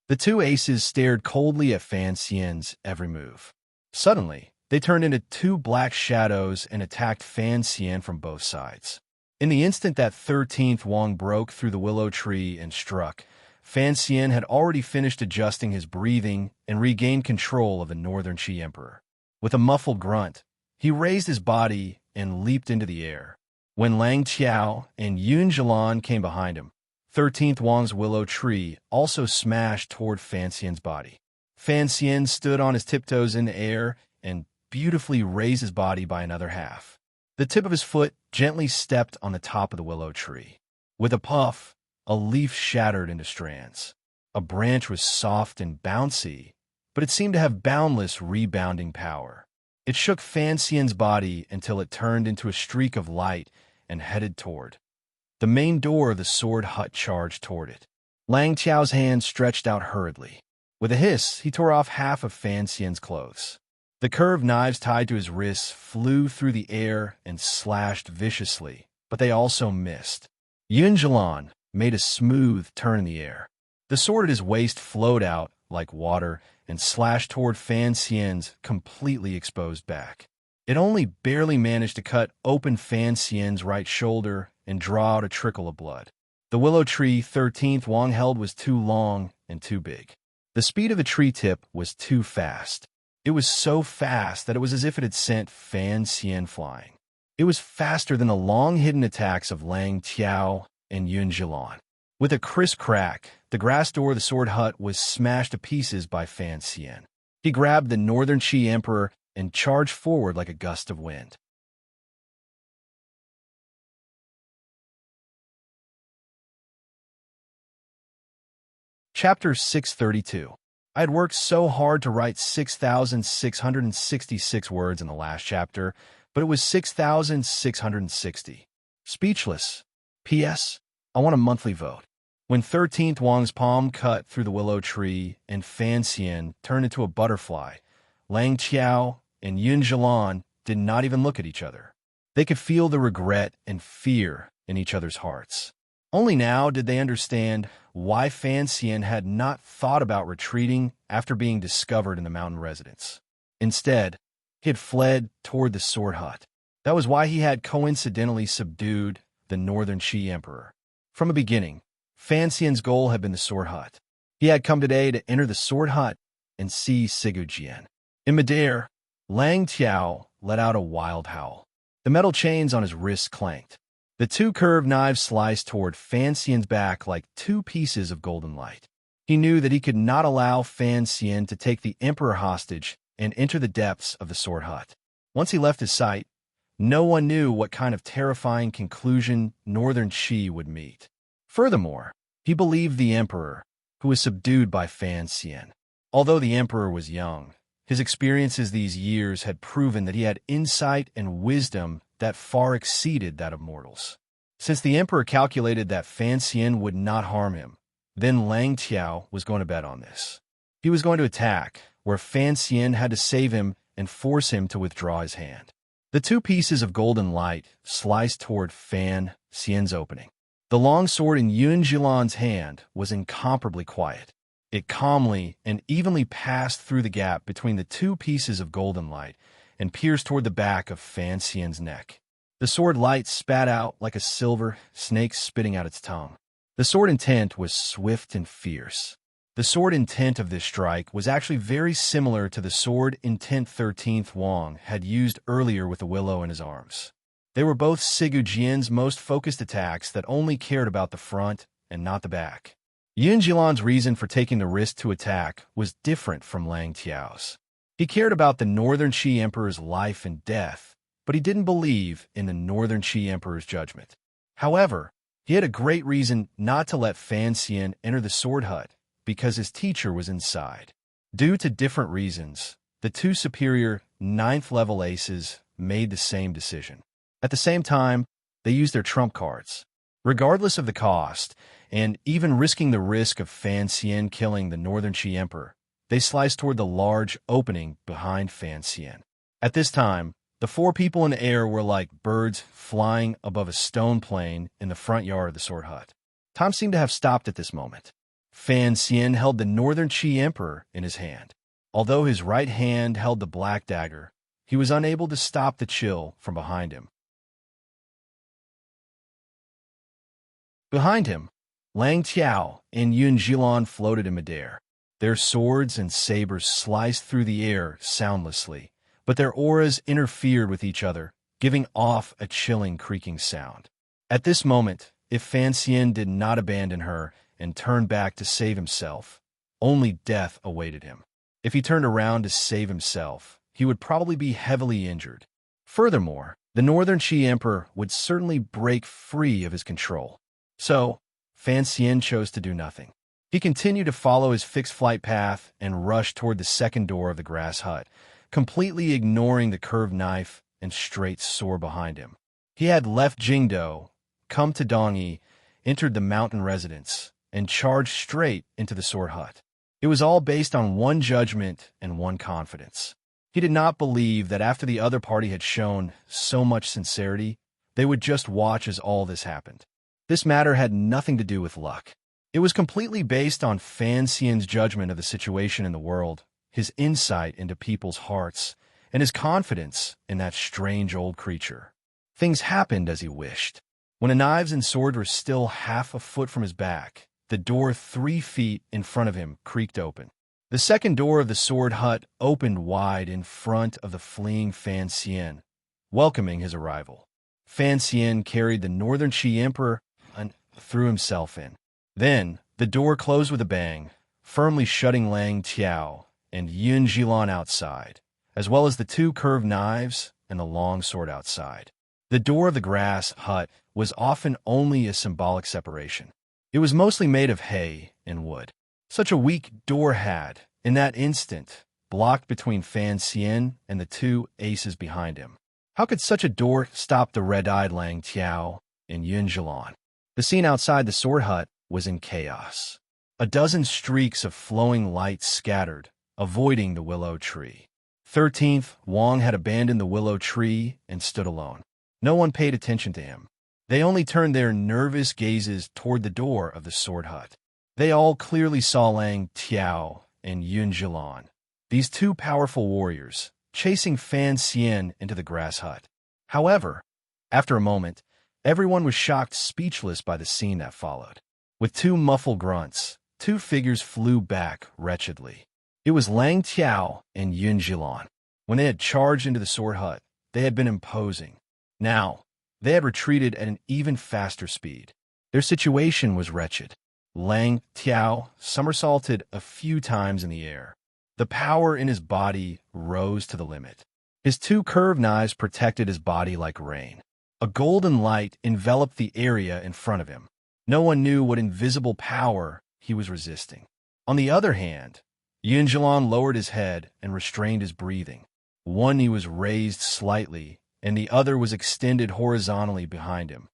The two aces stared coldly at Fan Xian's every move. Suddenly, they turned into two black shadows and attacked Fan Xian from both sides. In the instant that 13th Wang broke through the willow tree and struck, Fan Xian had already finished adjusting his breathing and regained control of the Northern Qi Emperor. With a muffled grunt, he raised his body and leaped into the air. When Lang Tiao and Yun Jilan came behind him, 13th Wang's willow tree also smashed toward Fan Xian's body. Fan Xian stood on his tiptoes in the air and beautifully raised his body by another half. The tip of his foot gently stepped on the top of the willow tree. With a puff, a leaf shattered into strands. A branch was soft and bouncy, but it seemed to have boundless rebounding power. It shook Fan Xian's body until it turned into a streak of light and headed toward. The main door of the sword hut charged toward it. Lang Tiao's hand stretched out hurriedly. With a hiss, he tore off half of Fan Xian's clothes. The curved knives tied to his wrists flew through the air and slashed viciously, but they also missed. Yun Jilan made a smooth turn in the air. The sword at his waist flowed out like water and slashed toward Fan Xian's completely exposed back. It only barely managed to cut open Fan Xian's right shoulder and draw out a trickle of blood. The willow tree 13th Wang held was too long and too big. The speed of the tree tip was too fast. It was so fast that it was as if it had sent Fan Xian flying. It was faster than the long-hidden attacks of Lang Tiao and Yun Jilan. With a crisp crack, the grass door of the sword hut was smashed to pieces by Fan Xian. He grabbed the Northern Qi Emperor and charged forward like a gust of wind. Chapter 632. I had worked so hard to write 6,666 words in the last chapter, but it was 6,660. Speechless. P.S. I want a monthly vote. When 13th Wang's palm cut through the willow tree and Fan Xian turned into a butterfly, Lang Tiao and Yun Jilan did not even look at each other. They could feel the regret and fear in each other's hearts. Only now did they understand why Fan Xian had not thought about retreating after being discovered in the mountain residence. Instead, he had fled toward the sword hut. That was why he had coincidentally subdued the Northern Qi Emperor. From the beginning, Fan Xian's goal had been the sword hut. He had come today to enter the sword hut and see Sigu Jian. In midair, Lang Tiao let out a wild howl. The metal chains on his wrists clanked. The two curved knives sliced toward Fan Xian's back like two pieces of golden light. He knew that he could not allow Fan Xian to take the emperor hostage and enter the depths of the sword hut. Once he left his sight, no one knew what kind of terrifying conclusion Northern Qi would meet. Furthermore, he believed the emperor, who was subdued by Fan Xian. Although the emperor was young, his experiences these years had proven that he had insight and wisdom that far exceeded that of mortals. Since the emperor calculated that Fan Xian would not harm him, then Lang Tiao was going to bet on this. He was going to attack, where Fan Xian had to save him and force him to withdraw his hand. The two pieces of golden light sliced toward Fan Xian's opening. The long sword in Yun Jilan's hand was incomparably quiet. It calmly and evenly passed through the gap between the two pieces of golden light and pierced toward the back of Fan Xian's neck. The sword light spat out like a silver snake spitting out its tongue. The sword intent was swift and fierce. The sword intent of this strike was actually very similar to the sword intent 13th Wang had used earlier with the willow in his arms. They were both Sigu Jian's most focused attacks that only cared about the front and not the back. Yun Jilan's reason for taking the risk to attack was different from Lang Tiao's. He cared about the Northern Qi Emperor's life and death, but he didn't believe in the Northern Qi Emperor's judgment. However, he had a great reason not to let Fan Xian enter the sword hut, because his teacher was inside. Due to different reasons, the two superior 9th-level aces made the same decision. At the same time, they used their trump cards. Regardless of the cost, and even risking the risk of Fan Xian killing the Northern Qi Emperor, they sliced toward the large opening behind Fan Xian. At this time, the four people in the air were like birds flying above a stone plain in the front yard of the sword hut. Time seemed to have stopped at this moment. Fan Xian held the Northern Qi Emperor in his hand. Although his right hand held the black dagger, he was unable to stop the chill from behind him. Behind him, Lang Tiao and Yun Zhilan floated in midair. Their swords and sabers sliced through the air soundlessly, but their auras interfered with each other, giving off a chilling creaking sound. At this moment, if Fan Xian did not abandon her and turn back to save himself, only death awaited him. If he turned around to save himself, he would probably be heavily injured. Furthermore, the Northern Qi Emperor would certainly break free of his control. So, Fan Xian chose to do nothing. He continued to follow his fixed flight path and rushed toward the second door of the grass hut, completely ignoring the curved knife and straight sword behind him. He had left Jingdo, come to Dongyi, entered the mountain residence, and charged straight into the sword hut. It was all based on one judgment and one confidence. He did not believe that after the other party had shown so much sincerity, they would just watch as all this happened. This matter had nothing to do with luck. It was completely based on Fan Xian's judgment of the situation in the world, his insight into people's hearts, and his confidence in that strange old creature. Things happened as he wished. When the knives and sword were still half a foot from his back, the door 3 feet in front of him creaked open. The second door of the sword hut opened wide in front of the fleeing Fan Xian, welcoming his arrival. Fan Xian carried the Northern Qi Emperor and threw himself in. Then, the door closed with a bang, firmly shutting Lang Tiao and Yun Zhilan outside, as well as the 2 curved knives and the long sword outside. The door of the grass hut was often only a symbolic separation. It was mostly made of hay and wood. Such a weak door had, in that instant, blocked between Fan Xian and the 2 aces behind him. How could such a door stop the red-eyed Lang Tiao and Yun Zhilan? The scene outside the sword hut was in chaos. A dozen streaks of flowing light scattered, avoiding the willow tree. 13th, Wang had abandoned the willow tree and stood alone. No one paid attention to him. They only turned their nervous gazes toward the door of the sword hut. They all clearly saw Lang Tiao and Yun Zhilan, these 2 powerful warriors, chasing Fan Xian into the grass hut. However, after a moment, everyone was shocked speechless by the scene that followed. With 2 muffled grunts, 2 figures flew back wretchedly. It was Lang Tiao and Yun Zhilan. When they had charged into the sword hut, they had been imposing. Now, they had retreated at an even faster speed. Their situation was wretched. Lang Tiao somersaulted a few times in the air. The power in his body rose to the limit. His 2 curved knives protected his body like rain. A golden light enveloped the area in front of him. No one knew what invisible power he was resisting. On the other hand, Yun Zhilan lowered his head and restrained his breathing. One knee was raised slightly, and the other was extended horizontally behind him.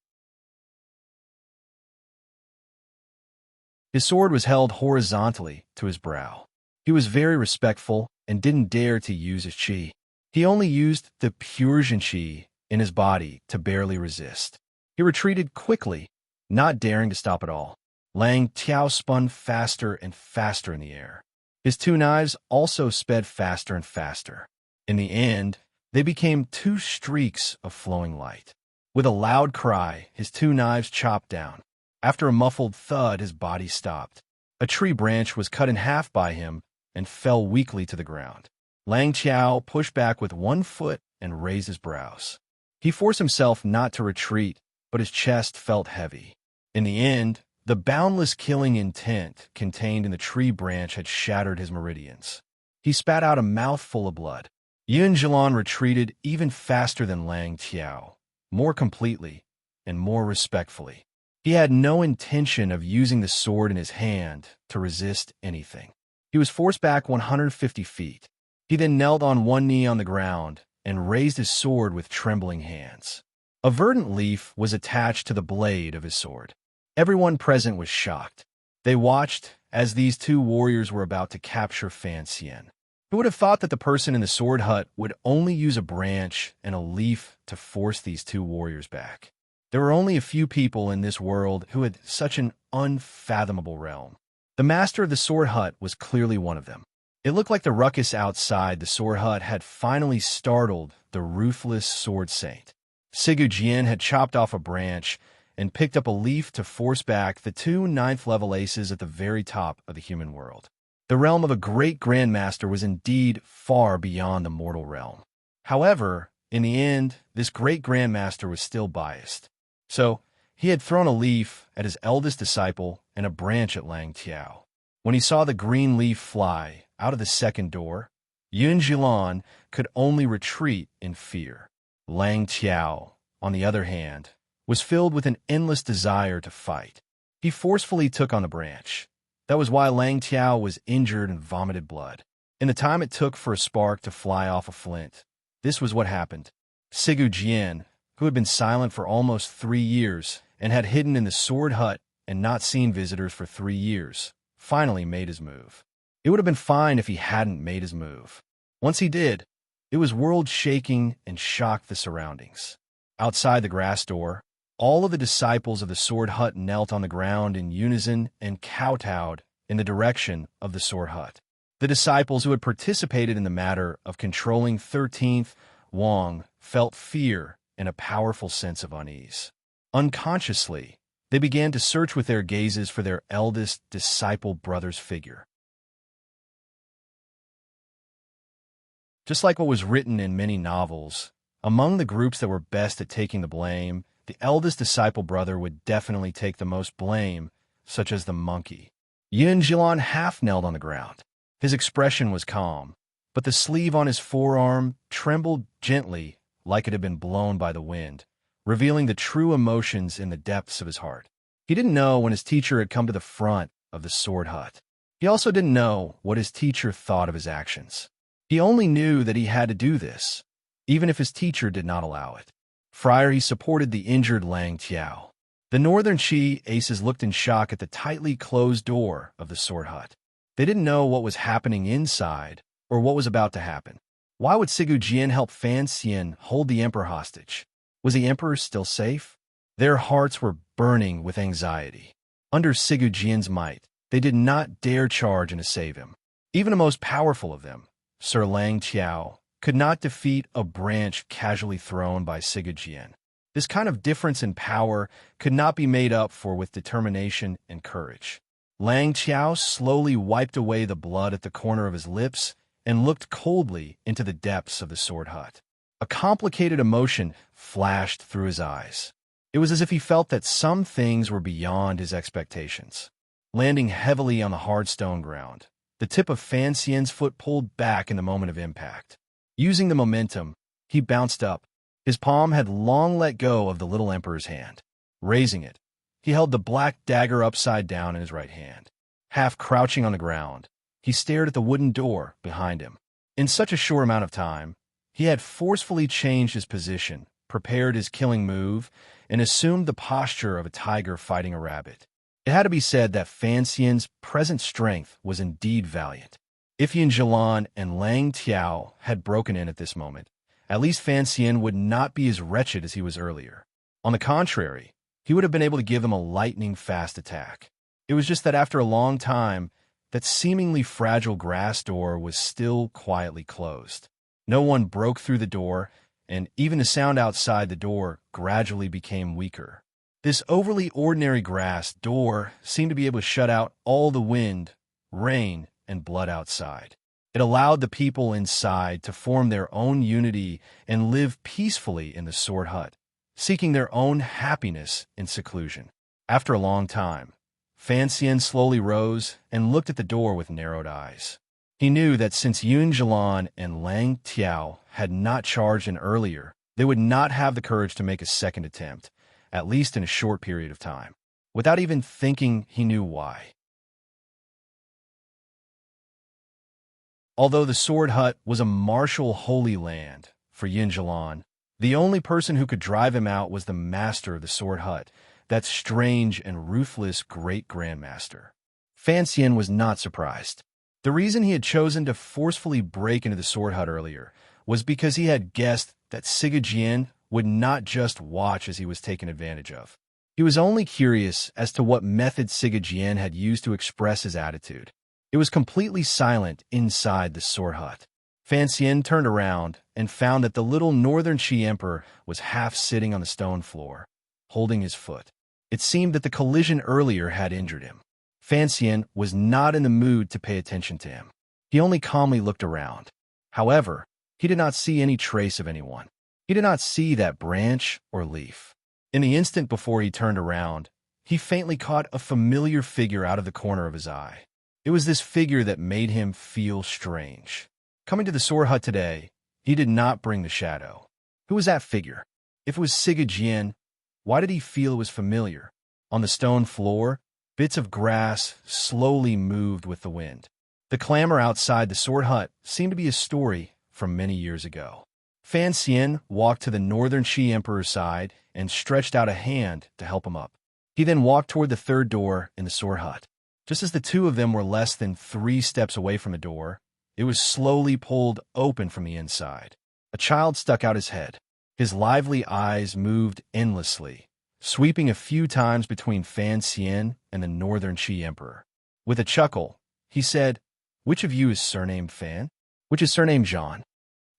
His sword was held horizontally to his brow. He was very respectful and didn't dare to use his qi. He only used the pure qi in his body to barely resist. He retreated quickly, not daring to stop at all. Lang Tiao spun faster and faster in the air. His 2 knives also sped faster and faster. In the end, they became 2 streaks of flowing light. With a loud cry, his 2 knives chopped down. After a muffled thud, his body stopped. A tree branch was cut in half by him and fell weakly to the ground. Lang Tiao pushed back with 1 foot and raised his brows. He forced himself not to retreat, but his chest felt heavy. In the end, the boundless killing intent contained in the tree branch had shattered his meridians. He spat out a mouthful of blood. Yun Zhilan retreated even faster than Lang Tiao, more completely and more respectfully. He had no intention of using the sword in his hand to resist anything. He was forced back 150 feet. He then knelt on 1 knee on the ground and raised his sword with trembling hands. A verdant leaf was attached to the blade of his sword. Everyone present was shocked. They watched as these two warriors were about to capture Fan Xian. Who would have thought that the person in the sword hut would only use a branch and a leaf to force these two warriors back? There were only a few people in this world who had such an unfathomable realm. The master of the sword hut was clearly one of them. It looked like the ruckus outside the sword hut had finally startled the ruthless sword saint. Sigu Jian had chopped off a branch and picked up a leaf to force back the two ninth-level aces at the very top of the human world. The realm of a great grandmaster was indeed far beyond the mortal realm. However, in the end, this great grandmaster was still biased. So, he had thrown a leaf at his eldest disciple and a branch at Lang Tiao. When he saw the green leaf fly out of the second door, Yun Jilan could only retreat in fear. Lang Tiao, on the other hand, was filled with an endless desire to fight. He forcefully took on the branch. That was why Lang Tiao was injured and vomited blood. In the time it took for a spark to fly off a flint, this was what happened. Sigu Jian, who had been silent for almost 3 years and had hidden in the sword hut and not seen visitors for 3 years, finally made his move. It would have been fine if he hadn't made his move. Once he did, it was world-shaking and shocked the surroundings. Outside the grass door, all of the disciples of the sword hut knelt on the ground in unison and kowtowed in the direction of the sword hut. The disciples who had participated in the matter of controlling 13th Wang felt fear and a powerful sense of unease. Unconsciously, they began to search with their gazes for their eldest disciple brother's figure. Just like what was written in many novels, among the groups that were best at taking the blame, the eldest disciple brother would definitely take the most blame, such as the monkey. Yun Jilan half-knelt on the ground. His expression was calm, but the sleeve on his forearm trembled gently like it had been blown by the wind, revealing the true emotions in the depths of his heart. He didn't know when his teacher had come to the front of the sword hut. He also didn't know what his teacher thought of his actions. He only knew that he had to do this, even if his teacher did not allow it. Friar, he supported the injured Lang Tiao. The Northern Qi aces looked in shock at the tightly closed door of the sword hut. They didn't know what was happening inside or what was about to happen. Why would Sigu Jian help Fan Xian hold the emperor hostage? Was the emperor still safe? Their hearts were burning with anxiety. Under Sigu Jian's might, they did not dare charge and to save him. Even the most powerful of them, Sir Lang Tiao, could not defeat a branch casually thrown by Sigu Jian. This kind of difference in power could not be made up for with determination and courage. Lang Tiao slowly wiped away the blood at the corner of his lips and looked coldly into the depths of the sword hut. A complicated emotion flashed through his eyes. It was as if he felt that some things were beyond his expectations. Landing heavily on the hard stone ground, the tip of Fan Xian's foot pulled back in the moment of impact. Using the momentum, he bounced up. His palm had long let go of the little emperor's hand. Raising it, he held the black dagger upside down in his right hand. Half crouching on the ground, he stared at the wooden door behind him. In such a short amount of time, he had forcefully changed his position, prepared his killing move, and assumed the posture of a tiger fighting a rabbit. It had to be said that Fan Xian's present strength was indeed valiant. If Yun Jilan and Lang Tiao had broken in at this moment, at least Fan Xian would not be as wretched as he was earlier. On the contrary, he would have been able to give them a lightning-fast attack. It was just that after a long time, that seemingly fragile grass door was still quietly closed. No one broke through the door, and even the sound outside the door gradually became weaker. This overly ordinary grass door seemed to be able to shut out all the wind, rain, and blood outside. It allowed the people inside to form their own unity and live peacefully in the sword hut, seeking their own happiness in seclusion. After a long time, Fan Xian slowly rose and looked at the door with narrowed eyes. He knew that since Yun Jilan and Lang Tiao had not charged in earlier, they would not have the courage to make a second attempt, at least in a short period of time. Without even thinking, he knew why. Although the sword hut was a martial holy land for Yun Jilan, The only person who could drive him out was the master of the Sword Hut, that strange and ruthless great-grandmaster. Fan Xian was not surprised. The reason he had chosen to forcefully break into the Sword Hut earlier was because he had guessed that Siga Jian would not just watch as he was taken advantage of. He was only curious as to what method Siga Jian had used to express his attitude. It was completely silent inside the Sword Hut. Fan Xian turned around and found that the little Northern Qi Emperor was half sitting on the stone floor, holding his foot. It seemed that the collision earlier had injured him. Fan Xian was not in the mood to pay attention to him. He only calmly looked around. However, he did not see any trace of anyone. He did not see that branch or leaf. In the instant before he turned around, he faintly caught a familiar figure out of the corner of his eye. It was this figure that made him feel strange. Coming to the Sword Hut today, he did not bring the shadow. Who was that figure? If it was Siga Jian, why did he feel it was familiar? On the stone floor, bits of grass slowly moved with the wind. The clamor outside the Sword Hut seemed to be a story from many years ago. Fan Xian walked to the Northern Qi Emperor's side and stretched out a hand to help him up. He then walked toward the third door in the Sword Hut. Just as the two of them were less than 3 steps away from the door, it was slowly pulled open from the inside. A child stuck out his head. His lively eyes moved endlessly, sweeping a few times between Fan Xian and the Northern Qi Emperor. With a chuckle, he said, "Which of you is surnamed Fan? Which is surnamed Zhan?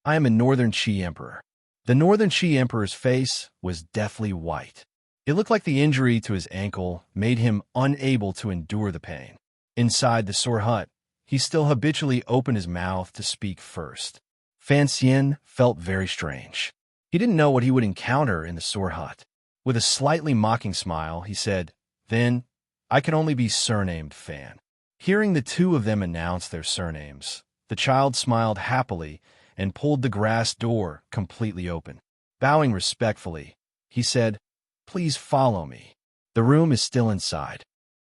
I am a Northern Qi Emperor." The Northern Qi Emperor's face was deathly white. It looked like the injury to his ankle made him unable to endure the pain. Inside the Sword Hut, he still habitually opened his mouth to speak first. Fan Xian felt very strange. He didn't know what he would encounter in the Sword Hut. With a slightly mocking smile, he said, "Then, I can only be surnamed Fan." Hearing the two of them announce their surnames, the child smiled happily and pulled the grass door completely open. Bowing respectfully, he said, "Please follow me. The room is still inside."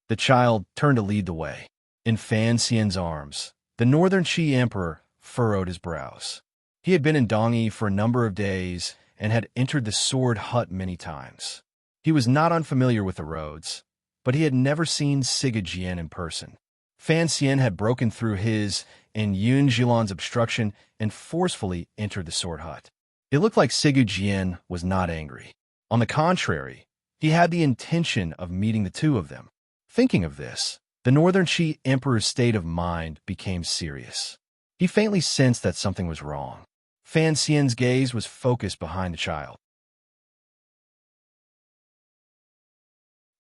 The child turned to lead the way. In Fan Xian's arms, the Northern Qi Emperor furrowed his brows. He had been in Dongyi for a number of days and had entered the Sword Hut many times. He was not unfamiliar with the roads, but he had never seen Siga Jian in person. Fan Xian had broken through his and Yun Zhilan's obstruction and forcefully entered the Sword Hut. It looked like Siga Jian was not angry. On the contrary, he had the intention of meeting the two of them. Thinking of this, the Northern Qi Emperor's state of mind became serious. He faintly sensed that something was wrong. Fan Xian's gaze was focused behind the child.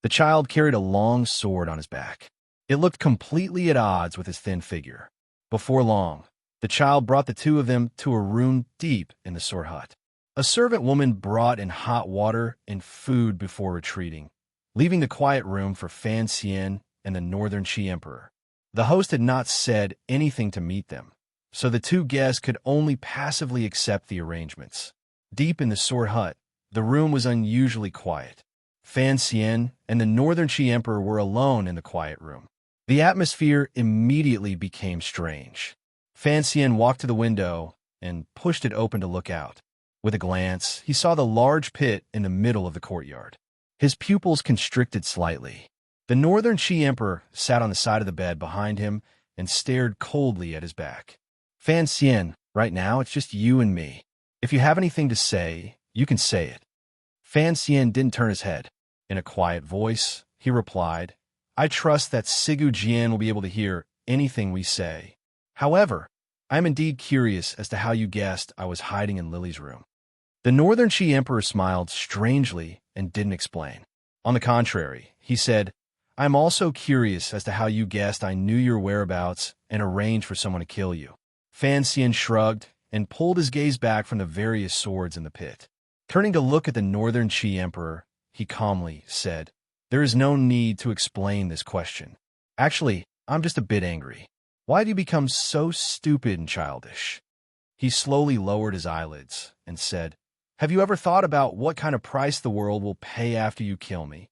The child carried a long sword on his back. It looked completely at odds with his thin figure. Before long, the child brought the two of them to a room deep in the Sword Hut. A servant woman brought in hot water and food before retreating, leaving the quiet room for Fan Xian and the Northern Qi Emperor. The host had not said anything to meet them, so the two guests could only passively accept the arrangements. Deep in the Sword Hut, the room was unusually quiet. Fan Xian and the Northern Qi Emperor were alone in the quiet room. The atmosphere immediately became strange. Fan Xian walked to the window and pushed it open to look out. With a glance, he saw the large pit in the middle of the courtyard. His pupils constricted slightly. The Northern Qi Emperor sat on the side of the bed behind him and stared coldly at his back. "Fan Xian, right now it's just you and me. If you have anything to say, you can say it." Fan Xian didn't turn his head. In a quiet voice, he replied, "I trust that Siga Jian will be able to hear anything we say. However, I am indeed curious as to how you guessed I was hiding in Lily's room." The Northern Qi Emperor smiled strangely and didn't explain. On the contrary, he said, "I am also curious as to how you guessed I knew your whereabouts and arranged for someone to kill you." Fan Xian shrugged and pulled his gaze back from the various swords in the pit. Turning to look at the Northern Qi Emperor, he calmly said, "There is no need to explain this question. Actually, I'm just a bit angry. Why do you become so stupid and childish?" He slowly lowered his eyelids and said, "Have you ever thought about what kind of price the world will pay after you kill me?"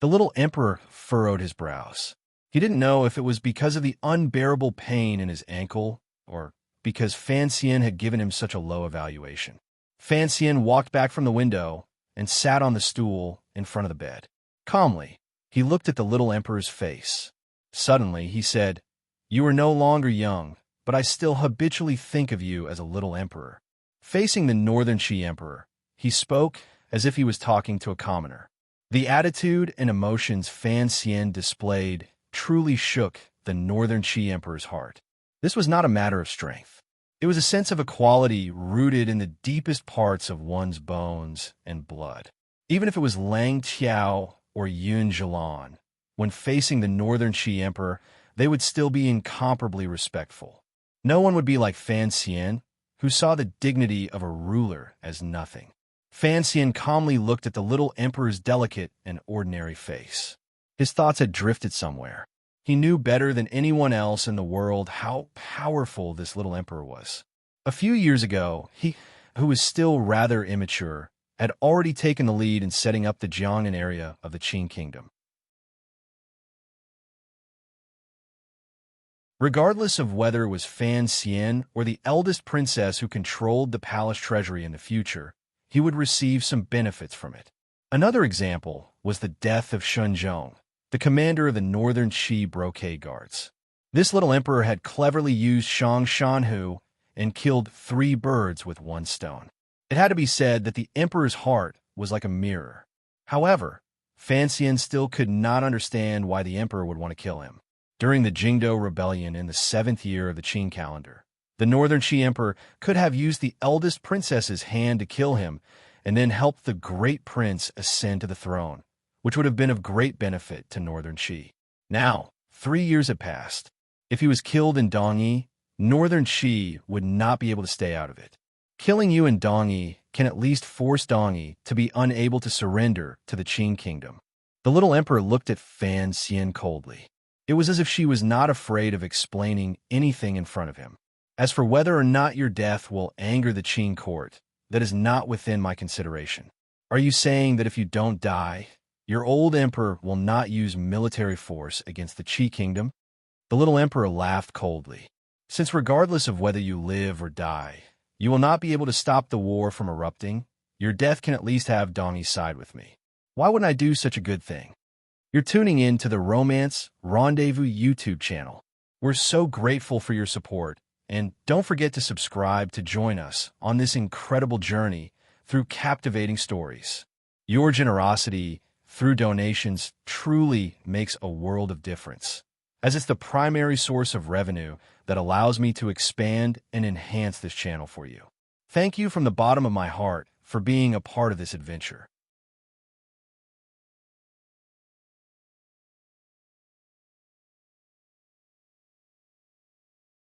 The little emperor furrowed his brows. He didn't know if it was because of the unbearable pain in his ankle or because Fan Xian had given him such a low evaluation. Fan Xian walked back from the window and sat on the stool in front of the bed. Calmly, he looked at the little emperor's face. Suddenly, he said, "You are no longer young, but I still habitually think of you as a little emperor." Facing the Northern Qi emperor, he spoke as if he was talking to a commoner. The attitude and emotions Fan Xian displayed truly shook the Northern Qi emperor's heart. This was not a matter of strength. It was a sense of equality rooted in the deepest parts of one's bones and blood. Even if it was Lang Qiao or Yun Zhilan, when facing the Northern Qi emperor, they would still be incomparably respectful. No one would be like Fan Xian, who saw the dignity of a ruler as nothing. Fan Xian calmly looked at the little emperor's delicate and ordinary face. His thoughts had drifted somewhere. He knew better than anyone else in the world how powerful this little emperor was. A few years ago, he, who was still rather immature, had already taken the lead in setting up the Jiangnan area of the Qin kingdom. Regardless of whether it was Fan Xian or the eldest princess who controlled the palace treasury in the future, he would receive some benefits from it. Another example was the death of Shun Zhong, the commander of the Northern Qi brocade guards. This little emperor had cleverly used Shang Shanhu and killed 3 birds with 1 stone. It had to be said that the emperor's heart was like a mirror. However, Fan Xian still could not understand why the emperor would want to kill him. During the Jingdo Rebellion in the 7th year of the Qin calendar, the Northern Qi emperor could have used the eldest princess's hand to kill him and then help the great prince ascend to the throne, which would have been of great benefit to Northern Qi. Now, 3 years had passed. If he was killed in Dongyi, Northern Qi would not be able to stay out of it. Killing you in Dongyi can at least force Dongyi to be unable to surrender to the Qin kingdom. The little emperor looked at Fan Xian coldly. It was as if she was not afraid of explaining anything in front of him. As for whether or not your death will anger the Qin court, that is not within my consideration. Are you saying that if you don't die, your old emperor will not use military force against the Qi kingdom? The little emperor laughed coldly. Since regardless of whether you live or die, you will not be able to stop the war from erupting, your death can at least have Dongyi's side with me. Why wouldn't I do such a good thing? You're tuning in to the Romance Rendezvous YouTube channel. We're so grateful for your support, and don't forget to subscribe to join us on this incredible journey through captivating stories. Your generosity through donations truly makes a world of difference, as it's the primary source of revenue that allows me to expand and enhance this channel for you. Thank you from the bottom of my heart for being a part of this adventure.